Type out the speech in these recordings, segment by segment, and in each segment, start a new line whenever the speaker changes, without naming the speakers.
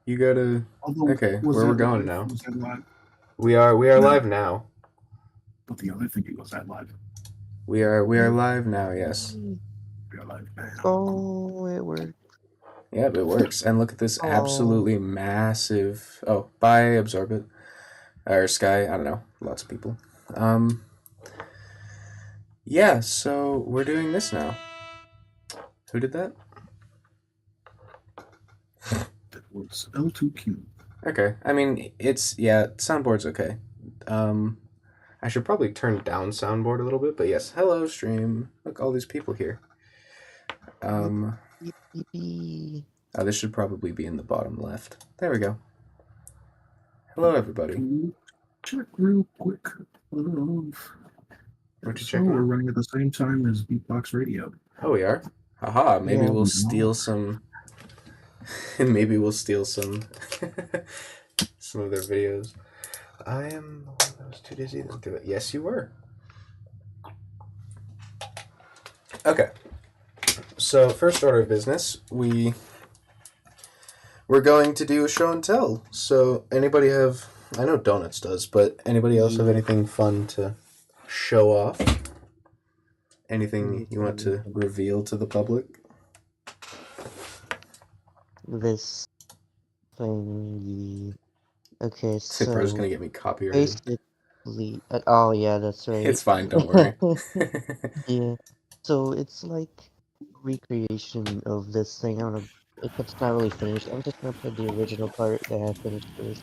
You go to.
Although,
Okay,
was
where we're
that
going
live?
now?
Was that live?
We are
No,
live now.
but the other thing was that live.
We are live now. Yes.
We are live now.
Oh, it worked.
Yep, it works. And look at this
Oh,
absolutely massive. Oh, bye, absorb it or sky. I don't know. Lots of people. Um. Yeah. So we're doing this now. Who did that?
That was L2Q.
Okay. I mean, it's soundboard's okay. Um. I should probably turn down soundboard a little bit, but yes. Hello, stream. Look, all these people here.
yep,
Um.
yep, yippee.
Oh, this should probably be in the bottom left. There we go. Hello, everybody.
Check real quick.
What you
So we're
checking?
running at the same time as Beatbox Radio.
Oh, we are. Haha. Maybe
Yeah,
we'll steal some. Maybe we'll steal some. some of their videos. I was too dizzy to do it. Yes, you were. Okay. So first order of business, we're going to do a show and tell. So anybody have? I know Donuts does, but anybody else have
yeah.
anything fun to show off? Anything you want to reveal to the public?
This thing. Okay,
Bro's gonna
so
get me copyrighted.
basically, oh yeah, that's right.
It's fine, don't worry.
Yeah, so it's like recreation of this thing. I don't know. It's not really finished. I'm just gonna play the original part that I finished first.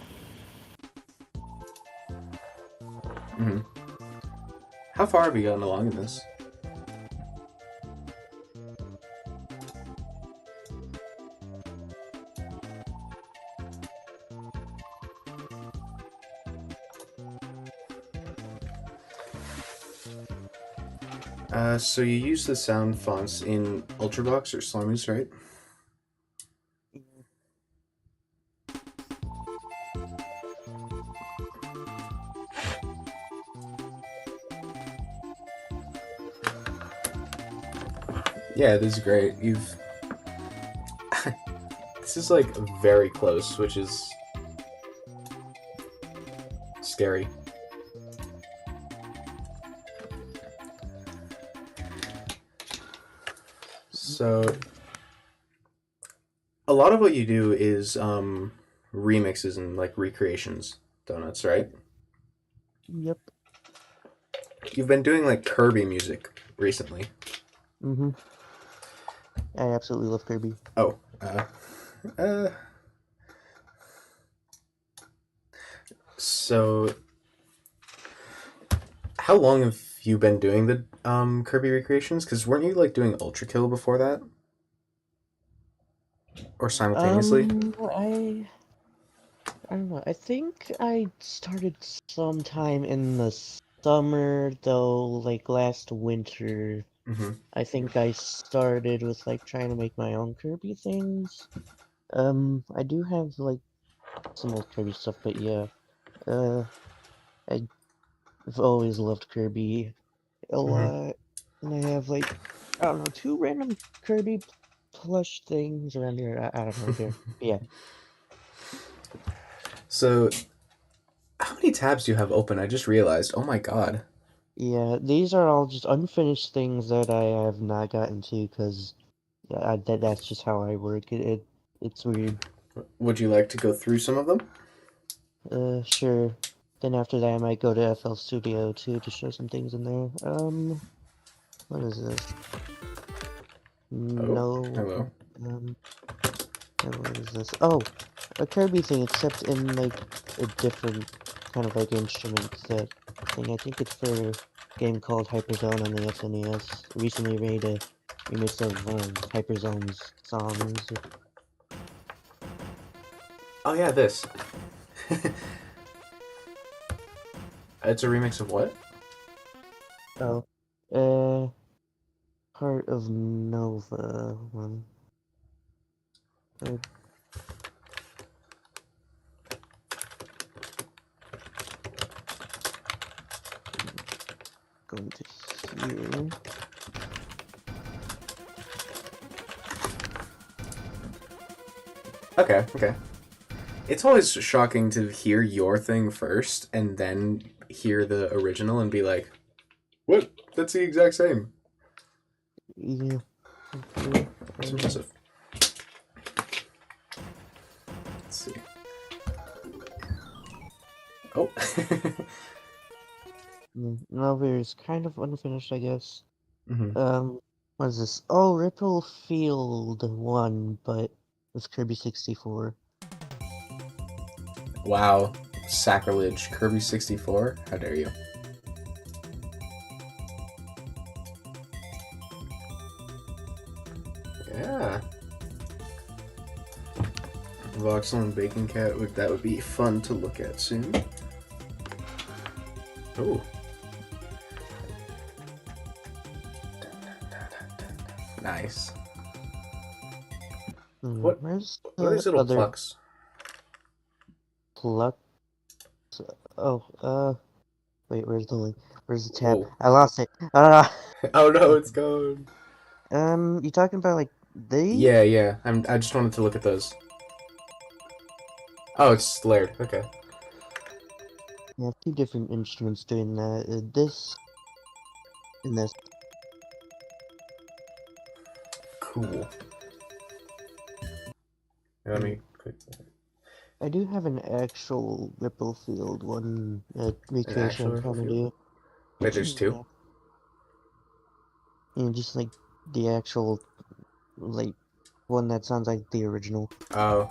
hmm How far have you gotten along in this? So you use the sound fonts in Ultrabox or Slummies, right? Yeah, this is great. You've this is like very close, which is scary. So a lot of what you do is remixes and like recreations, Donuts, right?
Yep.
You've been doing like Kirby music recently.
Mm-hmm. I absolutely love Kirby.
Oh, so how long have you been doing the Kirby recreations? Because weren't you like doing Ultra Kill before that, or simultaneously?
I don't know. I think I started sometime in the summer, though, like last winter.
Mm-hmm.
I think I started with like trying to make my own Kirby things. I do have like some old Kirby stuff, but yeah. I've always loved Kirby a lot, and I have like I don't know, two random Kirby plush things around here. I don't know here. Yeah.
So, how many tabs do you have open? I just realized. Oh my god.
Yeah, these are all just unfinished things that I have not gotten to because that's just how I work. It's weird.
Would you like to go through some of them?
Sure. Then after that, I might go to FL Studio too to show some things in there. What is this?
Oh,
No.
hello.
Um, what is this? Oh, a Kirby thing, except in like a different kind of like instrument set thing. I think it's for a game called Hyperzone on the SNES. Recently made a remix of Hyperzone's songs.
Oh yeah, this. It's a remix of what?
Oh, uh, part of Nova one. Going to here.
Okay, okay. It's always shocking to hear your thing first and then hear the original and be like, "What? That's the exact same."
Yeah. Okay.
It's impressive. Let's see. Oh.
No, there's kind of unfinished, I guess.
hmm
What is this? Oh, Ripple Field 1, but with Kirby 64.
Wow. Sacrilege. Kirby 64? How dare you? Yeah. Voxel and Bacon Cat, that would be fun to look at soon. Oh. Nice. What
Where's
what are
the
these little
other
plucks?
pluck? Oh, wait, where's the link? Where's the tab?
Whoa.
I lost it. Ah!
Oh no,
Okay.
it's gone.
You talking about, like, these?
Yeah. I just wanted to look at those. Oh, it's layered. Okay.
I have two different instruments doing that. This and this.
Cool. Let
Mm,
me click
I do have an actual Ripple Field one
an
recreation
actual
I'm
ripple
trying to
field.
do.
Wait, there's two?
Yeah. Just like the actual, like, one that sounds like the original.
Oh.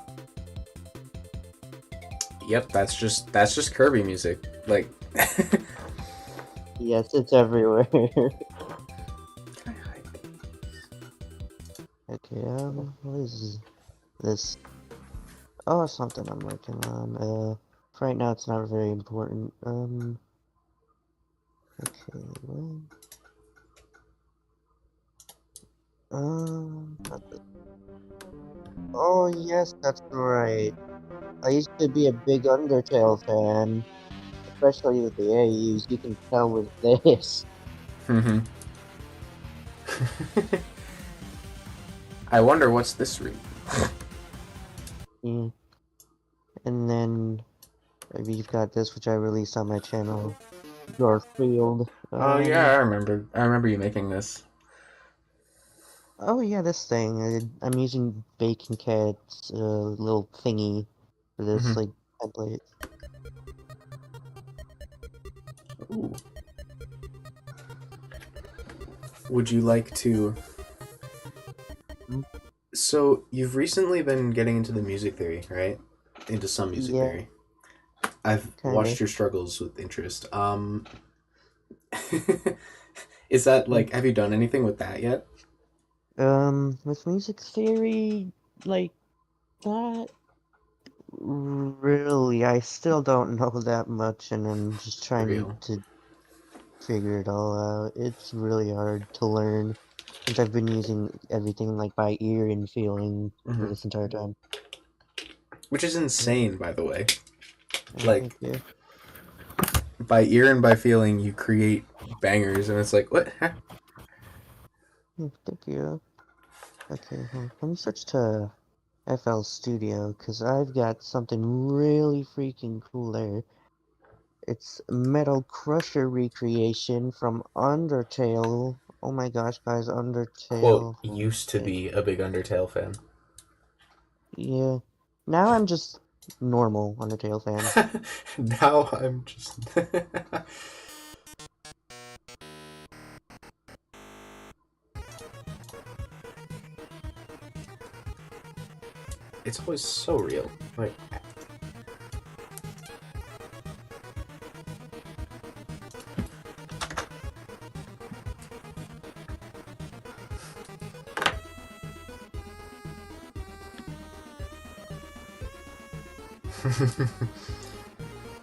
Yep, that's just Kirby music. Like
Yes, it's everywhere. Okay, what is this? Oh, something I'm working on. For right now it's not very important. Okay, well, not this. Oh yes, that's right. I used to be a big Undertale fan, especially with the AUs. You can tell with this.
Mhm. I wonder what's this read.
Yeah. And then you've got this, which I released on my channel, Garfield.
Oh yeah, I remember you making this.
Oh yeah, this thing. I'm using Bacon Cat's little thingy for this
Mhm.
like template.
Ooh. Would you like to
Mm,
So, you've recently been getting into the music theory, right? Into some music
yeah,
theory. I've
kinda.
watched your struggles with interest. Is that
Mm.
like, have you done anything with that yet?
With music theory, like not really. I still don't know that much, and I'm just
For
trying
real.
to figure it all out. It's really hard to learn since I've been using everything like by ear and feeling for
hmm
this entire time.
Which is
Yeah,
insane, by the way.
thank
Like,
you.
by ear and by feeling, you create bangers, and it's like, what? Huh?
Thank you. Okay, let me switch to FL Studio because I've got something really freaking cool there. It's Metal Crusher recreation from Undertale. Oh my gosh, guys,
Quote,
Undertale.
used to
Okay.
be a big Undertale fan.
Yeah. Now I'm just normal Undertale fan.
Now I'm just. It's always so real. Like,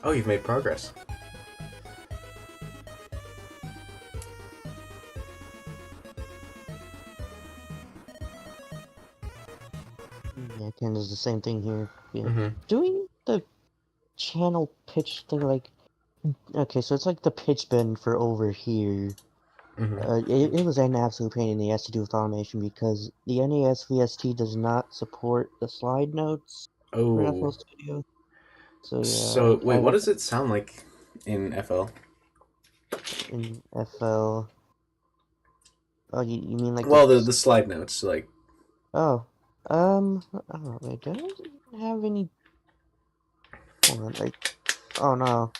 oh, you've made progress.
Yeah, kind of the same thing here. Yeah.
hmm
Doing the channel pitch thing, like, okay, so it's like the pitch bend for over here.
hmm
It was an absolute pain in the ass to do with automation because the NAS VST does not support the slide notes for
Oh,
FL Studio. So yeah,
So wait,
I
what
got
does it sound like in FL?
in FL. Oh, you mean like
Well,
this?
the slide notes, like.
Oh, I don't know. Wait, do I even have any? Hold on, like, oh no,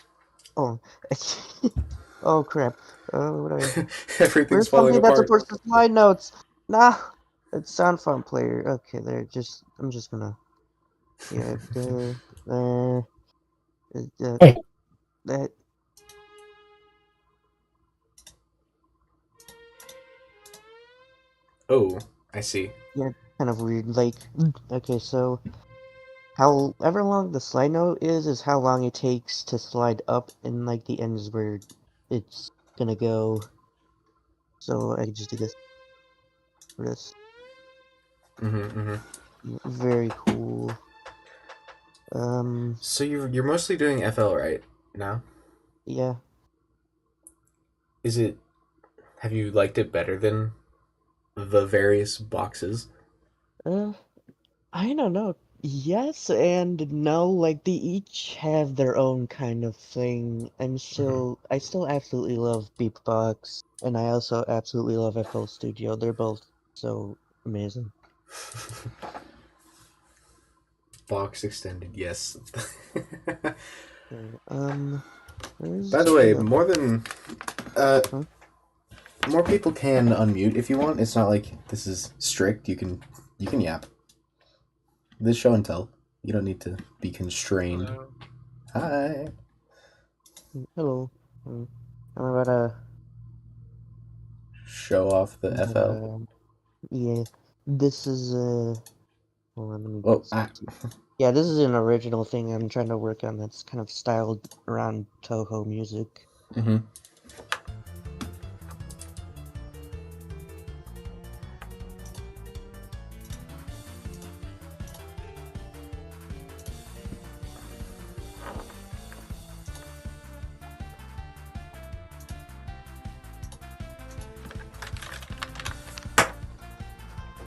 oh, oh crap. What do I?
Everything's
Where's
falling
something that
apart.
supports the slide notes? Nah, it's sound font player. Okay, there. I'm just gonna. Yeah, there.
Hey.
That.
Oh, I see.
Yeah, kind of weird. Like, okay, so however long the slide note is how long it takes to slide up, and like the end is where it's gonna go. So I can just do this for this. Very cool.
So you're mostly doing FL right now?
Yeah.
Is it? Have you liked it better than the various boxes?
Uh, I don't know. Yes and no. Like they each have their own kind of thing. I still absolutely love Beepbox, and I also absolutely love FL Studio. They're both so amazing.
Box extended, yes.
So, where's
By the way,
the
uh,
huh?
more people can unmute if you want. It's not like this is strict. You can yap. This show and tell. You don't need to be constrained.
Hello.
Hi.
Hello. I'm about
Show off the FL.
yeah. This is hold on, let me
Oh,
send it to you. Yeah, this is an original thing I'm trying to work on that's kind of styled around Toho music.
mm-hmm.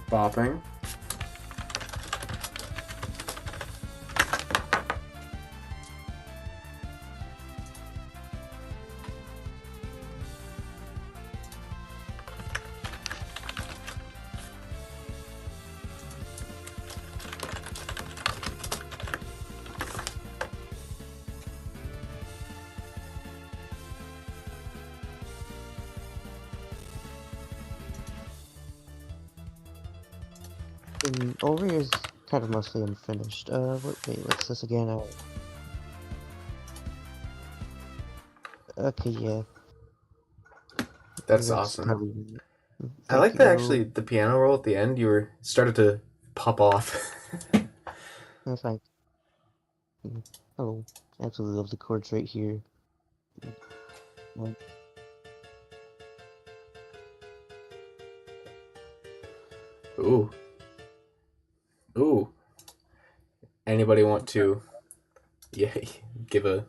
Bopping.
And over here is kind of mostly unfinished. Wait, what's this again? Okay, yeah.
That's
That's
awesome.
probably.
I
Thank
like that
you.
actually. The piano roll at the end, you were started to pop off.
That's like. Oh, absolutely love the chords right here. Like,
Ooh, ooh. Anybody want to, yeah, give a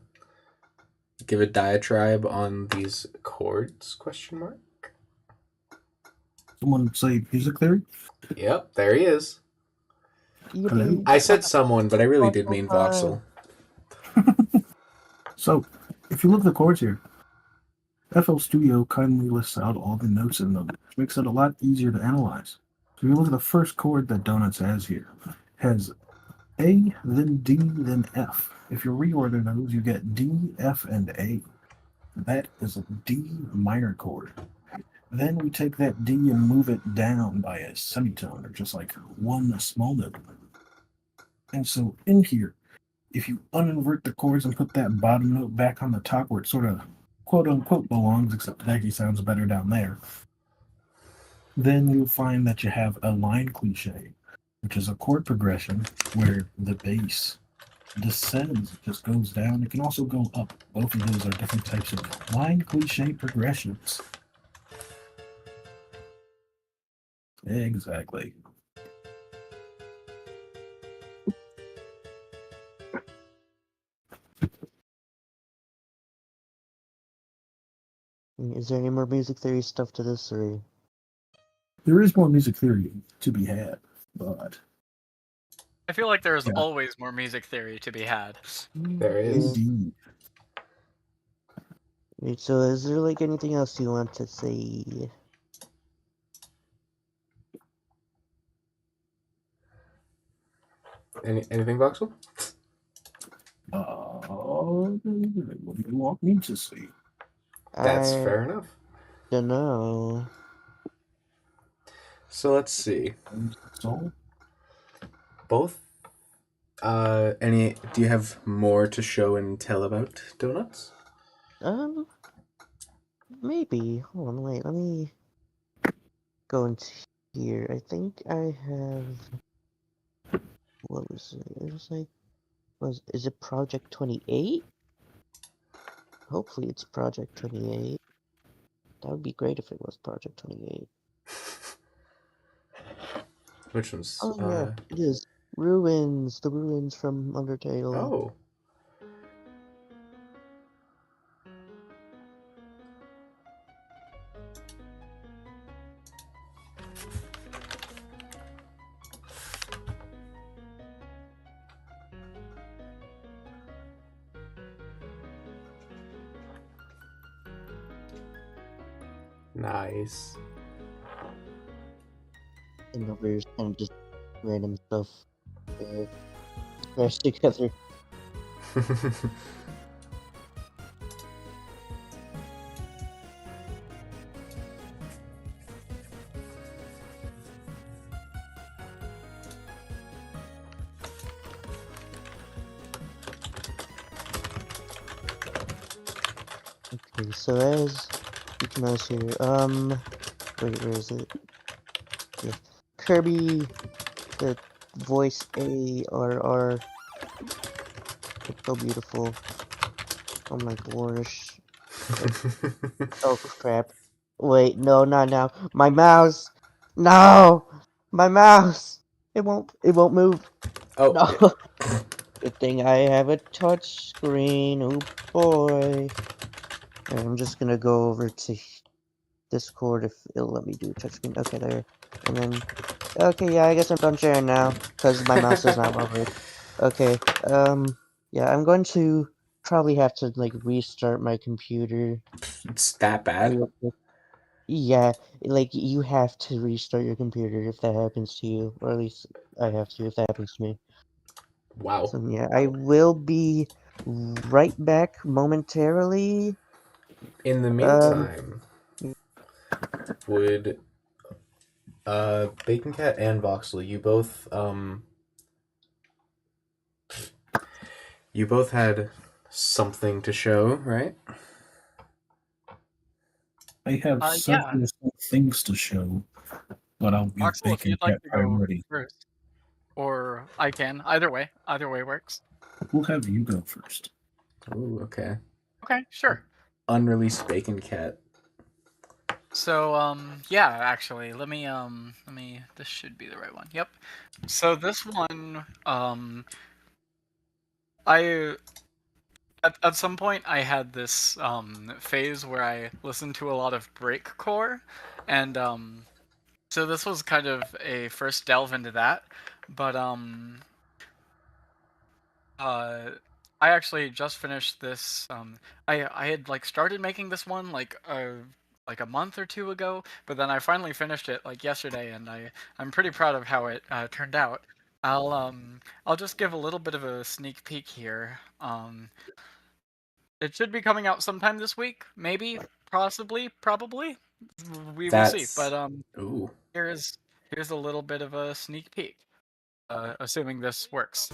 give a diatribe on these chords? Question mark.
Someone say music theory?
Yep, there he is.
Hello.
I said someone, but I really did mean
time.
Voxel.
So, if you look at the chords here, FL Studio kindly lists out all the notes in them, which makes it a lot easier to analyze. So, if you look at the first chord that Donuts has here, has A, then D, then F. If you reorder those, you get D, F, and A. That is a D minor chord. Then we take that D and move it down by a semitone, or just like one small note. And so in here, if you uninvert the chords and put that bottom note back on the top where it sort of quote unquote belongs, except it actually sounds better down there, then you'll find that you have a line cliche, which is a chord progression where the bass descends, it just goes down. It can also go up. Both of those are different types of line cliche progressions. Exactly.
Is there any more music theory stuff to this, or?
There is more music theory to be had, but
I feel like there's
Yeah.
always more music theory to be had.
There is.
Indeed.
Wait, so is there like anything else you want to say?
Anything, Voxel?
What do you want me to say?
That's
I
fair enough.
don't know.
So let's see.
So,
Both. Do you have more to show and tell about donuts?
Maybe. Hold on, wait, let me go into here. I think I have. What was it? It was like. Is it Project 28? Hopefully it's Project 28. That would be great if it was Project 28.
Which one's?
Oh yeah, it is. Ruins. The ruins from Undertale.
Oh. Nice.
And over here's kind of just random stuff smashed together. Okay, so as you can notice here, wait, where is it? Yeah, Kirby, the voice ARR. It's so beautiful. Oh my gosh. Oh crap. Wait, no, not now. My mouse! No! My mouse! It won't move.
Oh.
No. Good thing I have a touch screen. Oh boy. Alright, I'm just gonna go over to Discord if it'll let me do touch screen. Okay, there. And then, okay, yeah, I guess I'm done sharing now because my mouse does not work. Okay, yeah, I'm going to probably have to like restart my computer.
It's that bad?
real quick. Yeah, like you have to restart your computer if that happens to you, or at least I have to if that happens to me.
Wow.
So yeah, I will be right back momentarily.
In the meantime, would Bacon Cat and Voxel, you both had something to show, right?
I have
Yeah.
several things to show, but I'll give
Axel, if
Bacon
you'd like
Cat
to go
priority.
first, or I can. Either way works.
We'll have you go first.
Ooh, okay.
Okay, sure.
Unreleased Bacon Cat.
So, yeah, actually, let me, this should be the right one. Yep. So this one, at some point I had this, phase where I listened to a lot of breakcore, and, so this was kind of a first delve into that, but, I actually just finished this. I had like started making this one like a month or two ago, but then I finally finished it like yesterday, and I'm pretty proud of how it turned out. I'll just give a little bit of a sneak peek here. It should be coming out sometime this week, maybe, possibly, probably. We will see. But
ooh.
here's a little bit of a sneak peek, assuming this works.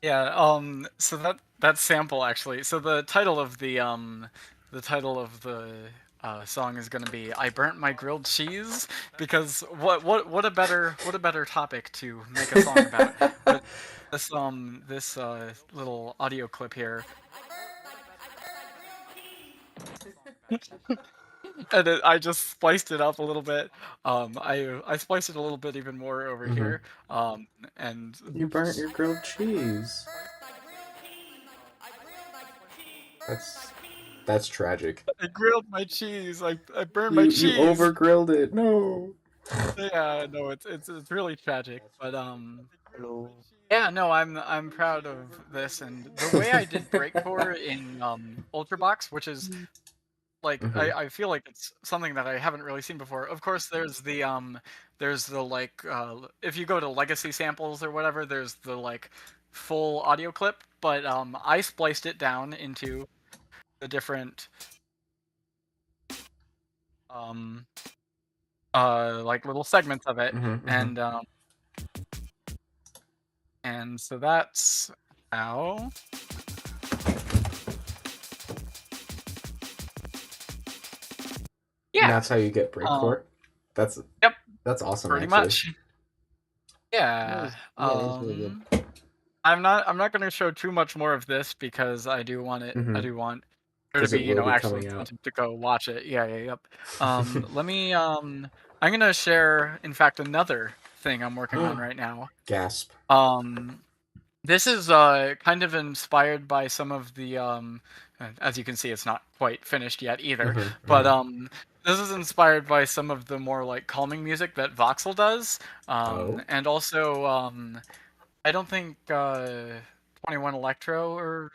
Yeah, so that sample actually. So the title of the song is gonna be "I Burnt My Grilled Cheese," because what a better topic to make a song about. But this little audio clip here. And I just spliced it up a little bit. I spliced it a little bit even more over
Mhm.
here. And
You burnt your grilled cheese. That's tragic.
I grilled my cheese. I burned my
You
cheese.
over grilled it. No.
Yeah, no, it's really tragic. But
Hello.
yeah, no, I'm proud of this, and the way I did breakcore in Ultrabox, which is like
Mhm.
I feel like it's something that I haven't really seen before. Of course, there's the like if you go to legacy samples or whatever, there's the like full audio clip, but I spliced it down into the different um like little segments of it,
Mhm. Mhm.
and so that's how.
And
Yeah.
that's how you get
Um,
breakcore. That's
yep,
that's awesome,
pretty
actually.
much. Yeah.
Yeah, that is really good.
I'm not going to show too much more of this because I do want
Mhm.
I do want there to
'Cause
be,
it will be
actual
coming out.
incentive to go watch it. Yeah, yeah, yep. Let me I'm going to share in fact another thing I'm working on right now.
Gasp.
This is kind of inspired by some of the as you can see it's not quite finished yet either,
Mhm.
but
Mhm.
this is inspired by some of the more like calming music that Voxel does,
Oh.
and also I don't think 21 Electro or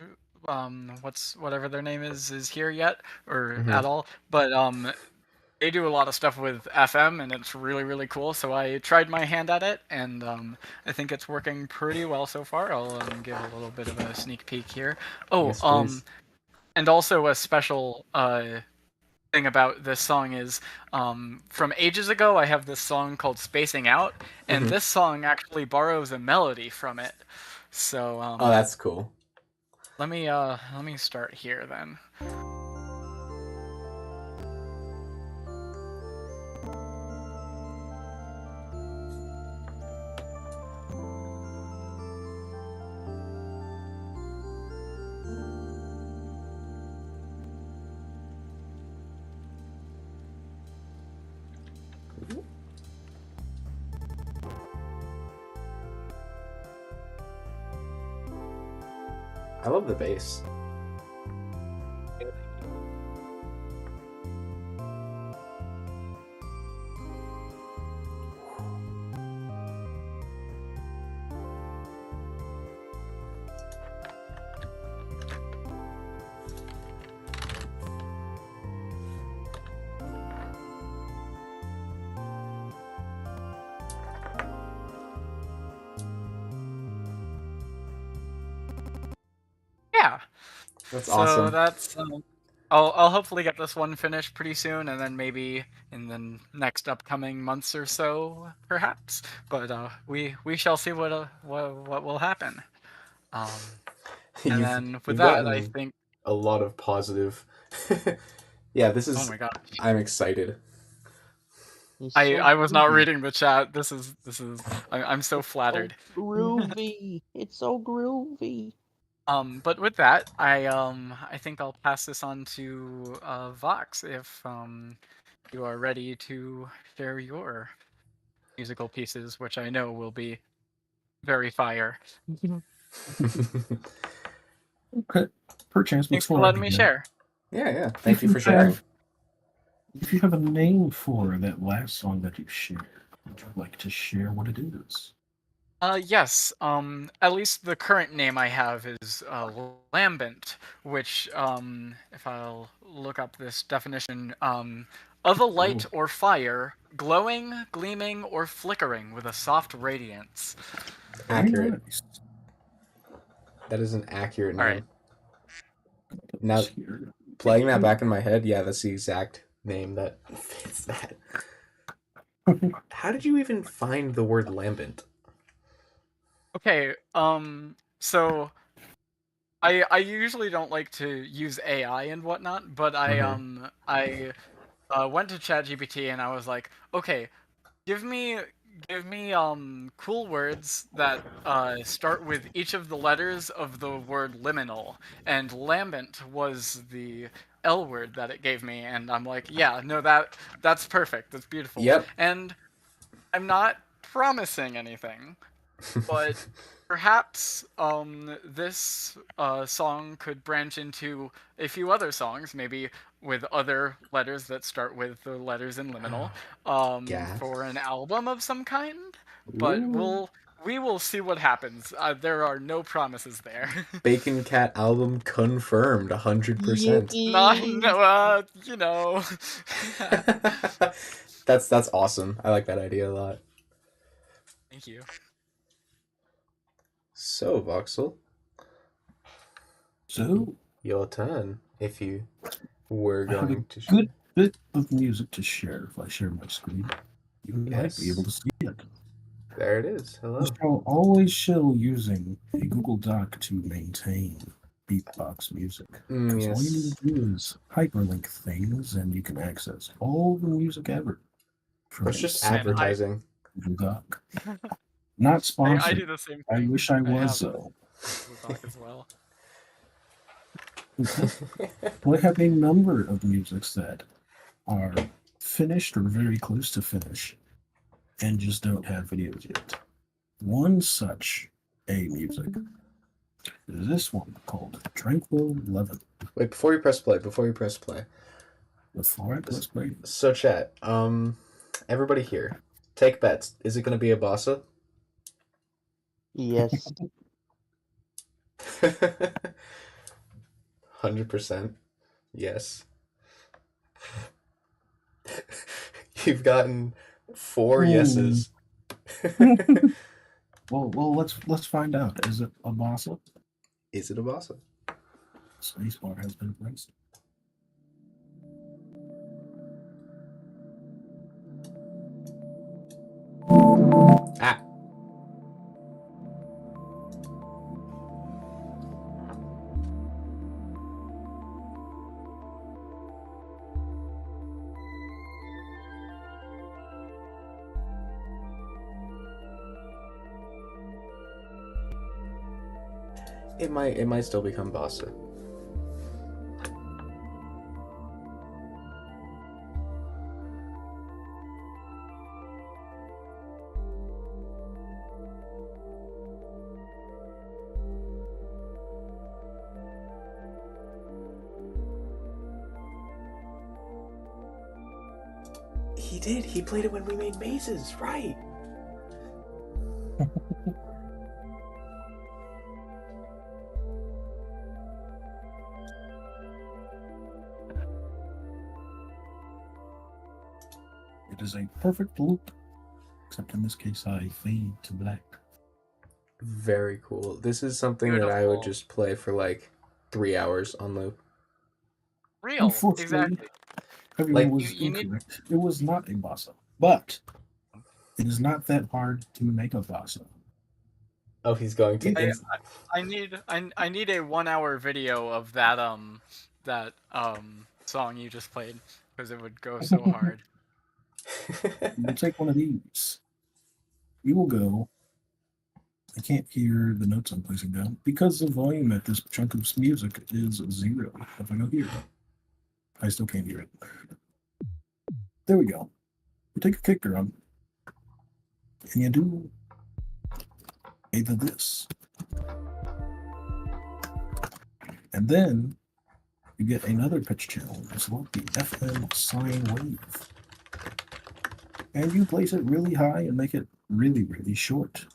whatever their name is here yet or
Mhm.
at all, but they do a lot of stuff with FM and it's really really cool. So I tried my hand at it and I think it's working pretty well so far. I'll give a little bit of a sneak peek here. Oh,
Yes, please.
and also a special thing about this song is from ages ago I have this song called Spacing Out, and
Mhm.
this song actually borrows a melody from it. So
Oh, that's cool.
let me start here then.
I love the bass.
Yeah.
That's
So
awesome.
that's I'll hopefully get this one finished pretty soon, and then maybe in the next upcoming months or so, perhaps. But we shall see what will happen. Um, and then with
You've
that, I
gotten
think.
a lot of positive. Yeah, this
Oh
is.
my gosh,
I'm excited.
He's so
I was not
groovy.
reading the chat. I'm so
It's so
flattered.
groovy. It's so groovy.
But with that, I think I'll pass this on to Vox if you are ready to share your musical pieces, which I know will be very fire.
Okay. Perchance
Thanks for
before I
letting me
begin,
share.
Yeah. Thank
if
you
you
for sharing.
have a name for that last song that you shared, would you like to share what it is?
Yes. At least the current name I have is lambent, which if I'll look up this definition, of a light
Ooh,
or fire, glowing, gleaming, or flickering with a soft radiance.
Very
accurate.
nice.
That is an accurate
All right.
name. Now,
Here.
playing that back in my head, yeah, that's the exact name that fits that. How did you even find the word lambent?
Okay. So I usually don't like to use AI and whatnot, but I went to ChatGPT and I was like, okay, give me give me cool words that start with each of the letters of the word liminal, and lambent was the L word that it gave me, and I'm like, yeah, no, that's perfect, that's beautiful,
Yep.
and I'm not promising anything, but perhaps this song could branch into a few other songs, maybe with other letters that start with the letters in liminal,
Gas.
for an album of some kind. But
Ooh.
we will see what happens. There are no promises there.
Bacon Cat album confirmed 100%.
Not
Yippee!
no, you know.
That's awesome. I like that idea a lot.
Thank you.
So, Voxel,
So
your turn if you were
I have a
going to share.
good bit of music to share. If I share my screen, you might be able
Yes.
to see it.
There it is. Hello.
I shall always show using a Google Doc to maintain Beatbox music. Because all you need
Yes.
to do is hyperlink things and you can access all the music ever from
That's
a
just
single
advertising.
Google Doc. Not
I
sponsored.
do the same
I
thing.
wish I
I
was
have
though.
Google Doc as well.
Okay. Well, I have a number of musics that are finished or very close to finish and just don't have videos yet. One such a music is this one called Tranquil 11.
Wait, before you press play,
Before I press play,
So chat, everybody here, take bets. Is it gonna be a bossa?
Yes.
100%. Yes. You've gotten 4 yeses.
well, let's find out. Is it a bossa?
Is it a bossa?
Spacebar has been pressed.
Ah. It might still become bossa. He did. He played it when we made mazes, right?
It is a perfect loop, except in this case I fade to black.
Very cool. This is something that I would
Beautiful.
just play for like 3 hours on loop.
Real,
Unfortunately,
exactly.
everyone
Like-
was
You need-
incorrect. It was not a bossa, but it is not that hard to make a bossa.
Oh, he's going to.
I-
I need a 1 hour video of that song you just played, because it would go so hard.
We'll take one of these. We will go. I can't hear the notes I'm placing down because the volume at this chunk of music is 0. If I go here, I still can't hear it. There we go. You take a kick drum and you do either this. And then you get another pitch channel. It's called the FM sine wave. And you place it really high and make it really, really short.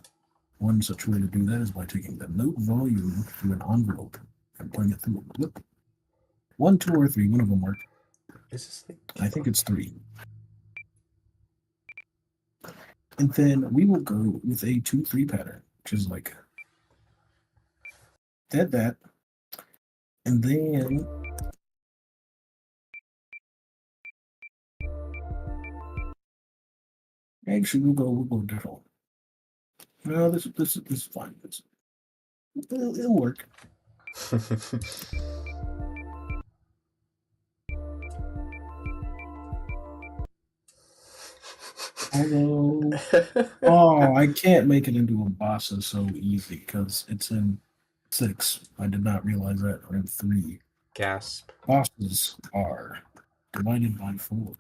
One such way to do that is by taking the note volume through an envelope and putting it through a clip. 1, 2, or 3, one of them work.
Is this thing?
I think it's 3. And then we will go with a 2-3 pattern, which is like that. And then actually we'll go different. No, this is fine. It'll work. Although, oh, I can't make it into a bossa so easy because it's in 6. I did not realize that. Or in 3.
Gasp.
Bosses are divided by 4.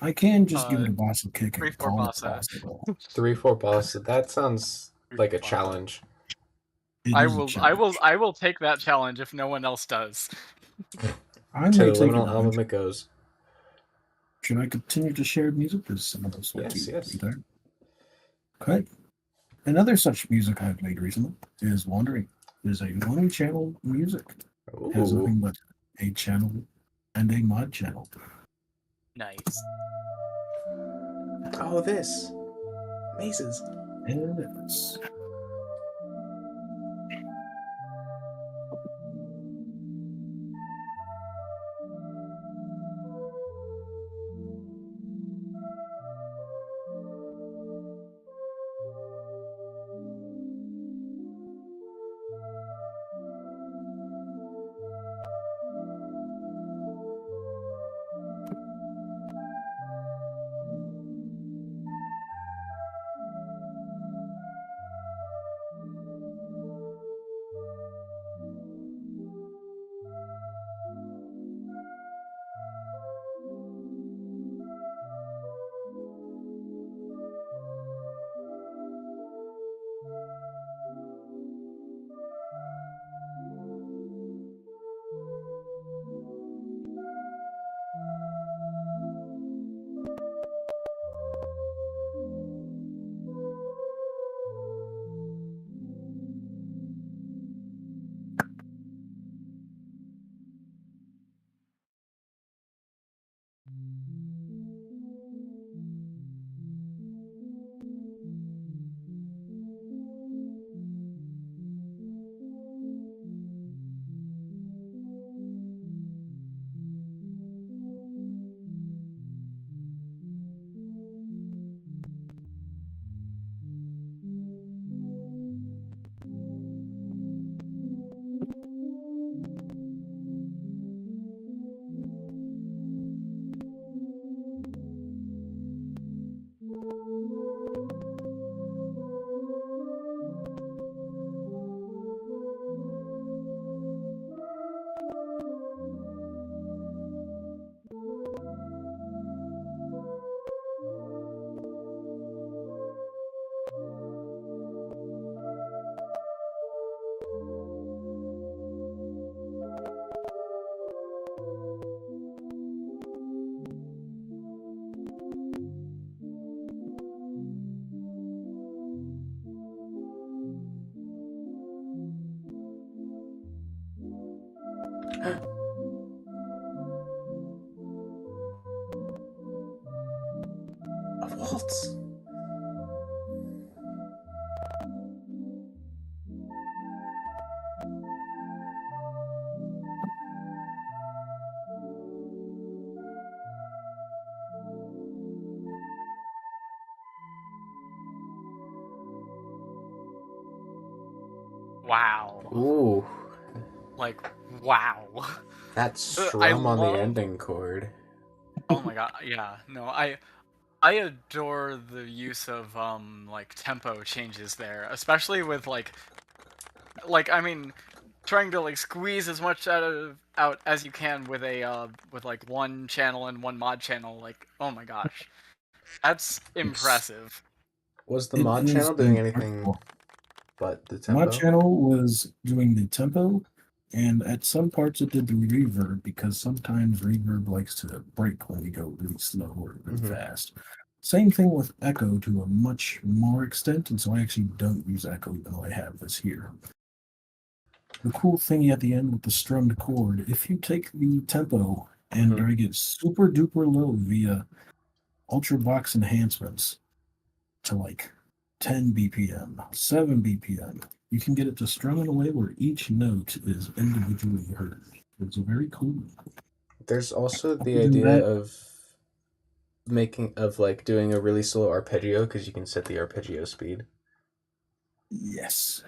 I can just give it a bossa kick and
3-4
call it
bossa.
bossa though.
3-4 boss. That sounds like a
3-4 bossa.
challenge.
It
I
is a
will
challenge.
I will take that challenge if no one else does.
I
To
may
the
take
liminal
it.
album it goes.
Should I continue to share music? Because some of us want
Yes,
to.
yes.
Okay. Another such music I've made recently is Wandering. It is a one channel music. It has
Ooh.
nothing but a channel and a mod channel.
Nice.
Oh, this. Mazes.
And it's
A waltz.
Wow.
Ooh.
Like wow.
That
I
strum on the
love
ending chord.
Oh my god, yeah. No, I adore the use of like tempo changes there, especially with like I mean trying to like squeeze as much out as you can with a with like one channel and one mod channel. Like, oh my gosh. That's
it's
impressive.
Was the
it
mod
is
channel doing anything
incredible.
but the
My
tempo?
channel was doing the tempo, and at some parts it did the reverb because sometimes reverb likes to break when we go really slow or really
Mhm.
fast. Same thing with echo to a much more extent, and so I actually don't use echo even though I have this here. The cool thing at the end with the strummed chord, if you take the tempo and
Mhm.
drag it super duper low via ultra box enhancements to like 10 BPM, 7 BPM, you can get it to strum in a way where each note is individually heard. It's very cool.
There's also the
Other than
idea
that,
of like doing a really slow arpeggio because you can set the arpeggio speed.
yes.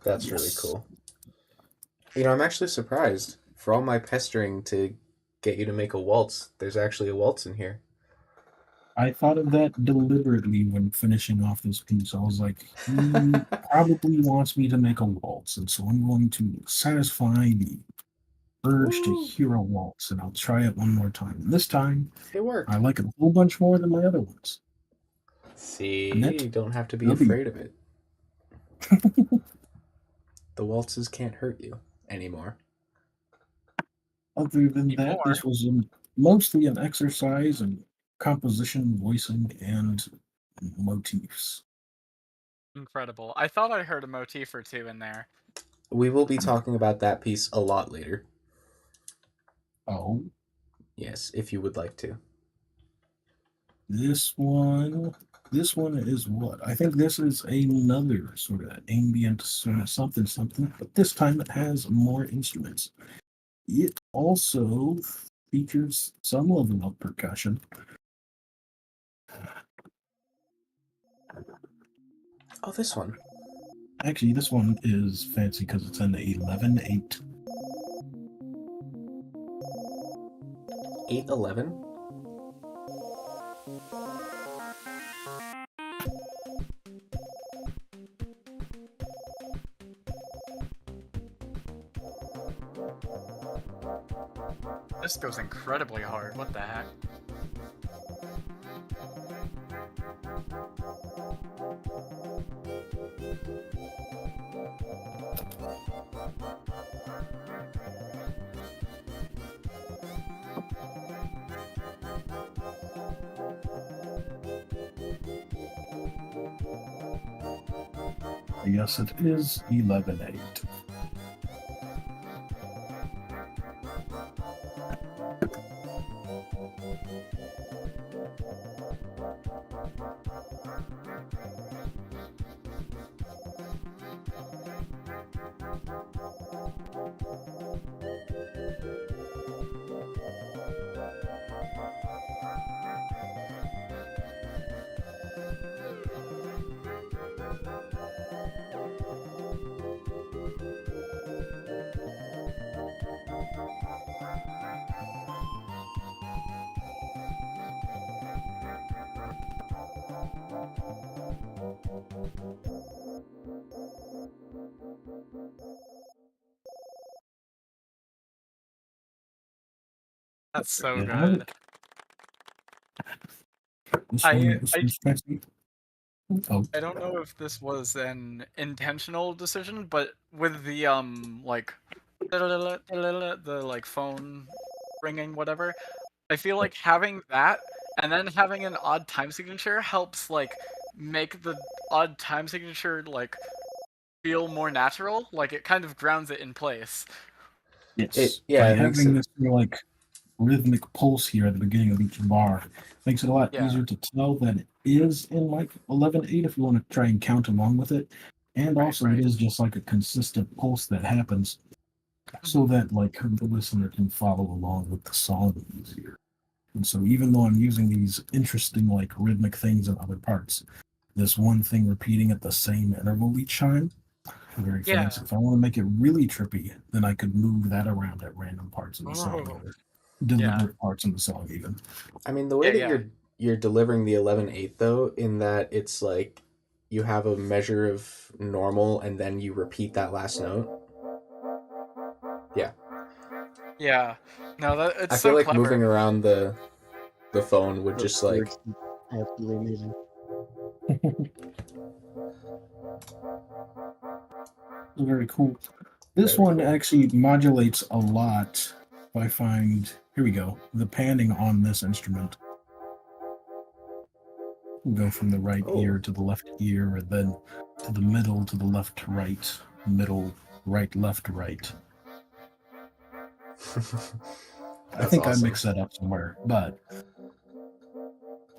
That's really
Yes.
cool. You know, I'm actually surprised for all my pestering to get you to make a waltz. There's actually a waltz in here.
I thought of that deliberately when finishing off this piece. I was like, he probably wants me to make a waltz, and so I'm going to satisfy the urge to
Woo.
hear a waltz, and I'll try it one more time. And this time,
It worked.
I like it a whole bunch more than my other ones.
See,
Net
you don't have to be
W.
afraid of it. The waltzes can't hurt you anymore.
Other than that,
Anymore.
this was mostly an exercise in composition, voicing, and motifs.
Incredible. I thought I heard a motif or two in there.
We will be talking about that piece a lot later.
Oh,
Yes, if you would like to.
this one is what? I think this is another sort of ambient sort of something, but this time it has more instruments. It also features some level of percussion.
Oh, this one.
Actually, this one is fancy because it's an 11/8.
811?
This goes incredibly hard. What the heck?
Yes, it is 11/8.
That's so
Yeah.
good.
This
I-
one's fancy. Oh,
I don't know if this was an intentional decision, but with the like the like phone ringing whatever, I feel like having that and then having an odd time signature helps like make the odd time signature like feel more natural, like it kind of grounds it in place.
yes.
Yeah,
By
it makes
having
it-
this sort of like rhythmic pulse here at the beginning of each bar makes it a lot
Yeah.
easier to tell that it is in like 11/8 if you want to try and count along with it. And
Right,
also
right.
it is just like a consistent pulse that happens so that like the listener can follow along with the song easier. And so even though I'm using these interesting like rhythmic things in other parts, this one thing repeating at the same interval each time, very
Yeah.
fancy. If I want to make it really trippy, then I could move that around at random parts of the song
Oh.
or deliberate parts of the song even.
I mean, the way
Yeah,
that you're delivering the 11/8 though, in that it's like you have a measure of normal and then you repeat that last note.
Yeah. No, that it's
I
so
feel like
clever.
moving around the phone would just like
Works absolutely amazing.
Very cool. This
Very
one
cool.
actually modulates a lot. I find, here we go, the panning on this instrument. We'll go from the right
Oh.
ear to the left ear, and then to the middle, to the left to right, middle, right, left, right. I think
awesome.
I mixed that up somewhere, but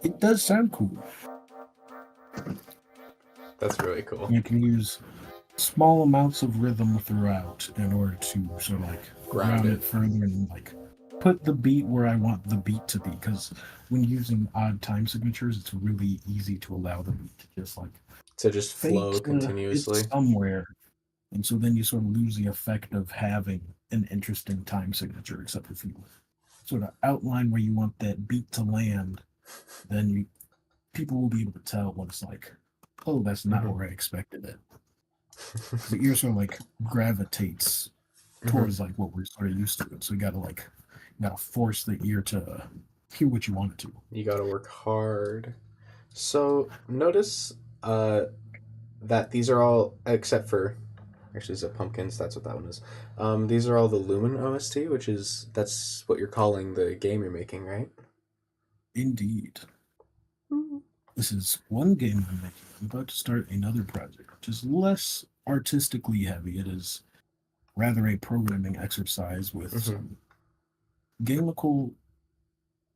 it does sound cool.
That's really cool.
You can use small amounts of rhythm throughout in order to sort of like ground it further and like put the beat where I want the beat to be. Because when using odd time signatures, it's really easy to allow the beat to just like
flow
fake,
continuously.
it's somewhere. And so then you sort of lose the effect of having an interesting time signature, except if you sort of outline where you want that beat to land, then people will be able to tell when it's like, oh, that's not where I expected it. The ear sort of like gravitates towards like what we're sort of used to. So you gotta force the ear to hear what you want it to.
You gotta work hard. So notice that these are all, except for, actually, is it pumpkins? That's what that one is. These are all the Lumen OST, that's what you're calling the game you're making, right?
Indeed. This is one game I'm making. I'm about to start another project, which is less artistically heavy. It is rather a programming exercise with some gamical,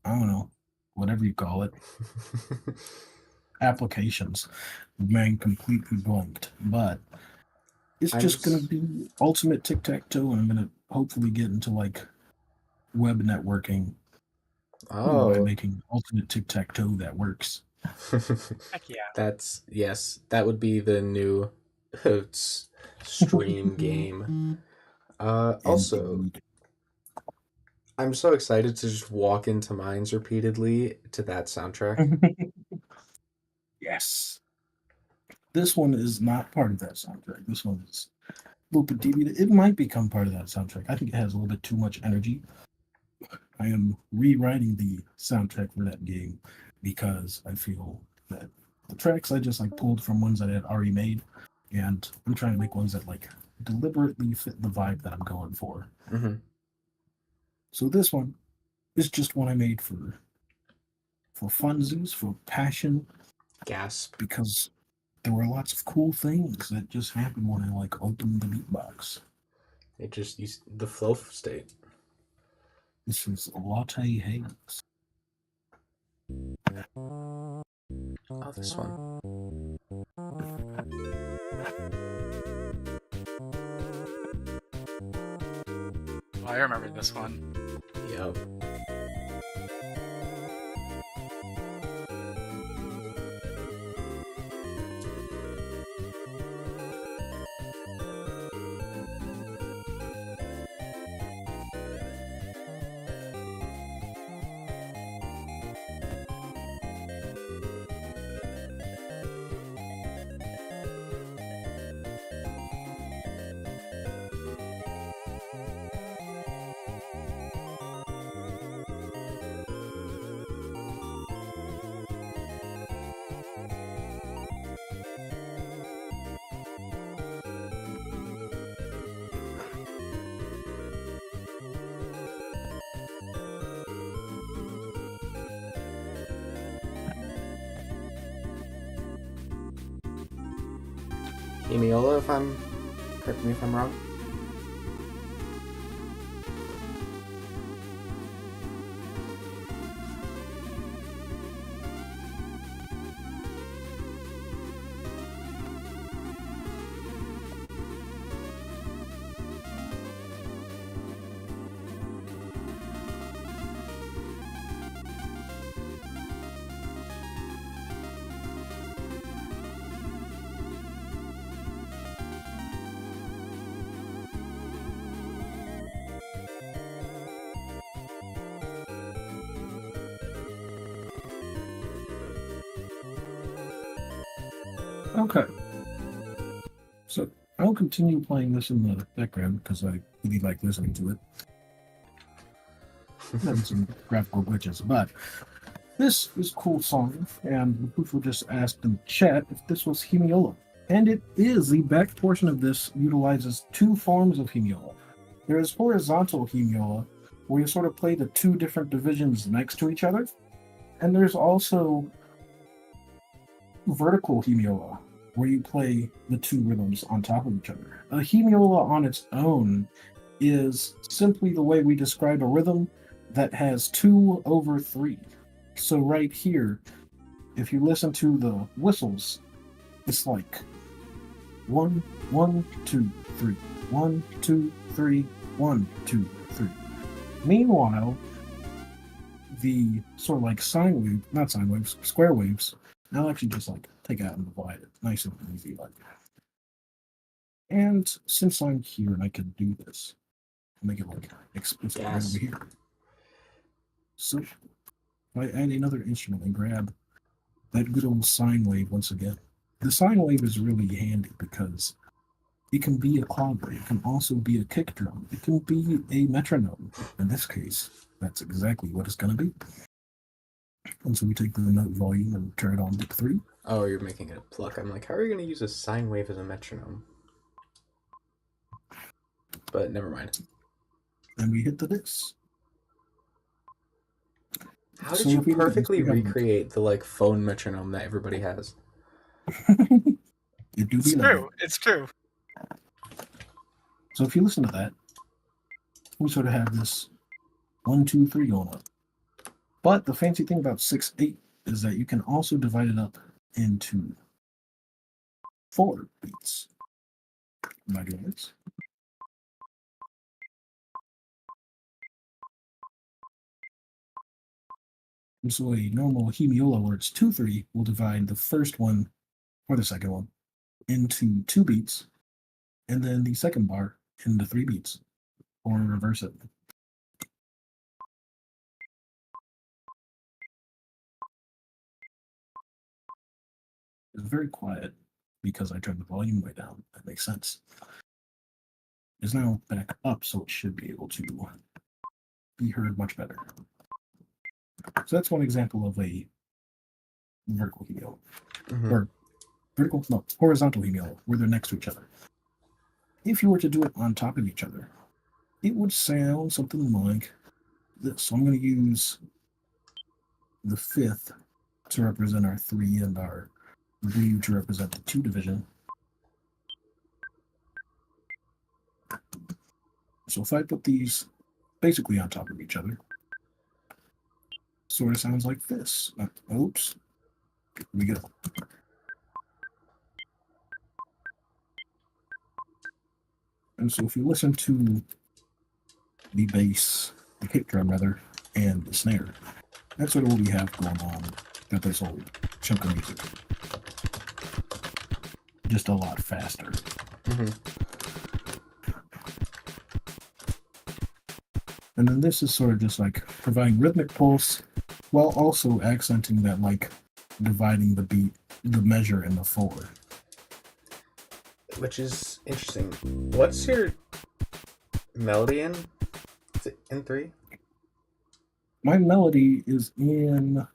I don't know, whatever you call it, applications. Man, completely blanked. But it's
I'm
just going to
s-
be ultimate tic tac toe, and I'm going to hopefully get into like web networking by
oh.
making ultimate tic tac toe that works.
Heck yeah.
That's, yes, that would be the new stream game. Also,
Indeed.
I'm so excited to just walk into mines repeatedly to that soundtrack.
Yes. This one is not part of that soundtrack. This one is a little bit deviated. It might become part of that soundtrack. I think it has a little bit too much energy. I am rewriting the soundtrack for that game because I feel that the tracks I just like pulled from ones that I had already made, and I'm trying to make ones that like deliberately fit the vibe that I'm going for.
Mm-hmm.
So this one is just one I made for funsies, for passion,
Gasp.
because there were lots of cool things that just happened when I like opened the beatbox.
It just used the flow state.
This is Latte Haze.
Oh, this one.
Oh, I remember this one.
Yep. Emiola, correct me if I'm wrong.
Okay. So I'll continue playing this in the background because I really like listening to it. Having some graphical glitches, but this is a cool song, and people just asked in the chat if this was hemiola. And it is. The back portion of this utilizes two forms of hemiola. There is horizontal hemiola, where you sort of play the two different divisions next to each other. And there's also vertical hemiola, where you play the two rhythms on top of each other. A hemiola on its own is simply the way we describe a rhythm that has 2/3. So right here, if you listen to the whistles, it's like 1, 1, 2, 3, 1, 2, 3, 1, 2, 3. Meanwhile, the sort of like not sine waves, square waves, I'll actually just like take out and divide it, nice and easy like that. And since I'm here and I can do this, I'll make it like explicit right over here. So if I add another instrument and grab that good old sine wave once again. The sine wave is really handy because it can be a clogger, it can also be a kick drum, it can be a metronome. In this case, that's exactly what it's going to be. And so we take the note volume and turn it on to 3.
Oh, you're making it a pluck. I'm like, how are you going to use a sine wave as a metronome? But never mind.
And we hit the dis.
How did
So
you
if we look at this,
perfectly
we have-
recreate the like phone metronome that everybody has?
It do
It's
be like
true.
that.
It's true.
So if you listen to that, we sort of have this 1, 2, 3 going on. But the fancy thing about 6/8 is that you can also divide it up into 4 beats. Am I doing this? And so a normal hemiola where it's 2/3 will divide the first one or the second one into 2 beats, and then the second bar into 3 beats, or reverse it. It's very quiet because I turned the volume way down. That makes sense. It's now back up, so it should be able to be heard much better. So that's one example of a vertical hemiola.
Mhm.
Or horizontal hemiola, where they're next to each other. If you were to do it on top of each other, it would sound something like this. So I'm going to use the 5th to represent our 3 and our blue to represent the 2 division. So if I put these basically on top of each other, sort of sounds like this. Oops. Here we go. And so if you listen to the bass, the kick drum rather, and the snare, that's sort of what we have going on with this whole chunk of music. Just a lot faster.
Mhm.
And then this is sort of just like providing rhythmic pulse while also accenting that, like dividing the beat, the measure in the 4.
Which is interesting. What's your melody in? Is it in 3?
My melody is in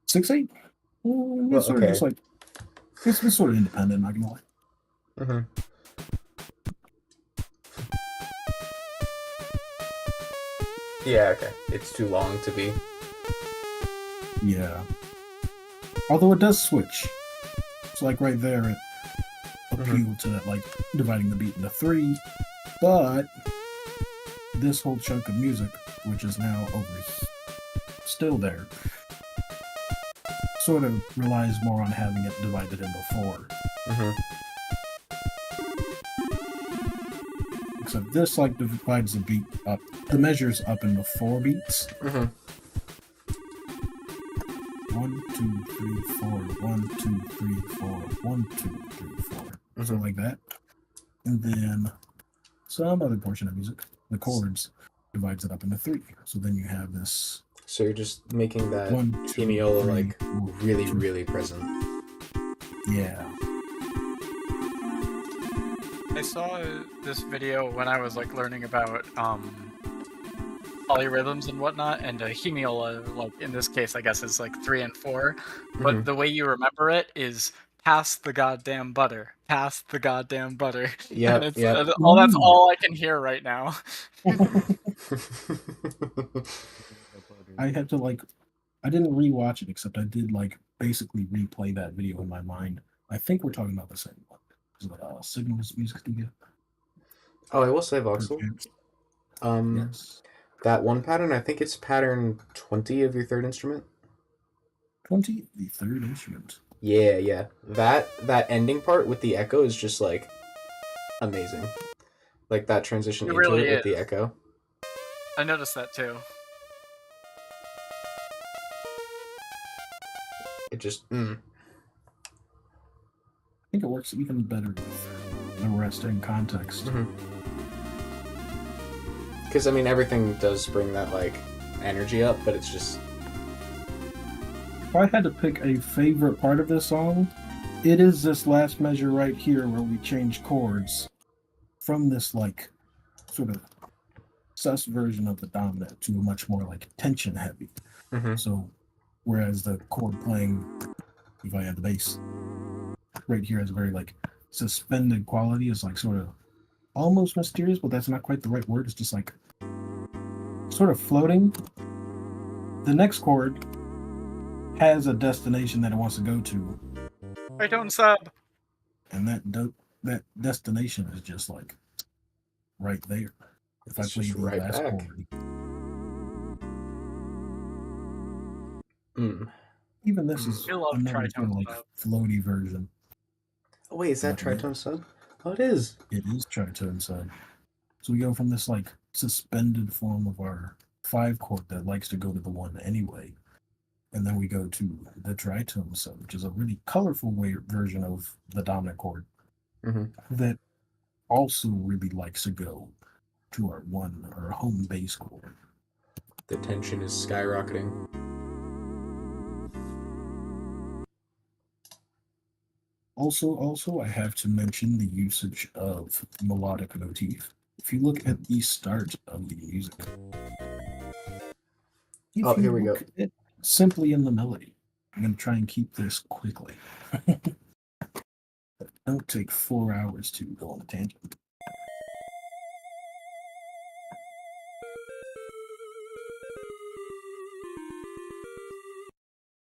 6/8.
Well,
It's sort of just like it's sort of independent, not gonna lie.
Mm-hmm. Yeah, okay. It's too long to be.
Yeah. Although it does switch. It's like right there it appealed to that, like dividing the beat into 3, but this whole chunk of music, which is now still there, sort of relies more on having it divided into 4.
Mm-hmm.
Except this like divides the beat up, the measures up into 4 beats.
Mm-hmm.
1, 2, 3, 4, 1, 2, 3, 4, 1, 2, 3, 4. So like that. And then some other portion of music, the chords, divides it up into 3. So then you have this.
So you're just making that
1, 2,
hemiola
3,
like
4,
really,
2.
really present.
Yeah.
I saw this video when I was like learning about polyrhythms and whatnot, and a hemiola, like in this case, I guess is like 3 and 4. But
Mhm.
the way you remember it is pass the goddamn butter, pass the goddamn butter.
Yep,
And it's
yep.
that's all I can hear right now.
I had to like, I didn't rewatch it, except I did like basically replay that video in my mind. I think we're talking about the same one. Is it Signals Music Studio?
Oh, I will say, Voxel.
Yes.
That one pattern, I think it's pattern 20 of your 3rd instrument.
20, the 3rd instrument.
Yeah, yeah. That ending part with the echo is just like amazing. Like that transition
It
into
really
it with
is.
the echo.
I noticed that too.
It just
I think it works even better with the rest in context.
Mhm. Because I mean, everything does bring that like energy up, but it's just
If I had to pick a favorite part of this song, it is this last measure right here where we change chords from this like sort of sus version of the dominant to a much more like tension heavy.
Mhm.
So whereas the chord playing, if I had the bass right here, has a very like suspended quality, is like sort of almost mysterious, but that's not quite the right word. It's just like sort of floating. The next chord has a destination that it wants to go to,
I don't sub.
and that destination is just like right there. If I
it's
play
just
the
right
last
back.
chord,
Mm.
even this is
I love
another sort
tritone
of like
sub.
floaty version.
Oh, wait, is that
But yeah,
tritone sub? Oh, it is.
it is tritone sub. So we go from this like suspended form of our 5 chord that likes to go to the 1 anyway, and then we go to the tritone sub, which is a really colorful version of the dominant chord
Mhm.
that also really likes to go to our 1 or home bass chord.
The tension is skyrocketing.
Also, I have to mention the usage of melodic motif. If you look at the start of the music,
Oh,
if you
here we go.
look at simply in the melody, I'm going to try and keep this quickly. Don't take 4 hours to go on a tangent.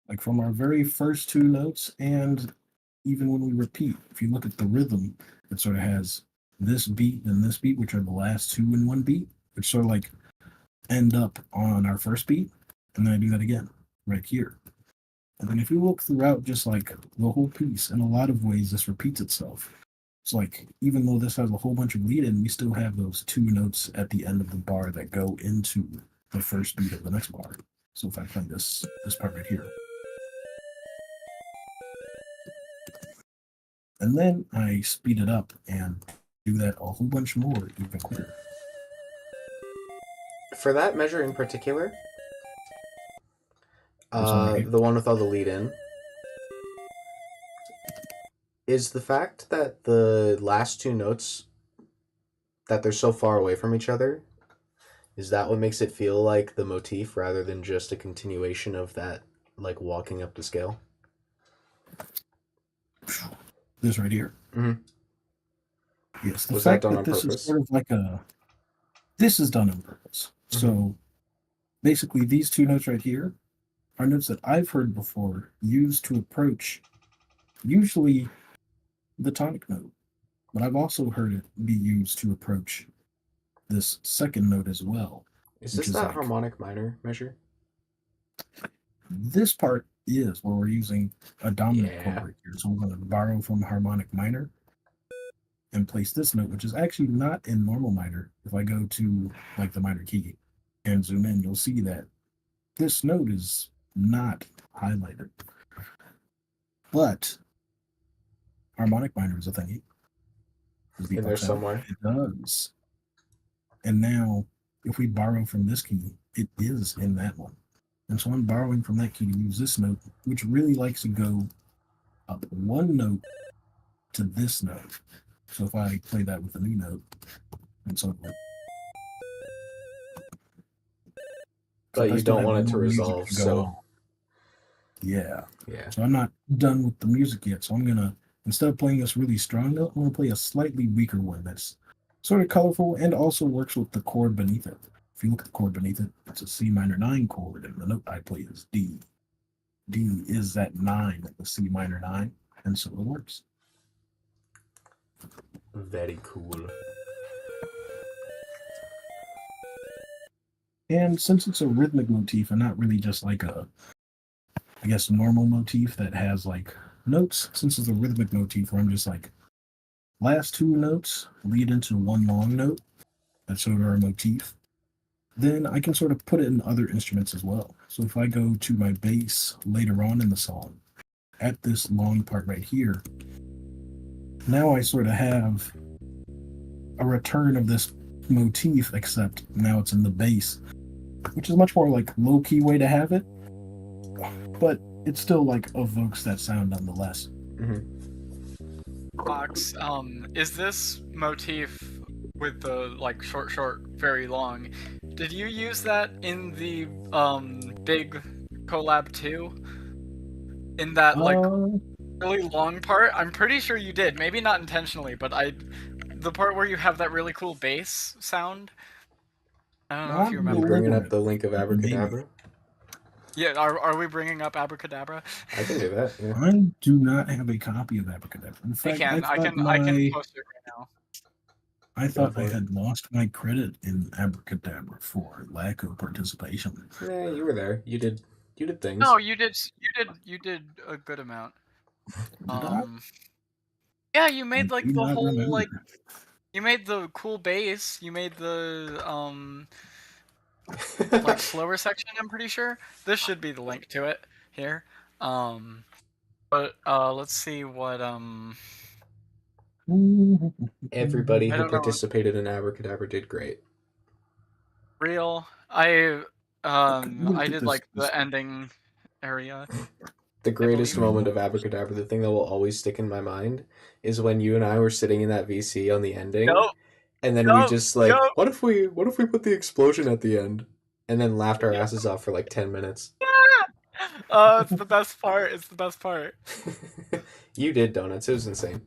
Like from our very first 2 notes, and even when we repeat, if you look at the rhythm, it sort of has this beat and this beat, which are the last 2 in one beat, which sort of like end up on our first beat, and then I do that again right here. And then if you look throughout just like the whole piece, in a lot of ways this repeats itself. It's like even though this has a whole bunch of lead in, we still have those 2 notes at the end of the bar that go into the first beat of the next bar. So if I play this part right here, and then I speed it up and do that a whole bunch more even quicker.
For that measure in particular,
This one right here.
the one with all the lead in, is the fact that the last 2 notes that they're so far away from each other. Is that what makes it feel like the motif rather than just a continuation of that, like walking up the scale?
This right here.
Mhm.
Yes, the
Was that
fact
done
that
on
this is
purpose?
sort of like this is done on purpose. So basically, these 2 notes right here are notes that I've heard before used to approach usually the tonic note, but I've also heard it be used to approach this second note as well,
Is
which
this
is
that
like
harmonic minor measure?
this part is where we're using a dominant chord
Yeah.
right here. So we're going to borrow from harmonic minor and place this note, which is actually not in normal minor. If I go to like the minor key and zoom in, you'll see that this note is not highlighted. But harmonic minor is a thing. Does
In there
beatbox have it?
somewhere.
It does. And now, if we borrow from this key, it is in that one. And so I'm borrowing from that key to use this note, which really likes to go up 1 note to this note. So if I play that with a new note, and so forth.
But
Except I
you
still
don't
have
want it to
more music
resolve,
to go
so
on. Yeah.
yeah.
So I'm not done with the music yet. So I'm gonna, instead of playing this really strong note, I'm gonna play a slightly weaker one that's sort of colorful and also works with the chord beneath it. If you look at the chord beneath it, it's a C minor 9 chord, and the note I play is D. D is that 9 of the C minor 9, and so it works.
Very cool.
And since it's a rhythmic motif and not really just like a, I guess, normal motif that has like notes, since it's a rhythmic motif where I'm just like, last 2 notes lead into one long note, that's sort of our motif, then I can sort of put it in other instruments as well. So if I go to my bass later on in the song, at this long part right here, now I sort of have a return of this motif, except now it's in the bass, which is a much more like low key way to have it, but it still like evokes that sound nonetheless.
Mm-hmm.
Fox, is this motif with the like short, very long? Did you use that in the big collab too? In that like
Uh,
really long part? I'm pretty sure you did. Maybe not intentionally, but the part where you have that really cool bass sound. I don't know if
not
you
You
remember.
bringing up
deliberate,
the link of
but maybe.
Abracadabra?
Yeah, are we bringing up Abracadabra?
I can do that. Yeah.
I do not have a copy of Abracadabra. In
I
fact,
can, I can, I can post it right now.
Go
I
for it.
had lost my credit in Abracadabra for lack of participation.
Yeah, you were there. You did things.
No, you did a good amount.
Did I?
Yeah, you
I
made like
do
the
not
whole like
remember.
you made the cool bass. You made the like slower section. I'm pretty sure this should be the link to it here. But let's see what
Everybody
I
who
don't know.
participated in Abracadabra did great.
Real.
I'm gonna
I
get
did
this.
like the ending area,
The
I
greatest
believe.
moment of Abracadabra, the thing that will always stick in my mind, is when you and I were sitting in that VC on the ending,
Yup,
and then we
yup,
just like,
yup.
what if we put the explosion at the end, and then laughed our asses off for like 10 minutes.
It's the best part. It's the best part.
You did donuts. It was insane.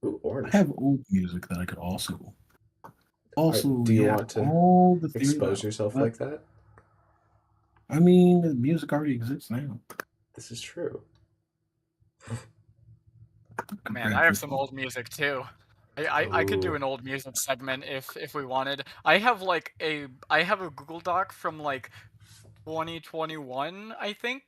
Ooh,
I
orange.
have old music that I could
Do you
yeah,
want to
all the theory
expose
about.
yourself
But
like that?
I mean, the music already exists now.
This is true.
Man, I have
Congratulations.
some old music too. I could do
Ooh.
an old music segment if we wanted. I have a Google Doc from like 2021, I think.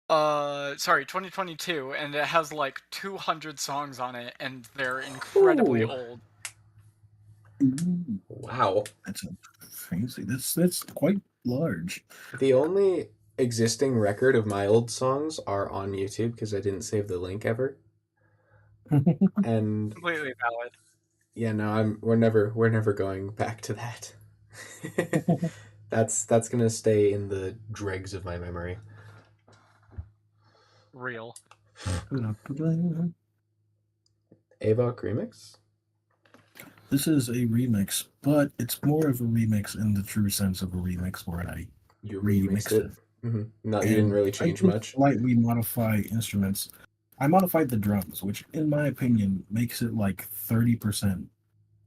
Sorry, 2022, and it has like 200 songs on it, and they're incredibly
Ooh.
old.
Ooh,
Wow.
that's a fancy. That's quite large.
The only existing record of my old songs are on YouTube because I didn't save the link ever. And
Completely valid.
yeah, no, we're never going back to that. That's gonna stay in the dregs of my memory.
Real.
Avok remix?
This is a remix, but it's more of a remix in the true sense of a remix where I
You remixed
remixed
it?
it.
No, you didn't
And
really
I
change
did
much.
slightly modify instruments. I modified the drums, which in my opinion makes it like 30%,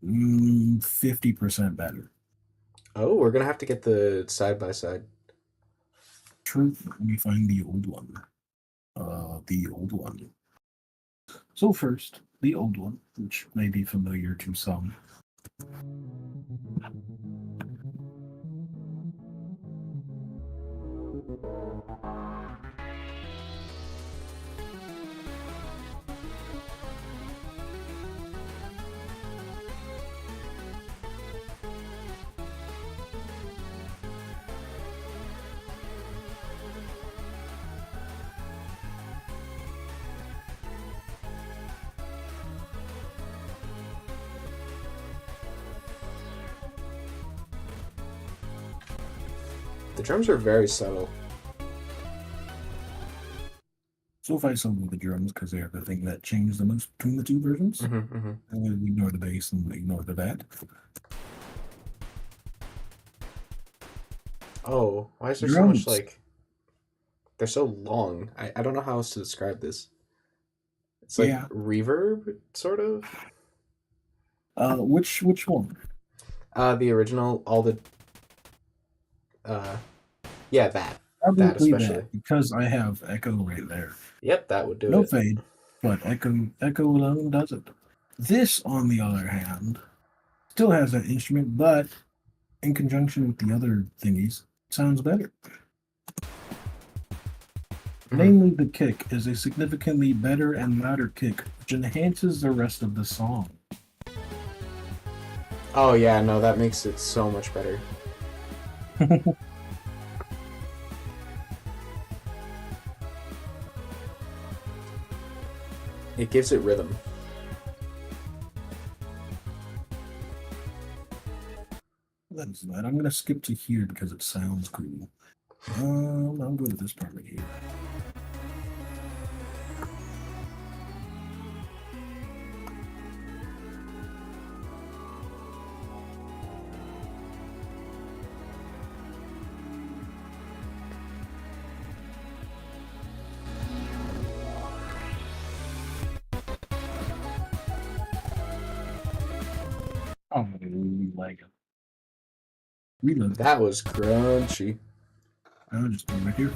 50% better.
Oh, we're gonna have to get the side by side.
Truth, let me find the old one. The old one. So first, the old one, which may be familiar to some.
The drums are very subtle.
So if I solo the drums, because they are the thing that changed the most between the two versions, and then ignore the bass and ignore the bat.
Oh, why is there so much
Drums.
like they're so long? I don't know how else to describe this. It's like
Yeah.
reverb, sort of.
Which one?
The original, all the uh yeah, that
Probably
especially.
that, because I have echo right there.
Yep, that would do
No
it.
fade, but echo alone does it. This, on the other hand, still has that instrument, but in conjunction with the other thingies, sounds better. Namely, the kick is a significantly better and louder kick, which enhances the rest of the song.
Oh yeah, no, that makes it so much better. It gives it rhythm.
That is that. I'm gonna skip to here because it sounds cool. I'm going to this part right here. Oh, like reload.
That was crunchy.
I'll just go right here.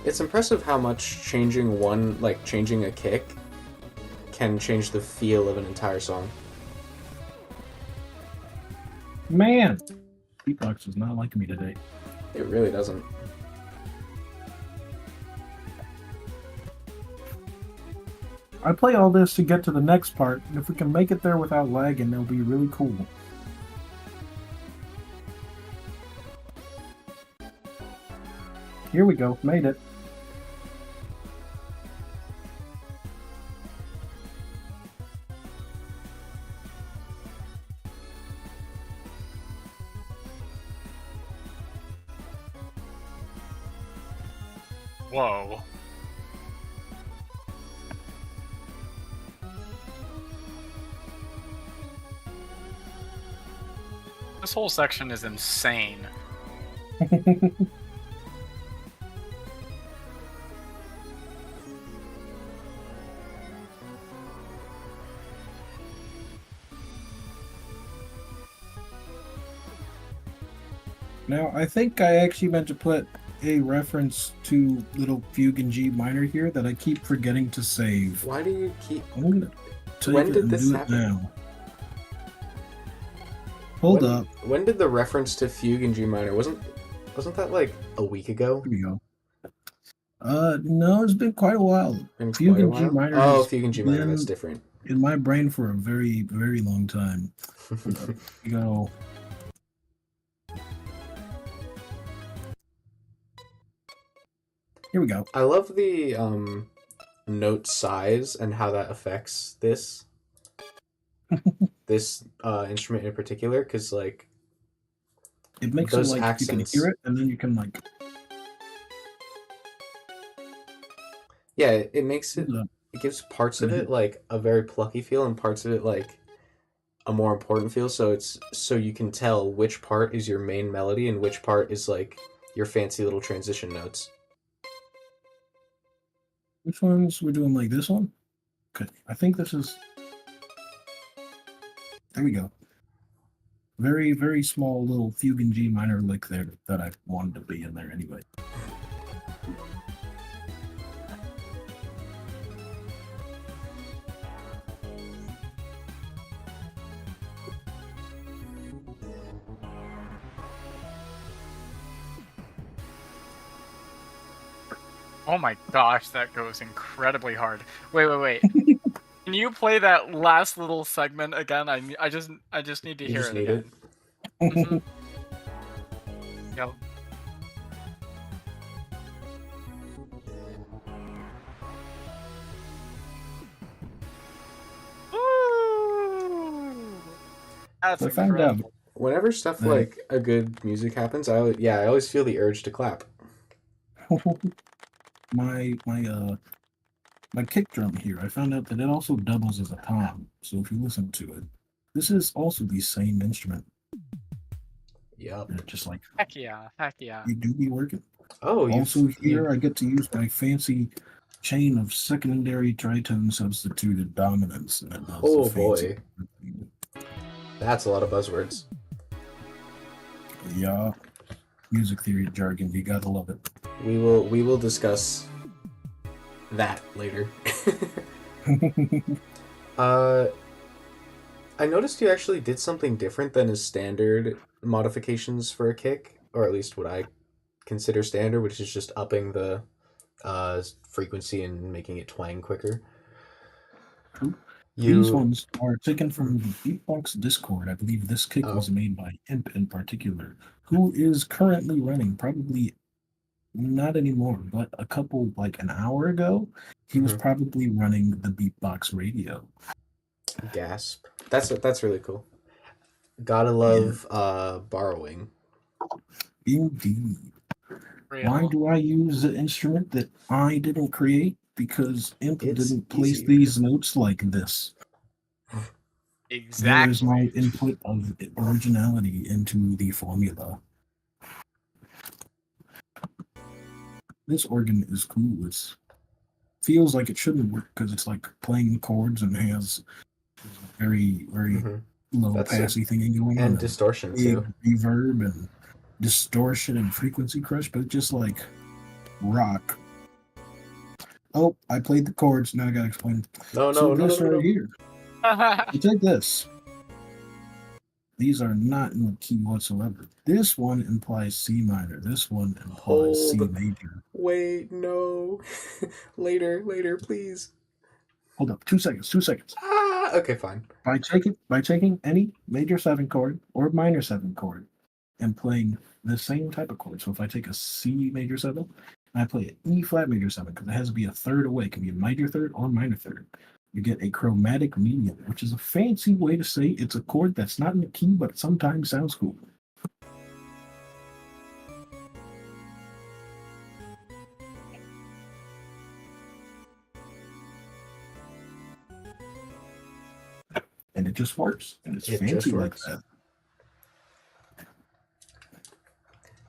It's impressive how much changing a kick can change the feel of an entire song.
Man, Beatbox is not liking me today.
It really doesn't.
I play all this to get to the next part, and if we can make it there without lagging, it'll be really cool. Here we go, made it.
Whoa. This whole section is insane.
Now, I think I actually meant to put a reference to little fugue in G minor here that I keep forgetting to save.
Why do you keep...
I'm gonna take
When
it
did
and
this
do
happen?
it now. Hold up.
When did the reference to fugue in G minor... Wasn't that like a week ago?
Here we go. No, it's been quite a while.
Been
Fugue
quite a
in G
while?
minor
Oh,
has
fugue in G minor,
been
that's different.
in my brain for a very, very long time. You go. Here we go.
I love the note size and how that affects this instrument in particular, because like
It makes it
those
like you can
accents.
hear it, and then you can like.
Yeah, it makes it.
Hold up.
It gives parts of it like a very plucky feel, and parts of it like a more important feel. So you can tell which part is your main melody and which part is like your fancy little transition notes.
Which ones we're doing? Like this one? Okay, I think this is. There we go. Very, very small little fugue in G minor lick there that I wanted to be in there anyway.
Oh my gosh, that goes incredibly hard. Wait. Can you play that last little segment again? I just need to
You
hear
just
it
need
again.
it.
Mhm. Yep. Woo! That's
I found out.
incredible.
Whenever stuff
Right.
like a good music happens, I always feel the urge to clap.
My kick drum here, I found out that it also doubles as a tom. So if you listen to it, this is also the same instrument.
Yup.
And it's just like
Heck yeah, heck yeah.
you do be working.
Oh,
Also here I get to use my fancy chain of secondary tritone substituted dominants. And it does the
Oh
fancy-
boy, that's a lot of buzzwords.
Yeah. Music theory jargon, you gotta love it.
We will discuss that later. I noticed you actually did something different than his standard modifications for a kick, or at least what I consider standard, which is just upping the frequency and making it twang quicker.
These
You.
ones are taken from the Beatbox Discord. I believe this kick
Oh.
was made by Imp in particular, who is currently running, probably not anymore, but a couple, like an hour ago, he was
Mhm.
probably running the Beatbox radio.
Gasp. That's really cool. Gotta
Yeah,
love borrowing.
indeed. Why
Real.
do I use the instrument that I didn't create? Because Imp
It's
didn't place
easier.
these notes like this. There is
Exactly.
my input of originality into the formula. This organ is cool. It feels like it shouldn't work because it's like playing chords and has very, very
Hmm.
low
That's a
passy thing going on
and
and
distortion
big
too.
reverb and distortion and frequency crush, but just like rock. Oh, I played the chords. Now I gotta explain.
No,
So
no, no, no,
this
no,
right
no.
here, you take this. These are not in the key whatsoever. This one implies C minor. This one implies C
Hold.
major.
Wait, no. Later, please.
Hold up, 2 seconds. 2 seconds.
Ah, okay, fine.
By taking any major seven chord or minor seven chord and playing the same type of chord. So if I take a C major seven and I play an E flat major seven, because it has to be a third away, it can be a major third or minor third. You get a chromatic medium, which is a fancy way to say it's a chord that's not in the key, but it sometimes sounds cool. And it just works. And it's
It
fancy
just
like
works.
that.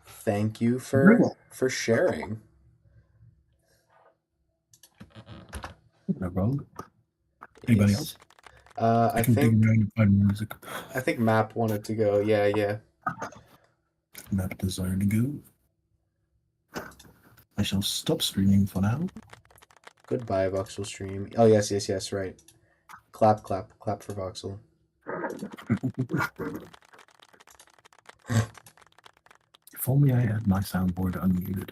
Thank you
Very
for
well.
sharing.
No problem. Anybody
Yes.
else? I
I
can dig
think
around and find music.
Map wanted to go. Yeah, yeah.
Not desire to go. I shall stop streaming for now.
Goodbye, Voxel stream. Oh yes, yes, yes. Right. Clap, clap, clap for Voxel.
If only I had my soundboard unmuted.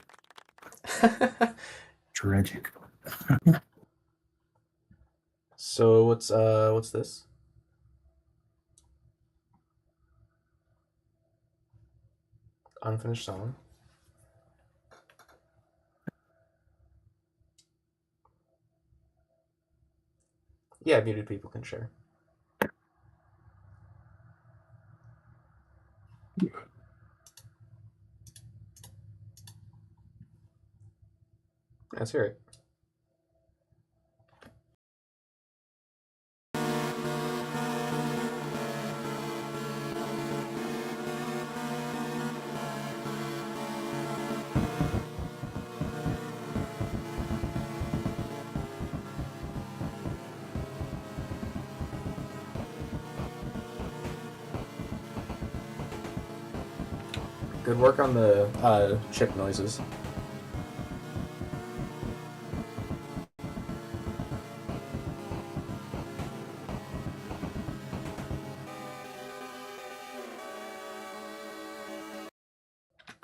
Tragic.
So what's this? Unfinished song. Yeah, muted people can share. Let's hear it. Good work on the chip noises.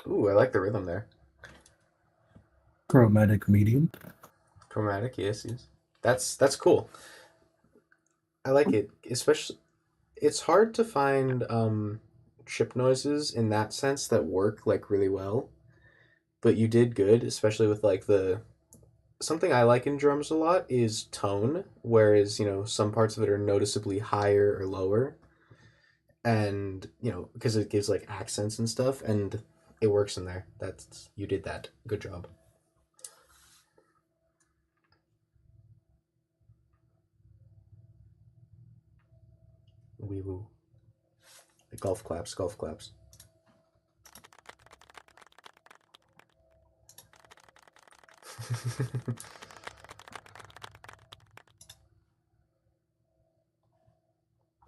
Ooh, I like the rhythm there.
Chromatic medium.
Chromatic, yes, yes. That's cool. I like it, especially. It's hard to find chip noises in that sense that work like really well, but you did good, especially with like the something I like in drums a lot is tone, whereas some parts of it are noticeably higher or lower, and because it gives like accents and stuff, and it works in there. That's you did that. Good job. Wee woo. Golf claps, golf claps.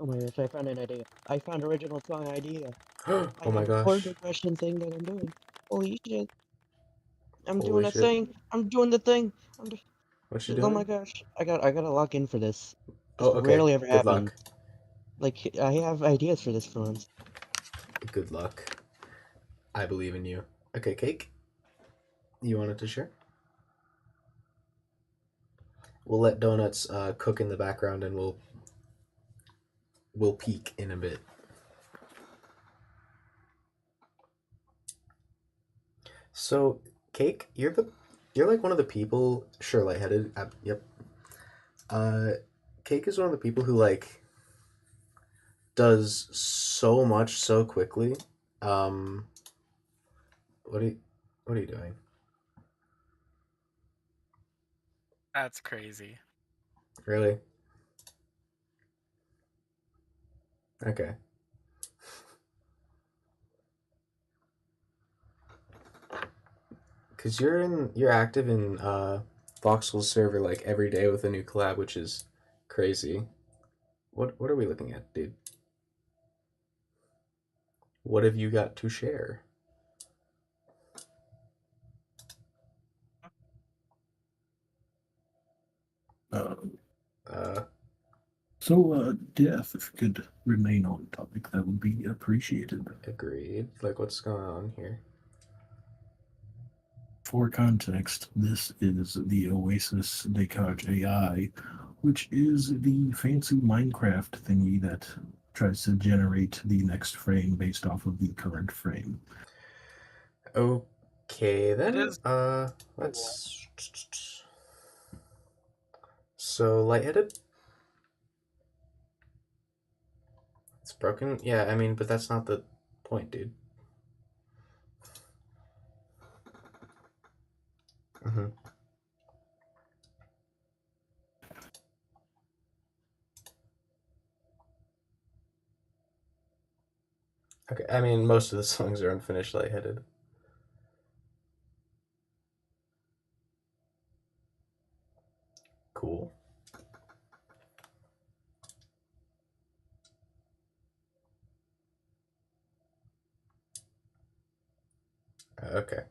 Oh my gosh, I found an idea. I found original song idea. I
Oh my
have a chord
gosh.
progression thing that I'm doing. Holy shit. I'm doing
Holy
a
shit.
thing. I'm doing the thing.
What you
Oh my
doing?
gosh. I gotta lock in for this.
Oh,
This
okay.
rarely ever
Good
happens.
luck.
Like, I have ideas for this for once.
Good luck. I believe in you. Okay, Cake. You wanted to share? We'll let Donuts cook in the background, and we'll will peak in a bit. So, Cake, you're like one of the people. Sure, lightheaded. Yep. Uh, Cake is one of the people who like does so much so quickly. Um, what are you, what are you doing?
That's crazy.
Really? Okay. Because you're active in Voxel's server like every day with a new collab, which is crazy. What are we looking at, dude? What have you got to share?
Uh,
Uh,
Death, if you could remain on topic, that would be appreciated.
Agreed. Like, what's going on here?
For context, this is the Oasis Descartes AI, which is the fancy Minecraft thingy that tries to generate the next frame based off of the current frame.
Okay,
It
then.
is cool.
Let's. So, lightheaded? It's broken? Yeah, I mean, but that's not the point, dude. Mm-hmm. Okay, I mean, most of the songs are unfinished lightheaded. Cool. Okay.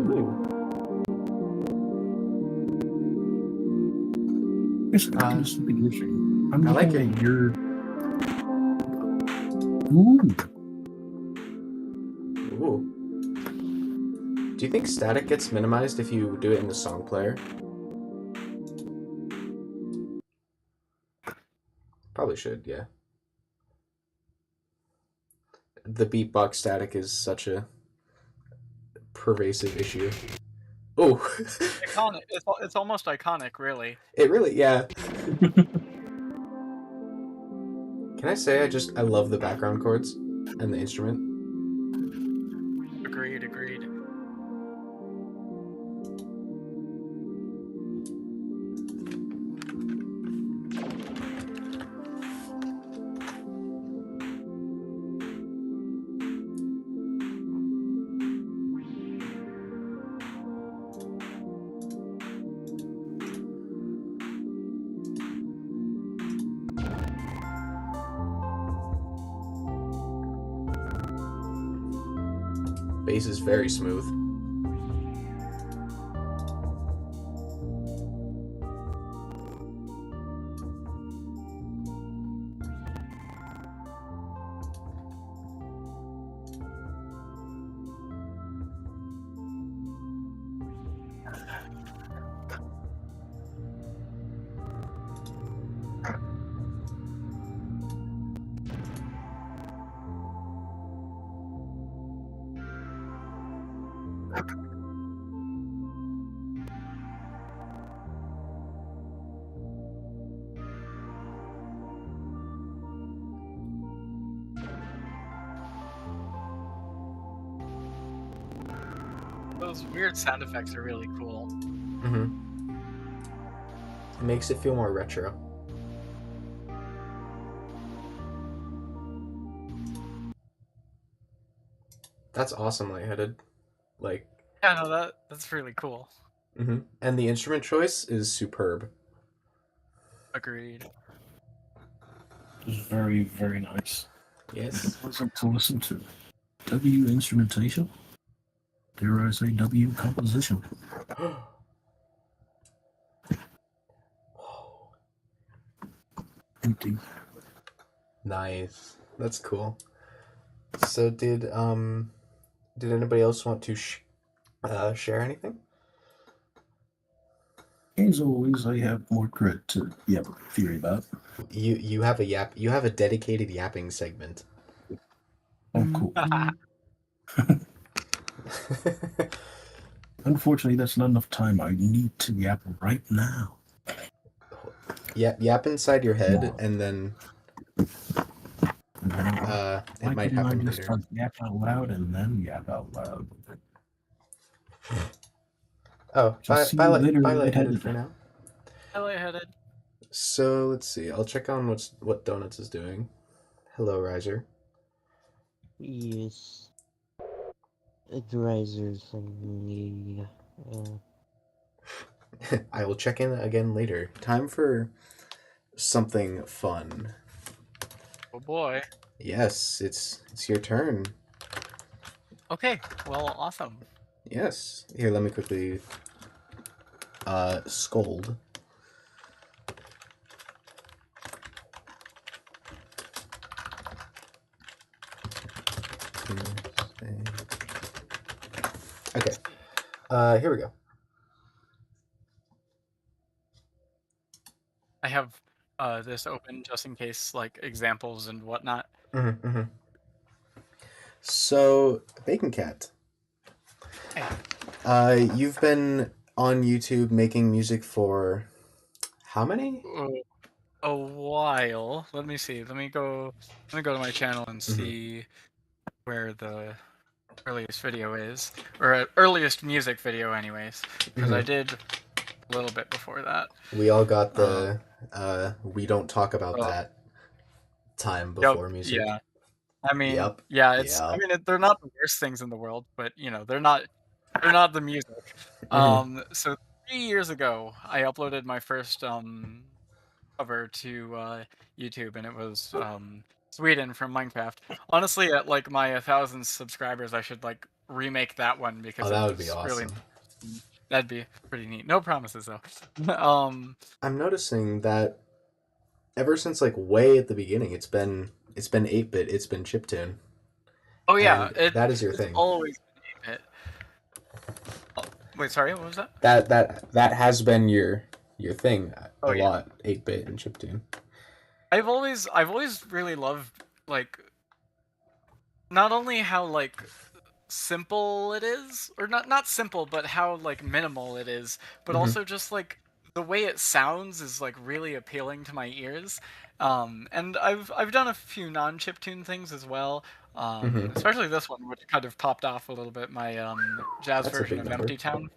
Ooh.
Yes, I can just look at your stream. I'm
I like
looking
it.
at your. Ooh,
Ooh. Do you think static gets minimized if you do it in the song player? Probably should, yeah. The beatbox static is such a pervasive issue. Oh,
Iconic. It's almost iconic, really.
it really, yeah. Can I say I love the background chords and the instrument?
Agreed. Agreed.
Bass is very smooth.
Those weird sound effects are really cool.
Mm-hmm. It makes it feel more retro. That's awesome, lightheaded. Like,
Yeah, no, that's really cool.
mm-hmm. And the instrument choice is superb.
Agreed.
it's very, very nice.
Yes.
Pleasant to listen to. W instrumentation. Dare I say W composition. empty.
Nice. That's cool. So did anybody else want to share anything?
As always, I have more credit to have a theory about.
You have a dedicated yapping segment.
Oh, cool. Unfortunately, that's not enough time. I need to yap right now.
Yap inside your head,
No.
and then it
Why
might
couldn't I
happen
just
later.
start yap out loud and then yap out loud?
Oh,
Just see
bye,
you later,
bye, lightheaded
lightheaded.
for now.
Lightheaded.
So let's see. I'll check on what Donuts is doing. Hello, Riser.
Yes. Advisor thing.
I will check in again later. Time for something fun.
Oh boy.
Yes, it's your turn.
Okay. Well, awesome.
Yes. Here, let me quickly scold. Okay. Here we go.
I have this open just in case, like examples and whatnot.
Mm-hmm, mm-hmm. So, Bacon Cat.
Hey.
You've been on YouTube making music for how many?
A while. Let me see. Let me go to my channel and see where the earliest video is, or earliest music video, anyways. Because I did a little bit before that.
We all got the we don't talk about
Oh,
that time
yep.
before music.
Yeah. I mean,
Yep.
yeah.
Yep.
They're not the worst things in the world, but they're not the music. So 3 years ago, I uploaded my first cover to YouTube, and it was Sweden from Minecraft. Honestly, at like my 1,000 subscribers, I should like remake that one
Oh,
because it
that would be
was really.
awesome.
That'd be pretty neat. No promises though.
I'm noticing that ever since like way at the beginning, it's been 8-bit, it's been chiptune,
Oh yeah,
and that is your
it's
thing.
always been 8-bit. Oh, wait, sorry, what was that?
That has been your thing
Oh
a
yeah.
lot, 8-bit and chiptune.
I've always really loved like not only how like simple it is, or not simple, but how like minimal it is, but
Mm-hmm.
also just like the way it sounds is like really appealing to my ears. And I've done a few non-chiptune things as well.
Mm-hmm.
Especially this one, which kind of popped off a little bit. My jazz
That's a
version
big
of
number.
Empty Town.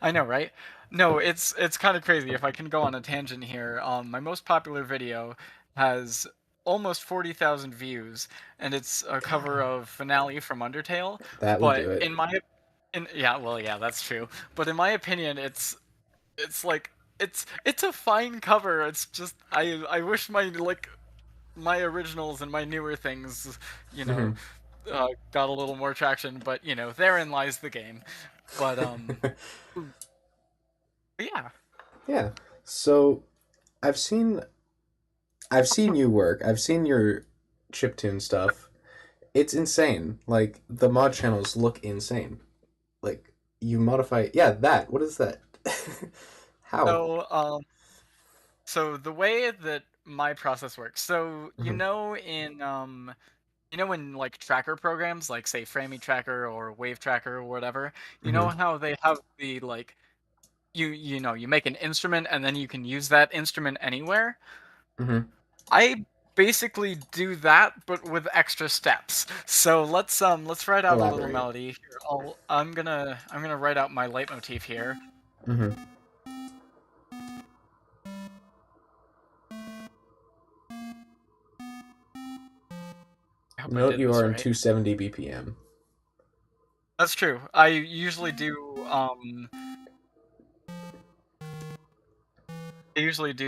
I know, right? No, it's kind of crazy. If I can go on a tangent here, my most popular video has almost 40,000 views, and it's a cover of Finale from Undertale.
That would
But
do it.
yeah, well, yeah, that's true. But in my opinion, it's like it's a fine cover. It's just I wish my originals and my newer things, you know,
Mm-hmm.
got a little more traction. But therein lies the game. But yeah.
Yeah. So I've seen I've seen you work. I've seen your chiptune stuff. It's insane. Like the mod channels look insane. Like you modify. Yeah, that. What is that? How?
So so the way that my process works. So
Hmm.
in like tracker programs like say Framey Tracker or Wave Tracker or whatever, you know
Hmm.
how they have the like you make an instrument and then you can use that instrument anywhere.
Hmm.
I basically do that but with extra steps. So let's write out a little
Elaborate.
melody here. I'm gonna write out my leitmotif here.
Hmm.
I hope I
Note
did
you
this
are in
right.
270 BPM.
That's true. I usually do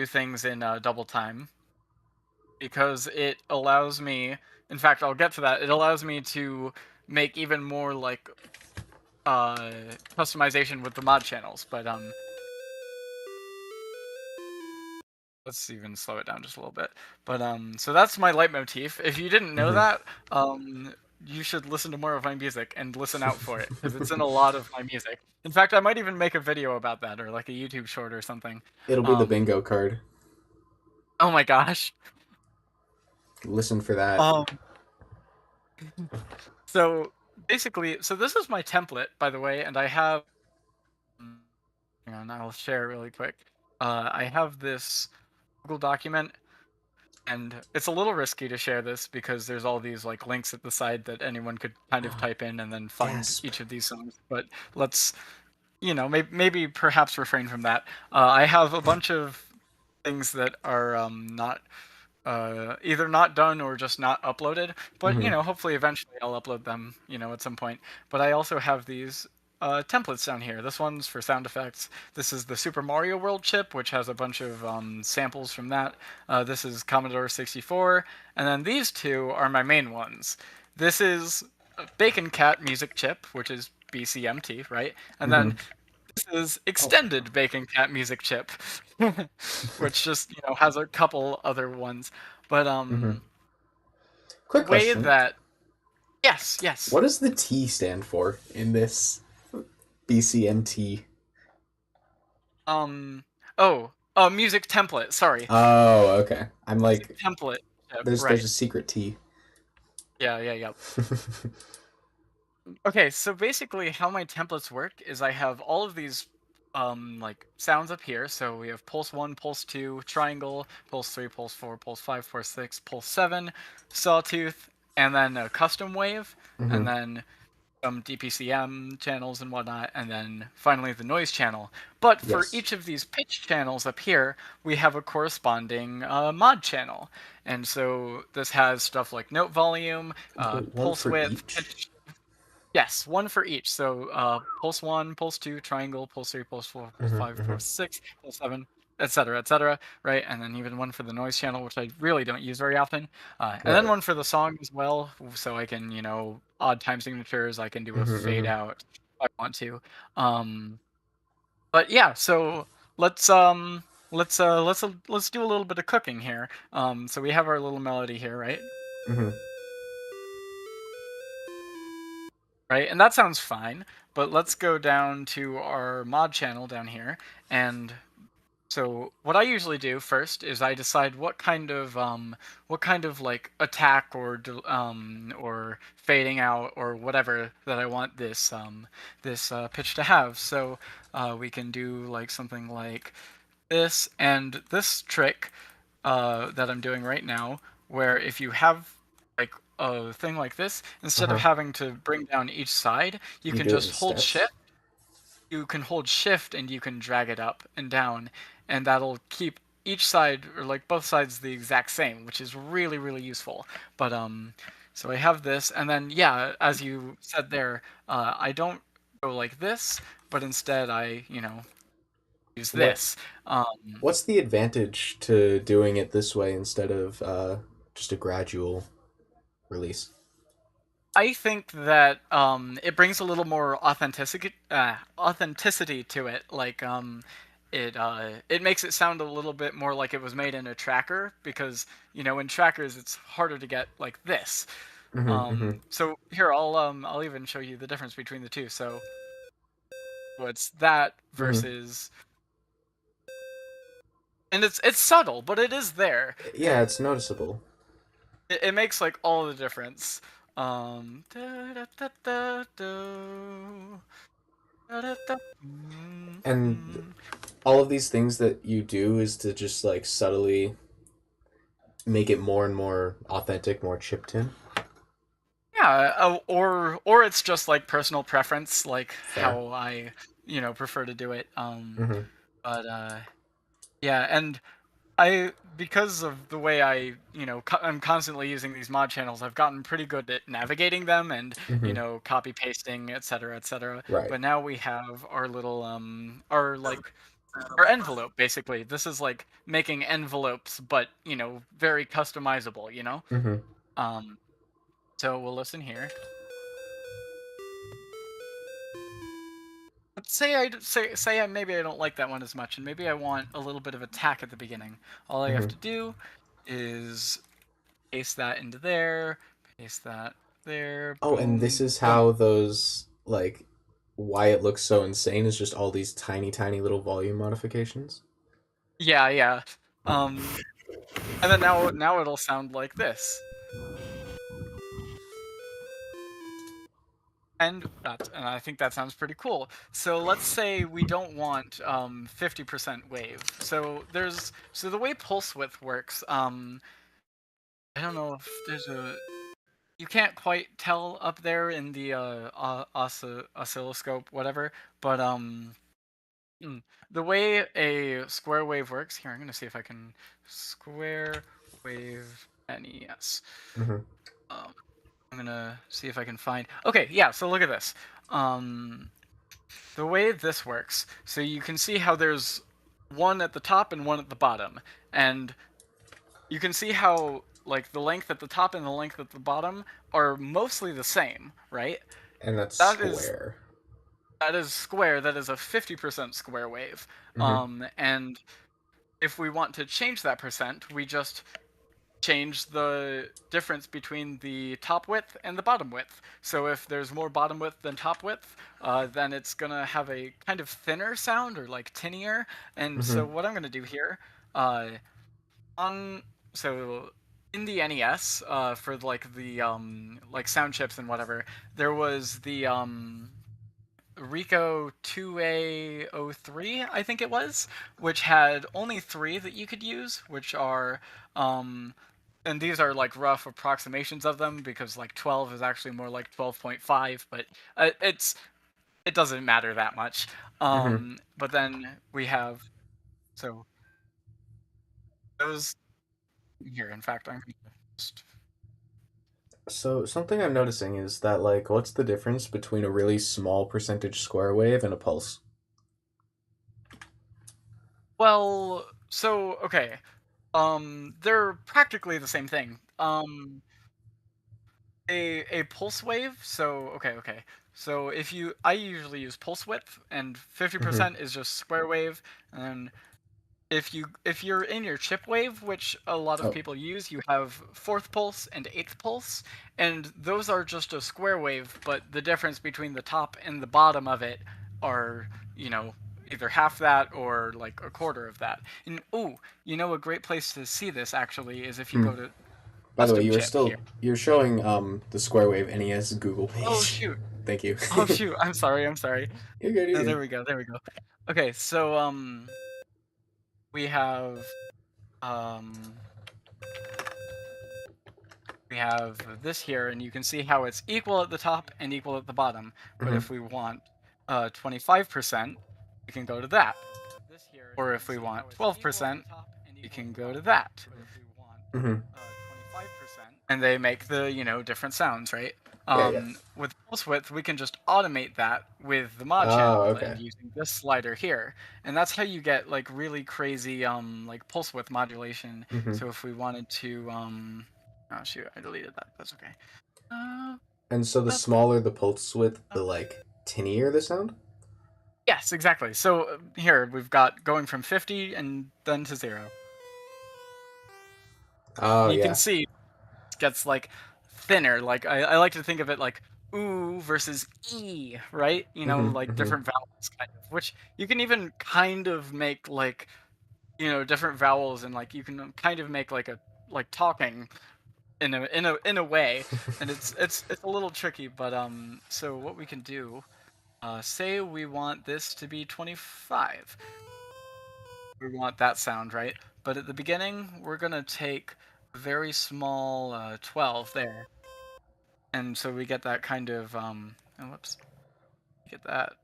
things in double time because it allows me. In fact, I'll get to that. It allows me to make even more like uh customization with the mod channels. But let's even slow it down just a little bit. But so that's my leitmotif. If you didn't know
Mm-hmm.
that, you should listen to more of my music and listen out for it because it's in a lot of my music. In fact, I might even make a video about that or like a YouTube short or something.
It'll be the
Um,
bingo card.
oh my gosh.
Listen for that.
Um, so basically, so this is my template, by the way, and I have. Hang on, I'll share it really quick. I have this Google document, and it's a little risky to share this because there's all these like links at the side that anyone could kind of type in and then find
Gasp.
each of these songs. But let's, maybe perhaps refrain from that. I have a bunch of things that are not either not done or just not uploaded. But
Mm-hmm.
hopefully eventually I'll upload them, at some point. But I also have these templates down here. This one's for sound effects. This is the Super Mario World chip, which has a bunch of samples from that. This is Commodore 64, and then these two are my main ones. This is Bacon Cat Music Chip, which is BCMT, right? And
Mm-hmm.
then this is Extended Bacon Cat Music Chip, which just has a couple other ones. But
Mm-hmm.
the
Quick
way
question.
that yes.
What does the T stand for in this BCMT?
Music template. Sorry,
Oh, okay. I'm
music
like,
template chip.
there's
Right.
a secret T.
Yeah. Okay, so basically how my templates work is I have all of these like sounds up here. So we have pulse 1, pulse 2, triangle, pulse 3, pulse 4, pulse 5, pulse 6, pulse 7, sawtooth, and then a custom wave,
Mm-hmm.
and then some DPCM channels and whatnot, and then finally the noise channel. But for
Yes.
each of these pitch channels up here, we have a corresponding mod channel. And so this has stuff like note volume,
Wait, one
pulse
for
width,
each?
pitch. Yes, one for each. So pulse 1, pulse 2, triangle, pulse 3, pulse 4, pulse
Mm-hmm.
5,
Mm-hmm.
pulse 6, pulse 7, etc., right? And then even one for the noise channel, which I really don't use very often. And then
Right.
one for the song as well, so I can, odd time signatures, I can do a
Mm-hmm.
fade
Mm-hmm.
out if I want to. But yeah, so let's let's do a little bit of cooking here. So we have our little melody here, right?
Mm-hmm.
Right? And that sounds fine, but let's go down to our mod channel down here. And so what I usually do first is I decide what kind of like attack or fading out or whatever that I want this pitch to have. So we can do like something like this and this trick that I'm doing right now, where if you have like a thing like this, instead of
Uh-huh.
having to bring down each side, you
You
can
do it in
just hold
steps?
shift. You can hold shift and you can drag it up and down, and that'll keep each side or like both sides the exact same, which is really really useful. But so I have this, and then yeah, as you said there, I don't go like this, but instead I use
What
this.
what's the advantage to doing it this way instead of just a gradual release?
I think that it brings a little more authenticity to it. Like it makes it sound a little bit more like it was made in a tracker because in trackers it's harder to get like this.
Mm-hmm. Mm-hmm.
So here I'll even show you the difference between the two. So it's that
Mm-hmm.
versus, and it's subtle, but it is there,
Yeah,
and
it's noticeable.
it makes like all the difference. Da, da, da, da, da.
And all of these things that you do is to just like subtly make it more and more authentic, more chipped in.
Yeah, or it's just like personal preference, like
Fair.
how I prefer to do it.
Mm-hmm.
But yeah, and I because of the way I I'm constantly using these mod channels, I've gotten pretty good at navigating them and
Mm-hmm.
copy pasting, etc., etc.
Right.
But now we have our little our like our envelope basically. This is like making envelopes, but very customizable.
Mm-hmm.
Um, so we'll listen here. say maybe I don't like that one as much, and maybe I want a little bit of attack at the beginning. All I have
Mm-hmm.
to do is paste that into there, paste that there,
Oh, and this
boom,
is
boom.
how those like why it looks so insane is just all these tiny, tiny little volume modifications.
Yeah, yeah. Um, and then now it'll sound like this. And I think that sounds pretty cool. So let's say we don't want 50% wave. So the way pulse width works, I don't know if there's a you can't quite tell up there in the oscilloscope whatever, but mm, the way a square wave works, here I'm gonna see if I can square wave NES.
Mm-hmm.
Um, I'm gonna see if I can find. Okay, yeah. So look at this. Um, the way this works, so you can see how there's one at the top and one at the bottom, and you can see how like the length at the top and the length at the bottom are mostly the same, right?
And that's
That is
square.
that is square. That is a 50% square wave.
Mm-hmm.
And if we want to change that percent, we just change the difference between the top width and the bottom width. So if there's more bottom width than top width, then it's gonna have a kind of thinner sound or like tinnier. And
Mm-hmm.
so what I'm gonna do here, uh, on so in the NES, for like the like sound chips and whatever, there was the Rico 2A03, I think it was, which had only three that you could use, which are and these are like rough approximations of them because like 12 is actually more like 12.5, but it doesn't matter that much.
Mm-hmm.
But then we have so those here. In fact, I'm gonna just
So something I'm noticing is that like what's the difference between a really small percentage square wave and a pulse?
well, so okay, they're practically the same thing. A pulse wave. So okay. So if you I usually use pulse width, and
Mm-hmm.
50% is just square wave, and if you're in your chip wave, which a lot of
Oh.
people use, you have fourth pulse and eighth pulse, and those are just a square wave, but the difference between the top and the bottom of it are, you know, either half that or like a quarter of that. And a great place to see this actually is if you
Hmm.
go to
By the way,
custom chip here.
you're showing the Square Wave NES Google
Oh
page.
shoot.
Thank you.
Oh shoot. I'm sorry.
You're good. You're
No,
good.
there we go. There we go. Okay, so we have um we have this here, and you can see how it's equal at the top and equal at the bottom. But
Mm-hmm.
if we want 25%, we can go to that. Or if we want 12%, we can go to that.
Mm-hmm.
25%. And they make the, different sounds, right?
Yeah. Yeah.
With pulse width, we can just automate that with the mod
Oh,
channel
okay.
and using this slider here. And that's how you get like really crazy like pulse width modulation.
Mm-hmm.
So if we wanted to oh shoot, I deleted that. That's okay. Uh,
And so the
uh,
smaller the pulse width, the like tinnier the sound.
yes, exactly. So here we've got going from 50 and then to 0.
Oh
And you can
yeah.
see gets like thinner. Like I like to think of it like ooh versus e, right?
Mm-hmm.
Like
Mm-hmm.
different vowels kind of, which you can even kind of make like different vowels, and like you can kind of make like a like talking in a way, and it's a little tricky, but so what we can do, say we want this to be 25. We want that sound, right? But at the beginning, we're gonna take a very small 12 there. And so we get that kind of oh, whoops, get that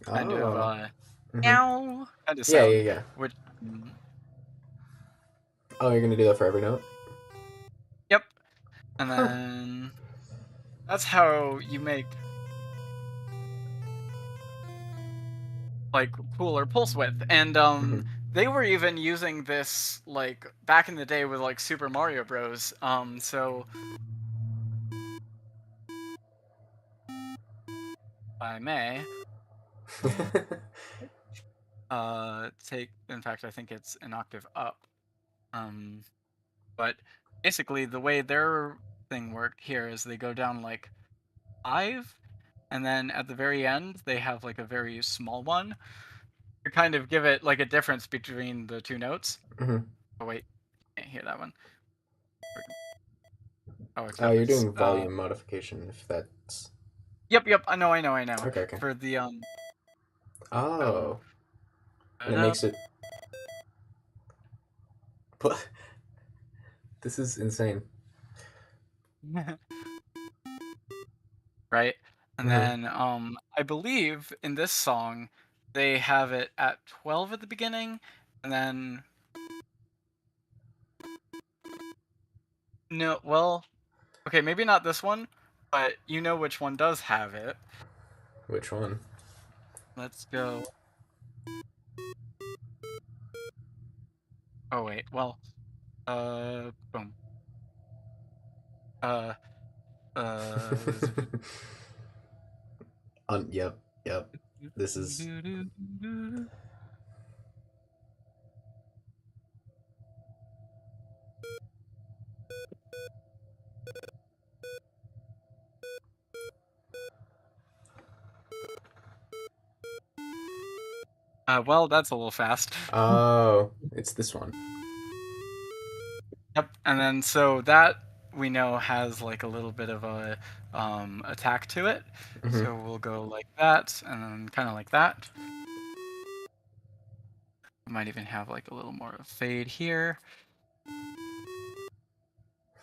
kind of
Oh. Mm-hmm.
meow kind of
Yeah. Yeah.
sound,
Yeah.
which
Oh, you're gonna do that for every note.
yep. And
Huh.
then that's how you make like cooler pulse width. And
Mm-hmm.
they were even using this like back in the day with like Super Mario Bros. So I may take. In fact, I think it's an octave up. But basically, the way their thing worked here is they go down like 5, and then at the very end they have like a very small one to kind of give it like a difference between the two notes.
Mhm.
Oh wait, can't hear that one. Oh,
Oh,
except
you're
it's
doing volume modification. If that's
yep. I know.
okay, okay.
For the
Oh, and it
uh,
makes it. This is insane.
right? And
Hmm.
then I believe in this song they have it at 12 at the beginning, and then no, well, okay, maybe not this one, but you know which one does have it.
Which one?
Let's go. Oh wait, well, boom. Uh, uh,
Yep, yep. This is.
well, that's a little fast.
Oh, it's this one.
Yep, and then so that we know has like a little bit of a attack to it.
Hmm.
So we'll go like that, and then kind of like that. We might even have like a little more of fade here.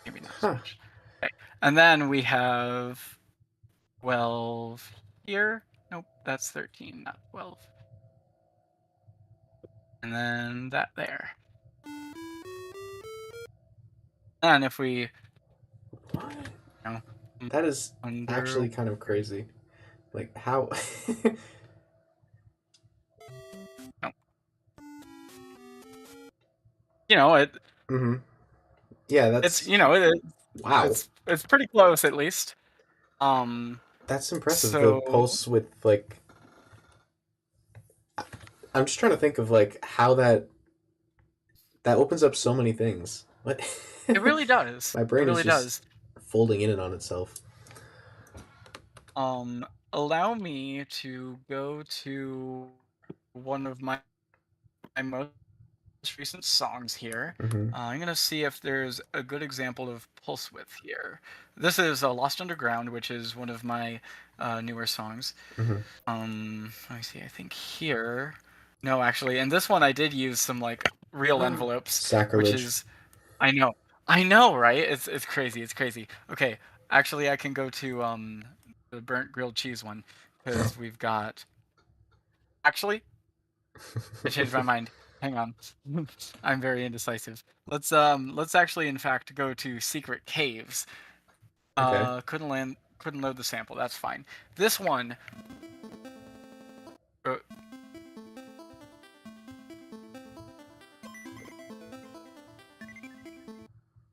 Maybe not so
Huh.
much. Okay. And then we have 12 here. Nope, that's 13, not 12. And then that there. And if we,
What?
you know,
That is
under,
actually kind of crazy. Like how?
no, you know,
Hmm. Yeah,
it's
that's wow.
it's pretty close at least. Um,
That's impressive. The
so
pulse with like. I'm just trying to think of like how that opens up so many things. What?
it really does.
My
It
brain is
really
just
does.
folding in and on itself.
Um, Allow me to go to one of my most recent songs here.
Hmm.
I'm gonna see if there's a good example of pulse width here. This is Lost Underground, which is one of my newer songs.
Hmm.
Let me see. I think here. No, actually, in this one I did use some like real envelopes, which
Sacrilege.
is I know, right? It's crazy. It's crazy. Okay, actually, I can go to the burnt grilled cheese one because we've got. Actually, I changed my mind. Hang on. I'm very indecisive. Let's actually in fact go to secret caves.
Okay.
Couldn't load the sample. That's fine. This one uh,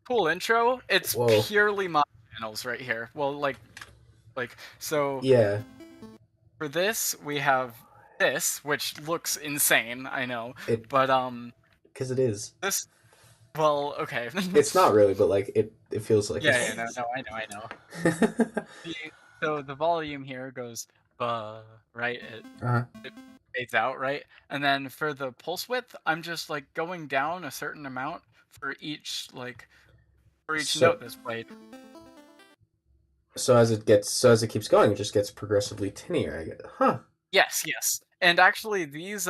cool intro. It's
Whoa.
purely my channels right here. Well, like so
Yeah.
for this we have this which looks insane, I know.
It
But
because it is.
this well, okay.
It's not really, but like it feels like it
Yeah, no,
is.
no, I know. The, so the volume here goes right?
Uh-huh.
It fades out, right? And then for the pulse width, I'm just like going down a certain amount for each
So
note that's played.
so as it keeps going, it just gets progressively tinier. I get, huh?
Yes. And actually these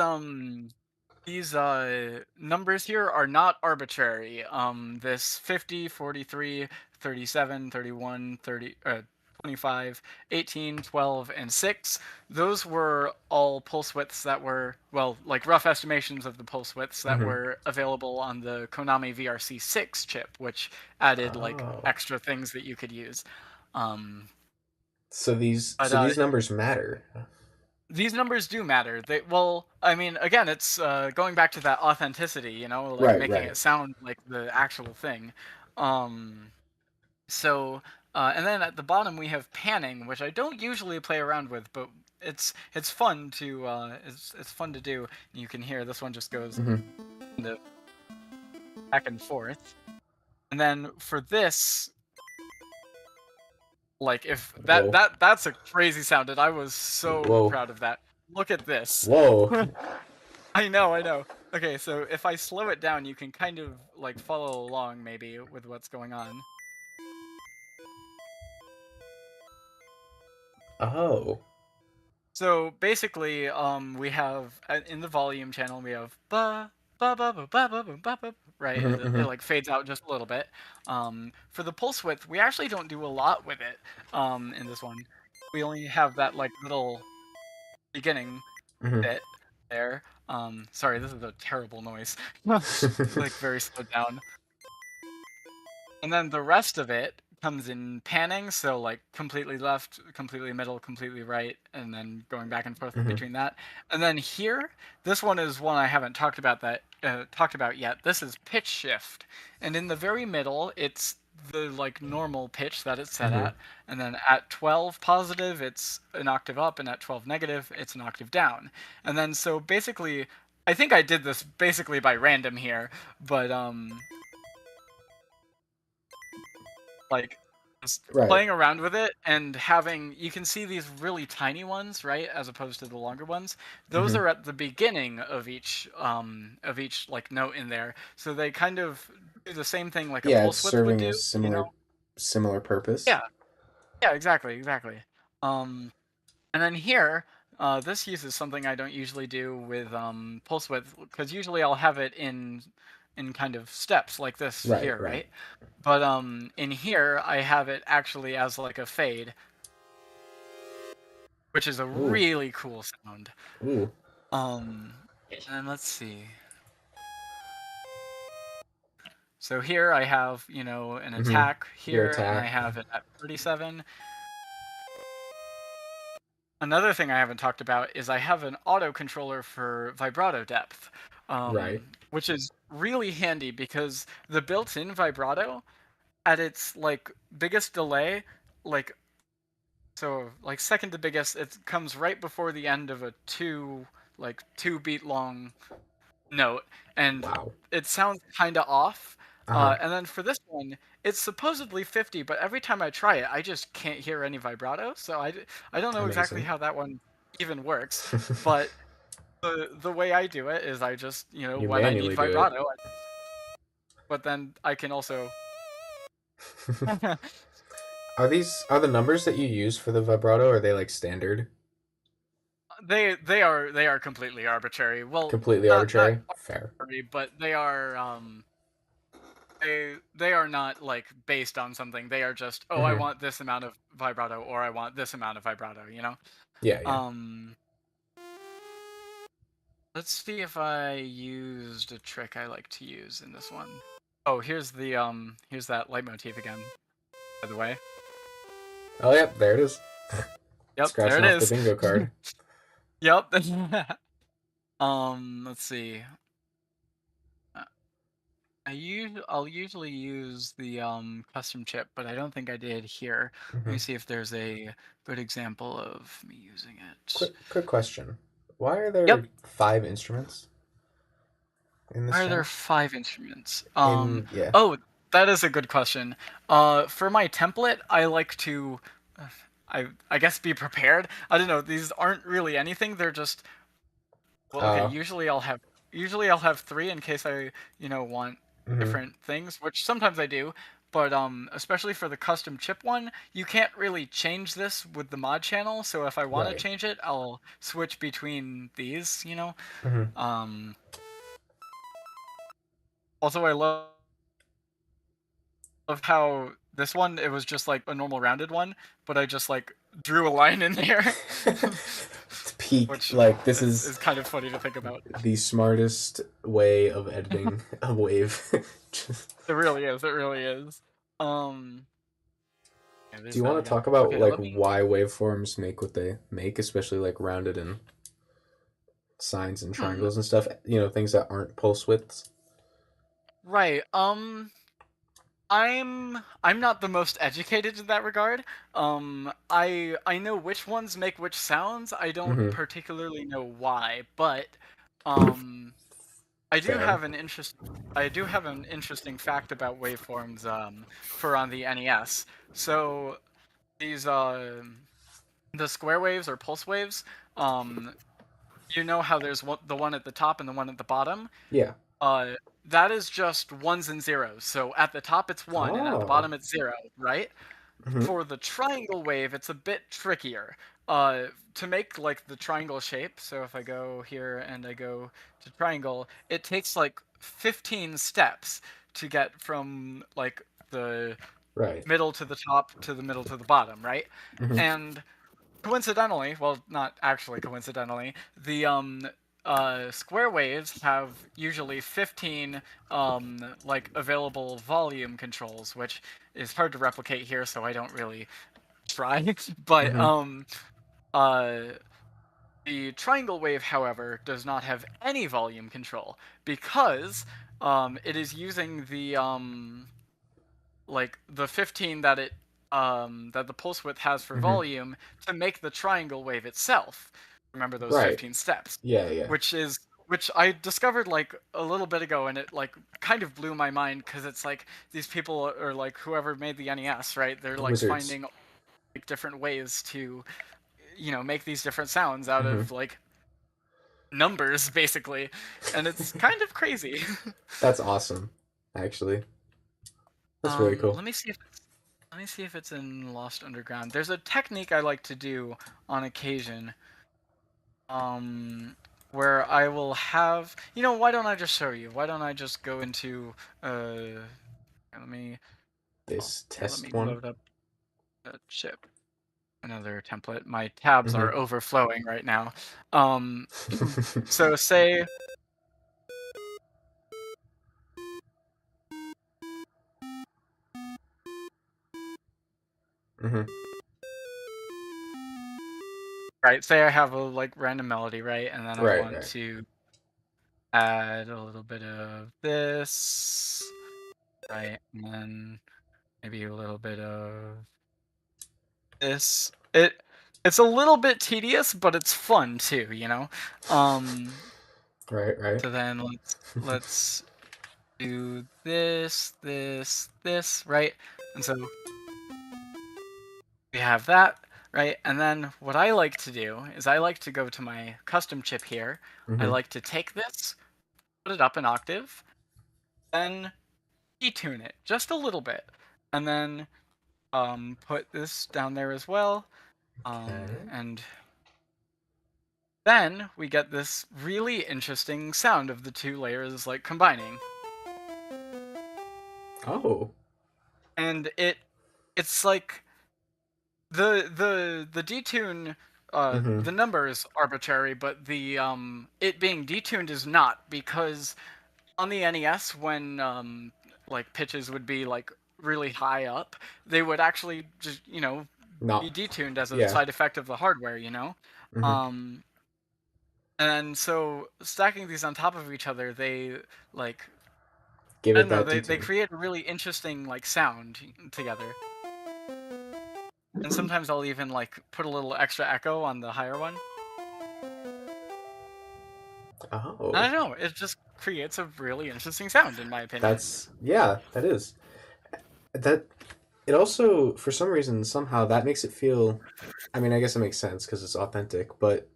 numbers here are not arbitrary. This 50, 43, 37, 31, 30 25, 18, 12, and 6. Those were all pulse widths that were, well, like rough estimations of the pulse widths that
Hmm.
were available on the Konami VRC6 chip, which added like
Oh.
extra things that you could use. Um, but
So these numbers matter.
these numbers do matter. Well, I mean, again, it's going back to that authenticity, like
Right,
making
right.
it sound like the actual thing. Um, so, and then at the bottom we have panning, which I don't usually play around with, but it's fun to it's fun to do. You can hear this one just goes
Mm-hmm.
kind of back and forth. And then for this, like if
Whoa.
that's a crazy sound, and I was so
Whoa.
proud of that. Look at this.
Whoa.
I know, I know. Okay, so if I slow it down, you can kind of like follow along maybe with what's going on.
Oh.
So basically, we have in the volume channel we have ba ba ba ba ba ba ba ba, ba, right, and
Mm-hmm,
it
mm-hmm.
like fades out just a little bit. For the pulse width, we actually don't do a lot with it. In this one, we only have that like little beginning
Mm-hmm.
bit there. Sorry, this is a terrible noise. Like very slowed down. And then the rest of it comes in panning, so like completely left, completely middle, completely right, and then going back and forth
Mm-hmm.
between that. And then here, this one is one I haven't talked about yet. This is pitch shift, and in the very middle, it's the like normal pitch that it's set
Mm-hmm.
at, and then at 12 positive, it's an octave up, and at 12 negative, it's an octave down. And then so basically, I think I did this basically by random here, but like just
Right.
playing around with it and having you can see these really tiny ones, right, as opposed to the longer ones. Those
Mm-hmm.
are at the beginning of each like note in there, so they kind of do the same thing like a
Yeah, it's
pulse width would
serving a
do, you know.
similar purpose.
Yeah, yeah, exactly. um and then here, this uses something I don't usually do with pulse width, because usually I'll have it in kind of steps like this
Right,
here,
right.
right? But in here I have it actually as like a fade, which is a
Ooh.
really cool sound.
Ooh.
Um, and let's see. So here I have, you know, an
Mm-hmm.
attack
Your
here, and I
attack.
have it at 37. Another thing I haven't talked about is I have an auto controller for vibrato depth,
Right.
which is really handy because the built-in vibrato at its like biggest delay, like so like second to biggest, it comes right before the end of a two beat long note, and
Wow.
it sounds kind of off.
Uh-huh.
And then for this one, it's supposedly 50, but every time I try it, I just can't hear any vibrato. So I don't know exactly
Amazing.
how that one even works. But the way I do it is I just, you know,
You
when I need
manually do it.
vibrato, but then I can also.
Are the numbers that you use for the vibrato, are they like standard?
They are completely arbitrary. Well,
Completely
not
arbitrary? Fair.
arbitrary, but they are they are not like based on something. They are just, oh, I
Mm-hmm.
want this amount of vibrato, or I want this amount of vibrato, you know.
Yeah, yeah.
um let's see if I used a trick I like to use in this one. Oh, here's that leitmotif again, by the way.
Oh, yep, there it is.
Yep, there
Scratching
it
off the
is.
bingo card.
Yep. Let's see. Uh, I'll usually use the custom chip, but I don't think I did here. Let me
Mm-hmm.
see if there's a good example of me using it.
Quick question. Why are
Yep.
there 5 instruments in this
Why are there
channel?
5 instruments?
Yeah.
Oh, that is a good question. For my template, I like to, uh, I guess, be prepared. I don't know. These aren't really anything. They're just, well, okay.
Uh,
Usually I'll have three in case I, you know, want
mm-hmm.
different things, which sometimes I do. But especially for the custom chip one, you can't really change this with the mod channel. So if I want to
Right.
change it, I'll switch between these. You know.
Mm-hmm.
Um, Also, I love how this one, it was just like a normal rounded one, but I just like drew a line in there,
Peak.
which
Like, this is
is kind of funny to think about.
the smartest way of editing a wave.
It really is. It really is. Um, yeah,
Do
there's
you
that
want to
again.
talk about
Okay,
like
let me.
why waveforms make what they make, especially like rounded and sines and
Hmm.
triangles and stuff? You know, things that aren't pulse widths.
Right. I'm not the most educated in that regard. I know which ones make which sounds. I don't
Mm-hmm.
particularly know why, but um, I do
Fair.
have an interest. I do have an interesting fact about waveforms for on the NES. So these the square waves or pulse waves, um, you know how there's the one at the top and the one at the bottom.
Yeah.
Uh, that is just ones and zeros. So at the top it's one, and at the
Oh.
bottom it's zero, right?
Mm-hmm.
For the triangle wave, it's a bit trickier. To make like the triangle shape. So if I go here and I go to triangle, it takes like 15 steps to get from like the
Right.
middle to the top to the middle to the bottom, right?
Mm-hmm.
And coincidentally, well, not actually coincidentally, the square waves have usually 15 like available volume controls, which is hard to replicate here, so I don't really try. But
Mm-hmm.
uh the triangle wave, however, does not have any volume control because it is using the like the 15 that it that the pulse width has for
Mm-hmm.
volume to make the triangle wave itself. Remember those
Right.
15 steps,
Yeah. Yeah.
which I discovered like a little bit ago, and it like kind of blew my mind because it's like these people are like whoever made the NES, right? They're like
Wizards.
finding like different ways to make these different sounds out
Mm-hmm.
of like numbers basically, and it's kind of crazy.
That's awesome. Actually, that's really cool.
Let me see if it's in Lost Underground. There's a technique I like to do on occasion. Um, where I will have, why don't I just show you? Why don't I just go into let me oh,
This
here, let
test
me
one.
load up a chip. Another template. My tabs
Mm-hmm.
are overflowing right now. Um, so say
mm-hmm.
say I have a like random melody, right? And then I
Right.
want
Right.
to add a little bit of this, right? And then maybe a little bit of this. It's a little bit tedious, but it's fun too, you know? Um
Right. Right.
so then let's do this, this, this, right? And so we have that, right? And then what I like to do is I like to go to my custom chip here. I
Mm-hmm.
like to take this, put it up an octave, then detune it just a little bit, and then put this down there as well.
Okay.
And then we get this really interesting sound of the two layers like combining.
Oh.
And it's like the detune
Mm-hmm.
the number is arbitrary, but the it being detuned is not, because on the NES when like pitches would be like really high up, they would actually just, be
Not.
detuned as a
Yeah.
side effect of the hardware, you know?
Mm-hmm.
Um and so stacking these on top of each other, they like
Give
I
it
don't know,
that
they
detune.
create a really interesting like sound together. And sometimes I'll even like put a little extra echo on the higher one. I
Oh.
don't know, it just creates a really interesting sound in my opinion.
That's yeah. That is that. It also, for some reason, somehow that makes it feel. I mean, I guess it makes sense because it's authentic, but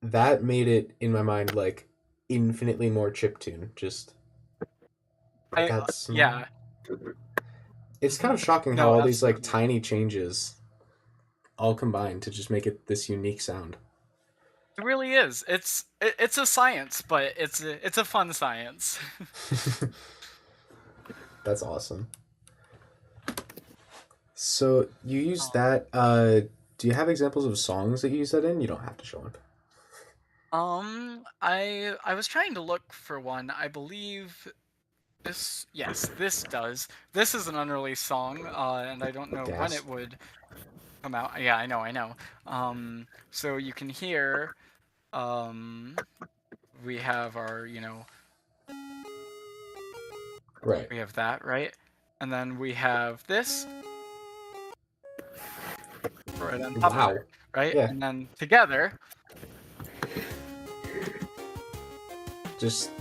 that made it in my mind like infinitely more chiptune. Just
I
that small.
Yeah.
It's kind of shocking how
No,
all these like
absolutely.
tiny changes all combine to just make it this unique sound.
It really is. It's a science, but it's a fun science.
That's awesome. So you use
Um,
that. Do you have examples of songs that you use that in? You don't have to show them.
I was trying to look for one. I believe yes, this does. This is an unreleased song, and I don't know when it
Gas.
would come out. Yeah, I know. So you can hear, um, we have our,
Right.
we have that, right? and then we have this right on top of
Wow.
it, right?
Yeah.
And then together,
Just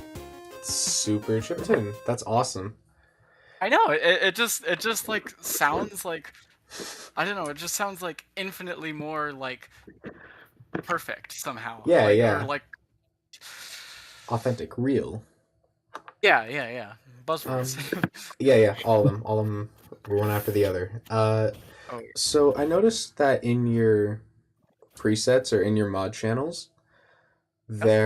super chiptune. That's awesome.
I know it just like sounds like, I don't know, it just sounds like infinitely more like perfect somehow,
Yeah,
like, or
yeah.
like,
Authentic, real.
yeah, buzzwords.
Um, yeah, yeah. All of them were one after the other.
Oh,
So I noticed that in your presets or in your mod channels,
yes.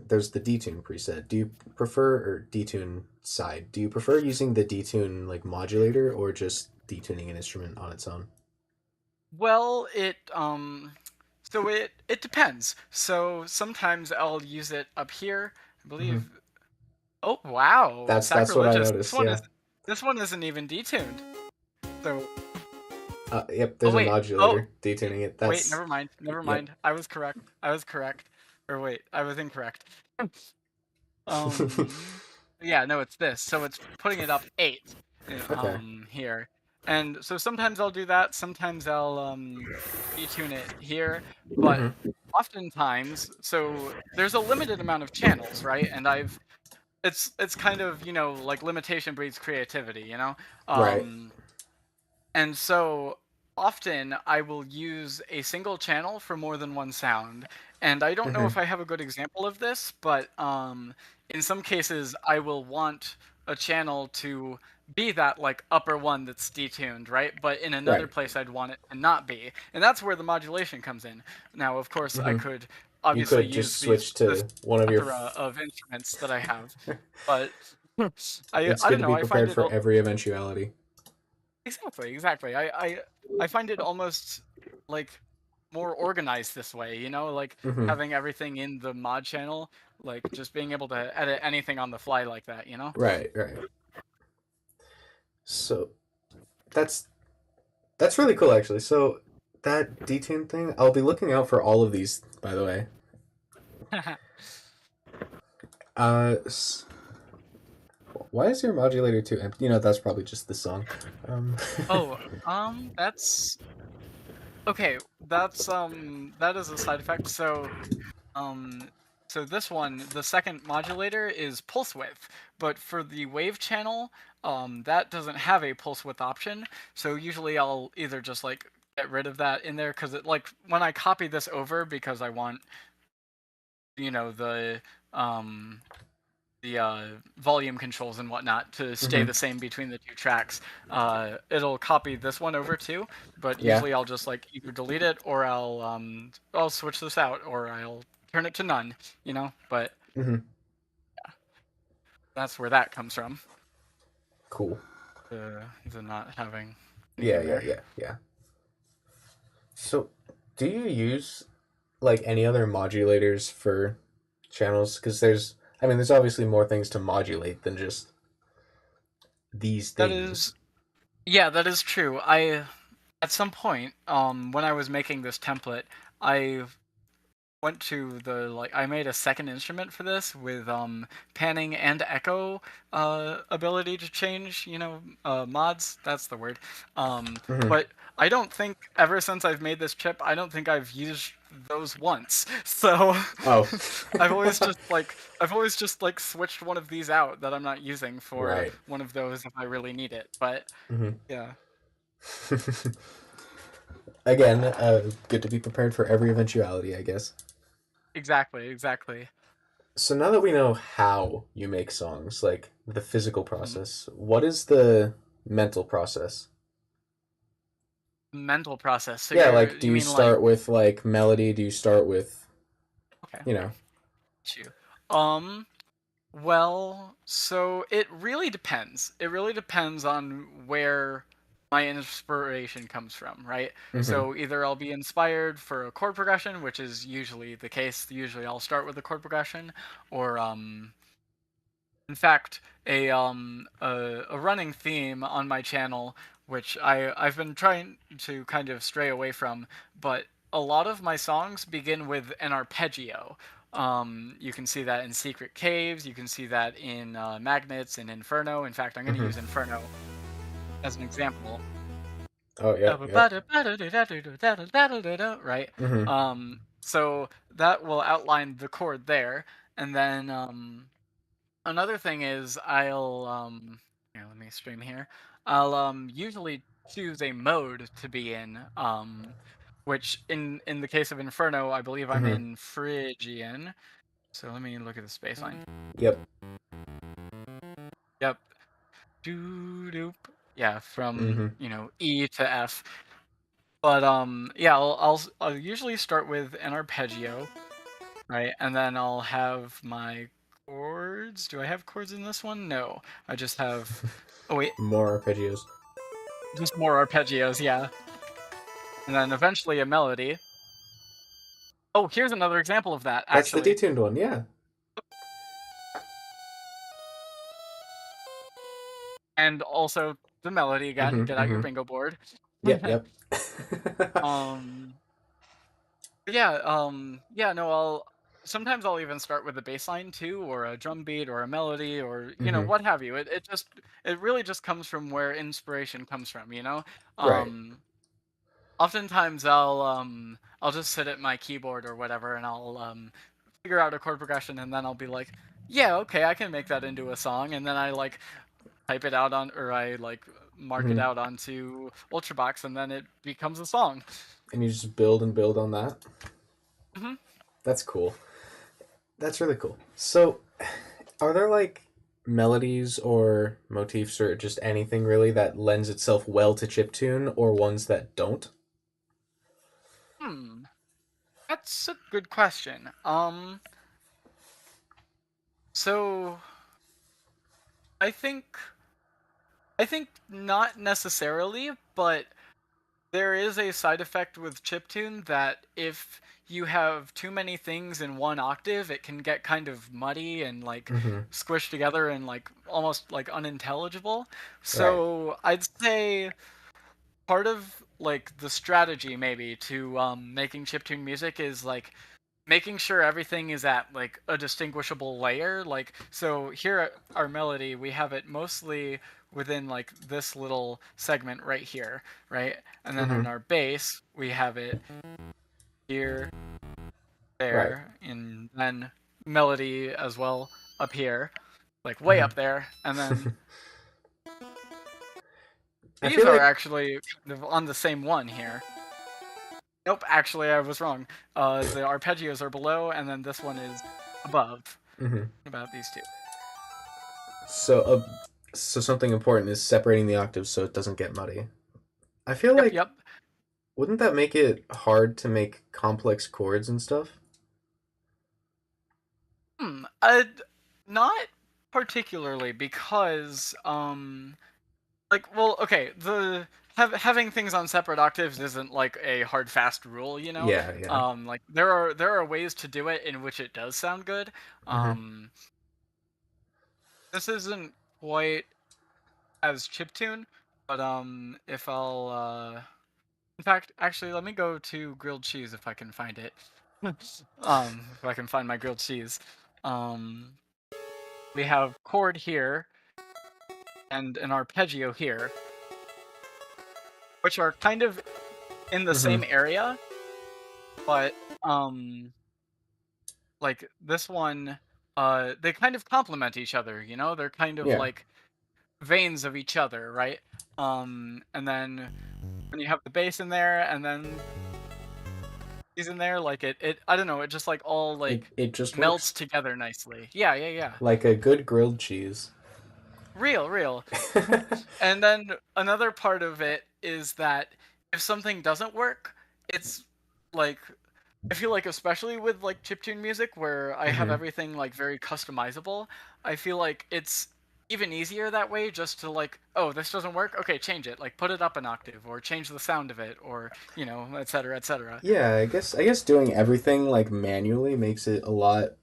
there's the detune preset. Do you prefer or detune side? Do you prefer using the detune like modulator or just detuning an instrument on its own?
Well, so it depends. So sometimes I'll use it up here, I
Hmm.
believe. Oh wow,
That's what I
sacrilegious! This
noticed.
one
Yeah.
is this one isn't even detuned. So,
Yep.
oh
There's a
wait, oh
modulator detuning it.
wait,
That's
never
yep.
mind. I was correct. I was correct. Or wait, I was incorrect. Um, yeah, no, it's this. So it's putting it up 8,
Okay.
here. And so sometimes I'll do that, sometimes I'll detune it here, but
Hmm.
oftentimes, so there's a limited amount of channels, right? And it's kind of, like limitation breeds creativity, you know?
Right.
Um and so often I will use a single channel for more than one sound. And I don't know
Hmm.
if I have a good example of this, but in some cases I will want a channel to be that like upper one that's detuned, right? But in another
Right.
place I'd want it to not be. And that's where the modulation comes in. Now, of course, I
Hmm.
could
You
obviously
could
use
just switch
this
to one of your.
plethora of instruments that I have, but
It's
I
good
don't
to
know,
be
I find
prepared
it
for every eventuality.
exactly, exactly. I find it almost like more organized this way, like
Hmm.
having everything in the mod channel, like just being able to edit anything on the fly like that.
Right. Right. So that's that's really cool, actually. So that detune thing, I'll be looking out for all of these, by the way. Uh, why is your modulator too empty? That's probably just the song. Um,
Oh, that's okay. That is a side effect. Um, so this one, the second modulator is pulse width, but for the wave channel, that doesn't have a pulse width option. So usually I'll either just like get rid of that in there because it like when I copy this over because I want you know the um volume controls and whatnot to stay
mhm.
the same between the two tracks. It'll copy this one over too, but
Yeah.
usually I'll just like either delete it or I'll switch this out or I'll turn it to none. But
Hmm.
that's where that comes from.
Cool.
The not having
Yeah,
anything
yeah,
there.
yeah, yeah. So, do you use like any other modulators for channels? Because there's obviously more things to modulate than just these
That
things.
is, yeah, that is true. At some point, when I was making this template, I went to the like I made a second instrument for this with panning and echo ability to change, mods, that's the word.
Hmm.
But I don't think ever since I've made this chip, I don't think I've used those once. So
Oh,
I've always just like switched one of these out that I'm not using for
right.
one of those if I really need it. But
Hmm.
yeah.
Again, good to be prepared for every eventuality, I guess.
Exactly, exactly.
So now that we know how you make songs, like the physical
Mhm.
process, what is the mental process?
Mental process. So
Yeah, like do
you
you
mean like
start with like melody? Do you start with,
okay,
you
okay.
know?
Got you. Um Well, so it really depends. It really depends on where my inspiration comes from, right?
Hmm.
So either I'll be inspired for a chord progression, which is usually the case. Usually I'll start with a chord progression, or in fact, a running theme on my channel, which I've been trying to kind of stray away from, but a lot of my songs begin with an arpeggio. You can see that in secret caves. You can see that in magnets and Inferno. In fact, I'm going to
Mm-hmm.
use Inferno as an example.
Oh, yep, yep.
Right.
Mm-hmm.
So that will outline the chord there, and then another thing is I'll here, let me stream here. I'll usually choose a mode to be in, which in the case of Inferno, I believe I'm
Mm-hmm.
in Phrygian. So let me look at the space line.
Yep.
Yep. Doo doop. Yeah, from
Mm-hmm.
E to F. But yeah, I'll usually start with an arpeggio, right? And then I'll have my chords. Do I have chords in this one? No. I just have Oh wait,
More arpeggios.
just more arpeggios, yeah. And then eventually a melody. Oh, here's another example of that,
That's the
actually.
detuned one, yeah.
And also the melody again.
Mm-hmm.
Get out your
Mm-hmm.
bingo board.
Yep, yep.
um yeah, no, I'll sometimes I'll even start with a bass line too, or a drum beat, or a melody, or
Mm-hmm.
what have you. It really just comes from where inspiration comes from.
Right.
Um Oftentimes I'll just sit at my keyboard or whatever, and I'll figure out a chord progression, and then I'll be like, yeah, okay, I can make that into a song, and then I like type it out on, or I like mark it
Mm-hmm.
out onto Ultrabox, and then it becomes a song.
And you just build and build on that.
Hmm.
That's cool. That's really cool. So, are there like melodies or motifs or just anything really that lends itself well to chiptune or ones that don't?
Hmm. That's a good question. So I think I think not necessarily, but there is a side effect with chiptune that if you have too many things in one octave, it can get kind of muddy and like
Mm-hmm.
squished together and like almost like unintelligible.
Right.
So I'd say part of like the strategy maybe to making chiptune music is like making sure everything is at like a distinguishable layer. Like, so here at our melody, we have it mostly within like this little segment right here, right? And then
Mm-hmm.
in our bass, we have it here,
Right.
there, and then melody as well up here, like way
Mm-hmm.
up there. And then
I
these
feel
are
like.
actually kind of on the same one here. Nope, actually I was wrong. The arpeggios are below, and then this one is above.
Mm-hmm.
About these two.
So something important is separating the octaves so it doesn't get muddy. I feel
Yep,
like
yep.
wouldn't that make it hard to make complex chords and stuff?
Not particularly because like, well, okay, having things on separate octaves isn't like a hard fast rule.
Yeah, yeah.
Like there are ways to do it in which it does sound good.
Mm-hmm.
Um this isn't quite as chiptune, but if I'll in fact, actually let me go to grilled cheese if I can find it. If I can find my grilled cheese. Um we have chord here and an arpeggio here, which are kind of in the
Mm-hmm.
same area, but like this one, they kind of complement each other. They're kind of
Yeah.
like veins of each other, right? And then when you have the bass in there, and then he's in there, like it I don't know, it just like all
It
like
it just
melts
works
together nicely. Yeah, yeah, yeah.
like a good grilled cheese.
Real, real. And then another part of it is that if something doesn't work, it's like I feel like especially with like chiptune music where I have
Mm-hmm.
everything like very customizable, I feel like it's even easier that way just to like, oh, this doesn't work? Okay, change it. Like put it up an octave or change the sound of it or, et cetera, et cetera.
Yeah, I guess doing everything like manually makes it a lot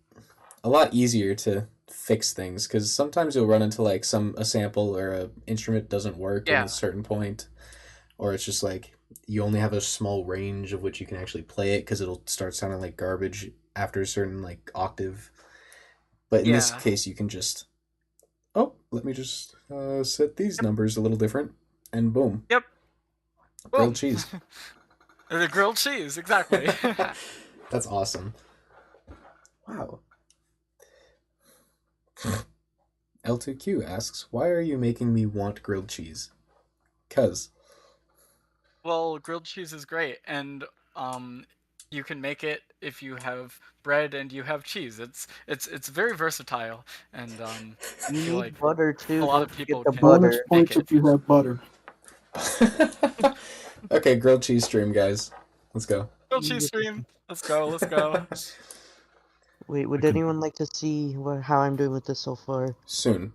easier to fix things because sometimes you'll run into like a sample or a instrument doesn't work in a
Yeah.
certain point, or it's just like you only have a small range of which you can actually play it because it'll start sounding like garbage after a certain like octave. But in this
Yeah.
case, you can just let me just set these
Yep.
numbers a little different, and boom,
Yep.
grilled
Boom.
cheese.
The grilled cheese, exactly.
That's awesome. Wow. L2Q asks, "Why are you making me want grilled cheese?" Cuz.
Well, grilled cheese is great, and um, you can make it if you have bread and you have cheese. It's very versatile, and I
You
feel like
need butter
a
too.
lot
Don't
of
forget
people
the
can
Bonus
butter.
make
points
it.
if you have butter.
Okay, grilled cheese stream, guys. Let's go.
Grilled cheese stream. Let's go. Let's go.
Wait,
I
would
can.
anyone like to see how I'm doing with this so far?
Soon.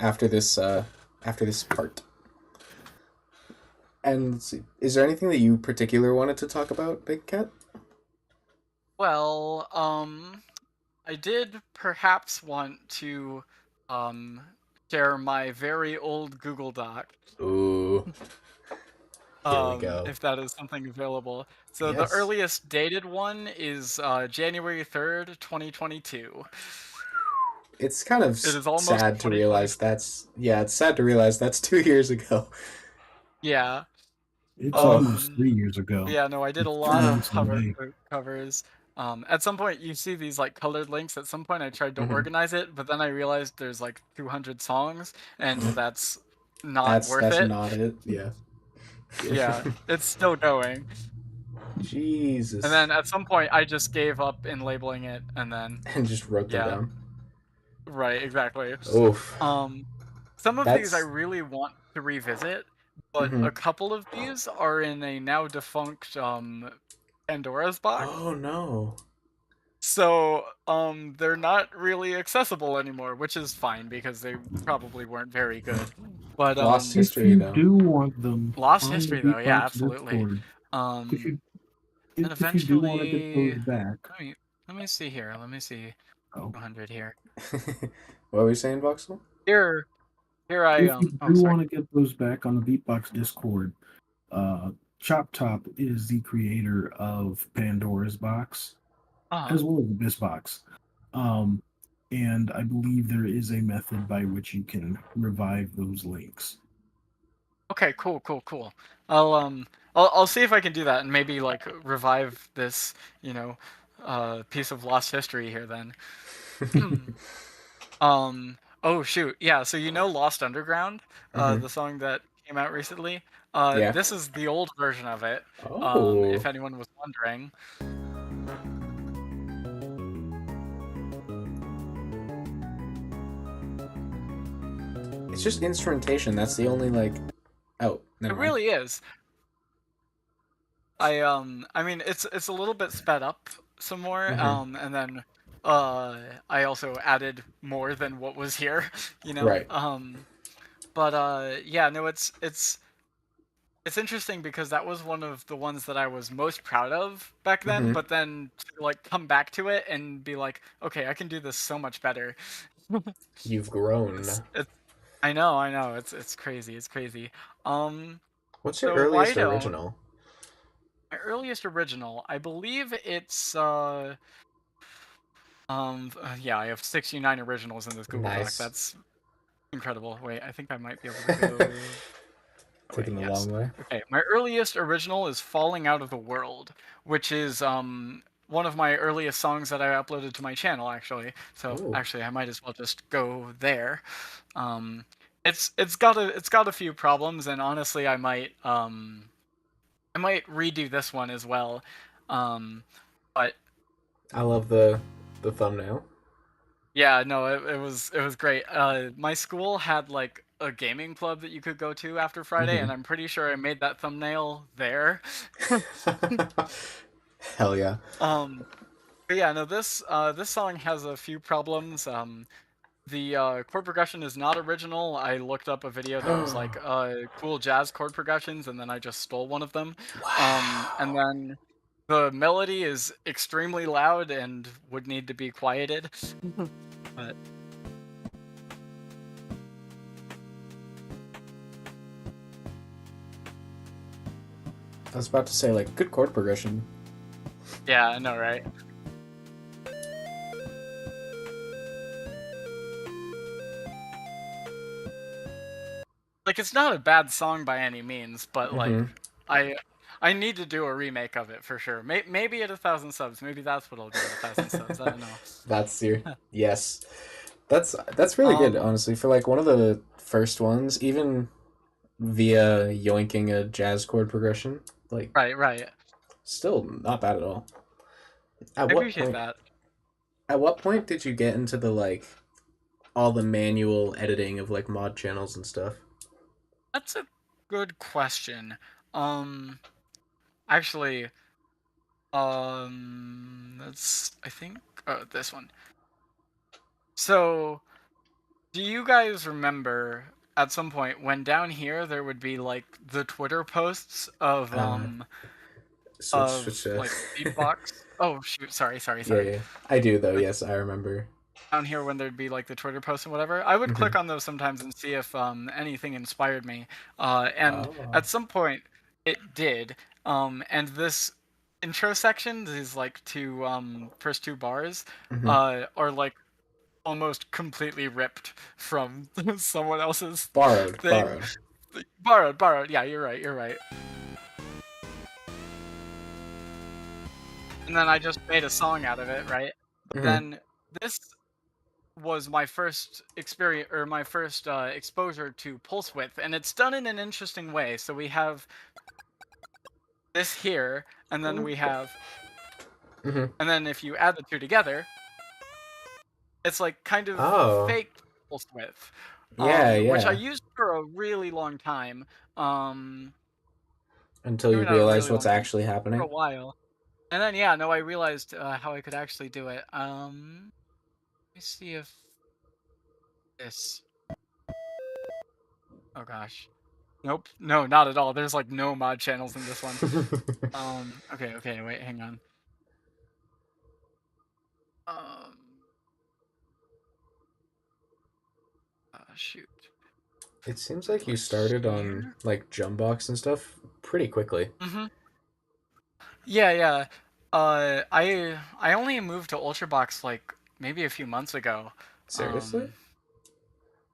After this part. And let's see. Is there anything that you particular wanted to talk about, Big Cat?
Well, I did perhaps want to um share my very old Google Doc.
Ooh, here we go.
If that is something available. So the
Yes.
earliest dated one is January 3rd, 2022.
It's kind of
It is almost
sad to realize
2024.
it's sad to realize that's 2 years ago.
Yeah.
It's
Oh.
almost 3 years ago.
Yeah, no, I did a
It's 2
lot of
months away.
covers. At some point you see these like colored links. At some point I tried to
Mhm.
organize it, but then I realized there's like 200 songs and that's not worth
That's
it.
not it. Yeah.
Yeah, it's still going. And
Jesus.
then at some point I just gave up in labeling it and then
And just wrote them
yeah,
down.
right, exactly.
Oof.
Um some of these I
That's.
really want to revisit, but
Mhm.
a couple of these are in a now defunct Pandora's box.
Oh no.
So, they're not really accessible anymore, which is fine because they probably weren't very good. But
Lost
If
history,
you
though.
do want them
lost
on the
history though, yeah,
Beatbox
absolutely.
Discord, if
Um,
you
and
if you do want to get those
eventually,
back,
let me see here. Let me see
oh,
200 here.
What were you saying, Voxel?
Here, here I
if you
oh
do
sorry.
want to get those back on the Beatbox Discord, uh, Chop Top is the creator of Pandora's Box
Uh-huh.
as well as the BizBox. Um, and I believe there is a method by which you can revive those links.
Okay, cool. I'll see if I can do that and maybe like revive this, you know, piece of lost history here then. Oh shoot, yeah. So you know Lost Underground,
Hmm.
the song that came out recently.
Yeah.
This is the old version of it. If
Oh.
anyone was wondering.
It's just instrumentation. That's the only like. Oh,
It
never mind.
really is. I mean it's a little bit sped up some more.
Hmm.
And then I also added more than what was here, you know.
Right.
But yeah, no, it's interesting because that was one of the ones that I was most proud of back then,
Hmm.
but then to like come back to it and be like, okay, I can do this so much better.
You've grown.
It's I know, it's crazy, it's crazy. Um,
What's your
so
earliest
Whiteout,
original?
my earliest original, I believe it's yeah, I have 69 originals in this Google Doc.
Nice.
That's incredible. Wait, I think I might be able to go. Oh, wait,
Taking a
yes.
long way.
Okay, my earliest original is Falling Out of the World, which is one of my earliest songs that I uploaded to my channel actually. So
Oh.
actually I might as well just go there. Um it's got a few problems and honestly I might redo this one as well. Um but
I love the thumbnail.
yeah, no, it was great. My school had like a gaming club that you could go to after Friday,
Hmm.
and I'm pretty sure I made that thumbnail there.
Hell yeah.
But yeah, no, this song has a few problems. The chord progression is not original. I looked up a video that was like cool jazz chord progressions, and then I just stole one of them. And
Wow.
then the melody is extremely loud and would need to be quieted. But
I was about to say like good chord progression.
yeah, I know, right? like it's not a bad song by any means, but like
Mm-hmm.
I I need to do a remake of it for sure. Maybe at 1,000 subs. Maybe that's what I'll do at 1,000 subs. I don't know.
That's your yes. That's really good,
Um,
honestly, for like one of the first ones, even via yoinking a jazz chord progression. Like,
right.
still not bad at all. At
I
what
appreciate
point?
that.
At what point did you get into the like all the manual editing of like mod channels and stuff?
That's a good question. Um, actually, that's I think this one. So, do you guys remember at some point when down here there would be like the Twitter posts
Uh, switch.
of like beatbox? Oh shoot,
Yeah,
sorry.
yeah. I do though.
Like
Yes, I remember.
down here when there'd be like the Twitter posts and whatever, I would
Mm-hmm.
click on those sometimes and see if anything inspired me. And
Oh.
at some point it did. And this intro section, these like two first two bars,
Mm-hmm.
are like almost completely ripped from someone else's
Borrowed,
thing.
borrowed.
Borrowed. Yeah, you're right. And then I just made a song out of it, right? But
Mm-hmm.
then this was my first experience or my first exposure to pulse width, and it's done in an interesting way. So we have this here, and then we have,
Mm-hmm.
and then if you add the two together, it's like kind of
Oh.
fake pulse width,
Yeah,
which I
yeah.
used for a really long time. Um,
Until
Maybe
you
not a
realize
really
what's
long time,
actually
for
happening.
a while. And then yeah, no, I realized how I could actually do it. Let me see if this. Oh gosh. Nope. No, not at all. There's like no mod channels in this one. Okay, wait, hang on. Um, Shoot.
It seems like you
Click
started on
here.
like Jumbox and stuff pretty quickly.
Mm-hmm. Yeah. I only moved to Ultrabox like maybe a few months ago.
Seriously?
Um,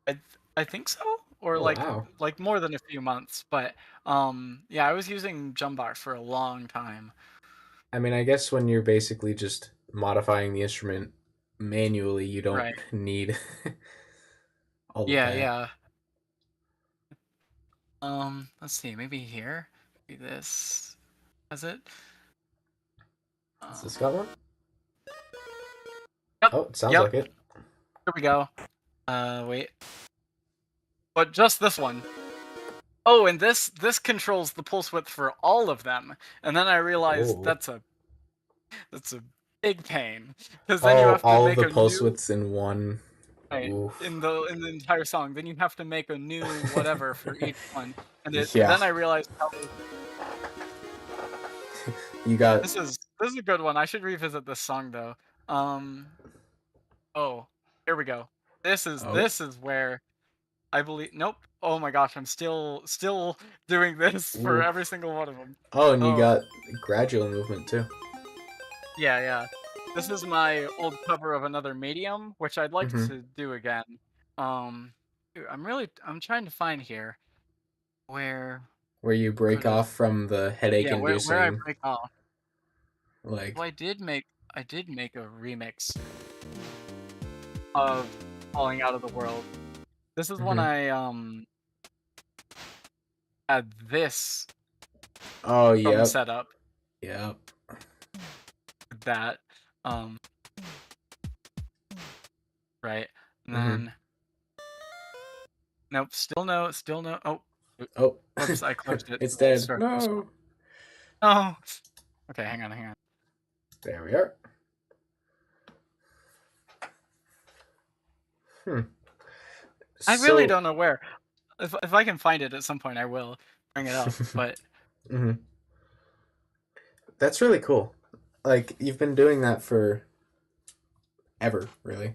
I I think so, or
Oh wow.
like more than a few months. But yeah, I was using Jumbox for a long time.
I mean, I guess when you're basically just modifying the instrument manually, you don't
Right.
need all of that.
Yeah. Let's see. Maybe here. Maybe this. Has it?
Has this got one?
Yep.
Oh, it sounds
Yep.
like it.
Here we go. Wait. But just this one. Oh, and this controls the pulse width for all of them. And then I realized
Oh.
that's a big pain because then you
Oh,
have to
all of
make
the
a
pulse
new
widths in one.
right
Oof.
in the entire song. Then you have to make a new whatever for each one. And
Yeah.
then I realized how
You got.
this is a good one. I should revisit this song though. Um oh, here we go.
Oh.
This is where I believe nope. Oh my gosh, I'm still doing this for
Ooh.
every single one of them.
Oh, and you
Oh,
got gradual movement too.
yeah. This is my old cover of another medium, which I'd like
Mm-hmm.
to do again. Dude, I'm trying to find here where
Where you break
could have
off from the
yeah, where I
headache-inducing,
break off.
like.
Well, I did make a remix of Falling Out of the World. This is when
Mm-hmm.
I had this
Oh,
drum
yep,
setup
yep.
with that um right. And
Mm-hmm.
then nope, still no. Oh,
Oh,
whoops, I closed it.
it's
I'll
dead.
start this one.
No.
Oh. Okay, hang on.
There we are. Hmm.
I really
So,
don't know where. If I can find it at some point, I will bring it up. But
hmm, that's really cool. Like you've been doing that for ever, really.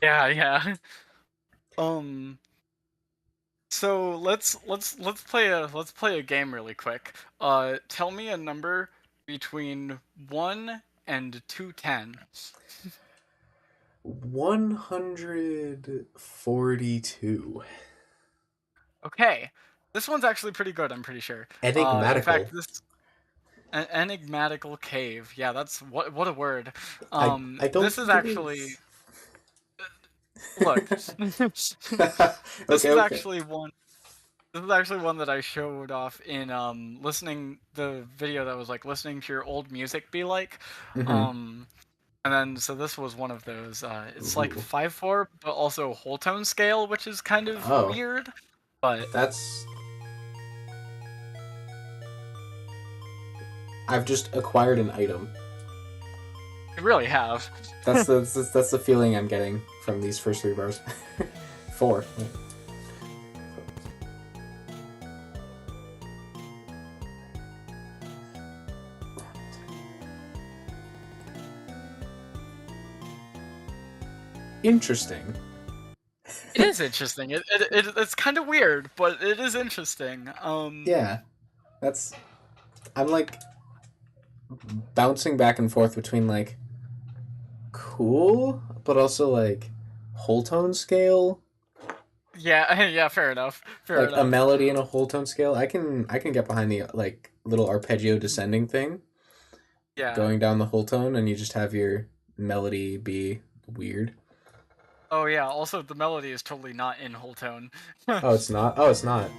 yeah. Um. So let's play a game really quick. Tell me a number between 1 and 210.
142.
Okay, this one's actually pretty good. I'm pretty sure. In fact,
Enigmatical.
this an enigmatical cave. Yeah, that's what a word.
I don't
This is
think it
actually
is.
look. This
Okay,
is
okay.
actually one. This is actually one that I showed off in listening the video that was like listening to your old music be like.
Mm-hmm.
Um and then so this was one of those. It's like
Ooh.
5/4 but also whole tone scale, which is kind of
Oh,
weird. But
that's. I've just acquired an item.
you really have.
That's the feeling I'm getting from these first 3 bars. 4. Interesting.
It is interesting. It's kind of weird, but it is interesting.
Yeah, that's. I'm like bouncing back and forth between like cool, but also like whole tone scale,
Yeah, yeah, fair enough. Fair
like a
enough.
melody in a whole tone scale. I can get behind the like little arpeggio descending thing
Yeah.
going down the whole tone, and you just have your melody be weird.
Oh yeah, also the melody is totally not in whole tone.
Oh, it's not. Oh, it's not.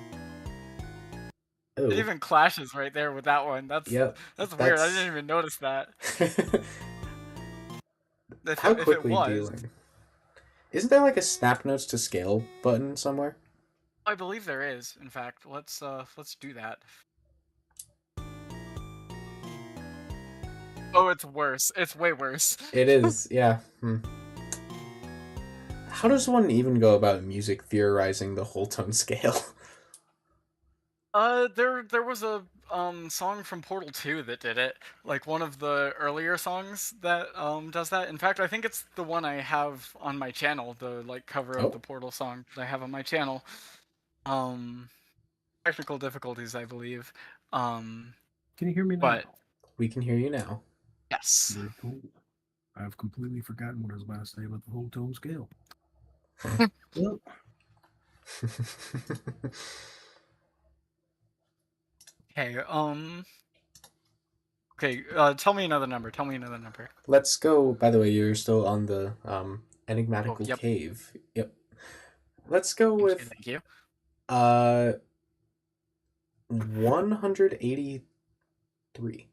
It
Oh,
even clashes right there with that one.
yep.
That's weird. I didn't
That's.
even notice that.
How
If it
quickly do you
was,
learn? Isn't there like a snap notes to scale button somewhere?
I believe there is. In fact, let's do that. Oh, it's worse. It's way worse.
It is, yeah. How does one even go about music theorizing the whole tone scale?
There was a song from Portal 2 that did it. Like one of the earlier songs that does that. In fact, I think it's the one I have on my channel, the like cover of
Oh,
the Portal song that I have on my channel. Um Technical difficulties, I believe. Um
Can you hear me now?
but
we can hear you now.
yes.
Very cool. I've completely forgotten what I was about to say about the whole tone scale. Well,
Okay, okay, tell me another number. Tell me another number.
Let's go. By the way, you're still on the
Oh,
enigmatical
yep.
cave. Yep. Let's go
Thank you,
with
thank you.
uh 183.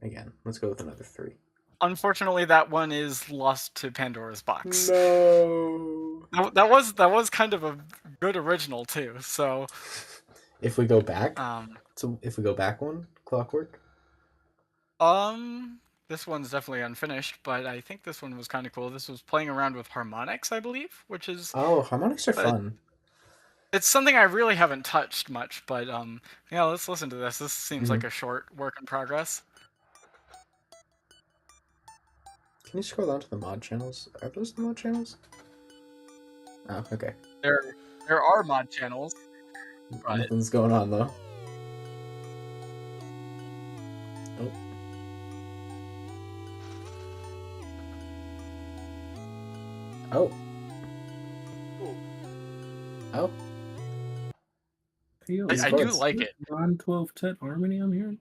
Again, let's go with another 3.
Unfortunately, that one is lost to Pandora's box.
No.
That was kind of a good original too. So,
If we go back,
um,
so if we go back one, clockwork.
um, this one's definitely unfinished, but I think this one was kind of cool. This was playing around with harmonics, I believe, which is
Oh, harmonics are
uh,
fun.
it's something I really haven't touched much. But yeah, let's listen to this. This seems
Hmm.
like a short work in progress.
Can you scroll down to the mod channels? Are those the mod channels? Oh, okay.
There there are mod channels, but
Nothing's going on though. Oh. Oh. Oh.
hey, yo,
These
I do
chords.
like it.
non-12-tet harmony I'm hearing?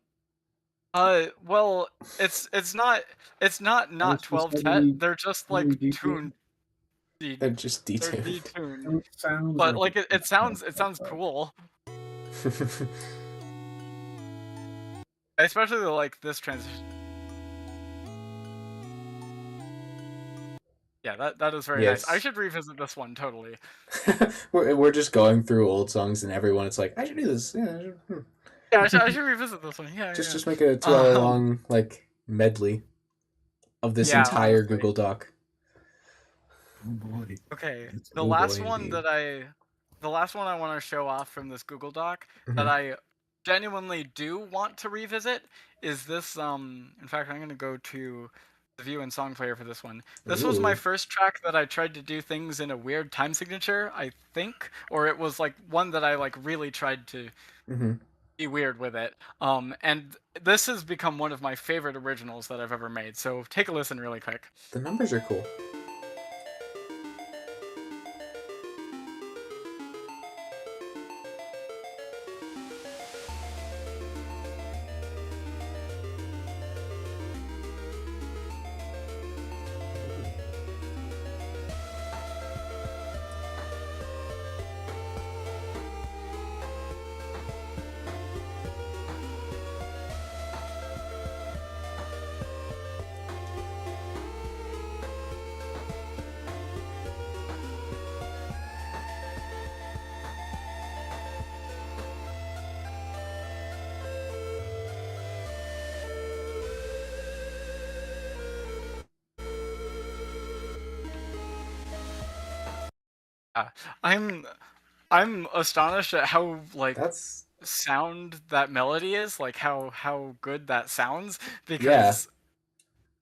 Well, it's not
That's the
12 tet.
70
They're just like tuned.
They're just
They're
detuned.
detuned.
It sounds
But
like
like it sounds
a
cool. Especially like this transition. Yeah, that is very nice. I
Yes.
should revisit this one totally.
we're just going through old songs and everyone it's like I should do this. Yeah.
Yeah, I should revisit this one. Yeah,
Just
yeah.
just make a 2 hour
Um,
long like medley of this
yeah,
entire
honestly.
Google Doc.
Oh boy.
Okay,
It's
the
Oh boy,
last one
indeed.
that the last one I want to show off from this Google Doc that
Hmm.
I genuinely do want to revisit is this. In fact, I'm gonna go to the view and song player for this one. This was my
Ooh.
first track that I tried to do things in a weird time signature, I think, or it was like one that I like really tried to
Hmm.
be weird with it. And this has become one of my favorite originals that I've ever made. So take a listen really quick.
The numbers are cool.
I'm I'm astonished at how like
That's
sound that melody is, like how good that sounds,
yeah,
because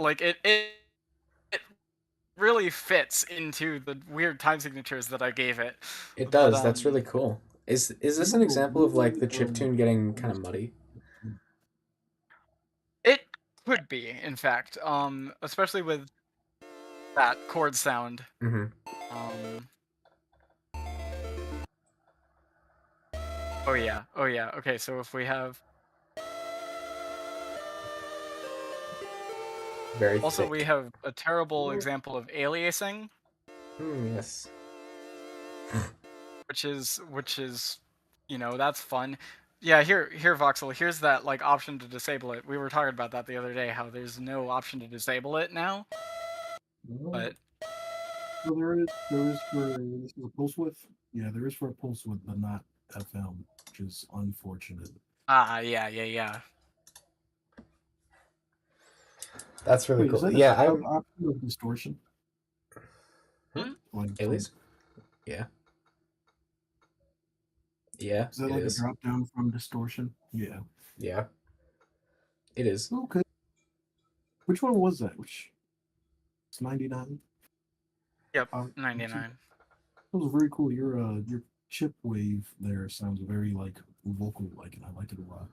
like it really fits into the weird time signatures that I gave it.
it
But
does. That's really cool. Is
You
this
know,
an
a
example of like
really
the chiptune getting kind of muddy?
it could be, in fact, especially with that chord sound.
Mm-hmm.
Um, oh yeah, oh yeah. Okay, so if we have
Very
also we
thick.
have a terrible example of aliasing,
Yes.
which is that's fun. Yeah, here Voxel, here's that like option to disable it. We were talking about that the other day, how there's no option to disable it now.
well,
But
well, there is for this is a pulse width. Yeah, there is for a pulse width, but not FM, which is unfortunate.
yeah, yeah, yeah.
That's really
Wait, is
cool.
that a
Yeah,
sub
I'm.
option of distortion?
Hmm?
Like from
Alias? Yeah. Yeah,
is that
it
like a
is.
drop down from distortion? Yeah.
Yeah, it is.
Okay. Which one was that? Which it's 99?
Yep,
That
99.
was very cool. Your chip wave there sounds very like vocal like, and I like it a lot.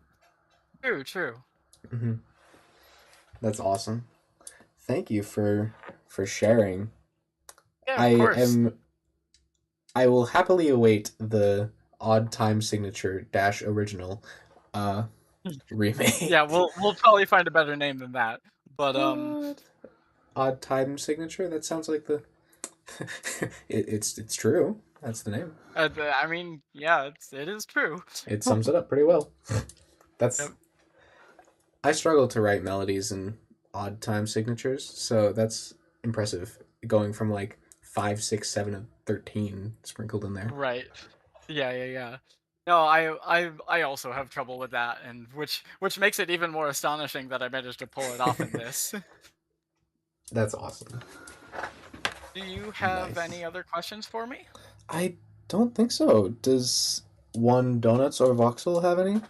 True, true.
Mm-hmm. That's awesome. Thank you for sharing.
Yeah,
I
of course.
am. I will happily await the odd time signature dash original uh remake.
Yeah, we'll probably find a better name than that. But
What? Odd time signature? That sounds like the it's true. That's the name.
I mean, yeah, it is true.
It sums it up pretty well.
Yep.
That's I struggle to write melodies in odd time signatures, so that's impressive. Going from like 5, 6, 7, and 13 sprinkled in there.
Right. Yeah, yeah, yeah. No, I also have trouble with that, and which makes it even more astonishing that I managed to pull it off in this.
That's awesome.
Do you have
Nice.
any other questions for me?
I don't think so. Does one Donuts or Voxel have any?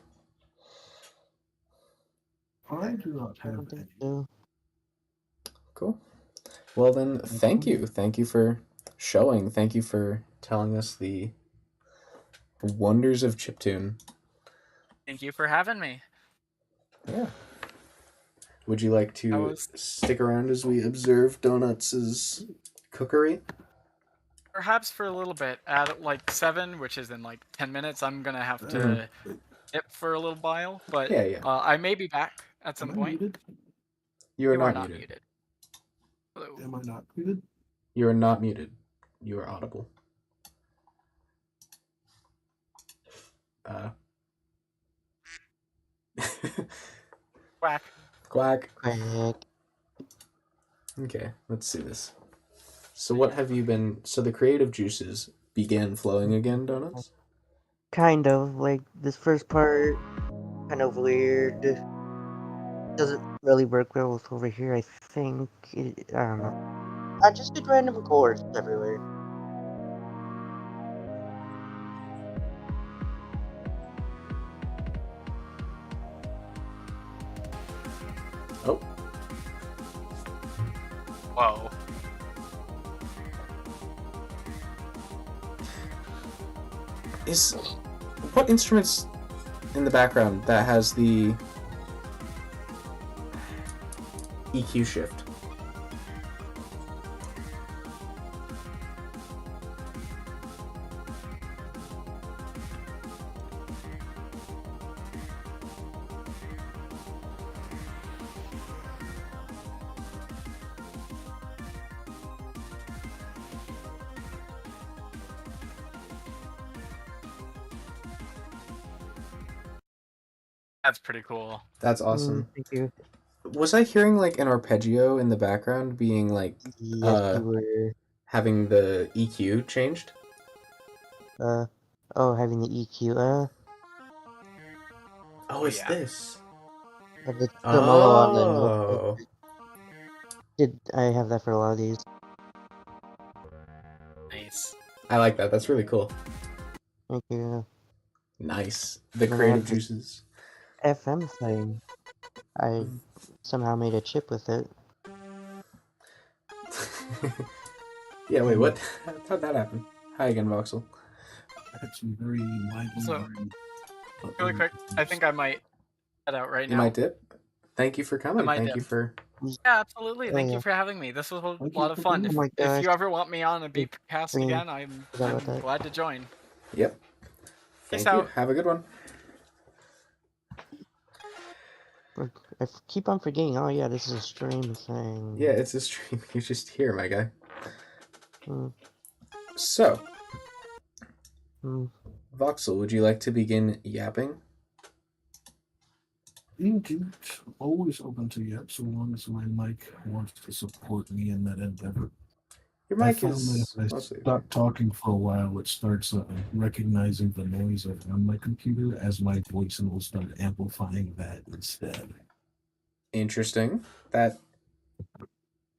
I do not
I
have
don't think
any.
so.
Cool. Well then,
That's
thank
fine.
you. Thank you for showing. Thank you for telling us the wonders of chiptune.
Thank you for having me.
Yeah. Would you like
I
to
was
stick around as we observe Donuts' cookery?
perhaps for a little bit at like 7, which is in like 10 minutes. I'm gonna have
Mhm.
to dip for a little while, but
Yeah, yeah.
I may be back at
Am
some
I
point.
muted?
You are
You are
not
not
muted.
muted. Hello.
Am I not muted?
You are not muted. You are audible. Uh.
Quack.
Quack.
Quack.
Okay, let's see this. So what have you been? So the creative juices began flowing again, Donuts?
Kind of like this first part, kind of weird. Doesn't really work well with over here. I think I don't know. I just did random chords everywhere.
Oh,
Whoa.
is what instruments in the background that has the EQ shift?
That's pretty cool.
That's awesome.
Thank you.
Was I hearing like an arpeggio in the background being like
Yes,
uh
you were.
having the EQ changed?
Uh, oh, having the EQ.
Oh,
Oh
it's
yeah.
this.
The tremolo on the note.
Oh,
Did I have that for a lot of these?
Nice.
I like that. That's really cool.
Thank you.
Nice. The
And then I have
creative
this
juices.
FM thing. I somehow made a chip with it.
Yeah, wait, what? How'd that happen? Hi again, Voxel.
That's very laggy.
So,
very-
really quick, I think I might head out right
You
now.
might dip? Thank you for coming.
might
Thank
dip.
you for...
Yeah, absolutely.
Oh,
Thank
yeah.
you for having me. This was a
Thank you
lot of
for
fun.
coming.
If,
Oh my
if
gosh.
you ever want me on a Beepcast
Green.
again, I'm
Forgot about that.
glad to join.
Yep.
Peace
Thank you.
out.
Have a good one.
I keep on forgetting. Oh yeah, this is a stream thing.
Yeah, it's a stream. You're just here, my guy.
Hmm.
So,
Hmm.
Voxel, would you like to begin yapping?
Indeed, always open to yap so long as my mic wants to support me in that endeavor.
Your
I
mic
found that
is
if I
mostly...
stop talking for a while, it starts recognizing the noise on my computer as my voice, and will start amplifying that instead.
Interesting. That...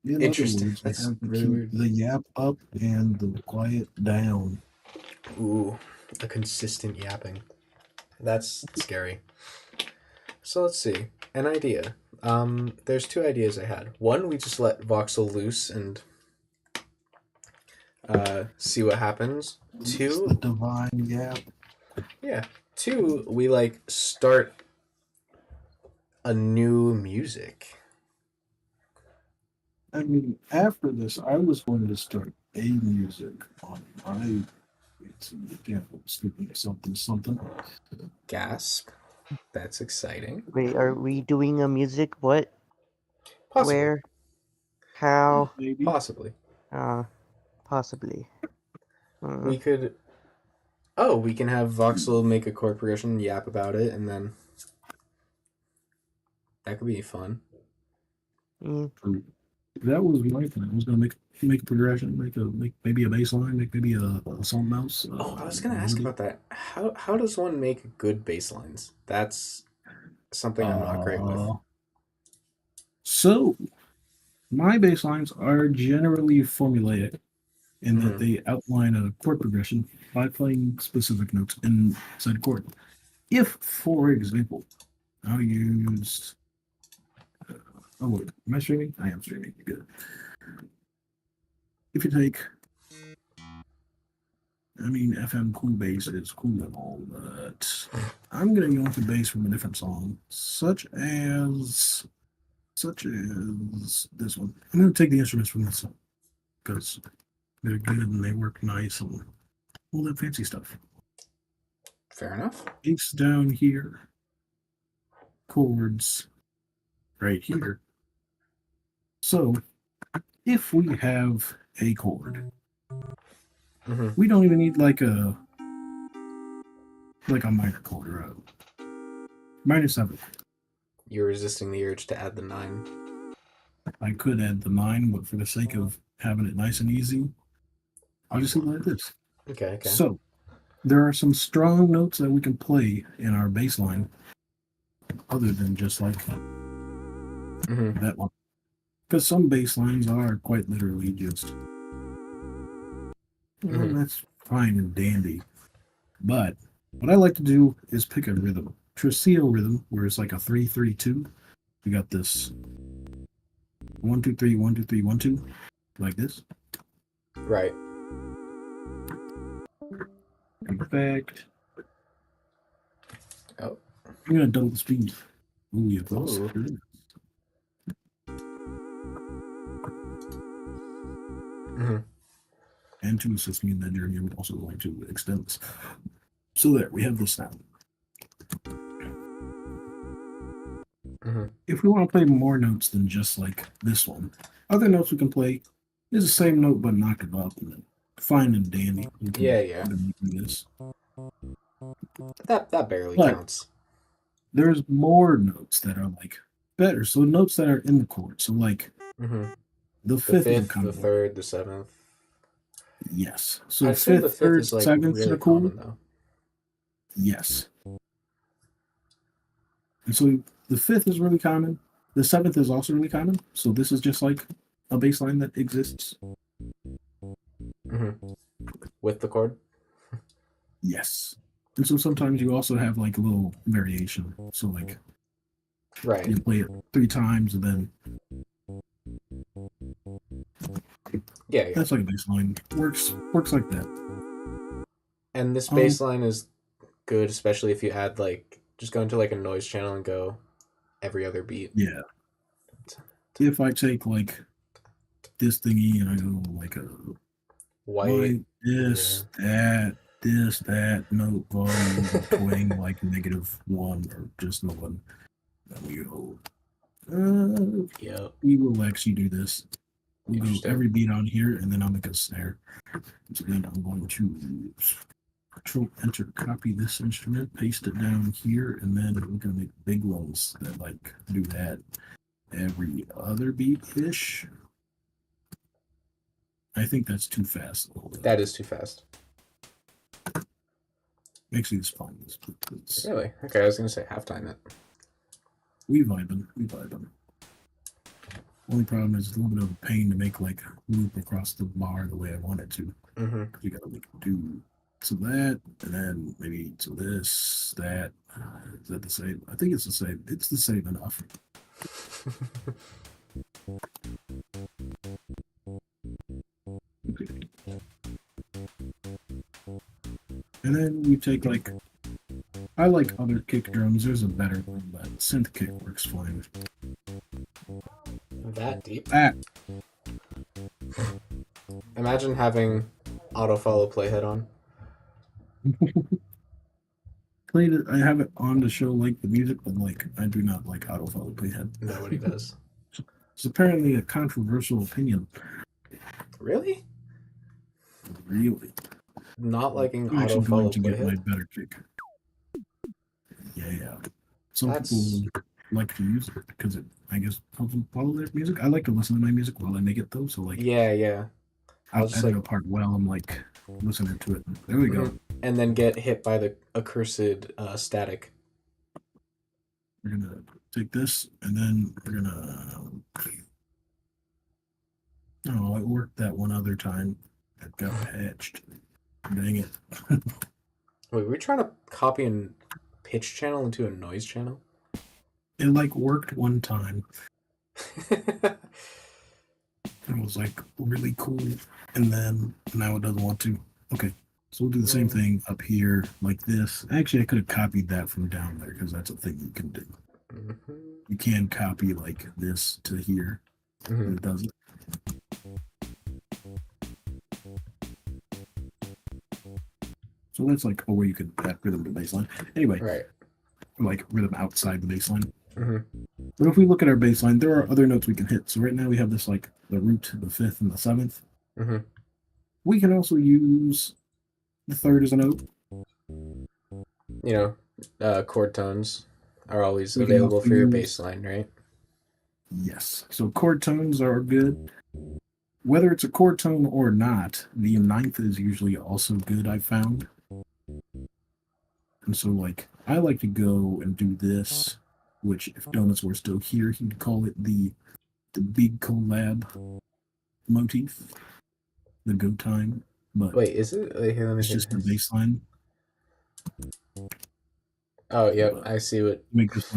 In
Interesting.
other words, I
That's
have to
really
keep
weird.
the yap up and the quiet down.
Ooh, a consistent yapping. That's scary. So let's see. An idea. There's two ideas I had. One, we just let Voxel loose and see what happens.
It's
Two,
the divine yap.
yeah. Two, we like start a new music.
I mean, after this, I was going to start a music on my. It's an example, speaking of something.
Gasp. That's exciting.
Wait, are we doing a music? What?
Possibly.
Where? How?
Maybe.
Possibly.
Possibly. Hmm.
We could... Oh, we can have Voxel make a chord progression, yap about it, and then... That could be fun.
That was my plan. I was going to make a progression, make maybe a bass line, make maybe a something else.
Oh, I was gonna ask about that. How does one make good bass lines? That's something I'm not great with.
So, my bass lines are generally formulaic in that they outline a chord progression by playing specific notes inside a chord. If, for example, I'll use. Oh, wait, am I streaming? I am streaming. Good. If you take. I mean, FM cool bass is cool and all, but I'm going to go into bass from a different song, such as this one. I'm going to take the instruments from this song because they're good and they work nice and all that fancy stuff.
Fair enough.
Bass down here, chords right here. So, if we have a chord, we don't even need like a minor chord or a minor seventh.
You're resisting the urge to add the 9.
I could add the 9, but for the sake of having it nice and easy, I'll just leave it like this.
Okay.
So, there are some strong notes that we can play in our bass line other than just like that one. Because some bass lines are quite literally just, that's fine and dandy. But what I like to do is pick a rhythm. Tresillo rhythm, where it's like a 3-3-2. We got this 1-2-3, 1-2-3, 1-2, like this.
Right.
Perfect.
Oh.
I'm gonna double the speed. Ooh, yeah, close. And to assist me in that journey, I'm also going to extend this. So there, we have this now. If we want to play more notes than just like this one, other notes we can play is the same note but knock it up and then fine and dandy.
Yeah.
This.
That barely counts.
There's more notes that are like better. So notes that are in the chord. So like the fifth,
the third, the 7th.
Yes. So
I'd say
fifth,
the 5th
third,
is like
7th
really
are cool.
common though.
Yes. And so the 5th is really common. The 7th is also really common. So this is just like a bass line that exists.
Mm-hmm. With the chord.
Yes. And so sometimes you also have like a little variation. So like
Right.
you play it 3 times and then
Yeah.
that's like a bass line. Works like that.
And this
Um
bass line is good, especially if you add like just go into like a noise channel and go every other beat.
yeah. If I take like this thingy and I go like a
White.
why this, that note volume twang like -1 or just no one. Then we go
Yep.
we will actually do this. We'll go
Interesting.
every beat on here and then I'll make a snare. So then I'm going to Control Enter, copy this instrument, paste it down here, and then we're gonna make big ones that like do that every other beat ish. I think that's too fast.
That is too fast.
Actually, it's fine.
Really? Okay, I was gonna say halftime it.
We vibing. Only problem is it's a little bit of a pain to make like loop across the bar the way I want it to.
Mm-hmm.
We gotta like do so that, and then maybe to this, that. Is that the same? I think it's the same. It's the same enough. And then we take like, I like other kick drums. There's a better one, but synth kick works fine.
That deep.
Ah,
Imagine having auto follow playhead on.
played it. I have it on to show like the music, but like I do not like auto follow playhead.
Nobody does.
It's apparently a controversial opinion.
Really?
Really,
Not liking
I'm
auto
actually
follow
going to get my
playhead?
better kick. Yeah. Some
That's
people like to use it because it, I guess, helps them follow their music. I like to listen to my music while I make it though. So like,
yeah. I
I'll
was just
edit
like,
a part while I'm like listening to it. There we go.
and then get hit by the accursed static.
We're gonna take this and then we're gonna. Oh, it worked that one other time. It got patched. Dang it.
Wait, we're trying to copy a pitch channel into a noise channel?
It like worked one time. It was like really cool, and then now it doesn't want to. Okay, so we'll do the same thing up here like this. Actually, I could have copied that from down there because that's a thing you can do.
Mm-hmm.
You can copy like this to here,
Mm-hmm.
but it doesn't. So that's like a way you could add rhythm to baseline. Anyway,
Right.
like rhythm outside the baseline.
Mm-hmm.
But if we look at our baseline, there are other notes we can hit. So right now we have this like the root, the fifth, and the seventh.
Mm-hmm.
We can also use the third as a note.
You know, chord tones are always
We can
available
also
for your
use-
baseline, right?
Yes. So chord tones are good. Whether it's a chord tone or not, the ninth is usually also good, I've found. And so, like, I like to go and do this, which if Donuts were still here, he'd call it the big collab motif, the go time. But
Wait, is it? Here, let me
it's
see.
just the bass line.
Oh, yep,
But
I see what.
make this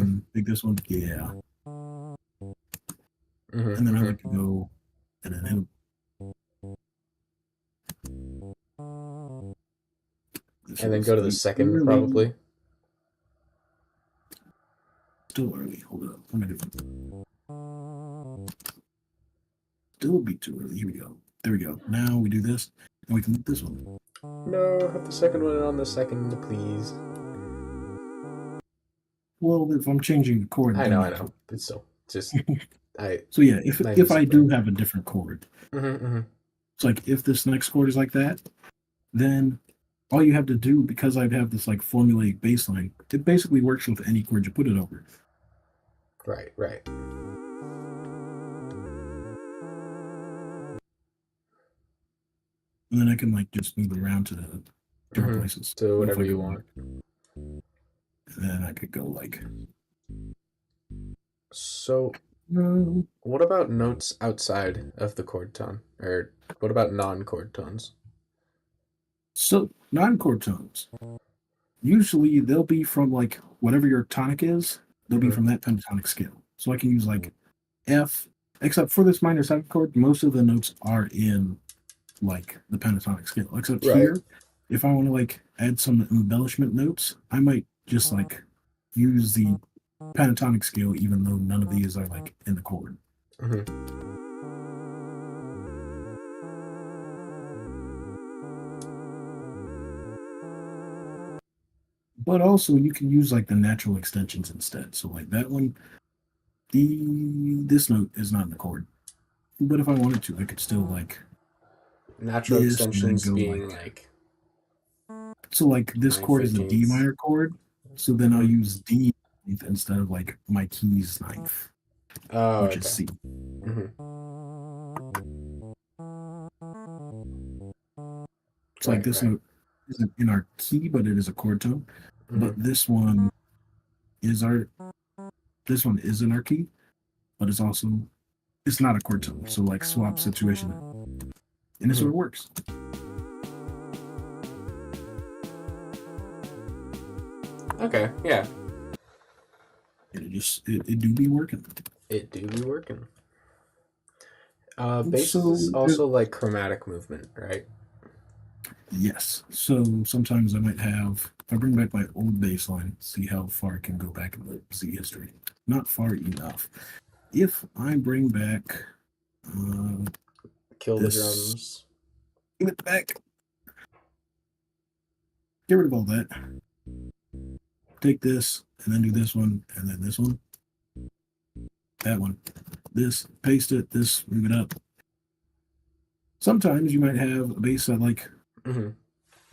one, yeah.
Mm-hmm,
And then I like to go and then hit
and then go to the second,
early.
probably.
Still early. Hold up. I'm gonna do still a beat too early. Here we go. There we go. Now we do this, and we can loop this one.
No, have the second one on the second, please.
Well, if I'm changing the chord,
I
then
know. It's still just
So yeah, if
Nice
if
and
I
simple.
do have a different chord,
Mm-hmm.
it's like if this next chord is like that, then all you have to do, because I have this like formulaic bass line, it basically works with any chord you put it over.
Right.
And then I can like just move it around to different places.
So
What if
whatever
I
you
go,
want.
And then I could go like.
So
No.
what about notes outside of the chord tone? Or what about non-chord tones?
So non-chord tones. Usually they'll be from like whatever your tonic is, they'll be
Mhm.
from that pentatonic scale. So I can use like F, except for this minor seventh chord, most of the notes are in like the pentatonic scale. Except
Right.
here, if I want to like add some embellishment notes, I might just like use the pentatonic scale, even though none of these are like in the chord.
Mhm.
But also you can use like the natural extensions instead. So like that one, this note is not in the chord. But if I wanted to, I could still like
Natural
this and then
extensions
go
being
like
like
so like this
nine
chord is a D
fifteenths.
minor chord. So then I'll
Mhm.
use D instead of like my keys ninth,
Oh,
which is
okay.
C.
Mhm.
It's like
Right,
this
right.
note isn't in our key, but it is a chord tone. But
Mhm.
is our this one is in our key, but it's not a chord tone. So like swap situation. And it sort
Mhm.
of works.
Okay, yeah.
And it do be working.
It do be working. Bass
So
is also like chromatic movement, right?
yes. So sometimes I might have if I bring back my old bass line, see how far I can go back in the Z history. Not far enough. If I bring back uh,
Kill the
this
drums.
give it back, get rid of all that. Take this and then do this one and then this one. That one. This, paste it, this, move it up. Sometimes you might have a bass that like
Mhm.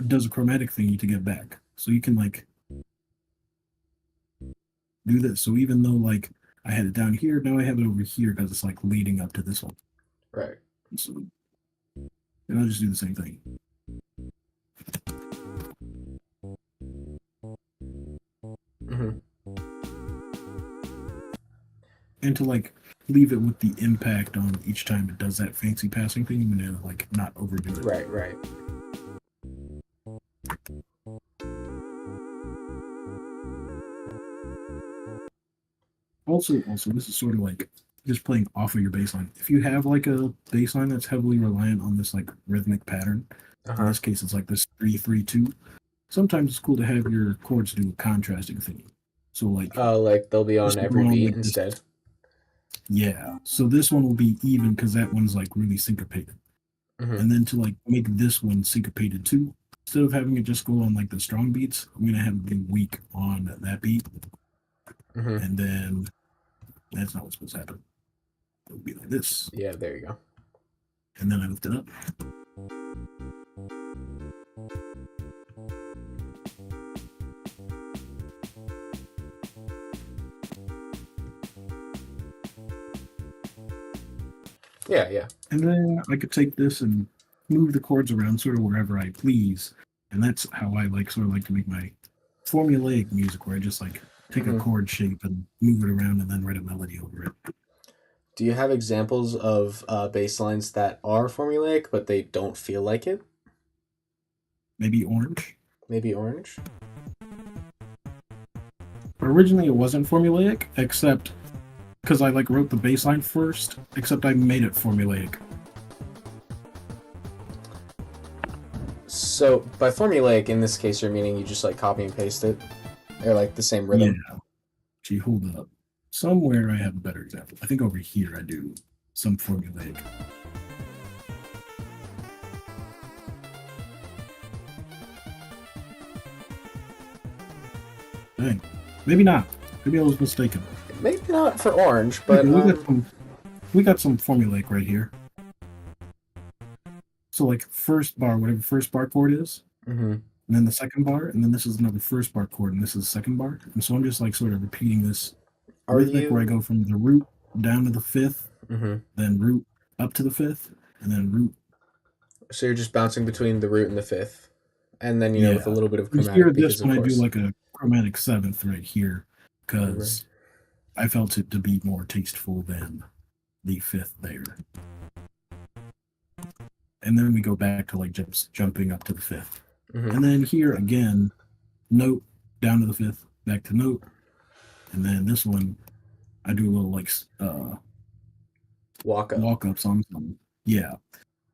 does a chromatic thingy to get back. So you can like do this. So even though like I had it down here, now I have it over here because it's like leading up to this one.
Right.
So, and I'll just do the same thing.
Mhm.
And to like leave it with the impact on each time it does that fancy passing thing, I'm gonna like not overdo it.
Right, right.
Also, this is sort of like just playing off of your bass line. If you have like a bass line that's heavily reliant on this like rhythmic pattern, in
Uh-huh.
this case it's like this 3-3-2. Sometimes it's cool to have your chords do a contrasting thing. So like
Like they'll be
this
on
is
every
going on
beat
like this.
instead.
Yeah. So this one will be even because that one's like really syncopated.
Mhm.
And then to like make this one syncopated too, instead of having it just go on like the strong beats, I'm gonna have it be weak on that beat,
Mhm.
and then that's not what's supposed to happen. It'll be like this,
Yeah, there you go.
and then I lift it up.
Yeah, yeah.
And then I could take this and move the chords around sort of wherever I please. And that's how I like sort of like to make my formulaic music where I just like take a
Mhm.
chord shape and move it around and then write a melody over it.
Do you have examples of bass lines that are formulaic but they don't feel like it?
Maybe orange.
Maybe orange?
Originally it wasn't formulaic, except because I like wrote the bass line first, except I made it formulaic.
So by formulaic in this case you're meaning you just like copy and paste it? Or like the same
Yeah.
rhythm?
Gee, hold up. Somewhere I have a better example. I think over here I do some formulaic. Dang. Maybe not. Maybe I was mistaken.
Maybe not for orange,
Okay,
but
we got some formulaic right here. So like first bar, whatever first bar chord is,
mhm.
and then the second bar, and then this is another first bar chord, and this is the second bar. And so I'm just like sort of repeating this
Are
rhythmic where I go
you
from the root down to the fifth,
mhm.
then root up to the fifth, and then root.
So you're just bouncing between the root and the fifth. And then, with a
Yeah.
little bit of
And here,
chromatic
this
because of
one, I do
course.
like a chromatic seventh right here
Right.
because I felt it to be more tasteful than the fifth there. And then we go back to like just jumping up to the fifth.
Mm-hmm.
And then here again, note down to the fifth, back to note. And then this one, I do a little like
Walk up.
walk ups on some. Yeah.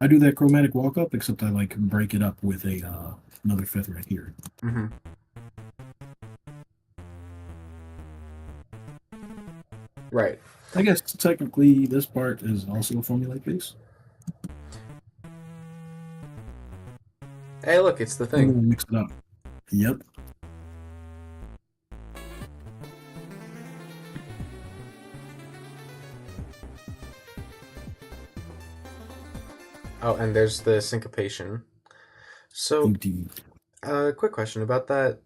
I do that chromatic walk up, except I like break it up with a another fifth right here.
Mm-hmm. Right.
I guess technically this part is also a formulaic bass.
Hey, look, it's the
And then
thing.
we mix it up. Yep.
Oh, and there's the syncopation. So,
Indeed.
quick question about that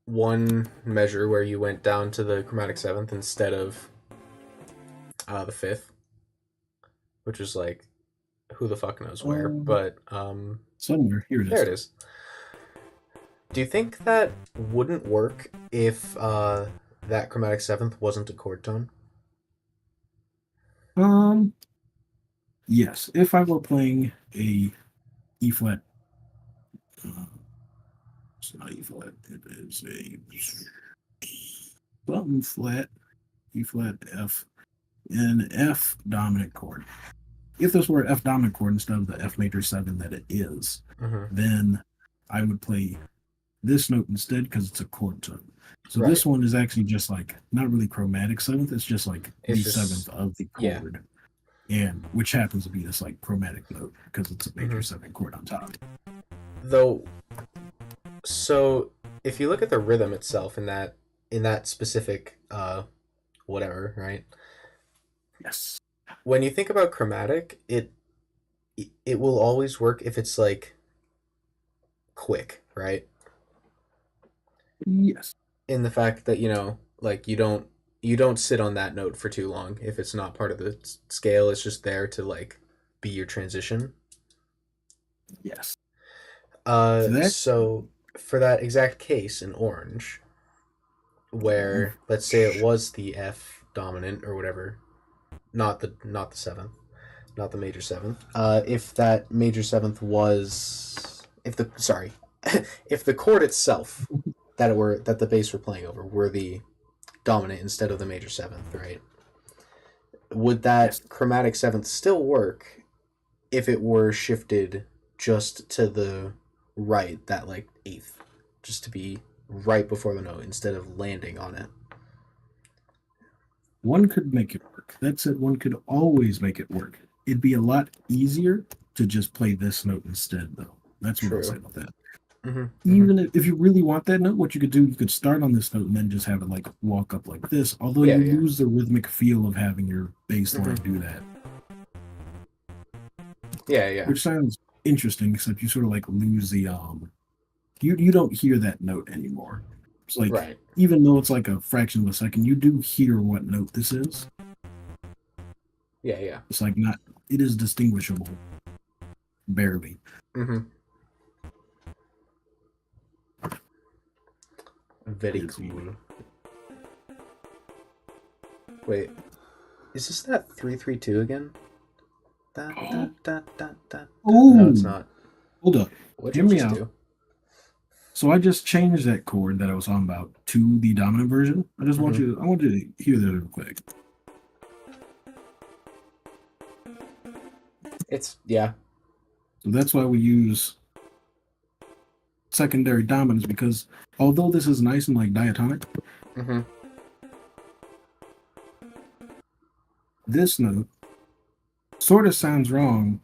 one measure where you went down to the chromatic seventh instead of the fifth, which is like who the fuck knows where, but
Somewhere. Here it is.
there it is. Do you think that wouldn't work if that chromatic seventh wasn't a chord tone?
Yes. If I were playing a E flat, it's not E flat. It is a something flat, E flat F, an F dominant chord. If this were an F dominant chord instead of the F major 7 that it is,
Mm-hmm.
then I would play this note instead because it's a chord tone. So
Right.
this one is actually just like not really chromatic seventh, it's just like
It's
the
just-
seventh of the
yeah.
chord. And which happens to be this like chromatic note because it's a major
Mhm.
7 chord on top.
Though, so if you look at the rhythm itself in that specific whatever, right?
Yes.
When you think about chromatic, it will always work if it's like quick, right?
Yes.
In the fact that, you know, like you don't sit on that note for too long if it's not part of the scale. It's just there to like be your transition.
Yes.
So for that exact case in orange, where let's say it was the F dominant or whatever, not the seventh, not the major seventh. If that major seventh was if the chord itself that the bass were playing over were the dominant instead of the major seventh, right? Would that chromatic seventh still work if it were shifted just to the right, that like eighth, just to be right before the note instead of landing on it?
One could make it work. That said, one could always make it work. It'd be a lot easier to just play this note instead, though. That's what I'll
True.
say about that.
Mm-hmm.
Even if you really want that note, what you could do, you could start on this note and then just have it like walk up like this. Although
Yeah,
you
yeah.
lose the rhythmic feel of having your bass line do that.
Yeah, yeah.
Which sounds interesting, except you sort of like lose the you don't hear that note anymore. It's like
Right.
even though it's like a fraction of a second, you do hear what note this is.
Yeah, yeah.
It's like not it is distinguishable. Barely.
Mm-hmm. Very
Yes,
cool. Wait, is this that 3-3-2 again? Da, da, da, da, da. No, it's
Ooh.
not.
Hold up.
What'd
Hear
you
me
just
out.
do?
So I just changed that chord that I was on about to the dominant version. I just want you to hear that real quick.
It's yeah.
So that's why we use secondary dominants, because although this is nice and like diatonic,
Mm-hmm.
this note sort of sounds wrong,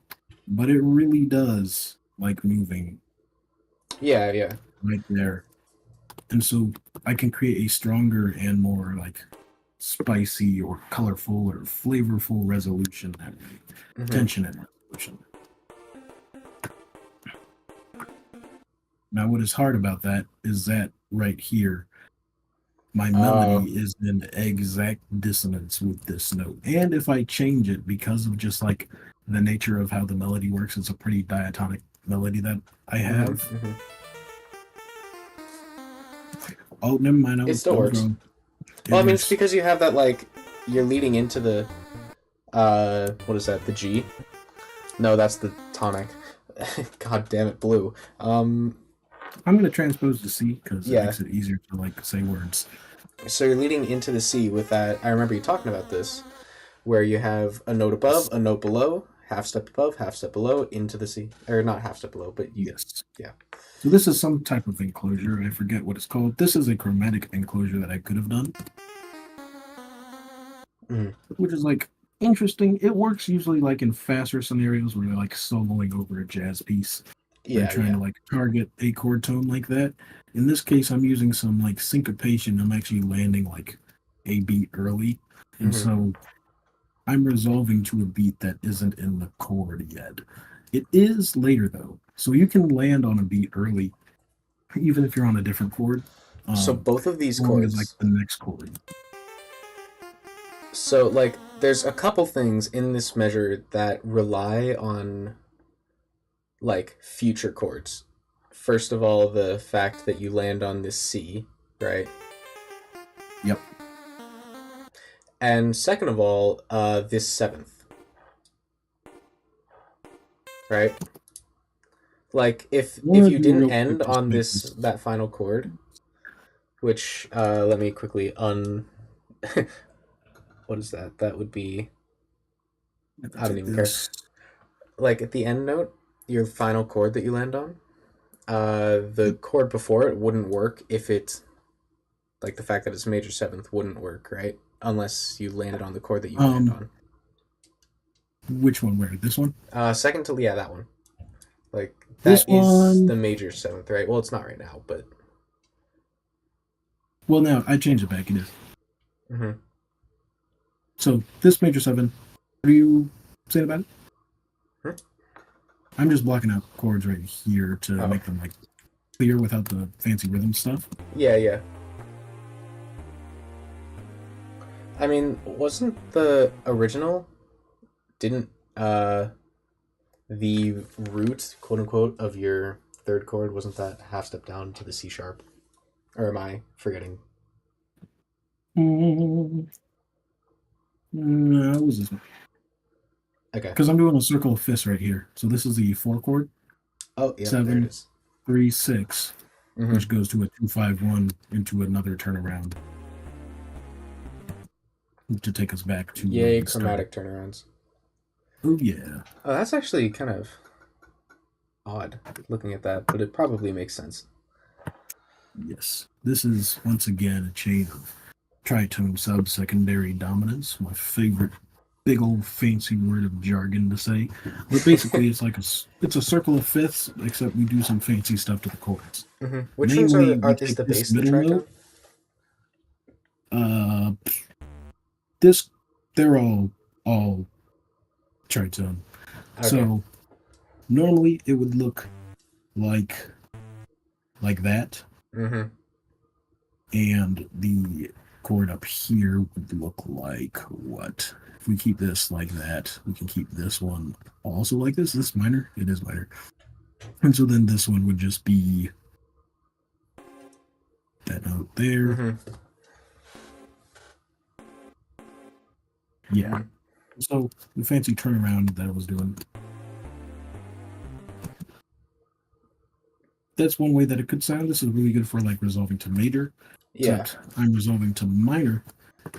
but it really does like moving
Yeah, yeah.
right there. And so I can create a stronger and more like spicy or colorful or flavorful resolution that way.
Mhm.
Tension and resolution. Now, what is hard about that is that right here, my melody is in exact dissonance with this note. And if I change it because of just like the nature of how the melody works, it's a pretty diatonic melody that I have.
Mhm.
Oh, never mind.
It still
I was
works.
wrong.
Well, I mean, it's
works.
because you have that like you're leading into the what is that? The G? No, that's the tonic. God damn it, blue.
I'm going to transpose to C because it
Yeah.
makes it easier to like say words.
So you're leading into the C with that. I remember you talking about this, where you have a note above, a note below, half step above, half step below, into the C. Or not half step below, but you.
Yes.
Yeah.
So this is some type of enclosure. I forget what it's called. This is a chromatic enclosure that I could have done,
Mhm.
which is like interesting. It works usually like in faster scenarios where you're like soloing over a jazz piece. They're
Yeah,
trying
yeah.
to like target a chord tone like that. In this case, I'm using some like syncopation. I'm actually landing like a beat early, and
Mhm.
so I'm resolving to a beat that isn't in the chord yet. It is later though, so you can land on a beat early, even if you're on a different chord.
So
Um,
both of these
as long as like
chords.
the next chord.
So like, there's a couple things in this measure that rely on like future chords. First of all, the fact that you land on this C, right?
Yep.
And second of all, this seventh, right? Like
I
if
want
you
to do
didn't
real quick
end
just to
on
make
this
this.
that final chord, which let me quickly what is that? That would be,
If I
I don't
take
even care.
this,
Like at the end note, your final chord that you land on, the
yep.
chord before it wouldn't work if it, like the fact that it's major seventh wouldn't work, right? Unless you landed on the chord that you land
Um,
on.
which one? Where this one?
Second to, yeah, that one. Like
This
that is
one.
the major seventh, right? Well, it's not right now, but
Well, now I changed it back. It is.
mhm.
So this major seven. What are you saying about it?
Hmm?
I'm just blocking out chords right here to
Oh,
make them like clear without the fancy rhythm stuff.
yeah, yeah. I mean, wasn't the original, didn't the root, quote unquote, of your third chord, wasn't that half step down to the C sharp? Or am I forgetting?
No, it was this one.
Okay.
Because I'm doing a circle of fifths right here. So this is the four chord,
Oh, yep, there it
seven,
is.
3, 6,
Mm-hmm.
which goes to a 2, 5, 1 into another turnaround to take us back to where
Yay,
we started.
chromatic turnarounds.
Oh yeah,
Oh, that's actually kind of odd looking at that, but it probably makes sense.
yes. This is once again a chain of tritone sub-secondary dominance. My favorite big old fancy word of jargon to say, but basically it's like it's a circle of fifths, except we do some fancy stuff to the chords.
Mm-hmm. Which ones
Namely, we
is
take
the
this
bass the
middle note.
tritone?
Uh, this they're all tritone.
Okay.
So normally it would look like that,
Mm-hmm.
and the chord up here would look like what? If we keep this like that, we can keep this one also like this. This minor? It is minor. And so then this one would just be that note there.
Mm-hmm.
Yeah.
Mm-hmm.
So the fancy turnaround that I was doing, that's one way that it could sound. This is really good for like resolving to major,
Yeah.
except I'm resolving to minor.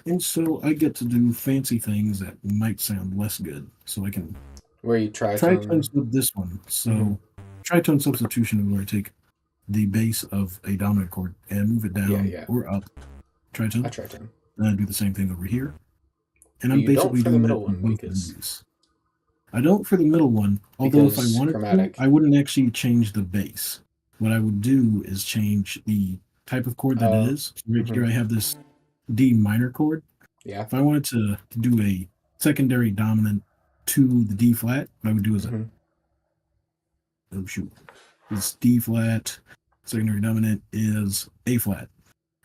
And so I get to do fancy things that might sound less good. So I can
Where you
tritone
tritone.
sub this one.
Mm-hmm.
So tritone substitution is where I take the bass of a dominant chord and move it
Yeah,
down
yeah.
or up.
A
Tritone.
tritone.
And I do the same thing over here. And
But
I'm
you don't
basically
for the
doing that
middle
in
one
both of
because
these. I don't for the middle one, although if I
because
wanted to,
chromatic.
I wouldn't actually change the bass. What I would do is change the type of chord that it is. So right
Mm-hmm.
here I have this D minor chord.
Yeah.
If I wanted to do a secondary dominant to the D flat, what I would do is
Mm-hmm.
oh shoot, it's D flat. Secondary dominant is A flat,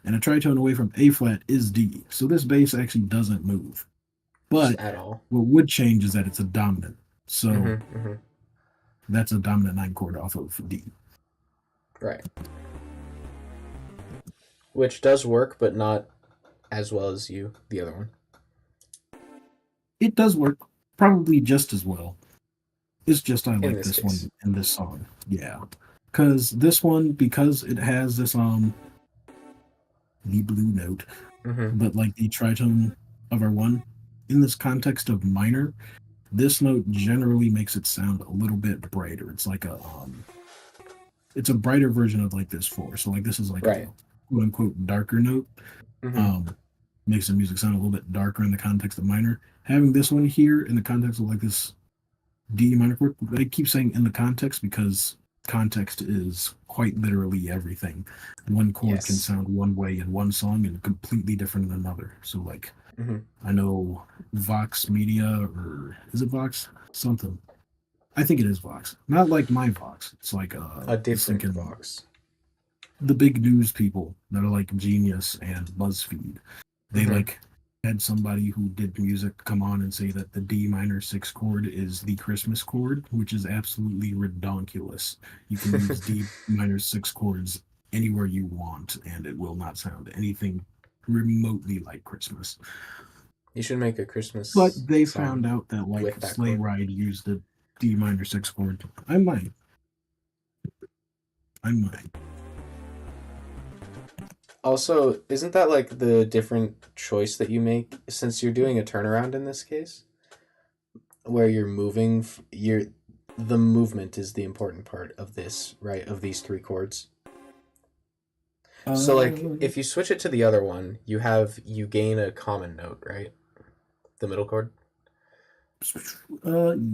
and a tritone away from A flat is D. So this bass actually doesn't move.
Just
But
at all.
what would change is that it's a dominant. So
Mm-hmm. Mm-hmm.
that's a dominant nine chord off of D.
Right. Which does work, but not as well as the other one.
It does work probably just as well. It's just I
In
like
this
this
case.
one in this song. Yeah. Because this one, because it has this the blue note,
Mm-hmm.
but like the tritone of our one, in this context of minor, this note generally makes it sound a little bit brighter. It's like it's a brighter version of like this four. So like this is like a
Right.
quote unquote darker note.
Mm-hmm.
Um, makes the music sound a little bit darker in the context of minor. Having this one here in the context of like this D minor chord, I keep saying in the context because context is quite literally everything. One chord can
Yes.
sound one way in one song and completely different in another. So like
Mm-hmm.
I know Vox Media, or is it Vox? Something. I think it is Vox. Not like my Vox. It's like
A
this
different
thinking
Vox.
the big news people that are like Genius and BuzzFeed. They
Mm-hmm.
like had somebody who did music come on and say that the D minor six chord is the Christmas chord, which is absolutely redonkulous. You can use D minor six chords anywhere you want, and it will not sound anything remotely like Christmas.
You should make a
But
Christmas
they
song
found out that like
with that
Sleigh
chord.
Ride used the D minor six chord. I might. I might.
Also, isn't that like the different choice that you make since you're doing a turnaround in this case, where you're moving? You're the movement is the important part of this, right? Of these three chords. So, like,
Uh,
if you switch it to the other one, you gain a common note, right? The middle chord.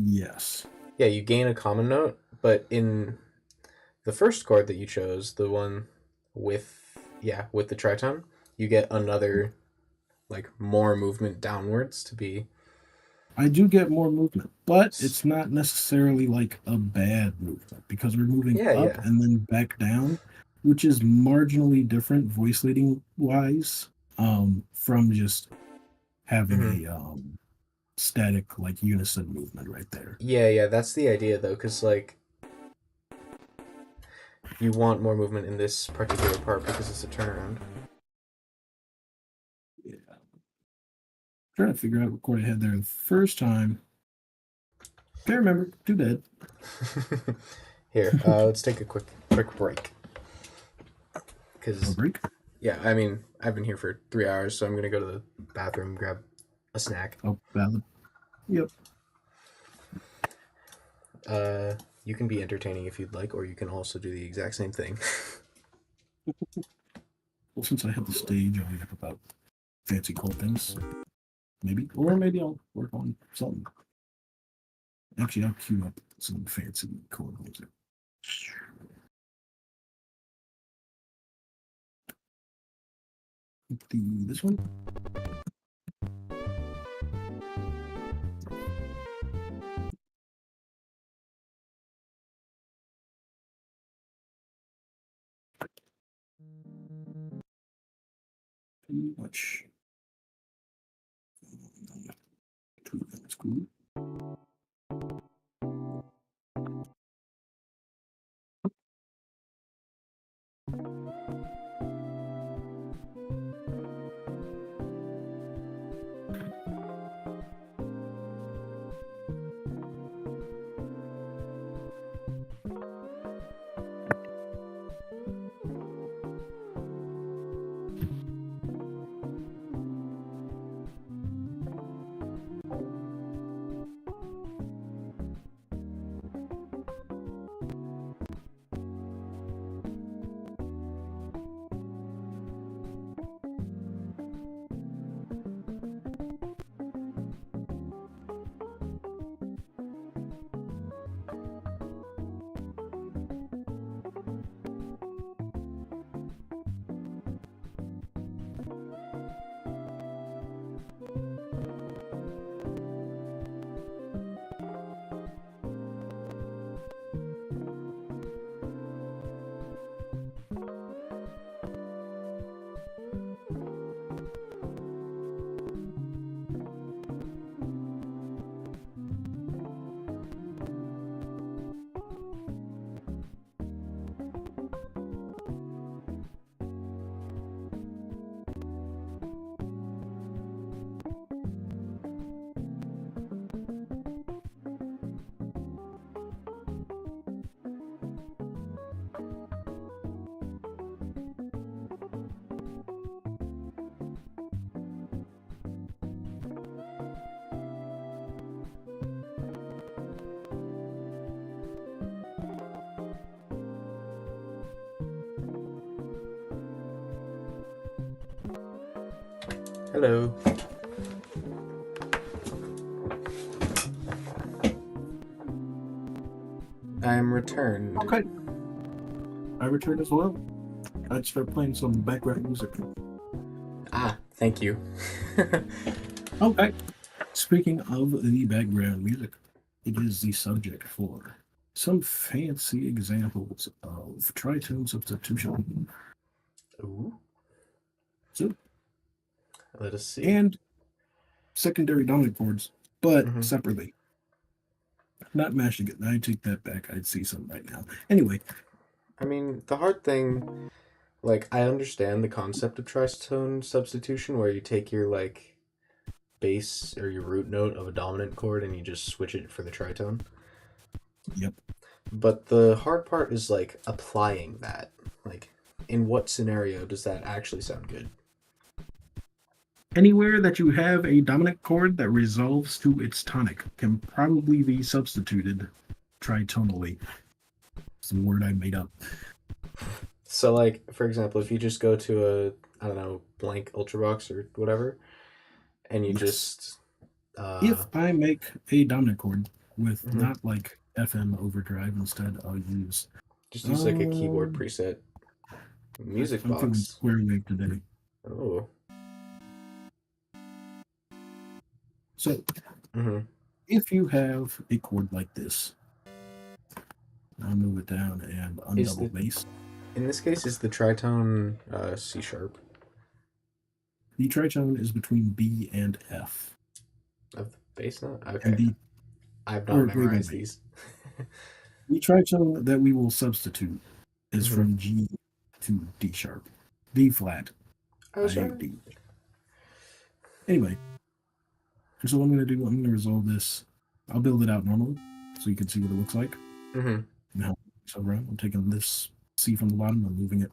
yes.
Yeah, you gain a common note, but in the first chord that you chose, the one with with the tritone, you get another like more movement downwards to be.
I do get more movement, but it's not necessarily like a bad movement because we're moving
Yeah,
up
yeah.
and then back down, which is marginally different voice leading wise, from just having
Hmm.
a static like unison movement right there.
Yeah, yeah, that's the idea though, because like you want more movement in this particular part because it's a turnaround.
Yeah. Trying to figure out what chord I had there the first time. Can't remember. Too bad.
Here, let's take a quick break.
A
Because
break?
yeah, I mean I've been here for 3 hours, so I'm gonna go to the bathroom, grab a snack.
Oh, valid. Yep.
You can be entertaining if you'd like, or you can also do the exact same thing.
Well, since I have the stage, I'll yap about fancy chord things. Maybe. Or maybe I'll work on something. Actually, I'll queue up some fancy chord music. This one? Too much. That's cool.
Hello. I am returned.
Okay. I returned as well. I'd start playing some background music.
Ah, thank you.
Okay. Speaking of the background music, it is the subject for some fancy examples of tritone substitution.
Ooh,
So,
let us see.
and secondary dominant chords, but
Mhm.
separately. Not mashing it. I take that back. I'd see some right now. Anyway,
I mean, the hard thing, like, I understand the concept of tritone substitution where you take your, like, bass or your root note of a dominant chord and you just switch it for the tritone.
yep.
But the hard part is, like, applying that. Like, in what scenario does that actually sound good?
Anywhere that you have a dominant chord that resolves to its tonic can probably be substituted tritonally. It's the word I made up.
So, like, for example, if you just go to a, I don't know, blank Ultravox or whatever, and you
Yes.
just,
If I make a dominant chord with
mhm,
not like FM overdrive, instead I'll use
just use like a keyboard
um
preset, music
I'm feeling
box.
square wave today.
Oh,
So
mm-hmm.
if you have a chord like this, I'll move it down and
Is
undouble
the
bass.
in this case is the tritone C sharp
The tritone is between B and F.
of the bass note?
And
Okay,
the
I have not
or wait, wait,
memorized
wait.
these.
The tritone that we will substitute is
Mm-hmm.
from G to D sharp. D flat.
I
I
was
hate
right.
D. Anyway, so what I'm going to do, I'm going to resolve this. I'll build it out normally so you can see what it looks like.
Mm-hmm.
Now, so I'm taking this C from the bottom and moving it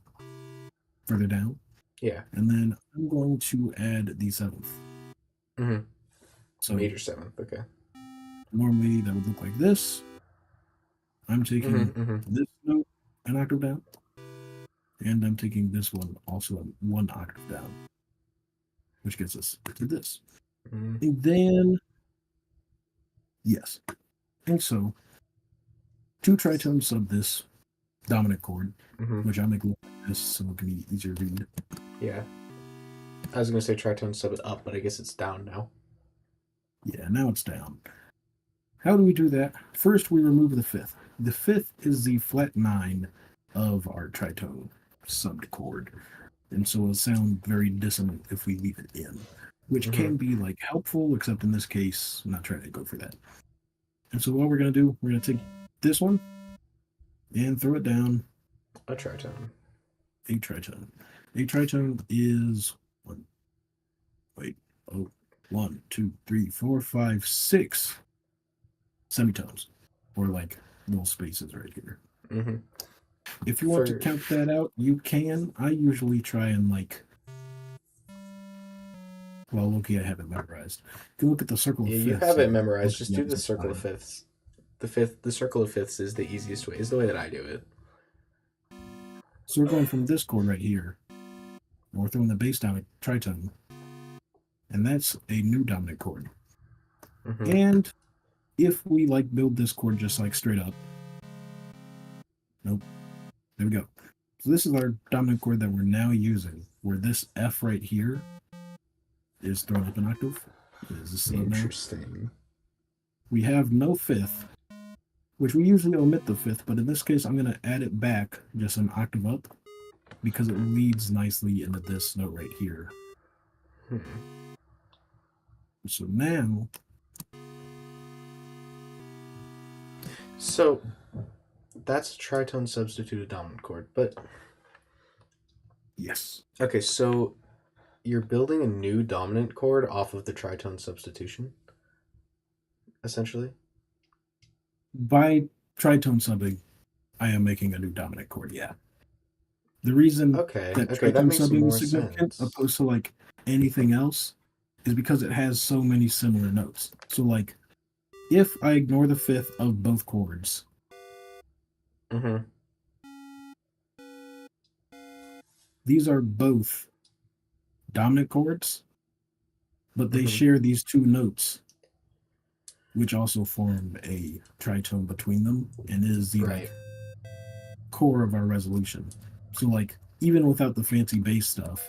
further down.
Yeah.
And then I'm going to add the seventh.
Mm-hmm.
So
Major seventh. Okay.
normally that would look like this. I'm taking
Mm-hmm. Mm-hmm.
this note an octave down, and I'm taking this one also one octave down, which gets us to this.
Mm-hmm.
And then, yes. And so, two tritones sub this dominant chord,
Mm-hmm.
which I'll make look like this so it can be easier to read.
Yeah. I was gonna say tritone sub it up, but I guess it's down now.
Yeah, now it's down. How do we do that? First, we remove the fifth. The fifth is the flat 9 of our tritone subbed chord. And so it'll sound very dissonant if we leave it in, which
Mm-hmm.
can be like helpful, except in this case, I'm not trying to go for that. And so what we're going to do, we're going to take this one and throw it down
A tritone.
a tritone. A tritone is one, two, three, four, five, six semitones, or like little spaces right here.
Mm-hmm.
If you want to count that out, you can. I usually try and well, Loki, I have it memorized. You can look at the circle of
Yeah, you
fifths.
have it
And
memorized.
look
Just
at
do
the
the
other
circle of
side.
fifths. The circle of fifths is the easiest way. Is the way that I do it.
So we're going from this chord right here. And we're throwing the bass down at tritone. And that's a new dominant chord.
Mm-hmm.
And if we build this chord just straight up. Nope. There we go. So this is our dominant chord that we're now using, where this F right here is thrown up an octave. Is this sub now?
Interesting.
We have no fifth, which we usually omit the fifth, but in this case, I'm going to add it back just an octave up because it leads nicely into this note right here.
Hmm.
So now,
So that's a tritone substituted dominant chord, but
yes,
okay, so you're building a new dominant chord off of the tritone substitution, essentially.
by tritone subbing, I am making a new dominant chord. Yeah. The reason
Okay,
that
okay, that
tritone
makes
subbing is
more
significant
sense.
opposed to anything else is because it has so many similar notes. So if I ignore the fifth of both chords,
Mm-hmm.
these are both dominant chords but they
Mm-hmm.
share these two notes, which also form a tritone between them, and is the
Right.
like core of our resolution. So like even without the fancy bass stuff,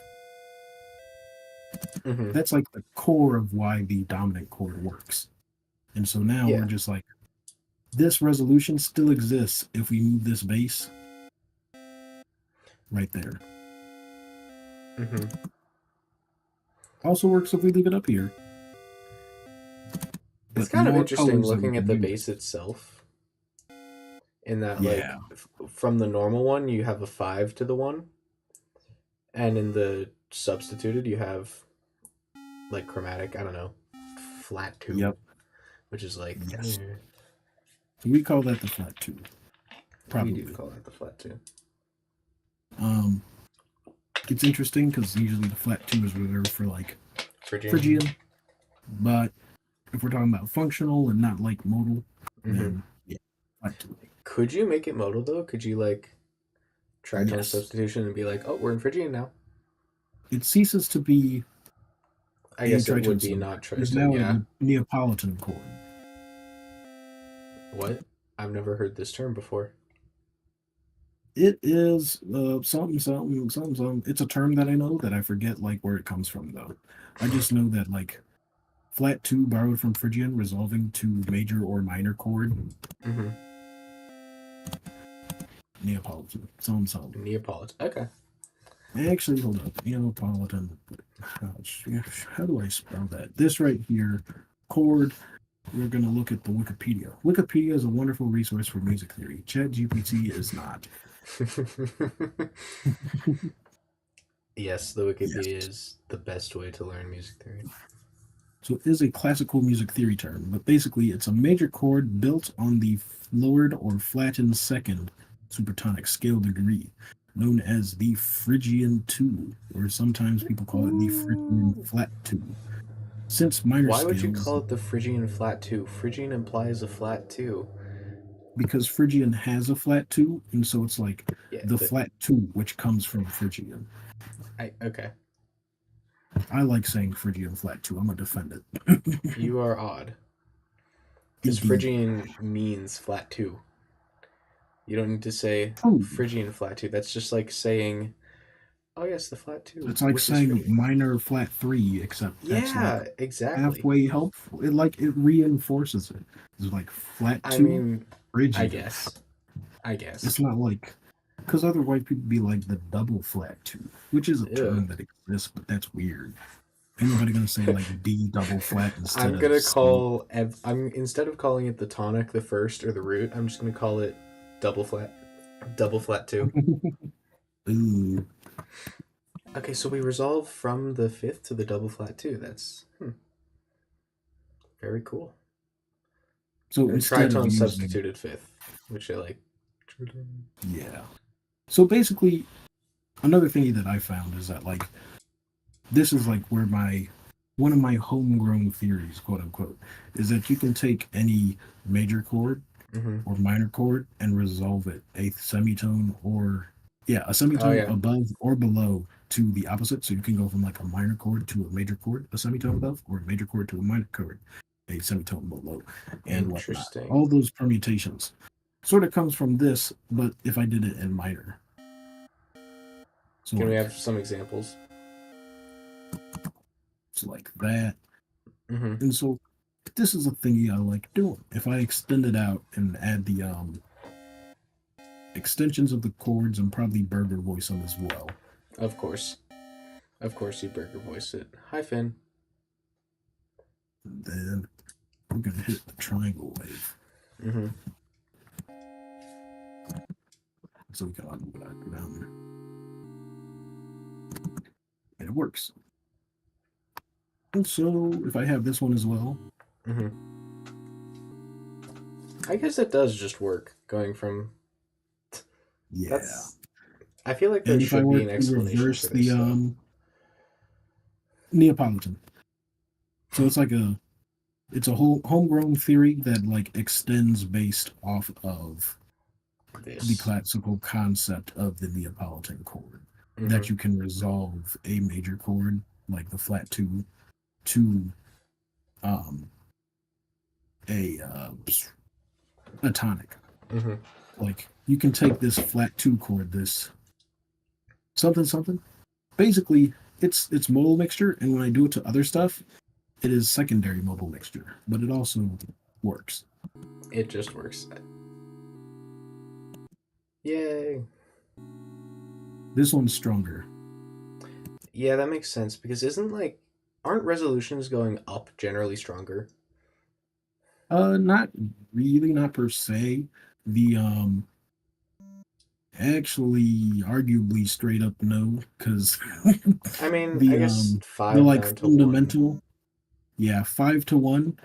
Mm-hmm.
that's like the core of why the dominant chord works. And so now we're
Yeah.
just like, this resolution still exists if we move this bass right there.
Mm-hmm.
Also works if we leave it up here.
It's
But
kind of
more
interesting
colors that we
looking at
can
the
do.
bass itself. In that, like,
Yeah.
from the normal one, you have a 5 to the 1, and in the substituted, you have like chromatic. I don't know, flat 2,
Yep.
which is like
Yes. We call that the flat two,
we do
probably.
call that the flat 2.
Um, it's interesting because usually the flat two is reserved for like
Phrygian.
Phrygian, but if we're talking about functional and not like modal,
Mm-hmm.
then yeah, flat two.
Could you make it modal though? Could you like tritone
Yes.
substitution and be like, oh, we're in Phrygian now?
It ceases to be
I
a
guess it
tritone
would be
sub.
not
It's
tritone.
now a
Yeah.
Neapolitan chord.
What? I've never heard this term before.
It is something, something, something, something. It's a term that I know that I forget like where it comes from though. I just know that like flat two borrowed from Phrygian, resolving to major or minor chord,
Mm-hmm.
Neapolitan, something, something.
Neapolitan. Okay.
Actually, hold up, Neapolitan. How do I spell that? This right here, chord. We're going to look at the Wikipedia. Wikipedia is a wonderful resource for music theory. ChatGPT is not.
Yes, the Wikipedia
Yes.
is the best way to learn music theory.
So it is a classical music theory term, but basically it's a major chord built on the lowered or flattened second supertonic scale degree, known as the Phrygian 2, or sometimes people call it the Phrygian
Ooh.
flat 2. Since minor
Why would you
scales,
call it the Phrygian flat 2? Phrygian implies a flat 2.
because Phrygian has a flat 2, and so it's like
Yeah,
the flat 2, which comes from Phrygian.
okay.
I like saying Phrygian flat 2. I'm going to defend it.
You are odd. Because
Indeed.
Phrygian means flat 2. You don't need to say
Oh,
Phrygian flat 2. That's just like saying, oh, yes, the flat 2,
it's like
which is
saying
Phrygian.
minor flat 3, except that's like
Yeah, exactly.
halfway helpful. It reinforces it. It's like flat
I
2,
mean, I
Phrygian.
guess. I guess.
It's not like, because other white people be like the double flat 2, which is a
Ew.
term that exists, but that's weird. Ain't nobody gonna say like D double flat instead
I'm
of
gonna
C.
call I'm instead of calling it the tonic, the first, or the root, I'm just gonna call it double flat. Double flat 2.
Ooh.
Okay, so we resolve from the 5th to the double flat 2. That's very cool.
So
Or
instead of
tritone
using,
substituted 5th, which I like.
yeah. So basically, another thing that I found is that like this is like where my one of my homegrown theories, quote unquote, is that you can take any major chord
Mm-hmm.
or minor chord and resolve it a semitone or a
Oh
semitone
yeah.
above or below to the opposite. So you can go from like a minor chord to a major chord, a semitone above, or a major chord to a minor chord, a semitone below, and whatnot.
Interesting.
All those permutations sort of comes from this, but if I did it in minor. So
Can we
like
have some examples?
so like that.
Mm-hmm.
And so this is a thingy I like doing. If I extend it out and add the extensions of the chords and probably burger voice them as well.
Of course. Of course you burger voice it. Hi Finn.
And then we're gonna hit the triangle wave.
Mm-hmm.
So we can go down there. And it works. And so if I have this one as well.
Mm-hmm. I guess it does just work going from
Yeah.
that's I feel like there
And if I
should
were
be an
to
explanation
reverse
for
the
this though.
Neapolitan. So it's a whole homegrown theory that like extends based off of the
This.
classical concept of the Neapolitan chord.
Mm-hmm.
That you can resolve a major chord, like the flat two, to um, a tonic.
Mm-hmm.
Like you can take this flat 2 chord, this something something. Basically, it's modal mixture, and when I do it to other stuff, it is secondary modal mixture, but it also works.
It just works. Yay!
This one's stronger.
Yeah, that makes sense because aren't resolutions going up generally stronger?
Not really, not per se. The actually, arguably, straight up no, because
I mean, I
the
guess
the
5
like
down to 1.
fundamental, yeah, 5 to 1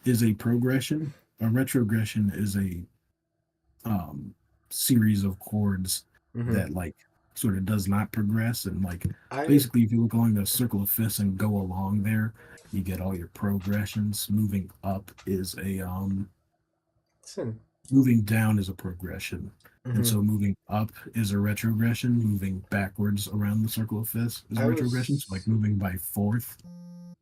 is a progression. A retrogression is a um series of chords
Mm-hmm.
that like sort of does not progress, and like
I
basically if you look along the circle of fifths and go along there, you get all your progressions. Moving up is a
listen.
moving down is a progression. And
Mm-hmm.
so moving up is a retrogression, moving backwards around the circle of fifths is a
I
retrogression. So like
was
moving by fourth.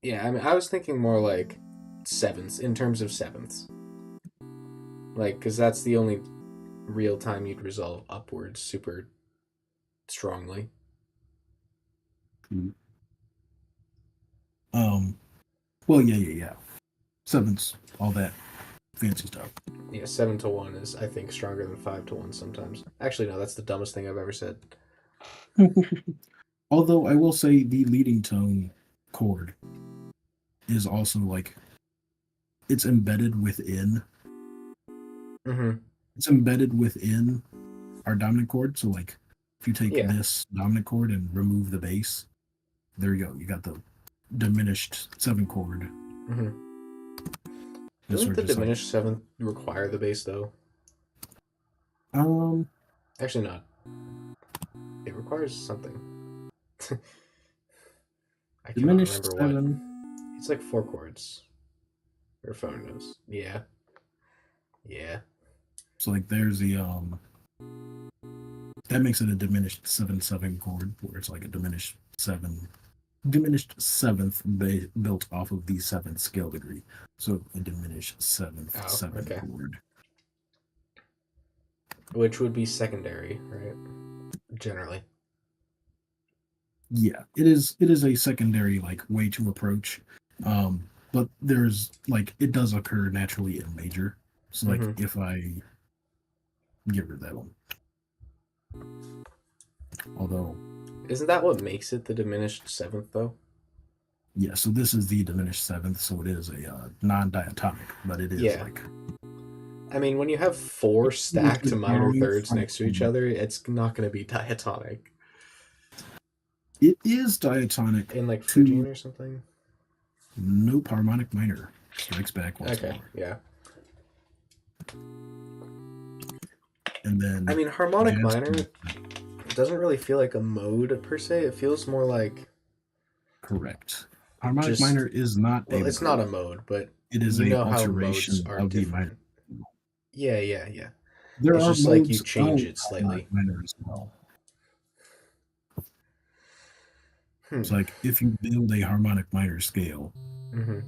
Yeah, I mean, I was thinking more like sevenths in terms of sevenths, like because that's the only real time you'd resolve upwards super strongly.
Um well yeah. Sevenths, all that fancy stuff.
Yeah, 7 to 1 is I think stronger than 5 to 1 sometimes. Actually, no, that's the dumbest thing I've ever said.
Although I will say the leading tone chord is also like it's embedded within
Mm-hmm.
it's embedded within our dominant chord. So like if you take
Yeah.
this dominant chord and remove the bass, there you go. You got the diminished 7 chord.
Mm-hmm.
It's
Doesn't
sort
the
of just like
diminished seventh require the bass though?
um
Actually, not. It requires something. I cannot
diminished
remember what.
7.
It's like 4 chords. Your phone knows. Yeah. Yeah.
So like there's the that makes it a diminished 7/7 chord, where it's like a diminished seventh built off of the seventh scale degree. So a diminished seventh
Oh,
7
okay.
chord.
Which would be secondary, right? Generally.
Yeah, it is a secondary like way to approach. But there's like it does occur naturally in major. So like
Mm-hmm.
if I get rid of that one. Although
Isn't that what makes it the diminished seventh, though?
yeah, so this is the diminished seventh, so it is a non-diatonic, but it is
Yeah.
like
I mean, when you have 4 stacked minor
drawing
thirds
from
next to each other, it's not going to be diatonic.
it is diatonic
In like
to
Phrygian or something?
nope, harmonic minor strikes back once
Okay,
more.
yeah.
And then
I mean, harmonic
jazz
minor doesn't really feel like a mode per se. It feels more like
correct. Harmonic
just,
minor is not a
well, it's not a
mode.
mode, but
It is
you
a
know how modes
alteration
are
of the minor.
different. Yeah, yeah, yeah.
There
It's
are
just like you
modes
change
of
it
harmonic
slightly.
minor as well. It's
Hmm.
like if you build a harmonic minor scale,
Mm-hmm.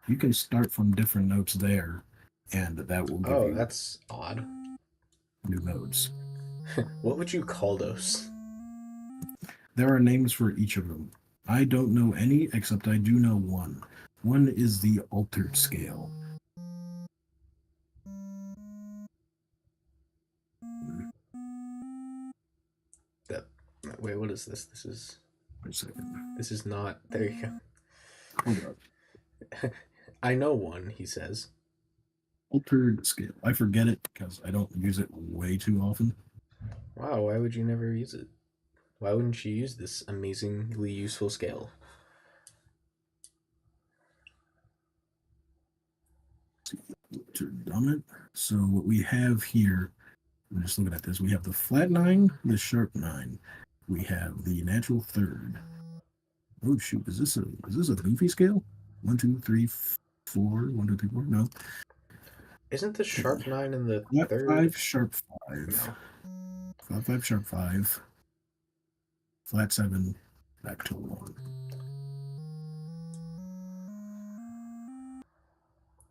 you can start from different notes there, and that will give
Oh,
you
that's odd.
new notes.
What would you call those?
There are names for each of them. I don't know any, except I do know one. One is the altered scale.
That. Wait, what is this?
Wait a second.
This is not. There you
Hold up.
go. I know one. He says.
Altered scale. I forget it because I don't use it way too often.
Wow, why would you never use it? Why wouldn't you use this amazingly useful scale?
Altered dominant. So what we have here, I'm just looking at this. We have the flat 9, the sharp 9. We have the natural third. Oh shoot, is this a goofy scale? 1, 2, 3, 4. 1, 2, 3, 4. No.
Isn't the sharp 9 in the
Flat
third?
5, sharp 5.
No.
Flat 5, sharp 5. flat 7, back to 1.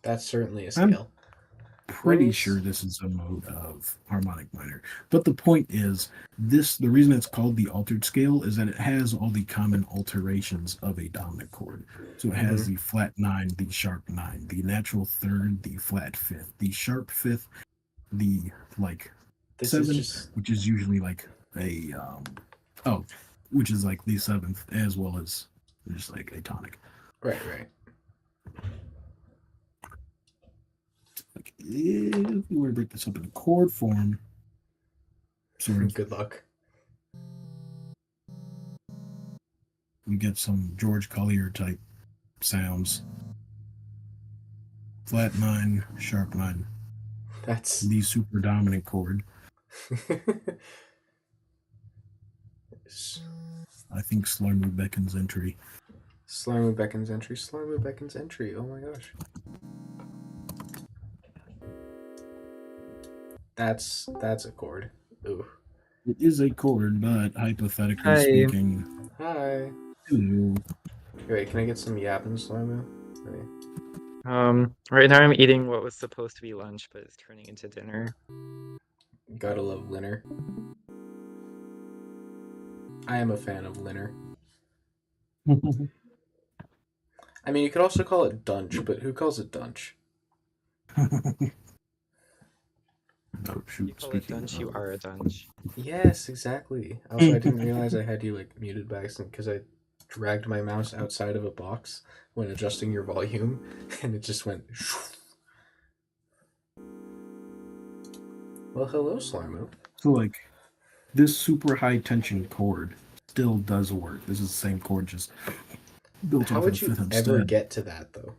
That's certainly a
I'm
scale.
pretty sure this is a mode of harmonic minor. But the point is, the reason it's called the altered scale is that it has all the common alterations of a dominant chord. So it has the flat 9, the sharp 9, the natural third, the flat 5th, the sharp 5th, the like
This
7,
is just
which is usually like a which is like the 7th, as well as just like a tonic.
right.
Like if we were to break this up in chord form, sort of,
Good luck.
we get some George Collier type sounds. Flat 9, sharp 9,
That's
the super dominant chord. I think Slimy Beckon's entry.
Slimy Beckon's entry. Slimy Beckon's entry. Oh my gosh. That's a chord. Ooh.
It is a chord, but hypothetically
Hi.
speaking.
Hi.
Hello.
Wait, can I get some yapping, Slimy? Wait.
Right now I'm eating what was supposed to be lunch, but it's turning into dinner.
Gotta love Linner. I am a fan of Linner. I mean, you could also call it Dunch, but who calls it Dunch?
Oh, shoot,
You call it dunch, you are a dunch.
Yes, exactly. Also, I didn't realize I had you like muted by accident because I dragged my mouse outside of a box when adjusting your volume, and it just went. Well, hello, Slimo.
So, like, this super high tension chord still does work. This is the same chord, just built
How
off
would
of
you
fifth
ever
instead.
get to that, though?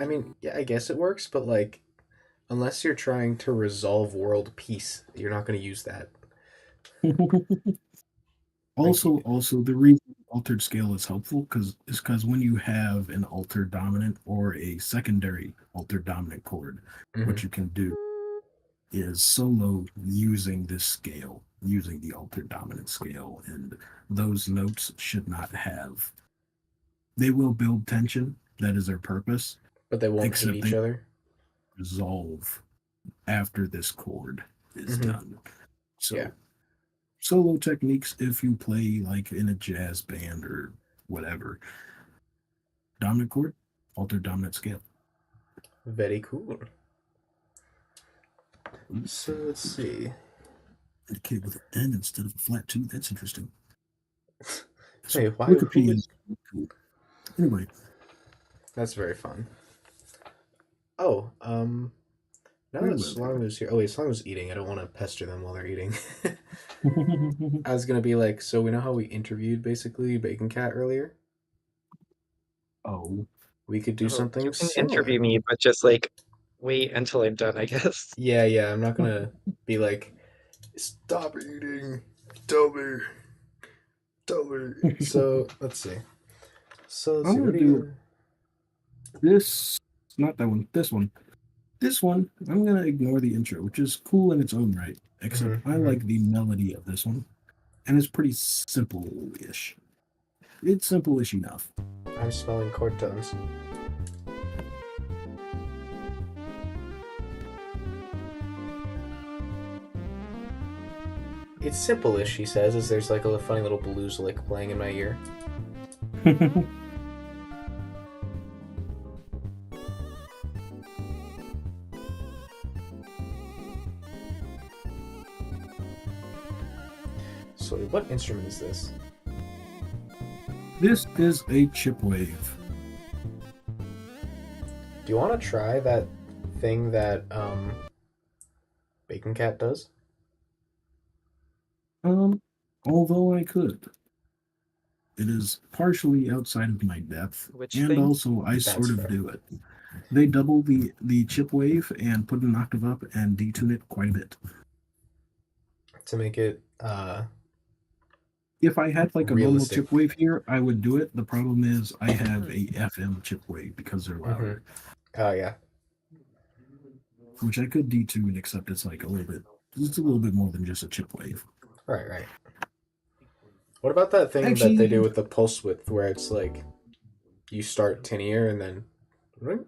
I mean, yeah, I guess it works, but like, unless you're trying to resolve world peace, you're not going to use that.
Also, the reason altered scale is helpful because when you have an altered dominant or a secondary altered dominant chord, what you can do is solo using this scale, using the altered dominant scale, and those notes should not have. They will build tension. That is their purpose.
But they won't hate
Except
each
they
other.
resolve after this chord is done. So
Yeah.
solo techniques, if you play like in a jazz band or whatever, dominant chord, altered dominant scale.
Very cool. So let's see.
Indicate with an N instead of a flat 2. That's interesting.
Hey, why?
Wikipedia is cool. Anyway.
That's very fun. Oh, now that Slime here. Oh wait, Slime was eating. I don't want to pester them while they're eating. I was gonna be like, so we know how we interviewed basically Bacon Cat earlier?
Oh.
We could do something
You can
similar.
interview me, but just like wait until I'm done, I guess.
Yeah, I'm not gonna be like, stop eating. Tell me. So let's see. So let's see.
I'm
What
gonna
do you
do this. Not that one. This one. This one. I'm gonna ignore the intro, which is cool in its own right. Except I like the melody of this one, and it's pretty simple-ish. It's simple-ish enough.
I'm smelling chord tones. It's simple-ish, he says, as there's like a funny little blues lick playing in my ear. So, what instrument is this?
This is a chipwave.
Do you want to try that thing that Bacon Cat does?
Although I could. It is partially outside of my depth.
Which
and
thing?
also I
That's
sort of
fair.
do it. They double the chip wave and put an octave up and detune it quite a bit.
To make it
if I had like a normal
realistic.
chip wave here, I would do it. The problem is I have a FM chip wave because they're louder.
Oh yeah.
Which I could detune, except it's like it's a little bit more than just a chip wave.
Right. What about that thing that they do
Actually,
with the pulse width, where it's like you start tinier and then, right?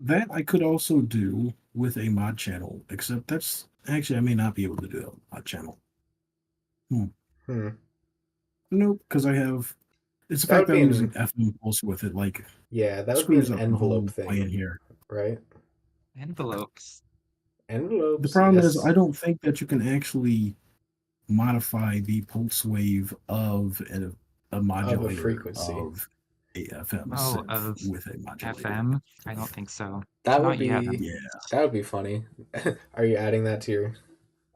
that I could also do with a mod channel, except that's actually I may not be able to do a mod channel.
Hmm.
Nope, because I have it's the
That
fact
would
that
be
I'm using
an
FM pulse with it, like
yeah. That would be
screws
an
up the
envelope
whole plan
thing,
here.
right?
Envelopes.
The
Envelopes,
problem is I
yes.
don't think that you can actually modify the pulse wave of a
Of a
modulator
frequency.
of a FM
Oh,
synth
of
with a modulator.
FM? I don't think so.
That would
Not yet.
be
Yeah.
that would be funny. Are you adding that to your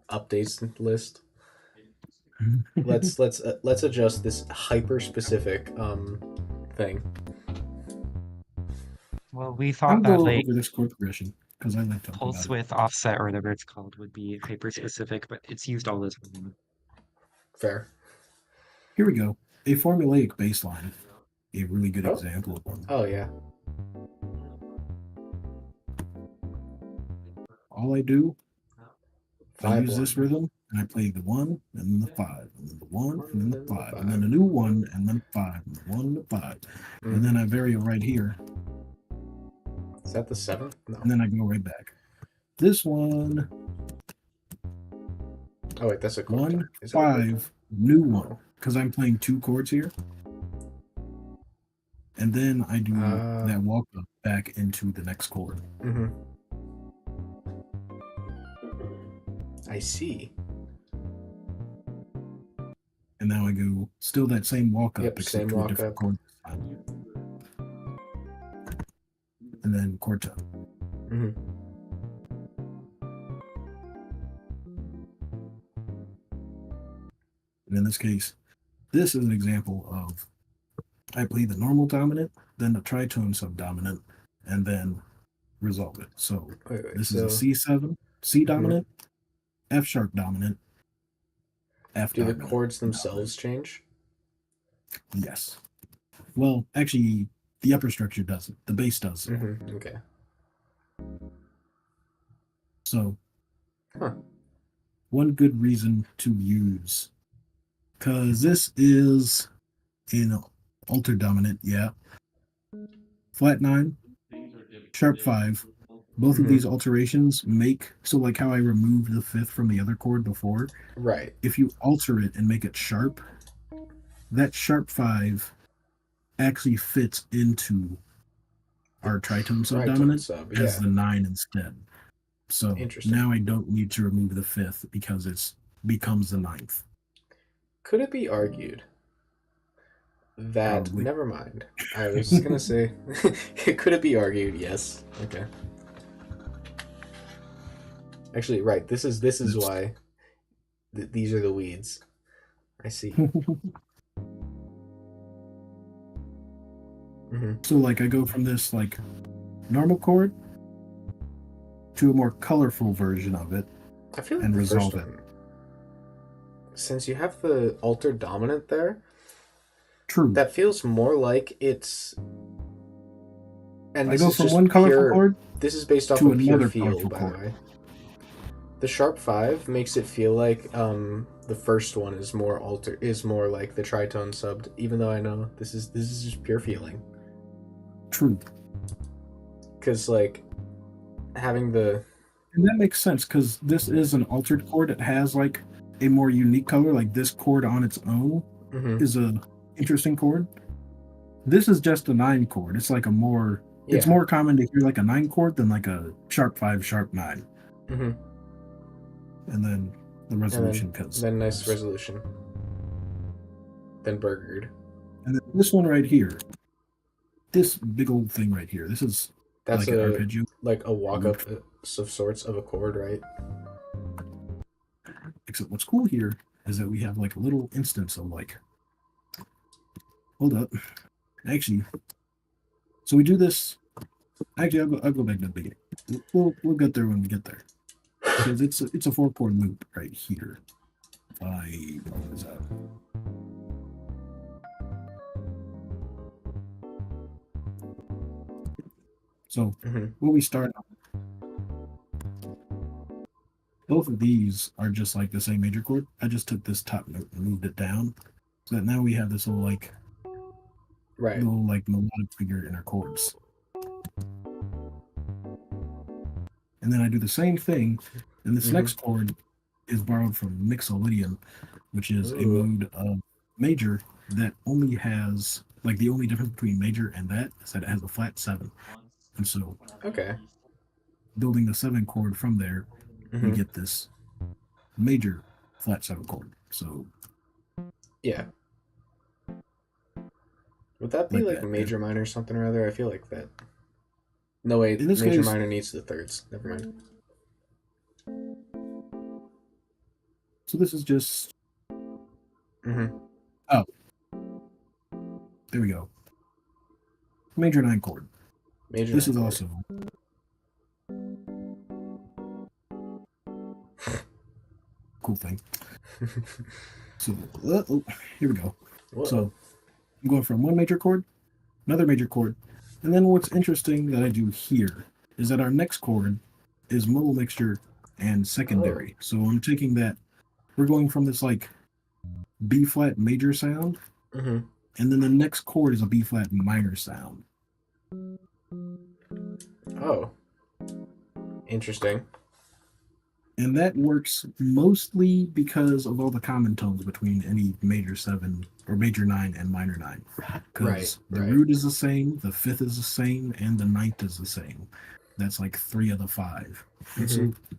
updates list? Let's adjust this hyper specific thing.
Well, we
I'll
thought that
go
like
over this chord progression because I like talking about
pulse
it.
width offset or whatever it's called would be hyper specific, but it's used all the time.
Fair.
Here we go. A formulaic bass line. A really good
Oh.
example of one.
Oh yeah.
All I do, I
Five
use this
one.
rhythm and I play the 1 and then the 5 and then the 1 and then the
Then the
5 and then a
five.
new 1 and then 5 and the 1 and the 5 and then I vary it right here
Is that the seventh? No.
and then I go right back. This one,
Oh wait, that's a chord
1
tone. Is it a chord
5 new
tone?
1 because I'm playing 2 chords here. And then I do that walk up back into the next chord.
Mm-hmm. I see.
And now I go still that same walk up,
Yep,
except
same
to a
walk
different
up.
chord. And then chord tone.
Mm-hmm.
And in this case, this is an example of I play the normal dominant, then the tritone subdominant, and then resolve it. So
Wait,
this
so
is a C7, C
Mhm.
dominant, F sharp dominant, F
do the
dominant.
chords
dominant.
themselves change?
Yes. Well, actually, the upper structure doesn't. The bass does.
Mm-hmm. Okay.
So,
Huh.
one good reason to use, because this is an altered dominant, yeah. Flat 9, sharp 5. Both of
Mhm.
these alterations make, so like how I removed the 5th from the other chord before,
Right.
if you alter it and make it sharp, that sharp 5 actually fits into our tritone
Tritone
subdominant
sub,
as
yeah.
the 9 instead. So
Interesting.
now I don't need to remove the 5th because it becomes the 9th.
Could it be argued that
Probably.
never mind? I was gonna say could it be argued? Yes. Okay. Actually, right. This is why these are the weeds. I see. Mm-hmm.
So like I go from this like normal chord to a more colorful version of it
I feel like
and
the first
resolve it.
one, since you have the altered dominant there,
True.
that feels more like it's. And
I
this
go
is
from
just
one colorful
pure.
chord
This is based off
to
of pure
another
feel,
colorful
by
chord.
the way. The sharp 5 makes it feel like the first one is more like the tritone subbed, even though I know this is just pure feeling.
True.
Because like having the
And that makes sense because this is an altered chord. It has like a more unique color. Like this chord on its own
Mhm.
is a interesting chord. This is just a 9 chord. It's like a more.
Yeah.
It's more common to hear like a 9 chord than like a sharp 5, sharp 9.
Mm-hmm.
And then the resolution
And
because
then nice resolution. Then burgered.
And then this one right here, this big old thing right here. This is
That's
like an arpeggio.
like a walk up of sorts of a chord, right?
Except what's cool here is that we have like a little instance of like. Hold up. Actually, so we do this. Actually, I'll go back to the beginning. We'll get there when we get there because it's a 4-chord loop right here. What is that? So
Mm-hmm.
when we start, both of these are just like the same major chord. I just took this top note and moved it down, so that now we have this
Right.
little like melodic figure in our chords. And then I do the same thing, and this next chord is borrowed from Mixolydian, which is a
Ooh.
mode of major that only has like the only difference between major and that is that it has a flat seven. And so
Okay.
building the seven chord from there, we
Mm-hmm.
get this major flat seven chord. So
Yeah. Would that be
like
like
that. And
major minor something or other? I feel like that. No wait,
in this
major
case,
minor needs the thirds. Never mind.
so this is just
Mm-hmm.
oh, there we go. Major nine chord.
Major
This
nine
is
chord.
also cool thing. So here we go.
Whoa.
So I'm going from one major chord, another major chord, and then what's interesting that I do here is that our next chord is modal mixture and
Oh.
secondary. So I'm taking that. We're going from this like B flat major sound,
Mm-hmm.
and then the next chord is a B flat minor sound.
Oh. Interesting.
And that works mostly because of all the common tones between any major seven or major nine and minor nine.
Right.
Because the
Right.
root is the same, the fifth is the same, and the ninth is the same. That's like three of the five. And
Mm-hmm.
so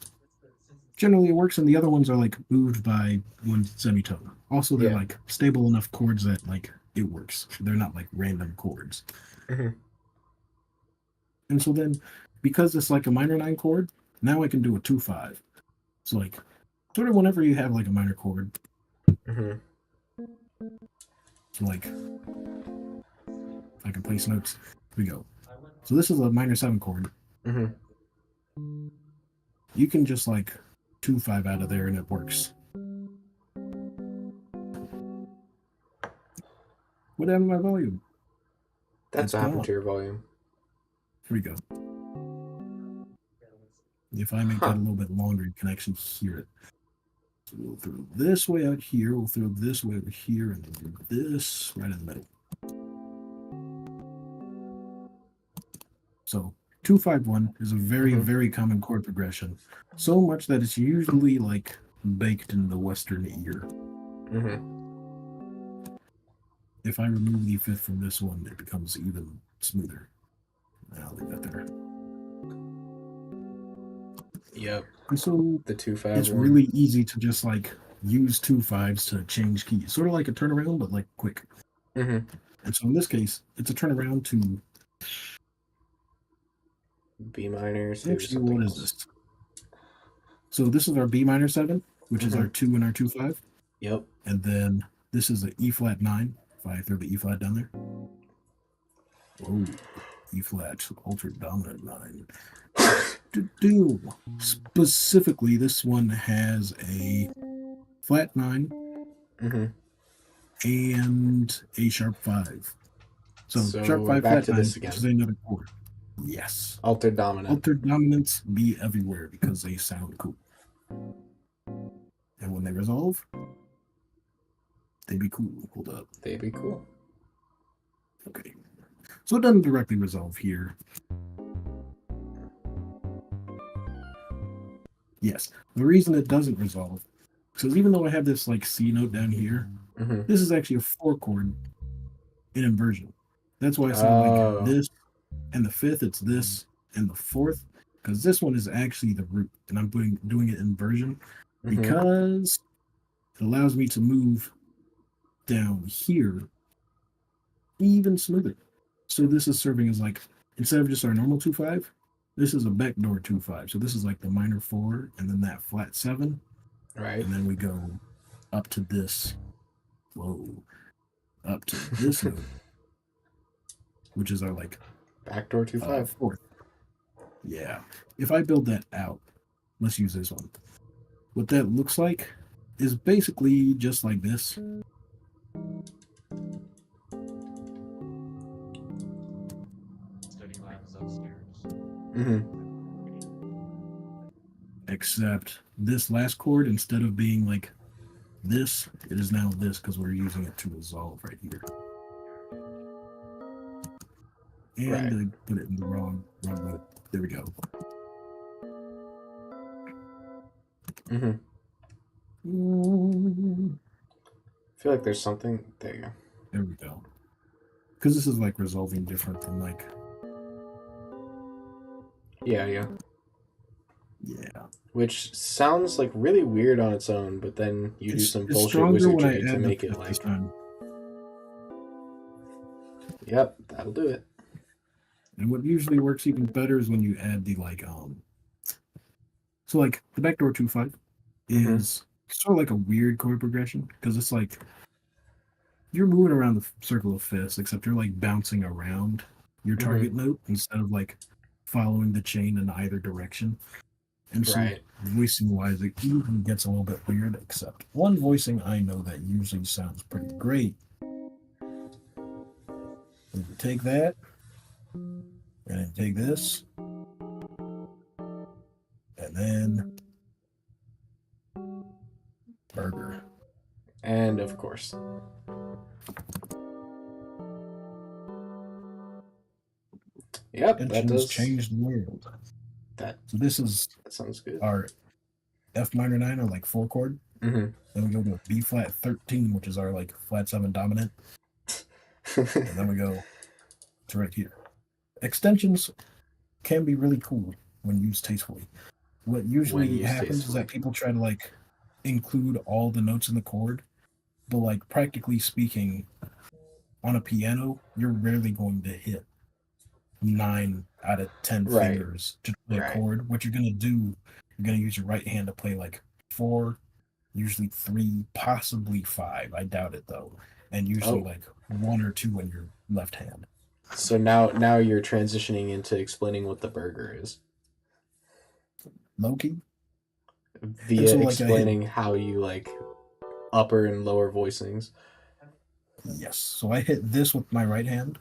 generally it works, and the other ones are like moved by one semitone. Also, they're
Yeah.
like stable enough chords that like it works. They're not like random chords.
Mm-hmm.
And so then, because it's like a minor nine chord, now I can do a 2/5. So like sort of whenever you have like a minor chord,
Mm-hmm.
so like if I can place notes, here we go. So this is a minor seven chord.
Mm-hmm.
You can just like 2/5 out of there and it works. What happened to my volume?
That's
It's
what happened
gone.
to your volume.
Here we go. If I make that
Huh.
a little bit longer, you can actually hear it. So we'll throw this way out here, we'll throw this way over here, and then do this right in the middle. So 2/5/1 is a very,
Mm-hmm.
very common chord progression. So much that it's usually like baked in the Western ear.
Mm-hmm.
If I remove the fifth from this one, it becomes even smoother. I'll leave that there.
Yep.
And so
The 2 5
it's
one.
really easy to just like use 2/5s to change keys. Sort of like a turnaround, but like quick.
Mm-hmm.
And so in this case, it's a turnaround to
B minor to
actually
something
what is
else.
this? So this is our B minor seven, which is
Mm-hmm.
our 2 and our 2/5.
Yep.
And then this is the E flat 9. If I throw the E flat down there. Whoa. E flat, altered dominant 9. Specifically, this one has a flat 9
Mm-hmm.
and a sharp 5. So
So
sharp
we're
5,
back
flat
to
9,
this
which is
again.
another chord. Yes.
Altered dominant.
Altered dominants be everywhere because they sound cool. And when they resolve, they be cool. Hold up.
They'd be cool.
Okay. So it doesn't directly resolve here. Yes. The reason it doesn't resolve, because even though I have this like C note down here,
Mm-hmm.
this is actually a 4 chord in inversion. That's why I sound like
Oh.
this, and the fifth it's this, and the fourth, because this one is actually the root, and I'm doing it in inversion
Mm-hmm.
because it allows me to move down here even smoother. So this is serving as like instead of just our normal 2/5, this is a backdoor 2/5. So this is like the minor 4 and then that flat 7,
Right.
and then we go up to this. Whoa, up to this note, which is our like
Backdoor 2 5.
fourth. Yeah. If I build that out, let's use this one. What that looks like is basically just like this.
Mm-hmm.
except this last chord, instead of being like this, it is now this because we're using it to resolve right here. And
Right.
I put it in the wrong note. There we go.
Mm-hmm.
Ooh,
I feel like there's something. There you go.
there we go. Because this is like resolving different than like,
Yeah.
yeah.
Which sounds like really weird on its own, but then you do some
It's
bullshit
stronger when I
wizardry to
add the
make it
fifth this
like,
time.
yep, that'll do it.
And what usually works even better is when you add the like so like the backdoor 2-5 is sort of like a weird chord progression because it's like you're moving around the circle of fifths, except you're like bouncing around your target note instead of like following the chain in either direction. And so
Right.
voicing wise, it even gets a little bit weird, except one voicing I know that usually sounds pretty great. You take that and then take this, and then burger.
And of course. Yep, that
Intentions
does.
change the world.
That
So this is
sounds good.
our F minor 9 or like 4 chord.
Mm-hmm.
Then we go to a B flat 13, which is our like flat 7 dominant. And then we go to right here. Extensions can be really cool when used tastefully. What usually
used
happens is
tastefully.
that people try to like include all the notes in the chord, but like practically speaking, on a piano, you're rarely going to hit 9 out of 10
Right.
fingers to play a
Right.
chord. What you're gonna do, you're gonna use your right hand to play like 4, usually 3, possibly 5. I doubt it though, and usually like 1 or 2 in your left hand.
So now you're transitioning into explaining what the burger is
Loki.
via
so, like,
explaining how you like upper and lower voicings.
Yes. So I hit this with my right hand,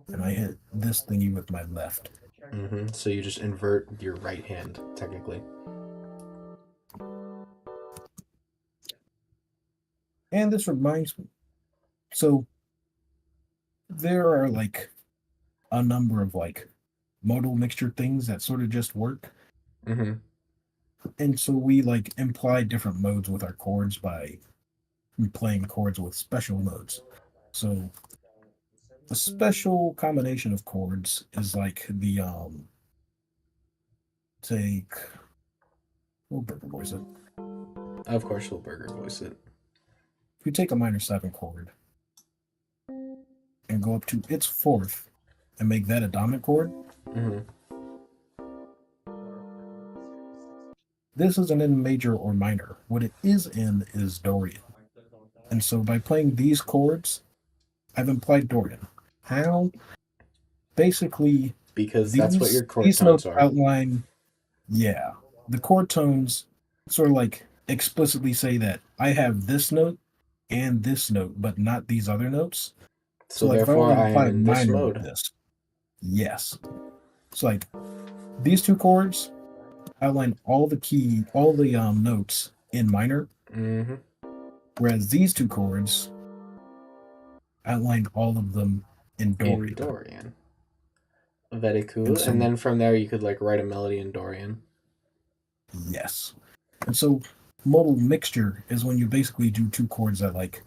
and I hit this thingy with my left.
Mm-hmm. So you just invert your right hand, technically.
And this reminds me. So there are like a number of like modal mixture things that sort of just work.
Mm-hmm.
And so we like imply different modes with our chords by playing chords with special modes. So a special combination of chords is like the take we'll burger voice it.
Of course, we'll burger voice it.
If you take a minor 7 chord and go up to its fourth and make that a dominant chord,
Mm-hmm.
this isn't in major or minor. What it is in is Dorian. And so by playing these chords, I've implied Dorian. How? Basically,
Because that's what your chord
these
tones
notes
are.
outline, yeah, the chord tones sort of like explicitly say that I have this note and this note, but not these other notes.
So
like if I
therefore,
want to
I am
imply
in this
minor with
mode.
this, yes. So like these 2 chords outline all the notes in minor,
Mm-hmm.
whereas these 2 chords outline all of them in Dorian.
In Dorian. Very cool.
And so-
And then from there, you could like write a melody in Dorian.
Yes. And so modal mixture is when you basically do 2 chords that like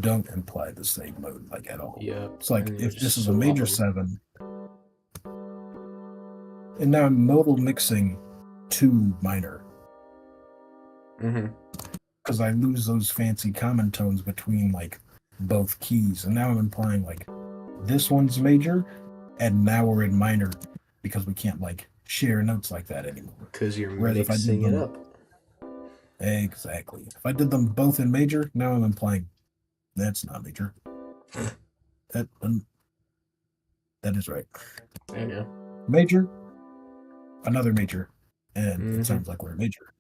don't imply the same mode like at all.
Yep.
It's like
And you
if this
just
is a
swap
major
'em.
7, and now I'm modal mixing 2 minor.
Mm-hmm.
Because I lose those fancy common tones between like both keys, and now I'm implying like this one's major, and now we're in minor because we can't like share notes like that anymore.
Because you're
Whereas if I did
mixing it
them,
up.
exactly. If I did them both in major, now I'm implying that's not major. That is right.
There you go.
Major, another major, and
Mhm.
it sounds like we're a major.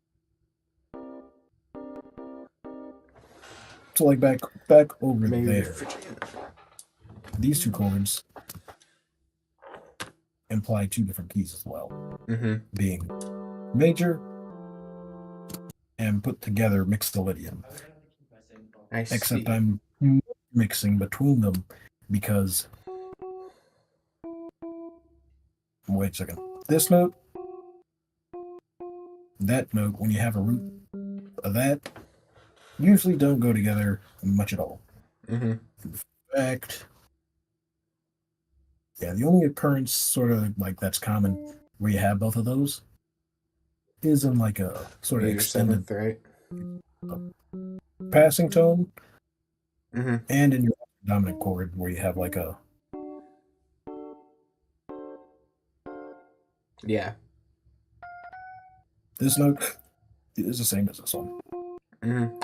So like back over
Maybe
there, these 2 chords imply 2 different keys as well,
Mm-hmm.
being major and put together Mixolydian.
I
Except
see.
I'm mixing between them because wait a second. This note, that note, when you have a root of that, usually don't go together much at all.
Mm-hmm.
In fact, yeah, the only occurrence sort of like that's common where you have both of those is in like a sort of
Major
extended
seventh, right?
passing tone
Mm-hmm.
and in your dominant chord where you have like a
Yeah.
this note is the same as this one.
Mm-hmm.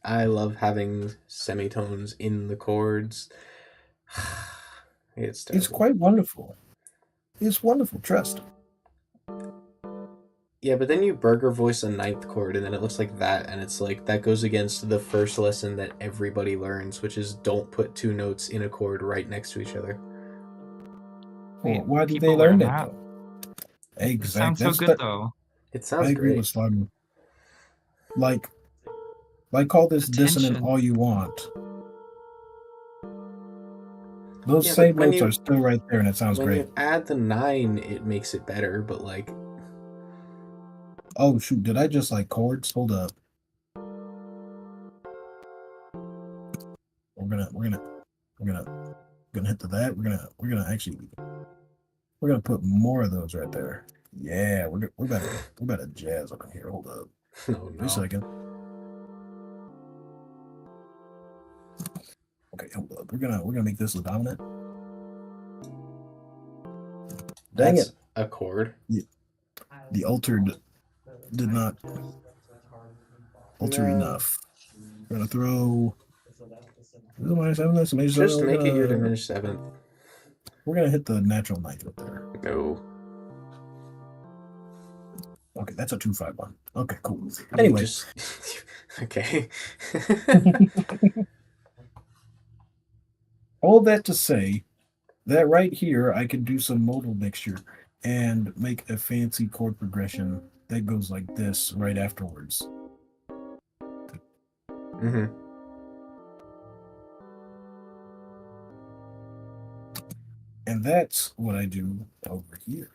I love having semitones in the chords. It's
It's
terrible.
quite wonderful. It's wonderful, trust.
Yeah, but then you burger voice a ninth chord, and then it looks like that, and it's like that goes against the first lesson that everybody learns, which is don't put two notes in a chord right next to each other.
Well,
Wait,
why did they
people
learn
learn
that
that?
though?
It
Exactly.
sounds so
That's
good
the
though.
It
I
sounds
agree with
great.
Slime. Like call this
The
dissonant
tension.
all you want. Those
Yeah, but
same notes are still right there and it sounds
when
great.
you add the 9, it makes it better, but like
Oh shoot, did I just like chords? Hold up. We're gonna hit to that. We're gonna put more of those right there. Yeah, we're about to jazz up in here. Hold up.
oh
Wait a
no.
second. Okay, hold up. We're gonna make this a dominant. Dang
That's
it.
a chord.
The altered did not alter
No.
enough. We're gonna throw this is minor seven, that's a major seven.
Just make it your diminished 7th.
We're gonna hit the natural ninth right there.
No.
Okay, that's a 2-5-1. Okay, cool.
You
Anyway,
just okay.
all that to say that right here I can do some modal mixture and make a fancy chord progression that goes like this right afterwards.
Mm-hmm.
And that's what I do over here.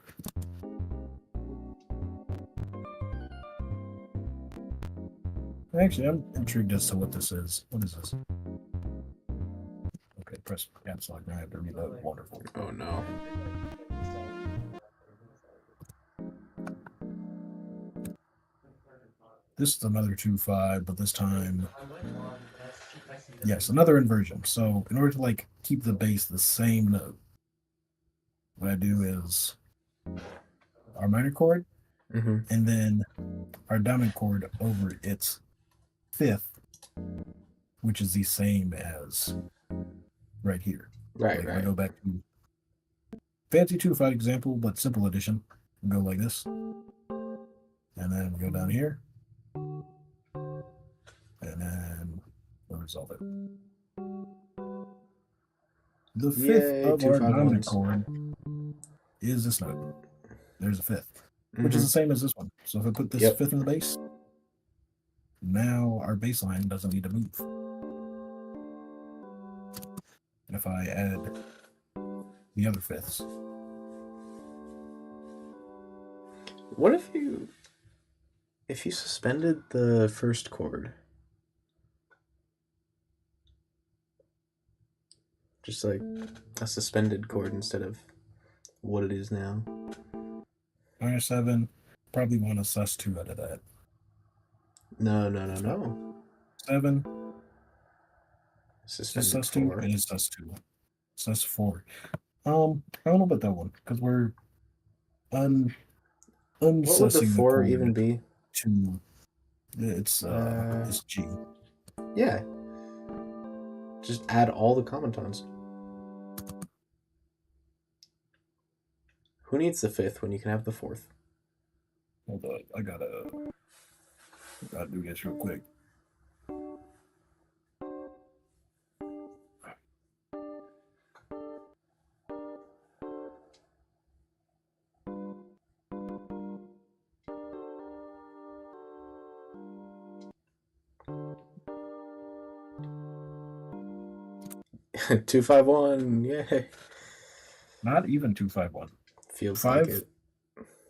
Actually, I'm intrigued as to what this is. What is this? Okay, press caps lock. I have to reload. Wonderful.
Oh no.
This is another 2-5, but this time, yes, another inversion. So in order to like keep the bass the same note, what I do is our minor chord
Mm-hmm.
and then our dominant chord over its fifth, which is the same as right here.
Right,
Like if I
right.
go back to fancy 2-5 example, but simple addition, go like this. And then we go down here. And then we'll resolve it. The fifth
Yay,
of
two
our
five
dominant
ones.
chord is this note. There's a fifth, which is
Mm-hmm.
the same as this one. So if I put this
Yep.
fifth in the bass, now our bass line doesn't need to move. And if I add the other fifths,
What if you suspended the first chord? Just like a suspended chord instead of what it is now.
minor seven, probably want to sus2 out of that.
No.
7, just
Suspended
sus2,
4.
and it's sus2. Sus4. I don't know about that one, because we're
What would the
unsussing the
4 even
chord
be?
to it's G.
Yeah. Just add all the common tones. Who needs the 5th when you can have the 4th?
Hold on, I gotta do this real quick.
251. Yay.
Not even 251.
Feels like
5,
it.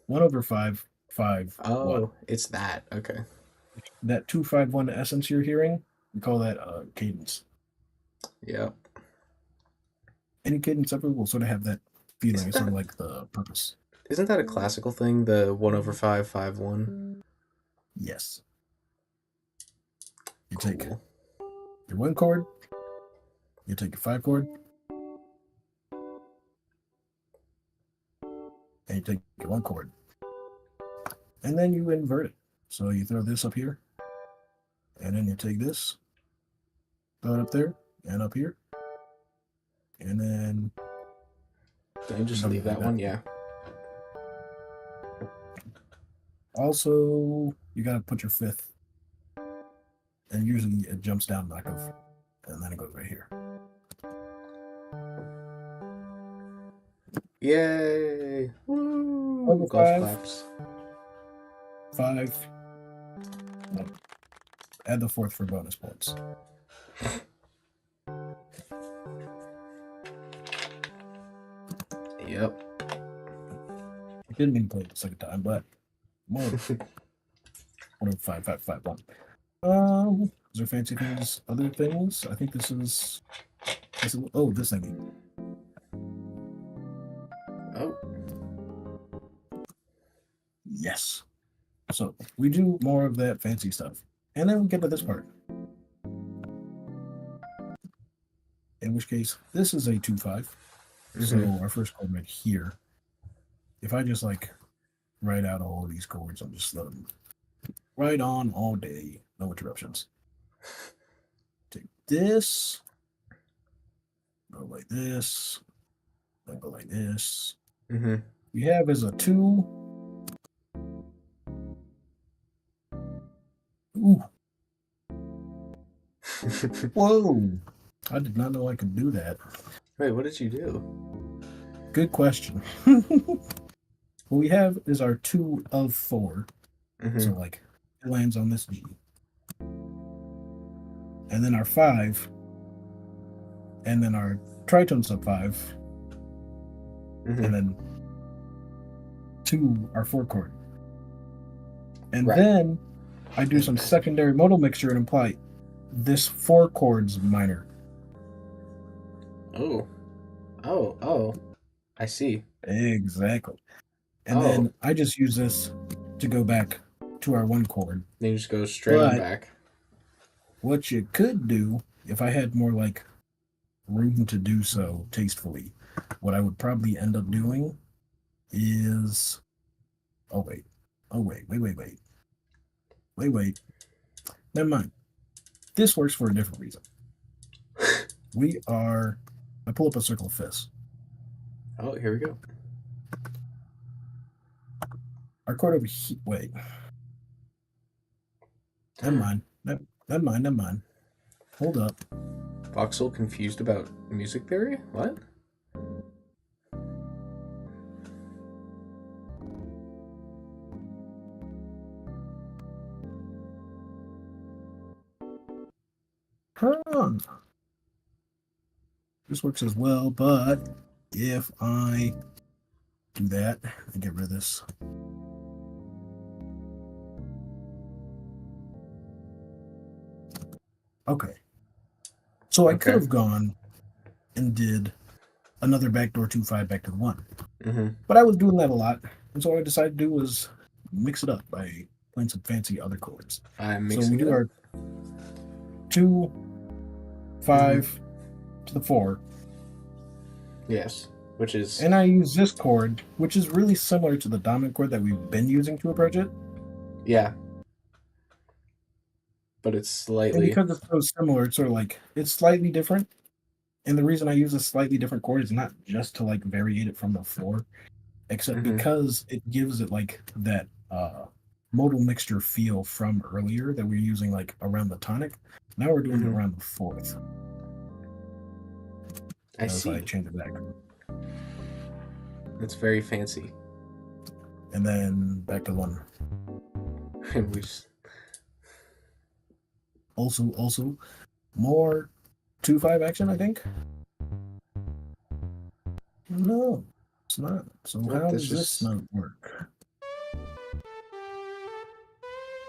1 over 5, 5, 1.
Oh, it's that. Okay.
That 251 essence you're hearing, we call that cadence.
Yep.
Any cadence ever will sort of have that feeling.
Isn't
It's sort of
that
like the purpose.
isn't that a classical thing? The 1/5, 5/1.
Yes. You take
Cool.
your 1 chord, you take your 5 chord, and you take your 1 chord. And then you invert it. So you throw this up here, and then you take this, throw it up there, and up here. And then
Don't you just
Something
leave
like
that
that.
one? Yeah.
also you gotta put your 5th. And usually it jumps down back of, and then it goes right here.
Yay! Woo!
Over
Golf
5,
claps.
5. Add the 4th for bonus points.
Yep.
I didn't mean to play it the second time, but more. 1 over 5, 5, 5, 1. Is there fancy things? Other things? I think this is. Oh, this thing.
Oh.
Yes. So we do more of that fancy stuff, and then we get to this part. In which case, this is a 2/5. So our first chord right here. If I just like write out all of these chords, I'm just let them right on all day, no interruptions. Take this, go like this, then go like this.
Mm-hmm.
We have is a 2. Ooh, whoa! I did not know I could do that.
Wait, what did you do?
Good question. What we have is our 2 of 4.
Mm-hmm.
So like it lands on this G. And then our 5. And then our tritone sub 5.
Mm-hmm.
And then 2, our 4 chord. And
Right.
then I do some secondary modal mixture and apply this 4 chords minor.
Oh. Oh. Oh. I see.
Exactly. And
Oh.
then I just use this to go back to our 1 chord.
Then you just go straight on
But-
back.
What you could do, if I had more like room to do so tastefully, what I would probably end up doing is wait. Never mind. This works for a different reason. I pull up a circle of fifths.
Oh, here we go.
Our chord over here. Wait. Never mind. Hold up.
Voxel confused about music theory? What?
Huh. This works as well, but if I do that and get rid of this. Okay. So I could
Okay.
have gone and did another backdoor 2/5 back to the 1.
Mm-hmm.
But I was doing that a lot. And so what I decided to do was mix it up by playing some fancy other chords.
I'm
So
mixing
we do
it up.
our 2, 5 to the 4.
Yes. Which is...
And I use this chord, which is really similar to the dominant chord that we've been using to approach it.
Yeah. But it's
And
slightly...
because it's so similar, it's sort of like, it's slightly different. And the reason I use a slightly different chord is not just to like variate it from the 4, except
Mhm.
because it gives it like that modal mixture feel from earlier that we were using like around the tonic. Now we're doing it
Mhm.
around the 4th.
I
Notice
see.
I change it back.
It's very fancy.
And then back to 1.
And we just...
Also, more 2/5 action, I think. No, it's not. So
Nope,
how
that's
does this
just
note work?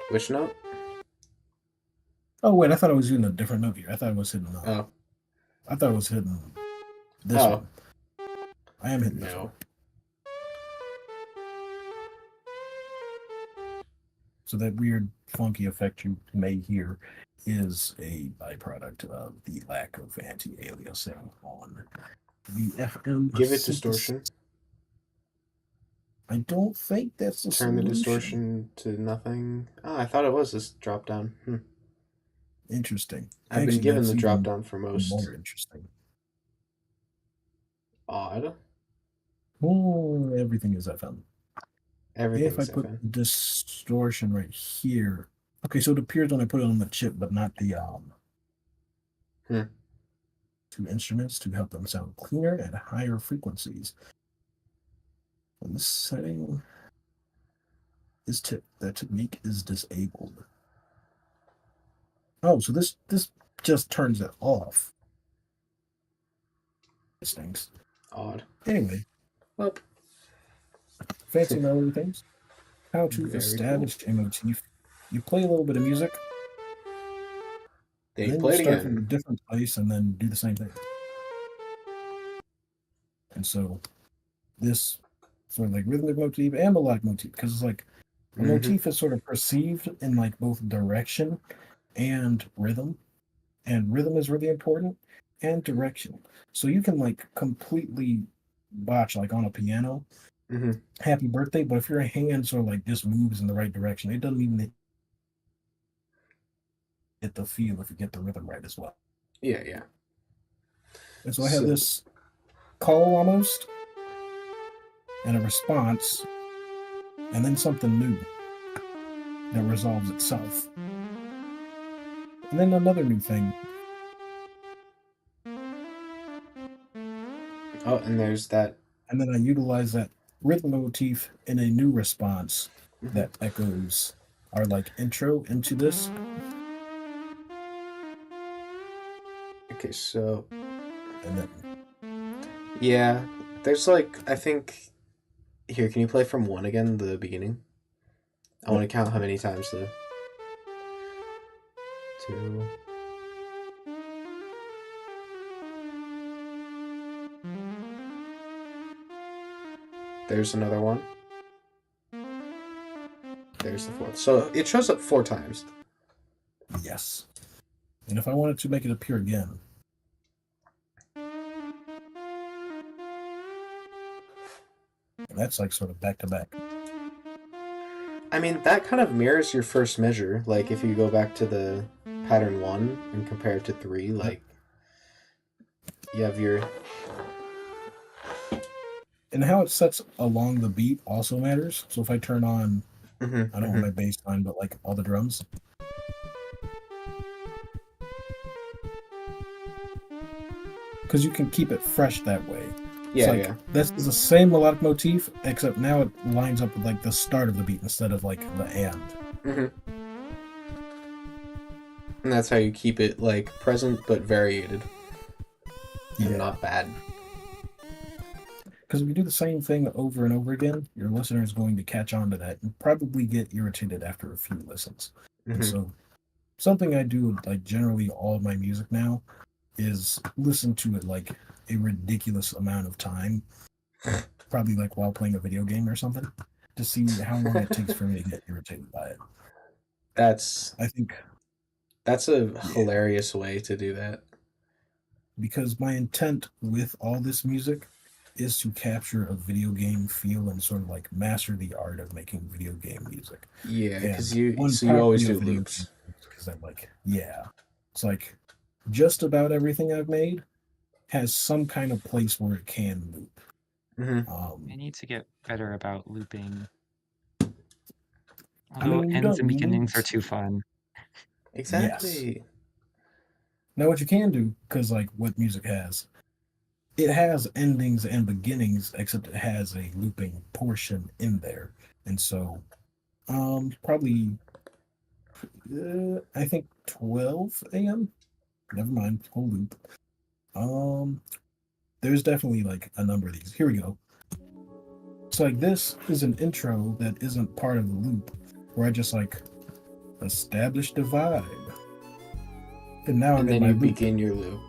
which note?
Oh wait, I thought I was using a different note here. I thought it was hitting.
Oh,
I thought it was hitting this
oh
one. I am hitting this one.
no.
So that weird, funky effect you may hear is a byproduct of the lack of anti-aliasing on the FM
Give it
synthesis.
distortion.
I don't think that's the
Turn the
solution.
distortion to nothing. Oh, I thought it was this drop down.
Interesting.
I've been
Actually,
given
that's
the drop
even
down for most.
more interesting.
Odd.
Oh, everything is FM. If I
Everything's
put
FN.
distortion right here, okay, so it appears when I put it on the chip, but not the two instruments to help them sound cleaner at higher frequencies. On this setting, that technique is disabled. Oh, so this just turns it off. It stinks.
Odd.
Anyway,
Well,
fancy melody things. How to
Very
establish a motif. You play a little bit of music,
then
and
you
then
play
you
it
start from a
again.
different place and then do the same thing. And so this sort of like rhythmic motif and melodic motif, because it's like a motif is sort of perceived in like both direction and rhythm. And rhythm is really important, and direction. So you can like completely botch like on a piano, happy birthday, but if your hand sort of like just moves in the right direction, it doesn't even hit the feel if you get the rhythm right as well.
Yeah, yeah.
And so I have this call almost, and a response, and then something new that resolves itself. And then another new thing.
Oh, and there's that.
And then I utilize that rhythm motif in a new response that echoes our like intro into this.
Okay, so
And then
yeah, there's like I think here. Can you play from one again? The beginning. I want to count how many times the two. There's another one. There's the fourth. So it shows up 4 times.
yes. And if I wanted to make it appear again, that's like sort of back to back.
I mean, that kind of mirrors your first measure. Like, if you go back to the pattern 1 and compare it to 3, like, you have your...
And how it sets along the beat also matters. So if I turn on, I don't want my bass line, but like all the drums. Because you can keep it fresh that way.
Yeah,
like,
yeah.
This is the same melodic motif, except now it lines up with like the start of the beat instead of like the end.
And that's how you keep it, like, present but variated.
Yeah.
And not bad.
Because if you do the same thing over and over again, your listener is going to catch on to that and probably get irritated after a few listens. And so something I do like generally all of my music now is listen to it like a ridiculous amount of time, probably like while playing a video game or something, to see how long it takes for me to get irritated by it. I think
that's a hilarious way to do that.
Because my intent with all this music is to capture a video game feel and sort of like master the art of making video game music.
Yeah, because you always do loops.
Because I'm like, yeah, it's like just about everything I've made has some kind of place where it can loop.
I need to get better about looping.
I mean,
ends and beginnings are too fun.
Exactly.
Yes. Now, what you can do, because like what music has, it has endings and beginnings, except it has a looping portion in there. And so, probably, I think 12 a.m. Never mind, whole loop. there's definitely like a number of these. Here we go. So like this is an intro that isn't part of the loop, where I just like establish the vibe, and now I'm
And
in
then
my
you
loop.
begin your loop.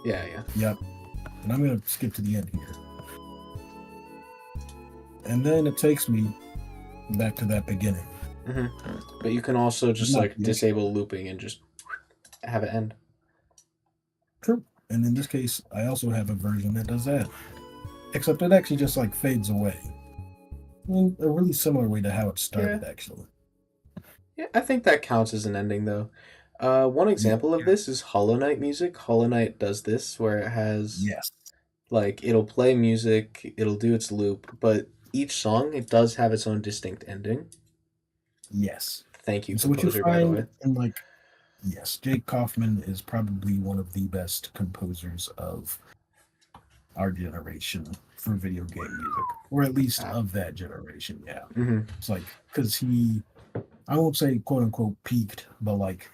Yeah, yeah.
Yep. And I'm gonna skip to the end here, and then it takes me back to that beginning.
But you can also just
Not
like
the
disable looping and just have it end.
True. And in this case, I also have a version that does that. Except it actually just like fades away. In a really similar way to how it started, actually.
Yeah, I think that counts as an ending though. One example of this is Hollow Knight music. Hollow Knight does this where it has
Yes.
like it'll play music, it'll do its loop, but each song it does have its own distinct ending.
Yes.
Thank you,
And so what you
composer, by the way.
find in like yes, Jake Kaufman is probably one of the best composers of our generation for video game music. Or at least of that generation, yeah. It's like because he I won't say quote unquote peaked, but like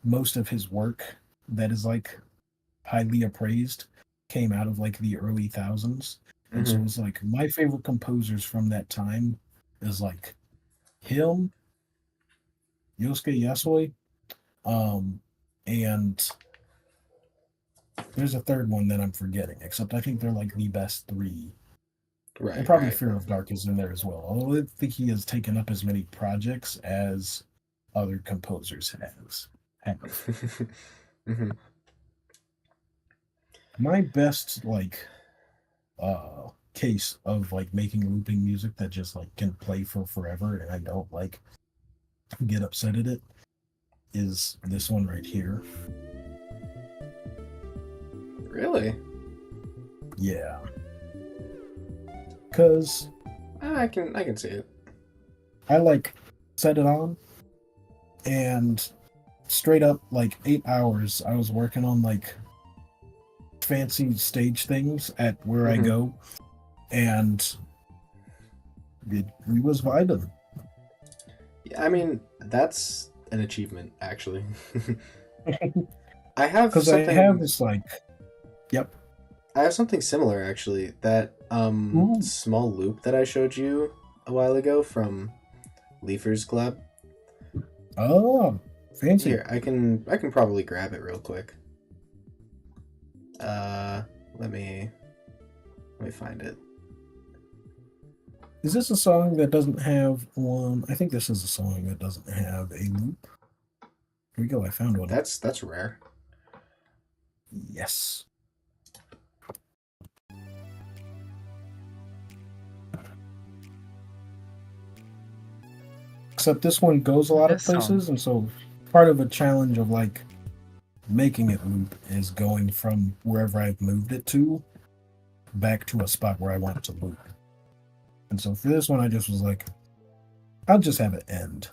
most of his work that is like highly appraised came out of like the early thousands. And so it's like my favorite composers from that time is like him, Yosuke Yasui, and there's a third one that I'm forgetting, except I think they're like the best three.
Right,
And probably
right.
Fear of Dark is in there as well. Although I don't think he has taken up as many projects as other composers have. My best like case of like making looping music that just like can play for forever and I don't like get upset at it is this one right here.
Really?
Yeah. Cause
I can see it.
I like set it on and straight up like 8 hours I was working on like fancy stage things at where I go and we was vibing.
Yeah, I mean, that's an achievement, actually. I have
Because I
something.
have this like, yep.
I have something similar, actually. That small loop that I showed you a while ago from Leafer's Club.
Oh, fancy.
Here, I can probably grab it real quick. Let me find it.
Is this a song that doesn't have one? I think this is a song that doesn't have a loop. Here we go. I found one.
That's rare.
Yes. Except this one goes a lot of places, and so part of a challenge of like making it loop is going from wherever I've moved it to back to a spot where I want it to loop. And so for this one, I just was like, I'll just have it end.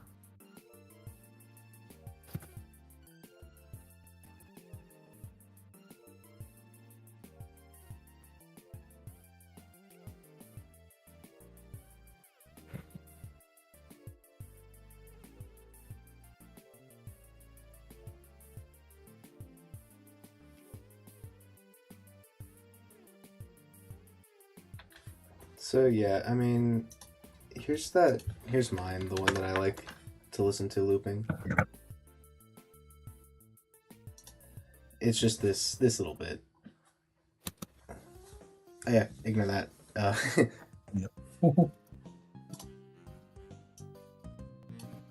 So yeah, I mean, here's mine, the one that I like to listen to looping. It's just this little bit. Oh yeah, ignore that.
Yep.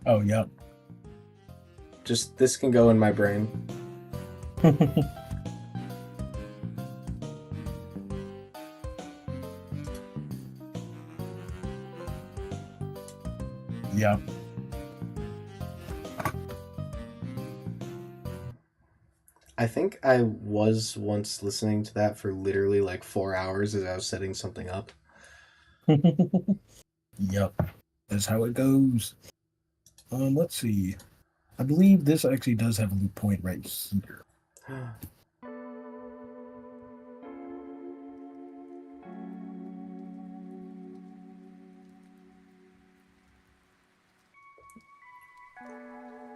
Oh, yep.
Just this can go in my brain.
Yep.
I think I was once listening to that for literally like 4 hours as I was setting something up.
Yep. That's how it goes. Let's see. I believe this actually does have a loop point right here.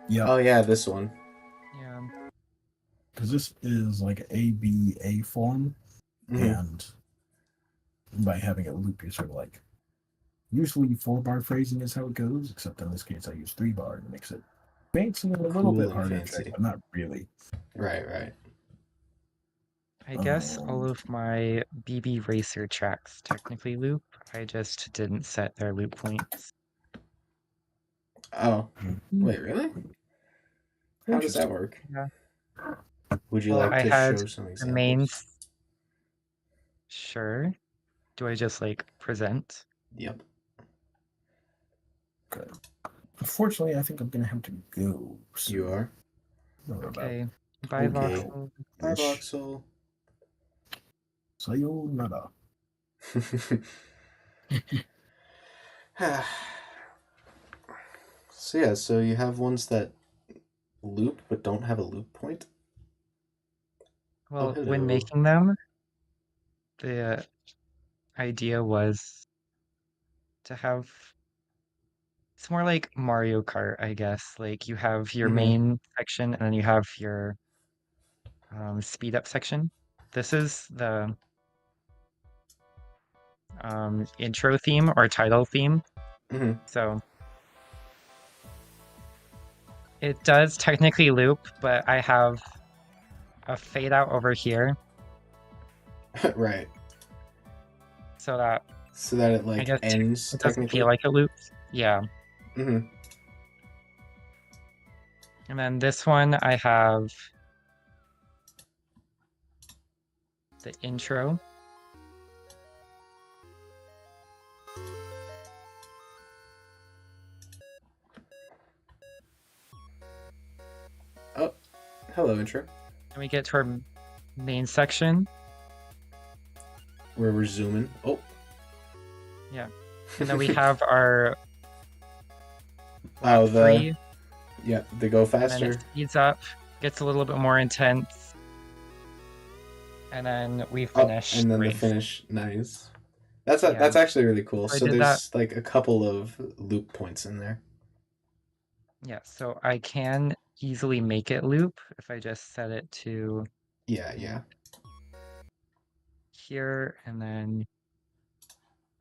Yep.
Oh yeah, this one.
Yeah.
Because this is like ABA form. And by having a loop, you're sort of like, usually 4-bar phrasing is how it goes, except in this case I use 3-bar and makes it fancy and a little
Cool
bit
and
harder to check,
fancy.
but not really.
Right.
I guess all of my BB Racer tracks technically loop. I just didn't set their loop points.
Oh, wait, really? How does that
Interesting.
work?
Yeah.
Would you
Well,
like
I
to
had
show some
the main.
examples?
Sure. Do I just like present?
Yep.
Okay. Unfortunately, I think I'm gonna have to go.
You are?
Okay. Bye,
Okay.
Voxel.
Bye, Voxel.
Sayonara.
So yeah, so you have ones that loop but don't have a loop point?
Well, when
hello.
making them, the idea was to have it's more like Mario Kart, I guess. Like you have your main section and then you have your speed up section. This is the intro theme or title theme. So it does technically loop, but I have a fade out over here
Right.
so that
it
I
like
guess
ends
it doesn't
technically?
feel like it loops. Yeah. And then this one I have the intro.
Oh, hello, intro.
And we get to our main section.
Where we're zooming. Oh.
Yeah. And then we have our
Oh,
three.
Yeah, they go faster.
And then it speeds up, gets a little bit more intense. And then we finish.
And then the finish. Nice. That's actually really cool. So there's like a couple of loop points in there.
Yeah, so I can easily make it loop if I just set it to
yeah
here and then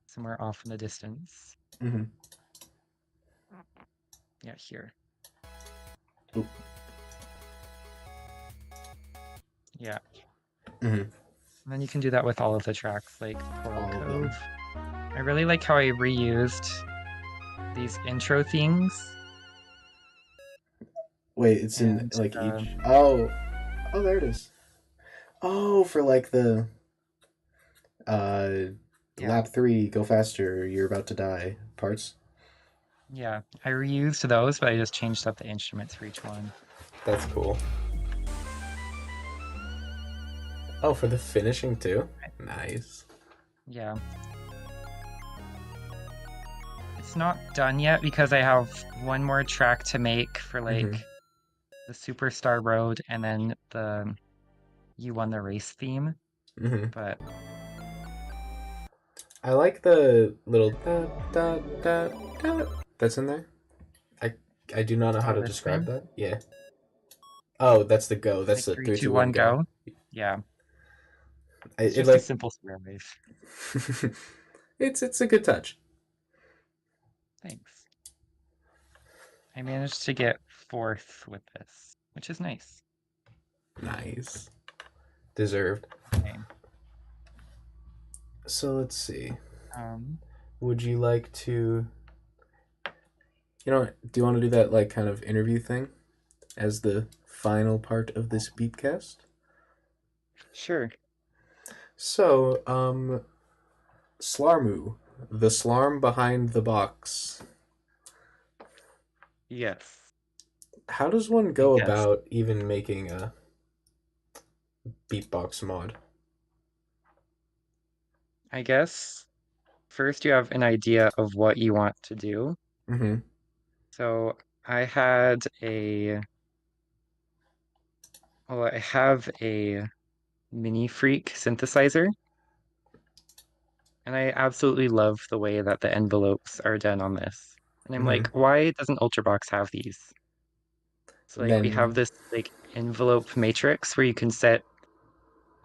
somewhere off in the distance. Yeah, here.
Oop.
Yeah. And then you can do that with all of the tracks, like Coral Cove. I really like how I reused these intro themes.
Wait, it's in like each. Oh, there it is. Oh, for like the lap 3, go faster, you're about to die parts.
Yeah, I reused those, but I just changed up the instruments for each one.
That's cool. Oh, for the finishing too? Nice.
Yeah. It's not done yet because I have one more track to make for like the Superstar Road and then the You Won the Race theme. But
I like the little da da da da that's in there. I do not know how to describe that. Yeah. Oh, that's the go. That's
like
the
3, 2, 1, go. Yeah. It's just a simple square wave.
It's a good touch.
Thanks. I managed to get 4th with this, which is nice.
Nice. Deserved.
Okay.
So let's see. Would you like to... do you want to do that like kind of interview thing as the final part of this Beepcast?
Sure.
So, Slarmu, the Slarm behind the box.
Yes.
How does one go about even making a beatbox mod?
I guess first you have an idea of what you want to do. So I have a Mini Freak synthesizer. And I absolutely love the way that the envelopes are done on this. And I'm like, why doesn't Ultrabox have these? So we have this like envelope matrix where you can set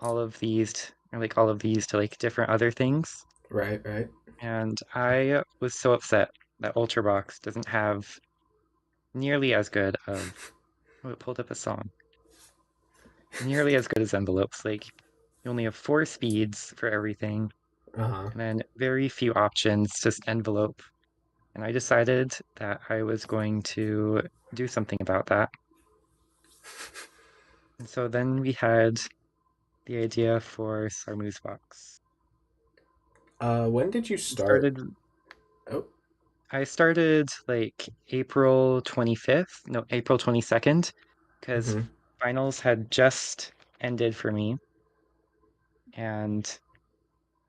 all of these or like all of these to like different other things.
Right, right.
And I was so upset that Ultrabox doesn't have nearly as good of, oh, it pulled up a song, nearly as good as envelopes. Like you only have 4 speeds for everything,
Uh-huh.
and then very few options, just envelope. And I decided that I was going to do something about that. And so then we had the idea for Sarmu's box.
When did you
I
start?
started
Oh.
I started like April 25th, no, April 22nd, because
Mm-hmm.
finals had just ended for me. And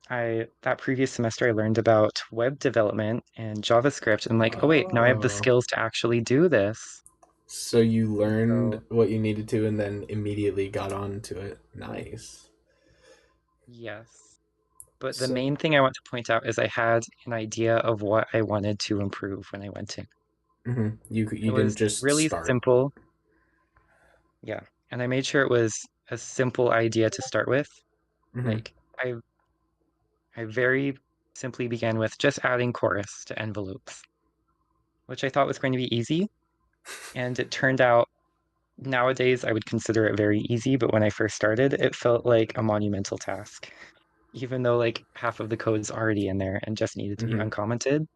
that previous semester I learned about web development and JavaScript and like, oh wait, now I have the
Oh.
skills to actually do this.
So you
And
learned
so
what you needed to and then immediately got on to it. Nice.
yes. But the
So,
main thing I want to point out is I had an idea of what I wanted to improve when I went in.
you
It
didn't
was
just
really
start.
simple. Yeah. And I made sure it was a simple idea to start with.
Mm-hmm.
Like I very simply began with just adding chorus to envelopes, which I thought was going to be easy. And it turned out nowadays I would consider it very easy, but when I first started, it felt like a monumental task, even though like half of the code's already in there and just needed to be
Mm-hmm.
uncommented.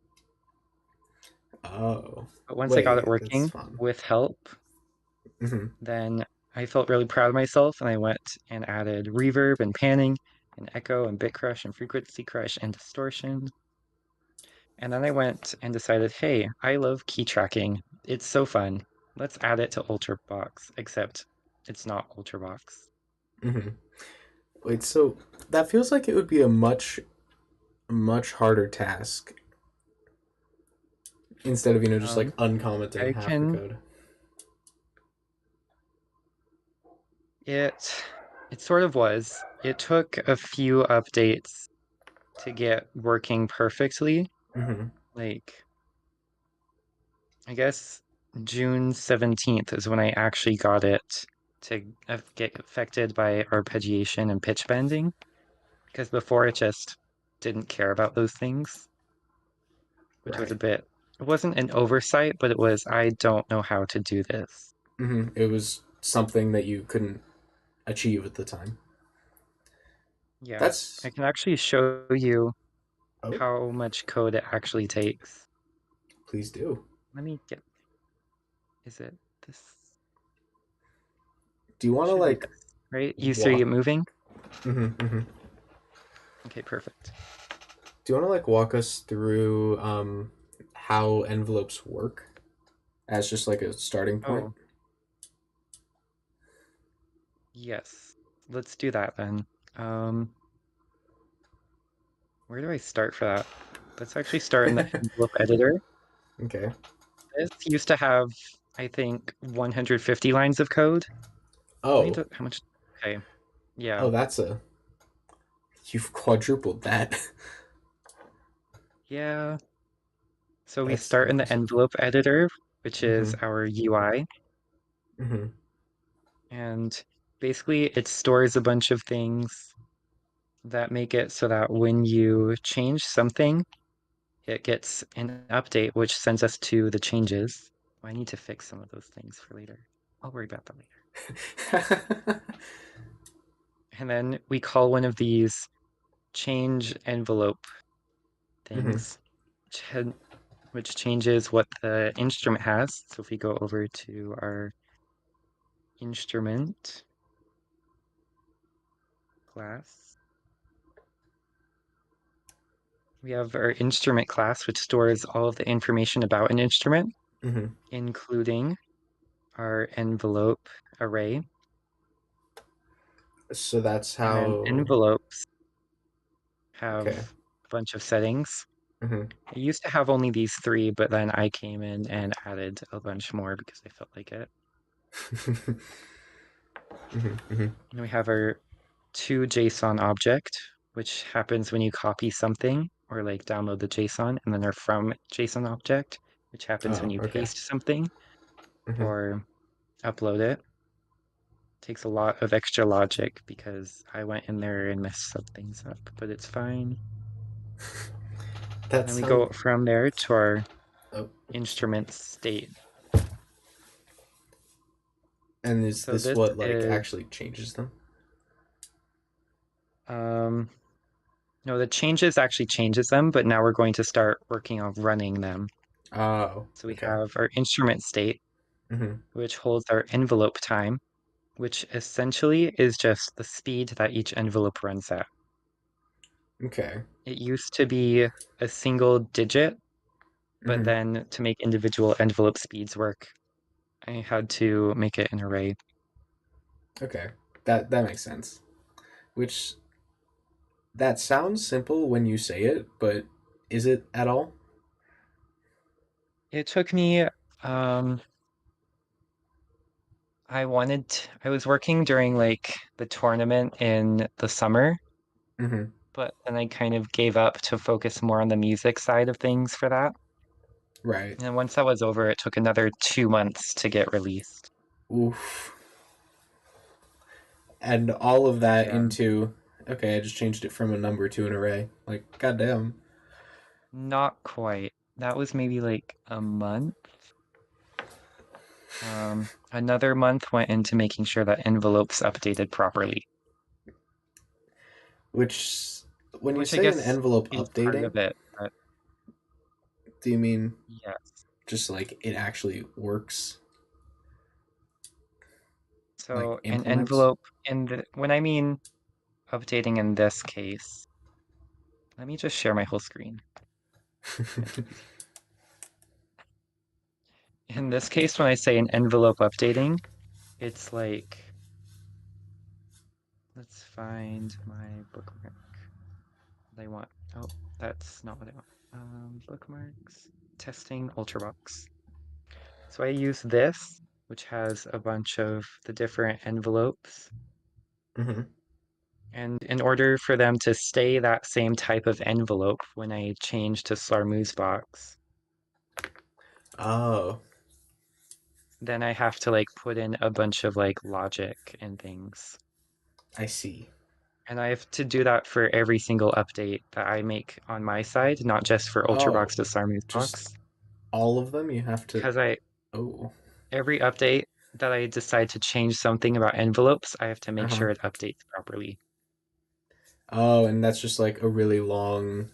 Oh.
But once I got it
Wait, that's
working
fun.
with help,
Mm-hmm.
then I felt really proud of myself and I went and added reverb and panning and echo and bit crush and frequency crush and distortion. And then I went and decided, hey, I love key tracking. It's so fun. Let's add it to Ultrabox, except it's not Ultrabox.
Mm-hmm. Wait, so that feels like it would be a much harder task instead of, just like
Um,
uncommenting
I
half the
can
code.
it it sort of was. It took a few updates to get working perfectly.
Mm-hmm.
Like I guess June 17th is when I actually got it to get affected by arpeggiation and pitch bending, because before it just didn't care about those things, which was
Right.
it wasn't an oversight, but it was, I don't know how to do this.
Mm-hmm. It was something that you couldn't achieve at the time.
Yeah, I
That's
can actually show you
oh,
how much code it actually takes.
please do.
Let me get, is it this?
Do you want to
Should be
like
this, right? You see it
walk?
moving?
Mm-hmm, mm-hmm.
Okay, perfect.
Do you want to like walk us through how envelopes work as just like a starting point?
Oh, yes. Let's do that then. Um, where do I start for that? Let's actually start in the envelope editor.
Okay.
This used to have, I think, 150 lines of code.
Oh,
How much? Okay,
oh,
yeah,
you've quadrupled that.
yeah. So we
That's
start in the
impressive.
envelope editor, which
Mm-hmm.
is our UI,
Mm-hmm.
and basically it stores a bunch of things that make it so that when you change something, it gets an update, which sends us to the changes. I need to fix some of those things for later. I'll worry about that later. And then we call one of these change envelope
Mm-hmm.
things, which changes what the instrument has. So if we go over to our instrument class, we have our instrument class, which stores all of the information about an instrument,
Mm-hmm.
including our envelope array.
So that's
And then
how.
envelopes
Okay.
have a bunch of settings.
Mm-hmm.
It used to have only these 3, but then I came in and added a bunch more because I felt like it.
Mm-hmm. Mm-hmm.
And we have our to.json object, which happens when you copy something or like download the JSON, and then our from JSON object, which happens when
Oh,
you
okay.
paste something
Mm-hmm.
or upload it takes a lot of extra logic because I went in there and messed some things up, but it's fine. And
That
then we go
sounds.
from there to our
Oh,
instrument state.
and is
So
this
this
what like
is
actually changes them?
um no, the changes actually changes them, but now we're going to start working on running them.
Oh,
So we
okay.
have our instrument state,
Mm-hmm.
which holds our envelope time, which essentially is just the speed that each envelope runs at.
Okay.
It used to be a single digit, but
Mm-hmm.
then to make individual envelope speeds work, I had to make it an array.
Okay. That makes sense. Which that sounds simple when you say it, but is it at all?
It took me, I was working during like the tournament in the summer,
Mm-hmm.
but then I kind of gave up to focus more on the music side of things for that.
Right.
And then once that was over, it took another 2 months to get released.
Oof. And all of that
Yeah,
into okay, I just changed it from a number to an array. Like, goddamn.
not quite. That was maybe like a month. Another month went into making sure that envelopes updated properly,
Which when you
which I
say an
guess
envelope
is part
updating,
of it. But
do you mean
yes.
just like it actually works? Like
So an
implements?
envelope when I mean updating in this case, let me just share my whole screen. Make it easy. In this case, when I say an envelope updating, it's like, let's find my bookmark that I want. Oh, that's not what I want. Bookmarks, testing, Ultrabox. So I use this, which has a bunch of the different envelopes.
Mm-hmm.
And in order for them to stay that same type of envelope when I change to Box,
Oh,
then I have to like put in a bunch of like logic and things.
I see.
And I have to do that for every single update that I make on my side, not just for
Oh,
Ultrabox to
just
Box.
all of them you have to.
Because I
Oh,
every update that I decide to change something about envelopes, I have to make
uh-huh.
sure it updates properly.
Oh, and that's just like a really long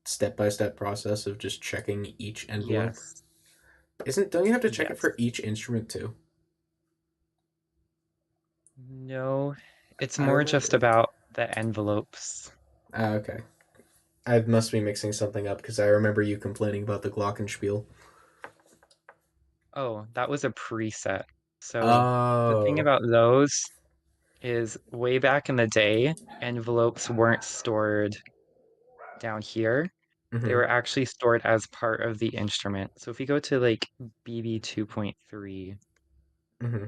step-by-step process of just checking each envelope.
Yes.
Isn't don't you have to check it
Yes.
for each instrument too?
No, it's
I
more just
remember.
about the envelopes.
Ah, okay. I must be mixing something up because I remember you complaining about the glockenspiel.
Oh, that was a preset. So the thing
Oh.
about those is way back in the day, envelopes weren't stored down here. They
Mm-hmm.
were actually stored as part of the instrument. So if you go to like BB 2.3,
Mm-hmm.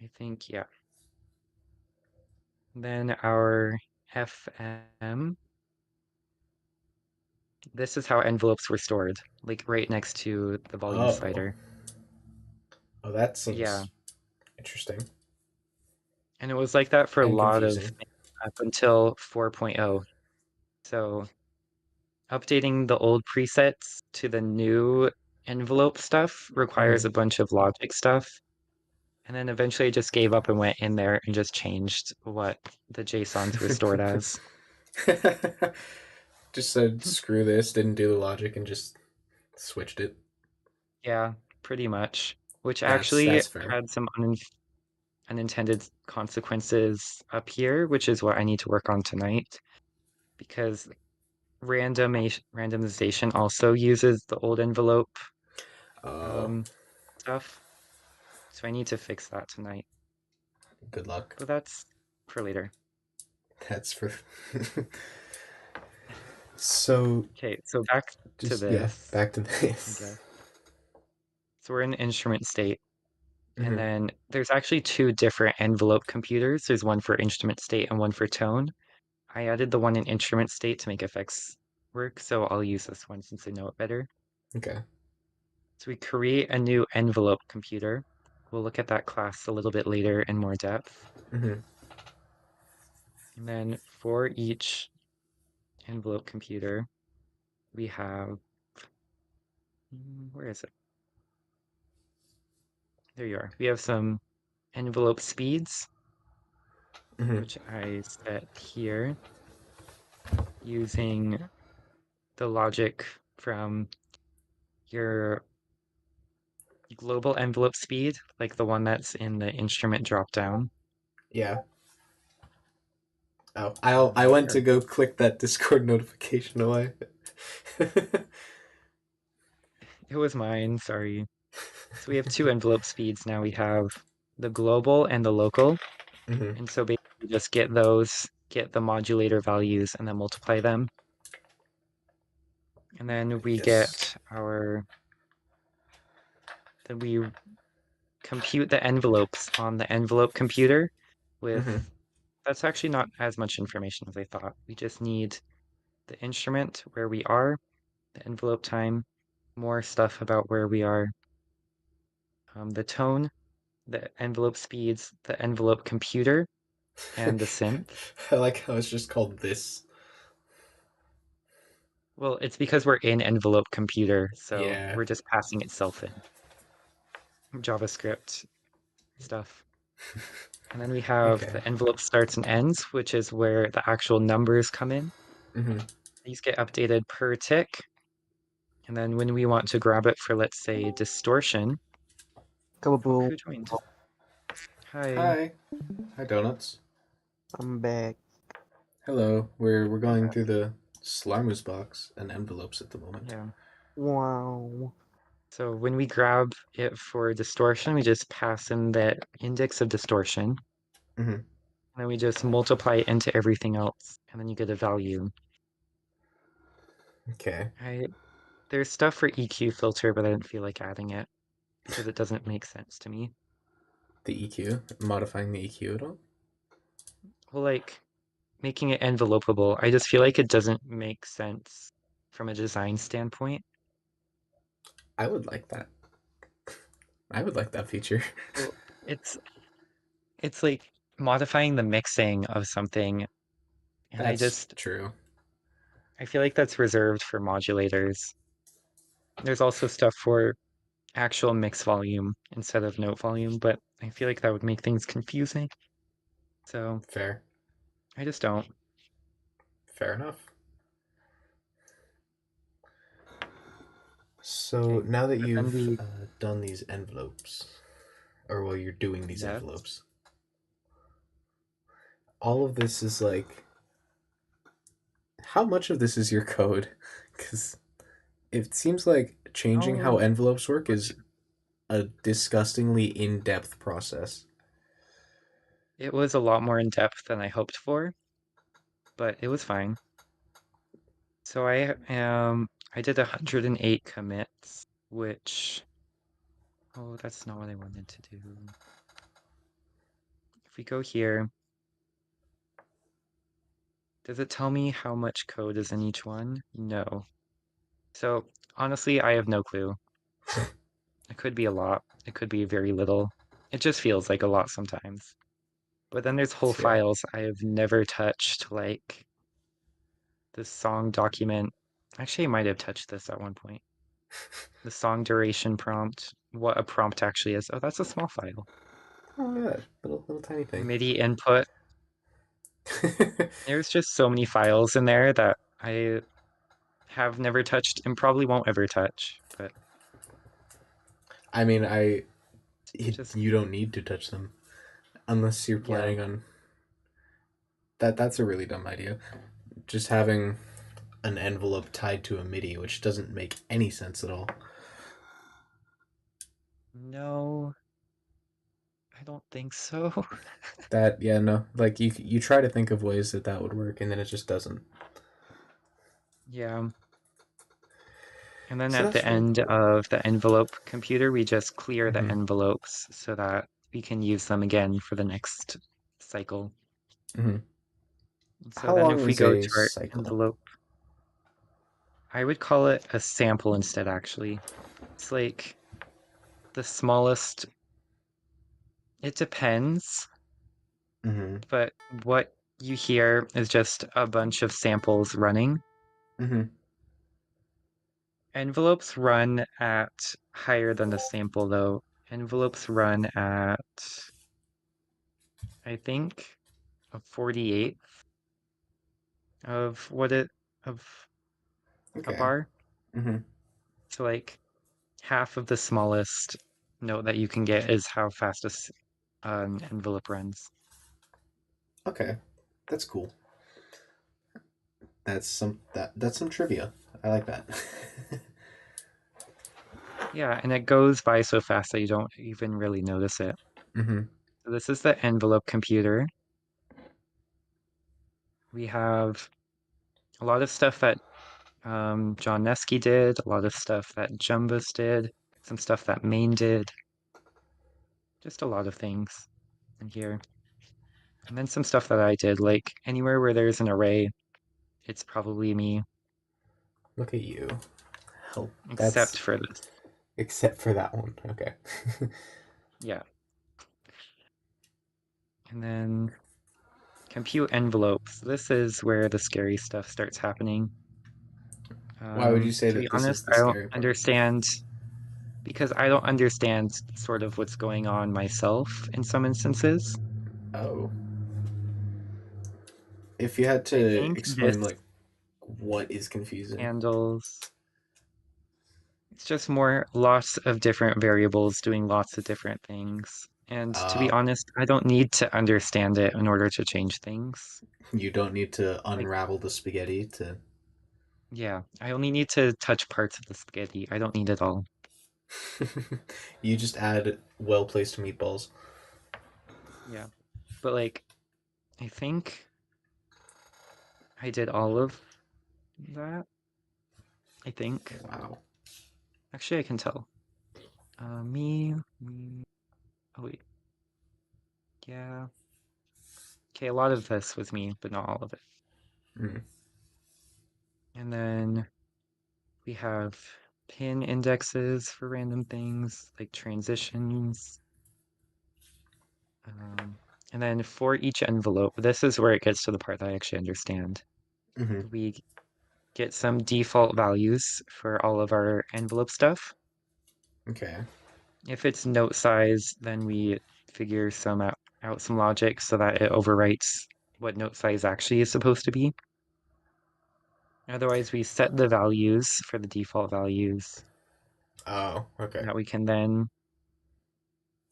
I think, yeah. Then our FM, this is how envelopes were stored, like right next to the volume
Oh.
slider.
Oh, that
Yeah.
seems interesting
And it was like that for a
and
lot of
confusing.
things up until 4.0. So updating the old presets to the new envelope stuff requires
Mm-hmm.
a bunch of logic stuff. And then eventually I just gave up and went in there and just changed what the JSONs were stored as.
Just said screw this, didn't do the logic, and just switched it.
Yeah, pretty much. Which
That's
actually
fair.
had some unintended consequences up here, which is what I need to work on tonight. Because randomization also uses the old envelope
Oh,
um, stuff. So I need to fix that tonight.
good luck.
But that's for later.
That's for. So
Okay, so back to
just yeah,
this,
back to
I
this.
guess. So we're in instrument state. And
Mm-hmm.
then there's actually two different envelope computers. There's one for instrument state and one for tone. I added the one in instrument state to make effects work, so I'll use this one since I know it better.
Okay.
So we create a new envelope computer. We'll look at that class a little bit later in more depth.
Mm-hmm.
And then for each envelope computer, we have, where is it? There you are. We have some envelope speeds,
Mm-hmm.
which I set here using the logic from your global envelope speed, like the one that's in the instrument dropdown.
Yeah. Oh, I
There we
went
are.
to go click that Discord notification away.
It was mine, sorry. So we have two envelope speeds now. We have the global and the local.
Mm-hmm.
And so basically just get those, get the modulator values and then multiply them. And then we
Yes.
get then we compute the envelopes on the envelope computer with,
Mm-hmm.
that's actually not as much information as I thought. We just need the instrument, where we are, the envelope time, more stuff about where we are, the tone, the envelope speeds, the envelope computer, and the synth.
I like how it's just called this.
Well, it's because we're in envelope computer, so
Yeah.
we're just passing itself in JavaScript stuff. And then we have
Okay.
the envelope starts and ends, which is where the actual numbers come in.
Mm-hmm.
These get updated per tick. And then when we want to grab it for, let's say, distortion. Oh,
Kaboom.
who joined? Hi.
Hi. Hi, donuts.
I'm back.
Hello. We're going through the Slimer's box and envelopes at the moment.
Yeah.
Wow.
So when we grab it for distortion, we just pass in the index of distortion.
Mm-hmm.
And then we just multiply it into everything else. And then you get a value.
Okay.
There's stuff for EQ filter, but I didn't feel like adding it because it doesn't make sense to me.
The EQ, modifying the EQ at all?
Well, like making it envelopable, I just feel like it doesn't make sense from a design standpoint.
I would like that. I would like that feature.
Well, it's like modifying the mixing of something, and
That's true.
I feel like that's reserved for modulators. There's also stuff for actual mix volume instead of note volume, but I feel like that would make things confusing. So
Fair.
I just don't.
Fair enough. So
Okay.
now that
But then
you've
we,
done these envelopes, or while you're doing these
yes,
envelopes, all of this is like, how much of this is your code? Because it seems like changing how
oh,
envelopes work is a disgustingly in-depth process.
it was a lot more in depth than I hoped for, but it was fine. So I did 108 commits, which, oh, that's not what I wanted to do. If we go here, does it tell me how much code is in each one? No. So honestly, I have no clue. It could be a lot. It could be very little. It just feels like a lot sometimes. But then there's whole
Fair.
files I have never touched, like the song document. Actually, I might have touched this at one point. The song duration prompt, what a prompt actually is. Oh, that's a small file.
Oh yeah, little tiny thing.
MIDI input. There's just so many files in there that I have never touched and probably won't ever touch. But
I mean,
just,
you don't need to touch them unless you're
yeah,
planning on that. That's a really dumb idea. Just having an envelope tied to a MIDI, which doesn't make any sense at all.
no, I don't think so.
That yeah no, like you try to think of ways that would work, and then it just doesn't.
Yeah. And then
So
at the
that's really
end
cool.
of the envelope computer, we just clear the
Hmm.
envelopes so that we can use them again for the next cycle.
Hmm.
So
How
then
long
if we
is
go
a
to our
cycle?
envelope, I would call it a sample instead, actually. It's like the smallest. It depends,
Mm-hmm.
but what you hear is just a bunch of samples running.
Mm-hmm.
Envelopes run at higher than the sample, though. Envelopes run at, I think, a 48th of of a
Okay.
bar.
Mm-hmm.
So like half of the smallest note that you can get is how fast an envelope runs.
Okay. That's cool. That's some trivia. I like that.
Yeah, and it goes by so fast that you don't even really notice it.
Mm-hmm.
So this is the envelope computer. We have a lot of stuff that John Nesky did, a lot of stuff that Jumbus did, some stuff that Main did, just a lot of things in here. And then some stuff that I did, like anywhere where there's an array, it's probably me,
Look at you. Oh,
except
that's
for this.
except for that one. Okay.
Yeah. And then compute envelopes. This is where the scary stuff starts happening.
Why would you say
To be
that this is
honest,
the
I don't
scary part?
understand because I don't understand sort of what's going on myself in some instances.
Oh. If you had
I
to
think this
explain like what is confusing.
handles it's just more lots of different variables doing lots of different things. And to be
Uh
honest, I don't need to understand it in order to change things.
you don't need to
Like,
unravel the spaghetti to
yeah, I only need to touch parts of the spaghetti. I don't need it all.
you just add well placed meatballs.
Yeah. But like, I think I did all of that. I think.
Wow.
Actually, I can tell. Me. Oh, wait. Yeah. Okay, a lot of this was me, but not all of it.
Mm.
And then we have pin indexes for random things like transitions. Um, and then for each envelope, this is where it gets to the part that I actually understand.
Mm-hmm.
We get some default values for all of our envelope stuff.
Okay.
If it's note size, then we figure out some logic so that it overwrites what note size actually is supposed to be. Otherwise, we set the values for the default values
Oh, okay.
that we can then,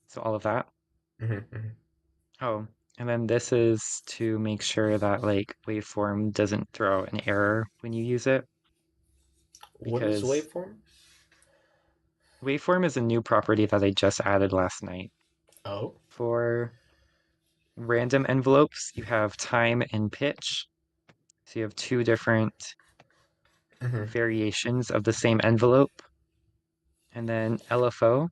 so all of that.
Mm-hmm. Mm-hmm.
Oh, and then this is to make sure that like waveform doesn't throw an error when you use it,
What is
because
waveform?
waveform is a new property that I just added last night.
Oh.
For random envelopes, you have time and pitch. So you have two different
Mm-hmm.
variations of the same envelope. And then LFO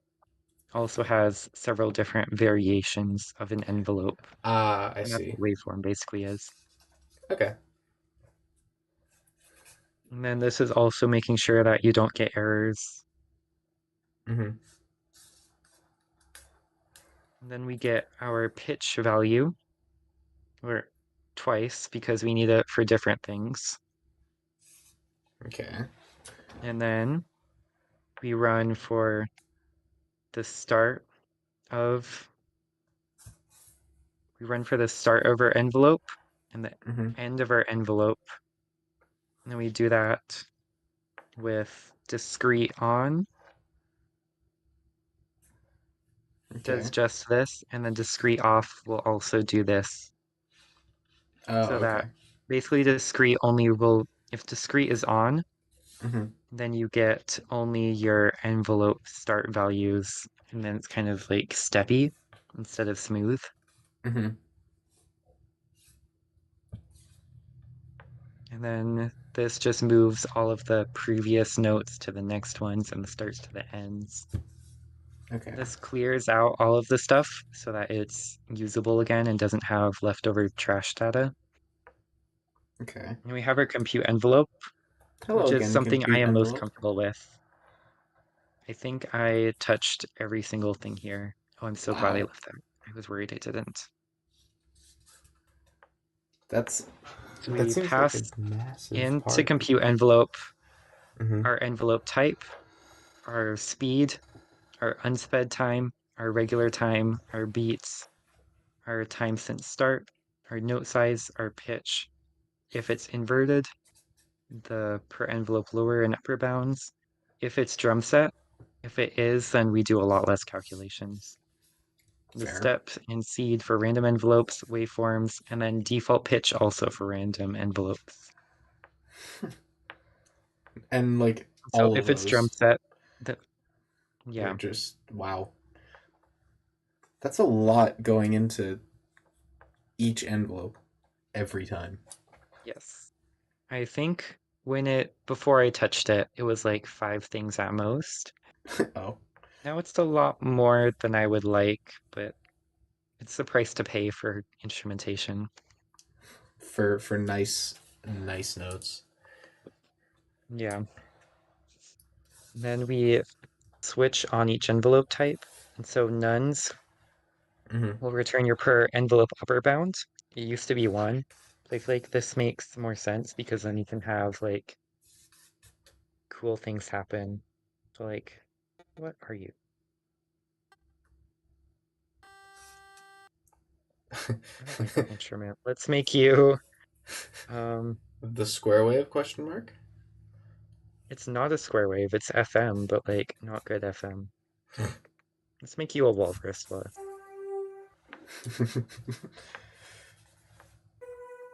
also has several different variations of an envelope.
Ah, I
And that's
see.
what waveform basically is.
Okay.
And then this is also making sure that you don't get errors.
Mm-hmm.
And then we get our pitch value, or twice because we need it for different things.
Okay.
And then we run for the start of we run for the start of our envelope and the
Mm-hmm.
end of our envelope. And then we do that with discrete on does
Okay.
just this, and then discrete off will also do this.
Oh,
So that
okay.
basically discrete only will, if discrete is on,
Mm-hmm.
then you get only your envelope start values, and then it's kind of like steppy instead of smooth.
Mm-hmm.
And then this just moves all of the previous notes to the next ones and the starts to the ends.
Okay.
This clears out all of the stuff so that it's usable again and doesn't have leftover trash data.
Okay.
And we have our compute envelope,
Hello
which is
again,
something I
compute
am most
envelope.
comfortable with. I think I touched every single thing here. Oh, I'm so glad I
Wow.
left that. I was worried I didn't.
That's
So
that
we
seems like a
pass
massive
into
part.
compute envelope
Mm-hmm.
our envelope type, our speed, our unsped time, our regular time, our beats, our time since start, our note size, our pitch. If it's inverted, the per envelope lower and upper bounds. If it's drum set, if it is, then we do a lot less calculations. The
Fair.
step and seed for random envelopes, waveforms, and then default pitch also for random envelopes.
And like
So
all of
if it's drum
those
set,
are
yeah,
just wow. That's a lot going into each envelope every time.
yes. I think before I touched it, it was like 5 things at most.
Oh,
Now it's a lot more than I would like, but it's the price to pay for instrumentation.
for nice notes.
Yeah. Then we switch on each envelope type. And so nuns
Mm-hmm.
will return your per envelope upper bound. It used to be 1. But I feel like this makes more sense because then you can have like cool things happen. So like, what are you? I don't like that instrument. Let's make you
The square wave question mark.
it's not a square wave, it's FM, but like not good FM. Let's make you a walrus. What?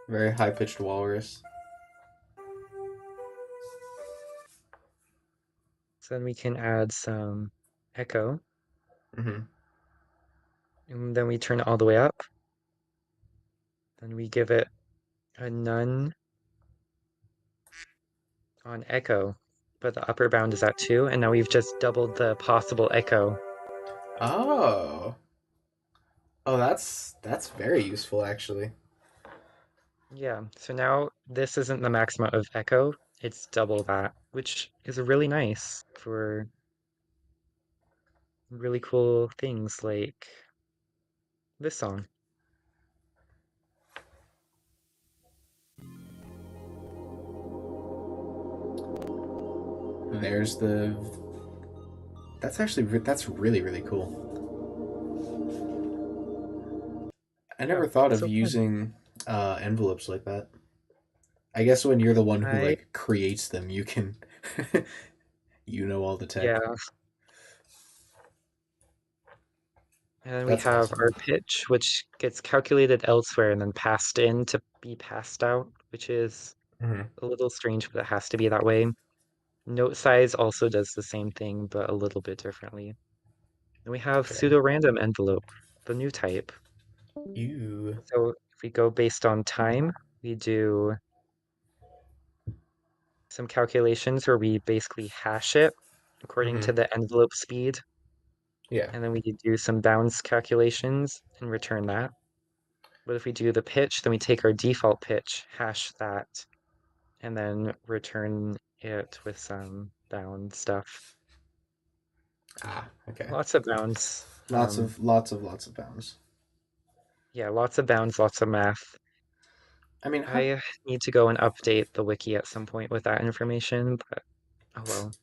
Very high pitched walrus.
So then we can add some echo,
Mm-hmm.
and then we turn it all the way up. Then we give it a none on echo, but the upper bound is at 2, and now we've just doubled the possible echo.
Oh. Oh, that's very useful actually.
Yeah, so now this isn't the maximum of echo, it's double that, which is really nice for really cool things like this song.
There's the. That's really cool. I
Yeah,
never thought
it's
of
so fun.
using envelopes like that. I guess when you're the one who
I
like creates them, you can you know all the
Yeah,
tech.
and then we
That's
have
awesome.
our pitch, which gets calculated elsewhere and then passed in to be passed out, which is
Hmm.
a little strange, but it has to be that way. Note size also does the same thing, but a little bit differently. Then we have
Fair.
pseudo-random envelope, the new type.
You.
So if we go based on time, we do some calculations where we basically hash it according
Hmm.
to the envelope speed,
Yeah.
and then we do some bounds calculations and return that. But if we do the pitch, then we take our default pitch, hash that, and then return it with some bound stuff.
Ah. Okay.
Lots of bounds.
Lots of bounds.
Yeah, lots of bounds, lots of math.
I mean,
I need to go and update the wiki at some point with that information, but oh well.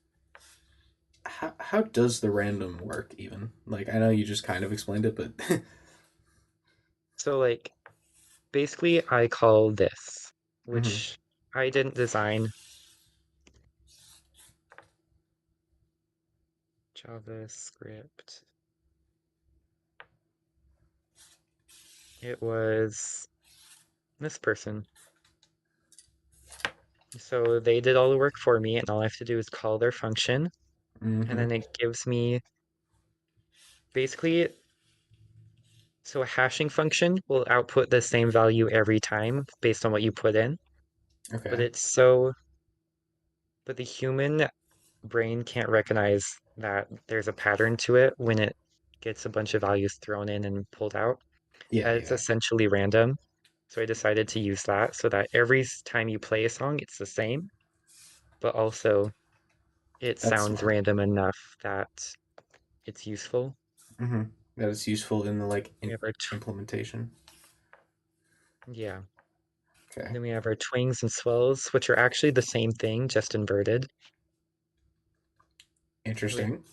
how does the random work even? Like I know you just kind of explained it, but
So like basically I call this,
hmm.
which I didn't design, JavaScript. It was this person. So they did all the work for me, and all I have to do is call their function, and
Hmm.
then it gives me basically, so a hashing function will output the same value every time based on what you put in, but
Okay.
it's so, but the human brain can't recognize that there's a pattern to it when it gets a bunch of values thrown in and pulled out,
Yeah.
that it's
Yeah.
essentially random. So I decided to use that so that every time you play a song, it's the same, but also it
That's
sounds
smart.
random enough that it's useful.
Mm-hmm. That is useful in the
We have our
implementation.
yeah.
Okay.
Then we have our twings and swells, which are actually the same thing, just inverted. We have
Interesting.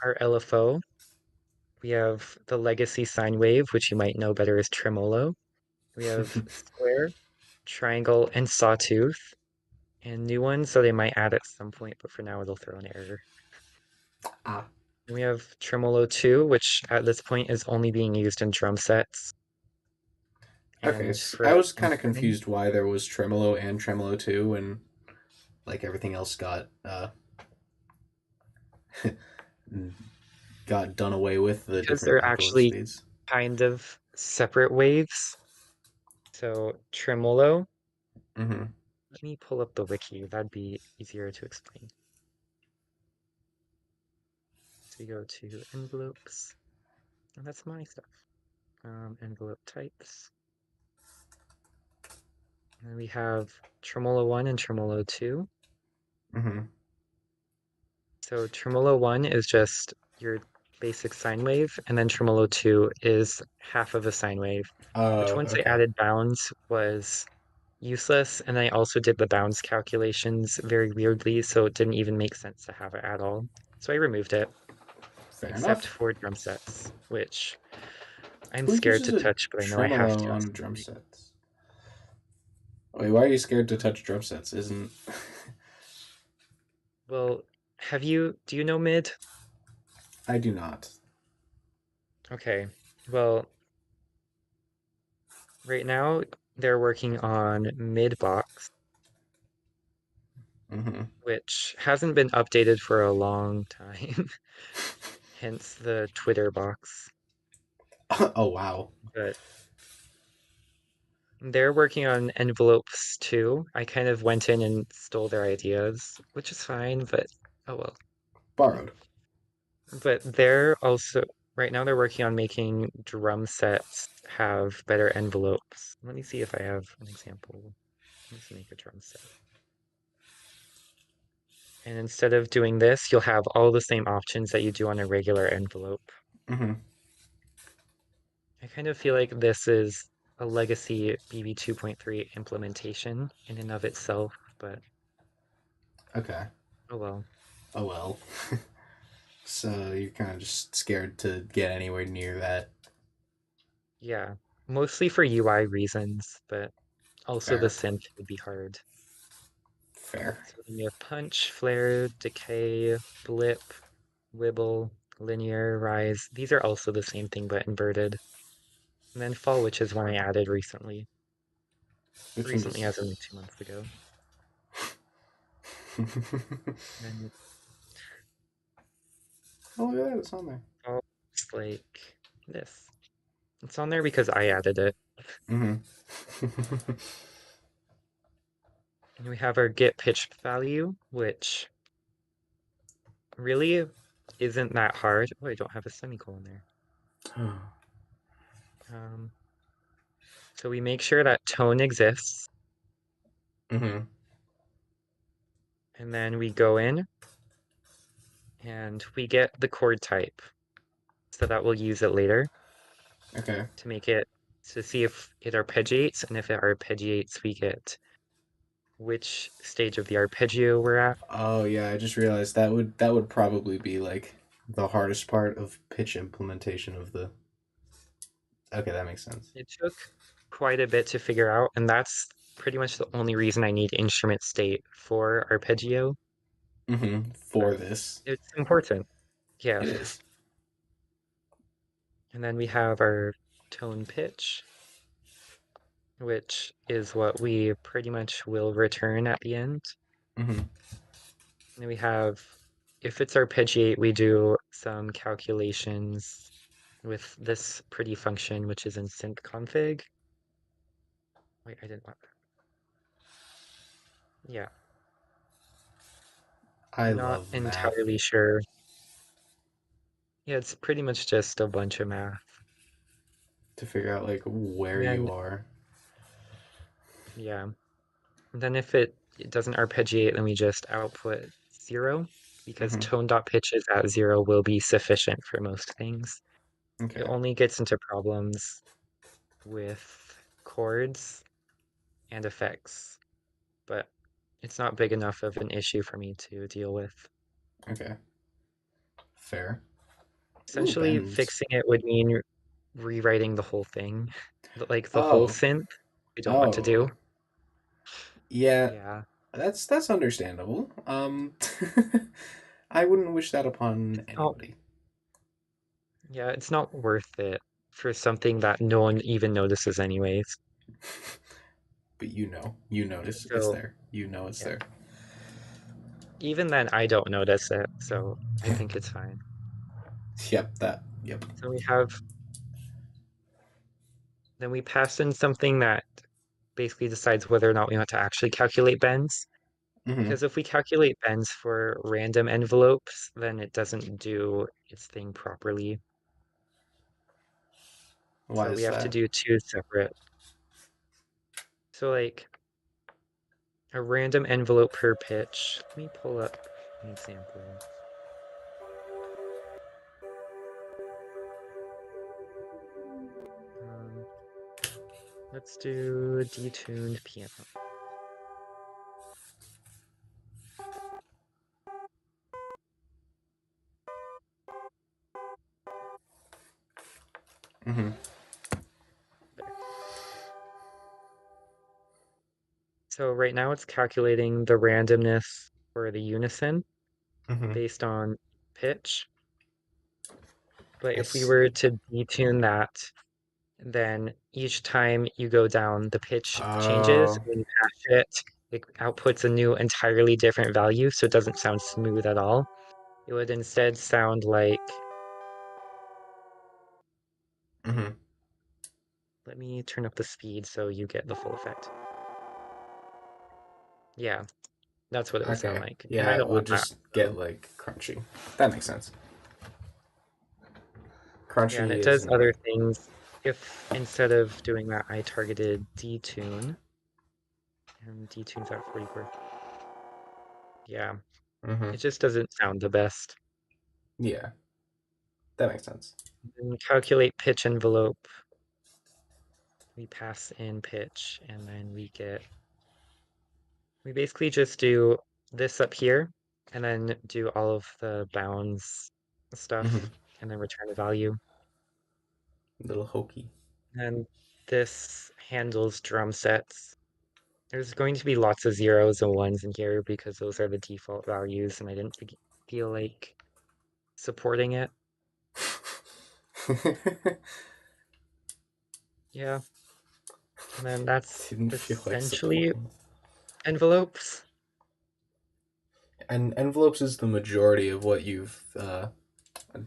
our LFO. We have the legacy sine wave, which you might know better as tremolo. We have square, triangle, and sawtooth, and new ones, so they might add at some point, but for now it'll throw an error.
Ah.
And we have tremolo 2, which at this point is only being used in drum sets.
Okay.
And
So
for
I was kind of
inverting,
confused why there was tremolo and tremolo 2 and like everything else got done away with the
because
different
they're
envelope
actually
speeds.
kind of separate waves. So tremolo,
Mm-hmm.
let me pull up the wiki, that'd be easier to explain. So we go to envelopes, and that's my stuff. Envelope types. And then we have tremolo 1 and tremolo 2.
Mm-hmm.
So tremolo 1 is just your basic sine wave, and then tremolo 2 is half of a sine wave, which once I
Okay.
added bounds was useless, and I also did the bounds calculations very weirdly, so it didn't even make sense to have it at all. So I removed it,
Fair
except
enough.
for drum sets, which I'm
Who
scared
uses
to
a
touch, but I know I have
tremolo
to at
on
some
drum
point.
sets? Wait, why are you scared to touch drum sets? Isn't
Well, do you know mid?
I do not.
Okay, well, right now they're working on mid box,
Mm-hmm.
which hasn't been updated for a long time, hence the Twitter box.
Oh wow.
But they're working on envelopes too. I kind of went in and stole their ideas, which is fine, but oh well.
Borrowed.
But they're also, right now they're working on making drum sets have better envelopes. Let me see if I have an example. Let's make a drum set. And instead of doing this, you'll have all the same options that you do on a regular envelope.
Mm-hmm.
I kind of feel like this is a legacy BB 2.3 implementation in and of itself, but
Okay.
oh well.
Oh well. So you're kind of just scared to get anywhere near that.
Yeah, mostly for UI reasons, but also the
Fair.
synth would be hard.
Fair.
So then you have punch, flare, decay, blip, wibble, linear, rise. These are also the same thing but inverted. And then fall, which is one I added recently.
Which one
Recently,
does?
as in like 2 months ago. And
Oh, look at that! It's on there.
fall looks like this. It's on there because I added it.
Mm-hmm.
And we have our get pitch value, which really isn't that hard. Oh, I don't have a semicolon there. Um, so we make sure that tone exists,
Mm-hmm.
and then we go in and we get the chord type so that we'll use it later
Okay.
to make it to see if it arpeggiates, and if it arpeggiates, we get which stage of the arpeggio we're at.
Oh yeah, I just realized that would probably be like the hardest part of pitch implementation of the. Okay, that makes sense.
It took quite a bit to figure out, and that's pretty much the only reason I need instrument state for arpeggio.
Mm-hmm. For
But
this,
it's important. Yeah.
it is.
And then we have our tone pitch, which is what we pretty much will return at the end.
Mm-hmm.
And then we have, if it's arpeggiate, we do some calculations with this pretty function, which is in sync config. Wait, I didn't want that. Yeah,
I
I'm not
love math
entirely sure. Yeah, it's pretty much just a bunch of math.
to figure out like where
And
you
then,
are.
yeah. And then if it doesn't arpeggiate, then we just output 0. because
Mm-hmm.
tone dot pitches at 0 will be sufficient for most things. It
Okay.
only gets into problems with chords and effects, but it's not big enough of an issue for me to deal with.
Okay. Fair. Ooh,
Essentially,
bends.
fixing it would mean rewriting the whole thing, like the whole
Oh.
synth. I don't want to
Oh.
do.
Yeah.
Yeah,
That's understandable. I wouldn't wish that upon
oh,
anybody.
yeah, it's not worth it for something that no one even notices anyways.
But you notice it's
So,
there. You know it's
yeah,
there.
even then I don't notice it, so I think it's fine.
Yep, that. Yep.
So then we pass in something that basically decides whether or not we want to actually calculate bends.
Mm-hmm.
Because if we calculate bends for random envelopes, then it doesn't do its thing properly.
Why
So we
is
have to
that?
do two separate. So like a random envelope per pitch. Let me pull up an example. Um, let's do detuned piano.
Mm-hmm.
There. So right now it's calculating the randomness for the unison
Mm-hmm.
based on pitch. But
I
if we
see.
were to detune that, then each time you go down, the pitch changes.
Oh.
When you hash it, it outputs a new entirely different value, so it doesn't sound smooth at all. It would instead sound like,
Mm-hmm.
let me turn up the speed so you get the full effect. Yeah, that's what it would sound
Okay.
like. And I
Yeah, it
don't
would
want that.
just get
So
like crunchy. That makes sense.
yeah, and
Crunchy
it
is
does
not.
other things. If instead of doing that, I targeted detune, and detune's at 44. Yeah,
Mm-hmm.
it just doesn't sound the best.
Yeah, that makes sense.
And calculate pitch envelope. We pass in pitch, and then we basically just do this up here, and then do all of the bounds
Mm-hmm.
stuff, and then return a value.
Little hokey.
And this handles drum sets. There's going to be lots of zeros and ones in here because those are the default values, and I didn't feel like supporting it. Yeah, and then that's
Didn't feel like
essentially
supporting.
envelopes.
And envelopes is the majority of what you've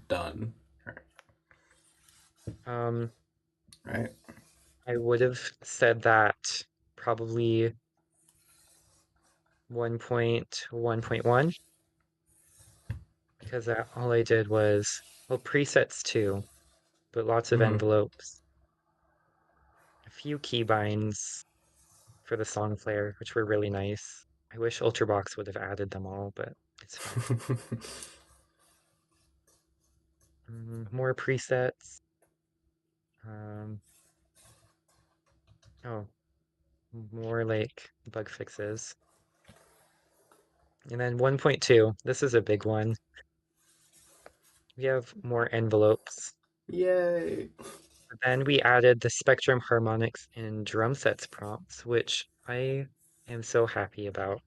done,
Um,
right?
I would have said that probably 1.1.1 because all I did was, well, presets too, but lots of
Mm-hmm.
envelopes, a few keybinds for the song player, which were really nice. I wish Ultrabox would have added them all, but it's fine. More presets. Um, oh, more like bug fixes. And then 1.2, this is a big one. We have more envelopes.
Yay!
But then we added the spectrum harmonics and drum sets prompts, which I am so happy about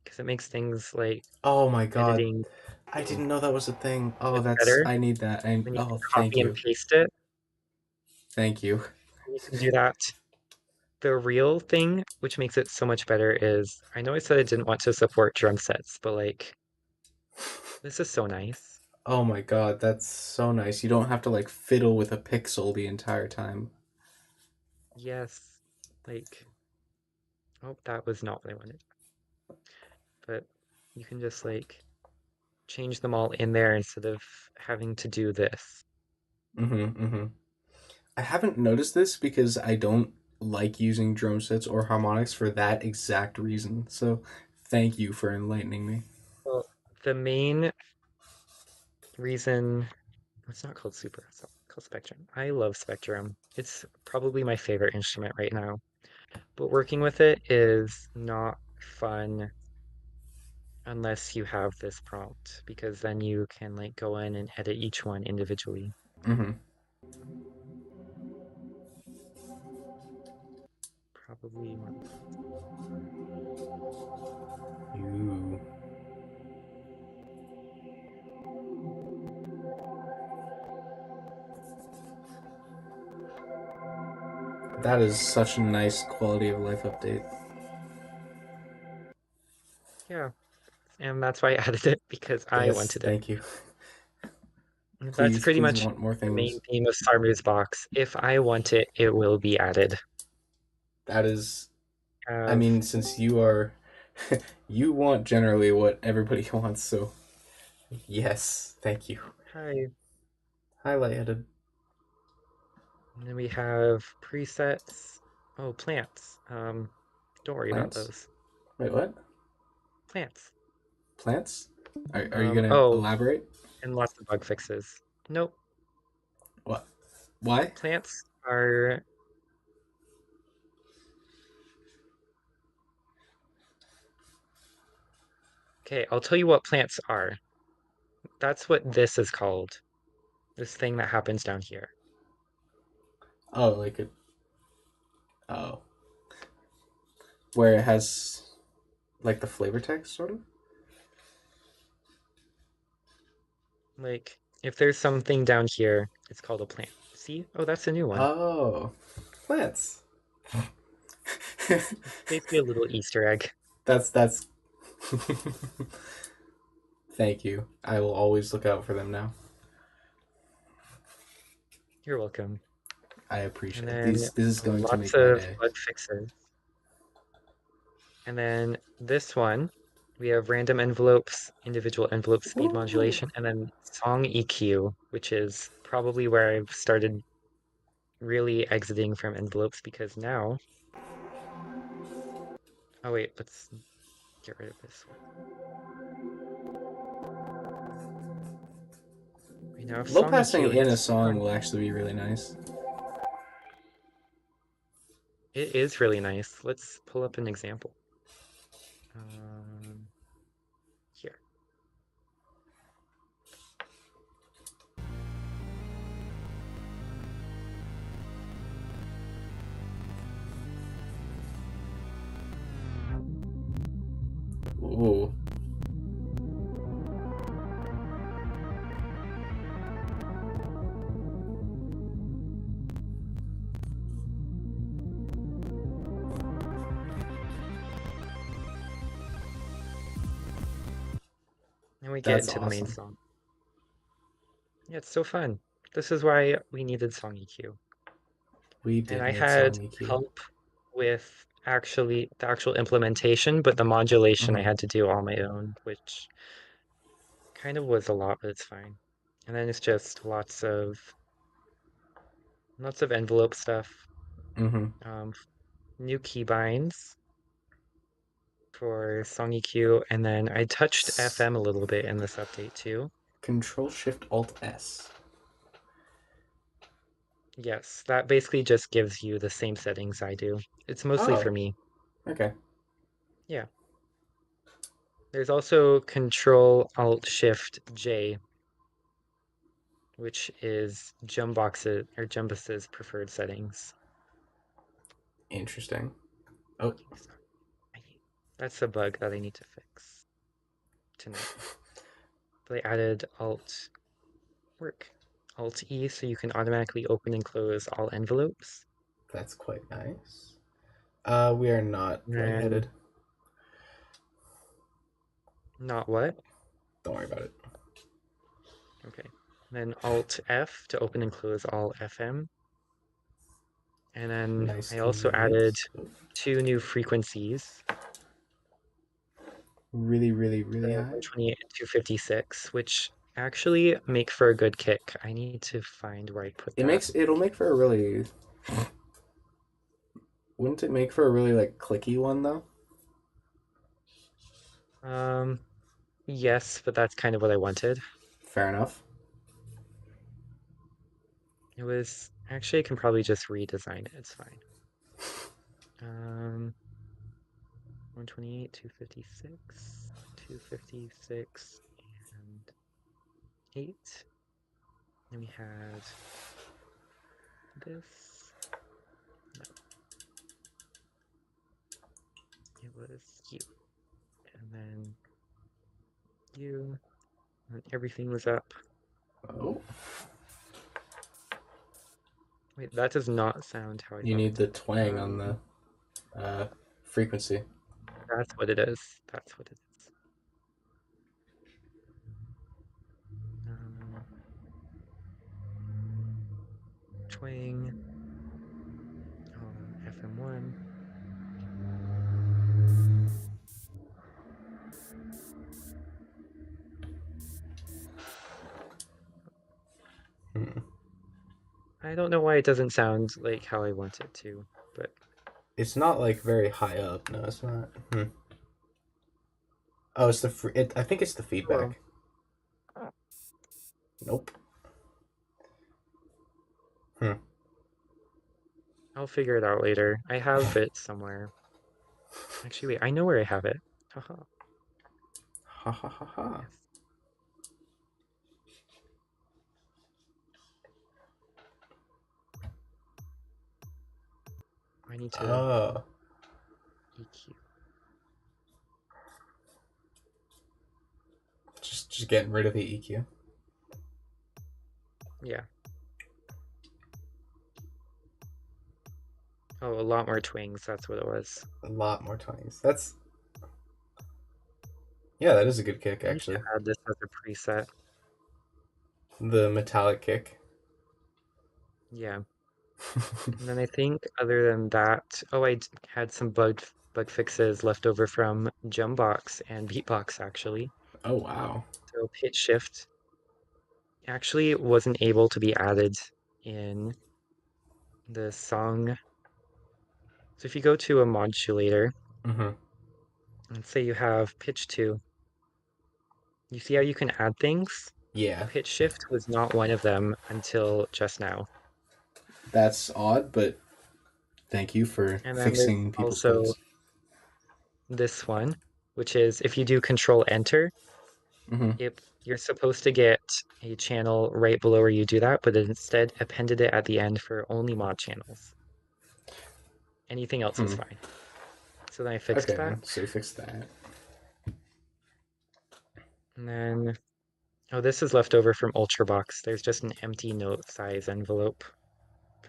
because it makes things like
Oh my god,
editing
I
so
didn't know that was a thing. Oh,
much
that's
better
I need that. And
when you
oh,
can
thank
copy and
you,
paste it.
thank you.
You can do that. The real thing, which makes it so much better, is I know I said I didn't want to support drum sets, but like this is so nice.
Oh my god, that's so nice. You don't have to like fiddle with a pixel the entire time.
Yes, like oh, that was not what I wanted. But you can just like change them all in there instead of having to do this.
Mm-hmm. Mm-hmm. I haven't noticed this because I don't like using drum sets or harmonics for that exact reason. So, thank you for enlightening me.
Well, the main reason it's not called Super, it's called Spectrum. I love Spectrum. It's probably my favorite instrument right now. But working with it is not fun unless you have this prompt, because then you can like go in and edit each one individually.
Mm-hmm.
Probably more.
Ooh. That is such a nice quality of life update.
Yeah, and that's why I added it because I
Yes,
wanted it.
thank you.
That's
Please,
pretty
please
much
want more
the main
things.
theme of Farmer's Box. If I want it, it will be added.
That is, I
Have
mean, since you are, you want generally what everybody wants, so yes, thank you.
hi,
Highlighted.
and then we have presets. Oh, plants. Don't worry about
Plants?
those.
Wait, what?
Plants.
Plants? Are you gonna
Oh,
elaborate?
and lots of bug fixes. Nope.
What? Why?
Plants are okay. I'll tell you what plants are. That's what this is called. This thing that happens down here.
Oh, like a, oh, where it has like the flavor text, sort of.
Like, if there's something down here, it's called a plant. See? Oh, that's a new one.
Oh, plants.
It's basically a little Easter egg.
That's. Thank you. I will always look out for them now.
You're welcome.
I
And
appreciate it.
then
These. This is going to
lots
make my
of
day.
bug fixes. And then this one, we have random envelopes, individual envelope speed
Ooh.
modulation, and then song EQ, which is probably where I've started really exiting from envelopes because now, oh wait, let's get rid of this one. We now have
Low
song
passing
EQ, and
in a
it's
song
fun.
will actually be really nice.
It is really nice. Let's pull up an example. Um, Here.
Ooh.
And we get
That's
into the main
awesome.
song. Yeah, it's so fun. This is why we needed song EQ.
We
And
did
I
need
had
song EQ.
help with actually the actual implementation, but the modulation I
Mm-hmm.
had to do on my own, which kind of was a lot, but it's fine. And then it's just lots of envelope stuff,
Mm-hmm.
um, new keybinds for song EQ, and then I touched FM a little bit in this update too.
Control Shift Alt S.
Yes, that basically just gives you the same settings I do. It's mostly
Oh,
for me.
okay.
Yeah. There's also Control Alt Shift J, which is Jumbus's preferred settings.
Interesting. Oh,
Okay, sorry. That's a bug that I need to fix tonight. They added Alt E, so you can automatically open and close all envelopes.
that's quite nice. We are not
And
lightheaded.
not what?
Don't worry about it.
Okay. Then Alt F to open and close all FM. And then
Nice
I
and
also added
nice. Oh,
2 new frequencies,
really, really,
the
really high.
128 and 256, which actually make for a good kick. I need to find where I put that.
It'll make for a really, wouldn't it make for a really like clicky one though?
Um, Yes, but that's kind of what I wanted.
Fair enough.
It was actually I can probably just redesign it. It's fine. 128, 256, 256, and 8. Then we had this. No, it was you. And then you. And everything was up.
Oh,
Wait, that does not sound how I
you
thought
need
it
the
did.
twang on the frequency.
That's what it is. That's what it is. Twang on FM1.
Hmm.
I don't know why it doesn't sound like how I want it to, but
It's not like very high up. No, it's not. Hmm. Oh, it's I think it's the
well,
feedback. Nope. Hmm.
I'll figure it out later. I have it somewhere. Actually, wait, I know where I have it. Haha.
Ha ha ha ha.
Yes. I need to
Oh,
EQ.
just getting rid of the EQ.
Yeah. Oh, a lot more twangs. That's what it was.
A lot more twangs. Yeah, that is a good kick
I need to
actually.
add this as a preset.
The metallic kick.
Yeah. And then I think other than that, oh, had some bug fixes left over from Jumbox and Beatbox actually.
Oh wow.
So pitch shift actually wasn't able to be added in the song. So if you go to a modulator
Mm-hmm.
and say you have pitch 2, you see how you can add things?
Yeah,
Pitch shift was not one of them until just now.
that's odd, but thank you for
And then there's
fixing people's
also
bugs.
this one, which is if you do Control Enter,
Mm-hmm.
you're supposed to get a channel right below where you do that, but it instead appended it at the end for only mod channels. Anything else was
Hmm.
fine. So then I fixed
Okay,
that.
so you fixed that.
And then, oh, this is left over from Ultrabox. There's just an empty note size envelope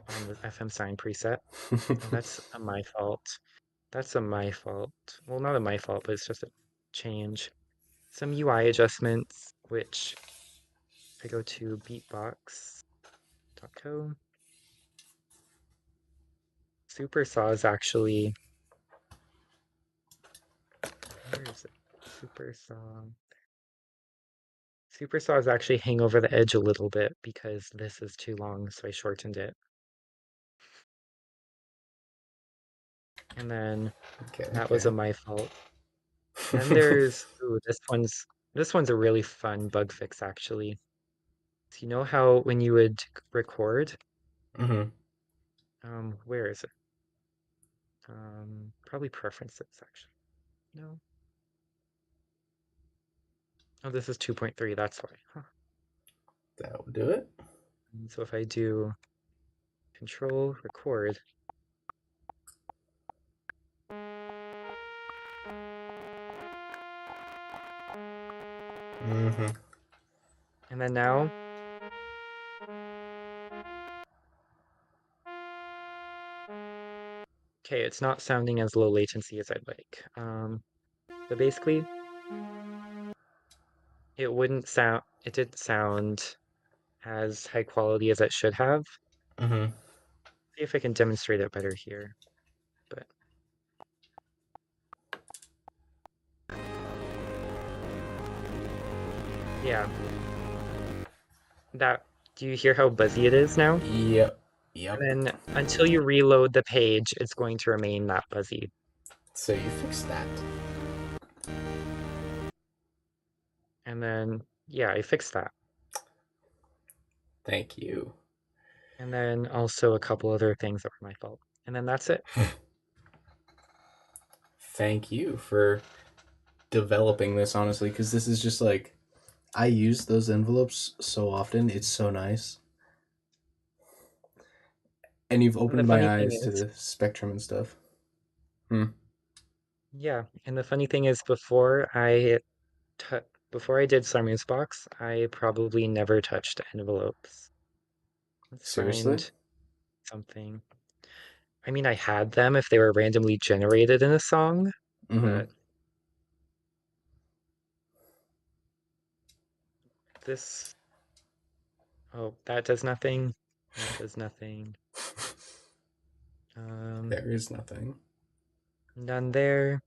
on the FM sign preset. Oh, that's my fault. That's my fault. Well, not my fault, but it's just a change. Some UI adjustments, which if I go to beatbox.co, Supersaw is actually, where is it? Supersaw. Supersaw is actually hang over the edge a little bit because this is too long, so I shortened it. And then
Okay,
that was
okay.
my fault. Then there's, ooh, this one's a really fun bug fix actually. So you know how when you would record,
Mm-hmm.
where is it? Probably preferences actually. No. Oh, this is 2.3, that's why. Huh.
That will do it.
And so if I do control record,
Mm-hmm.
and then now, okay, it's not sounding as low latency as I'd like. But basically, it didn't sound as high quality as it should have.
Mm-hmm.
See if I can demonstrate it better here. But yeah, do you hear how buzzy it is now?
Yep. Yep.
And then until you reload the page, it's going to remain that buzzy.
So you fixed that.
And then, yeah, I fixed that.
Thank you.
And then also a couple other things that were my fault. And then that's it.
Thank you for developing this, honestly, because this is just like I use those envelopes so often. It's so nice. And you've
And the
opened my
funny thing
eyes to
is,
the spectrum and stuff.
yeah, and the funny thing is t before I did Summer's Box, I probably never touched envelopes. Let's
Seriously?
find something. I mean, I had them if they were randomly generated in a song,
Mm-hmm.
but this, oh, that does nothing. That does nothing.
There is nothing.
None there,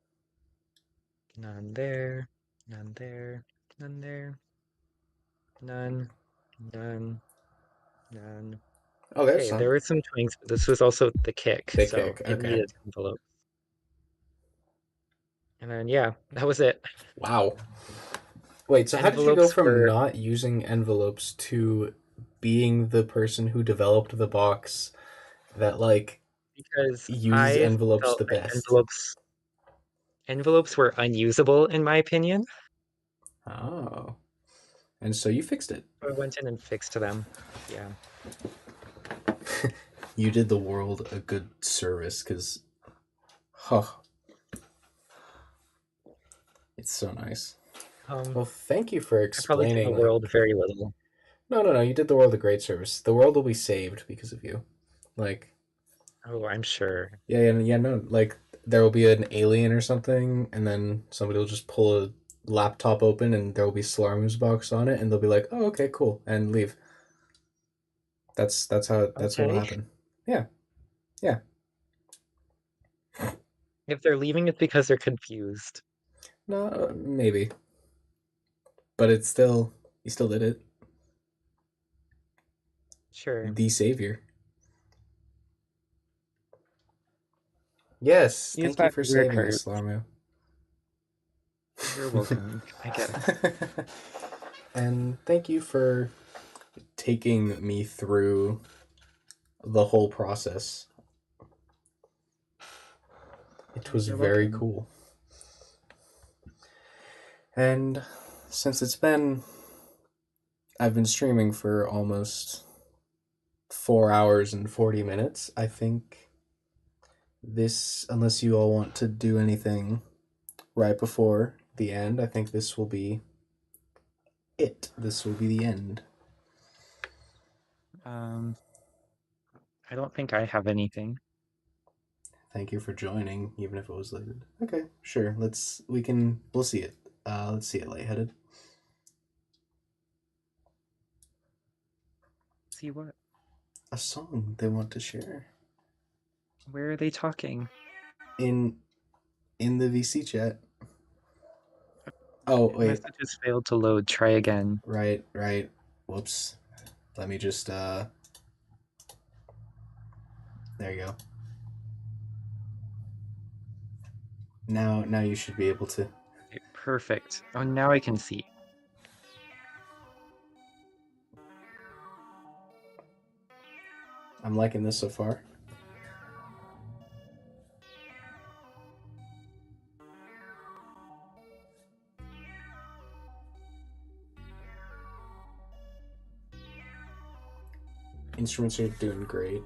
none there, none there, none there, none, none, none.
Oh, there's
Okay, there
some.
were some twinks, but this was also the kick,
The
so
kick.
it
Okay.
needed envelope. And then, yeah, that was it.
Wow. Wait, so how did you go
Envelopes
from
were
not using envelopes to being the person who developed the box that like
because
uses
I
envelopes
felt
the
like
best?
envelopes were unusable in my opinion.
Oh. And so you fixed it.
So I went in and fixed them. Yeah.
You did the world a good service because, huh, it's so nice.
Um,
Well, thank you for
I probably did the
explaining.
world
Like,
very little.
no. You did the world a great service. The world will be saved because of you. Like,
Oh, I'm sure.
yeah. No, like there will be an alien or something, and then somebody will just pull a laptop open, and there will be Slarmu's box on it, and they'll be like, "Oh, okay, cool," and leave. That's what will
Okay.
happen. Yeah, yeah.
If they're leaving, it's because they're confused.
No, maybe, but it's still you still did it.
Sure.
The savior. Yes,
Use
thank you
that
for
to your
saving us,
cards.
Slarmu.
You're welcome, I guess.
And thank you for taking me through the whole process. It was
You're
very
welcome.
cool. And since I've been streaming for almost 4 hours and 40 minutes, I think unless you all want to do anything right before the end, I think this will be it. This will be the end.
Um, I don't think I have anything.
Thank you for joining, even if it was later. Okay, sure. We'll see it. Let's see it, Lightheaded.
See what?
A song they want to share
Where are they talking?
in the VC chat. Oh wait,
Messages failed to load. Try again.
right. Whoops. Let me just there you go. Now you should be able to.
Okay, perfect. Oh, now I can see.
I'm liking this so far. Instruments are doing great.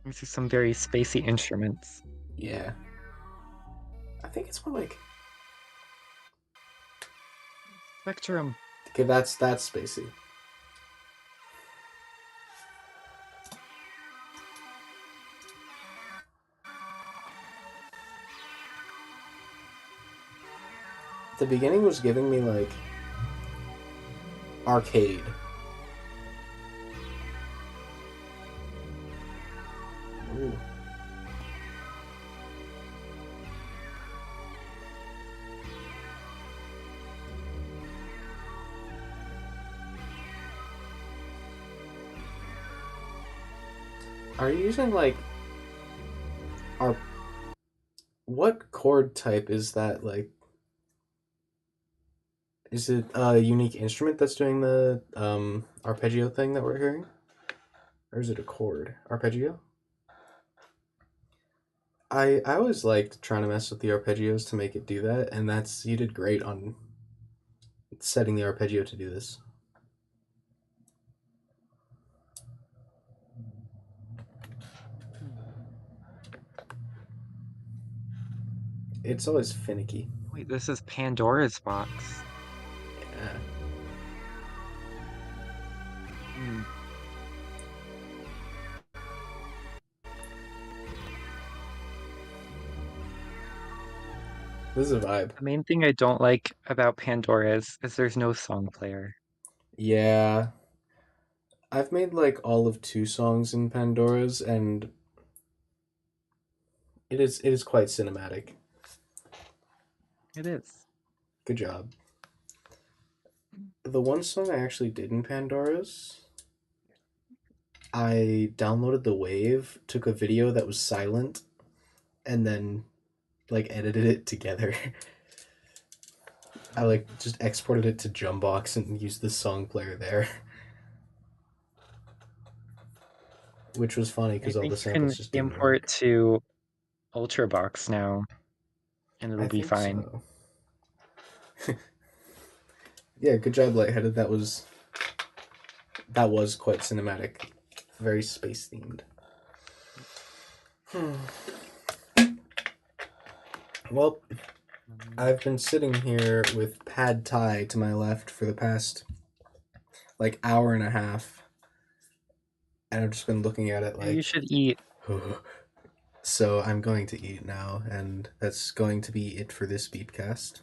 I see some very spacey instruments.
Yeah. I think it's more like
Spectrum.
okay, that's spacey. The beginning was giving me like arcade. Ooh. Are you using like our what chord type is that? Like, is it a unique instrument that's doing the arpeggio thing that we're hearing? Or is it a chord? Arpeggio? I always liked trying to mess with the arpeggios to make it do that, and that's you did great on setting the arpeggio to do this. It's always finicky.
Wait, this is Pandora's box.
Yeah.
Hmm.
This is a vibe.
The main thing I don't like about Pandora's is there's no song player.
Yeah. I've made like all of two songs in Pandora's, and it is quite cinematic.
It is.
Good job. The one song I actually did in Pandora's, I downloaded the wave, took a video that was silent, and then like edited it together. I like just exported it to Jumbox and used the song player there, which was funny
I
because all
think
the
you can
samples just didn't
import
work.
to Ultrabox now, and it'll
I
be
think
fine.
so. Yeah, good job, Lightheaded. That was quite cinematic, very space themed. Well, I've been sitting here with Pad Thai to my left for the past like hour and a half, and I've just been looking at it
Yeah, you
like,
should eat.
so I'm going to eat now, and that's going to be it for this Beepcast.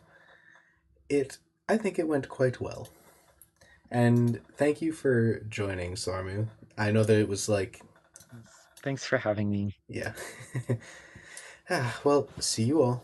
I think it went quite well, and thank you for joining, Sarmu. I know that it was like,
Thanks for having me.
yeah. Well, see you all.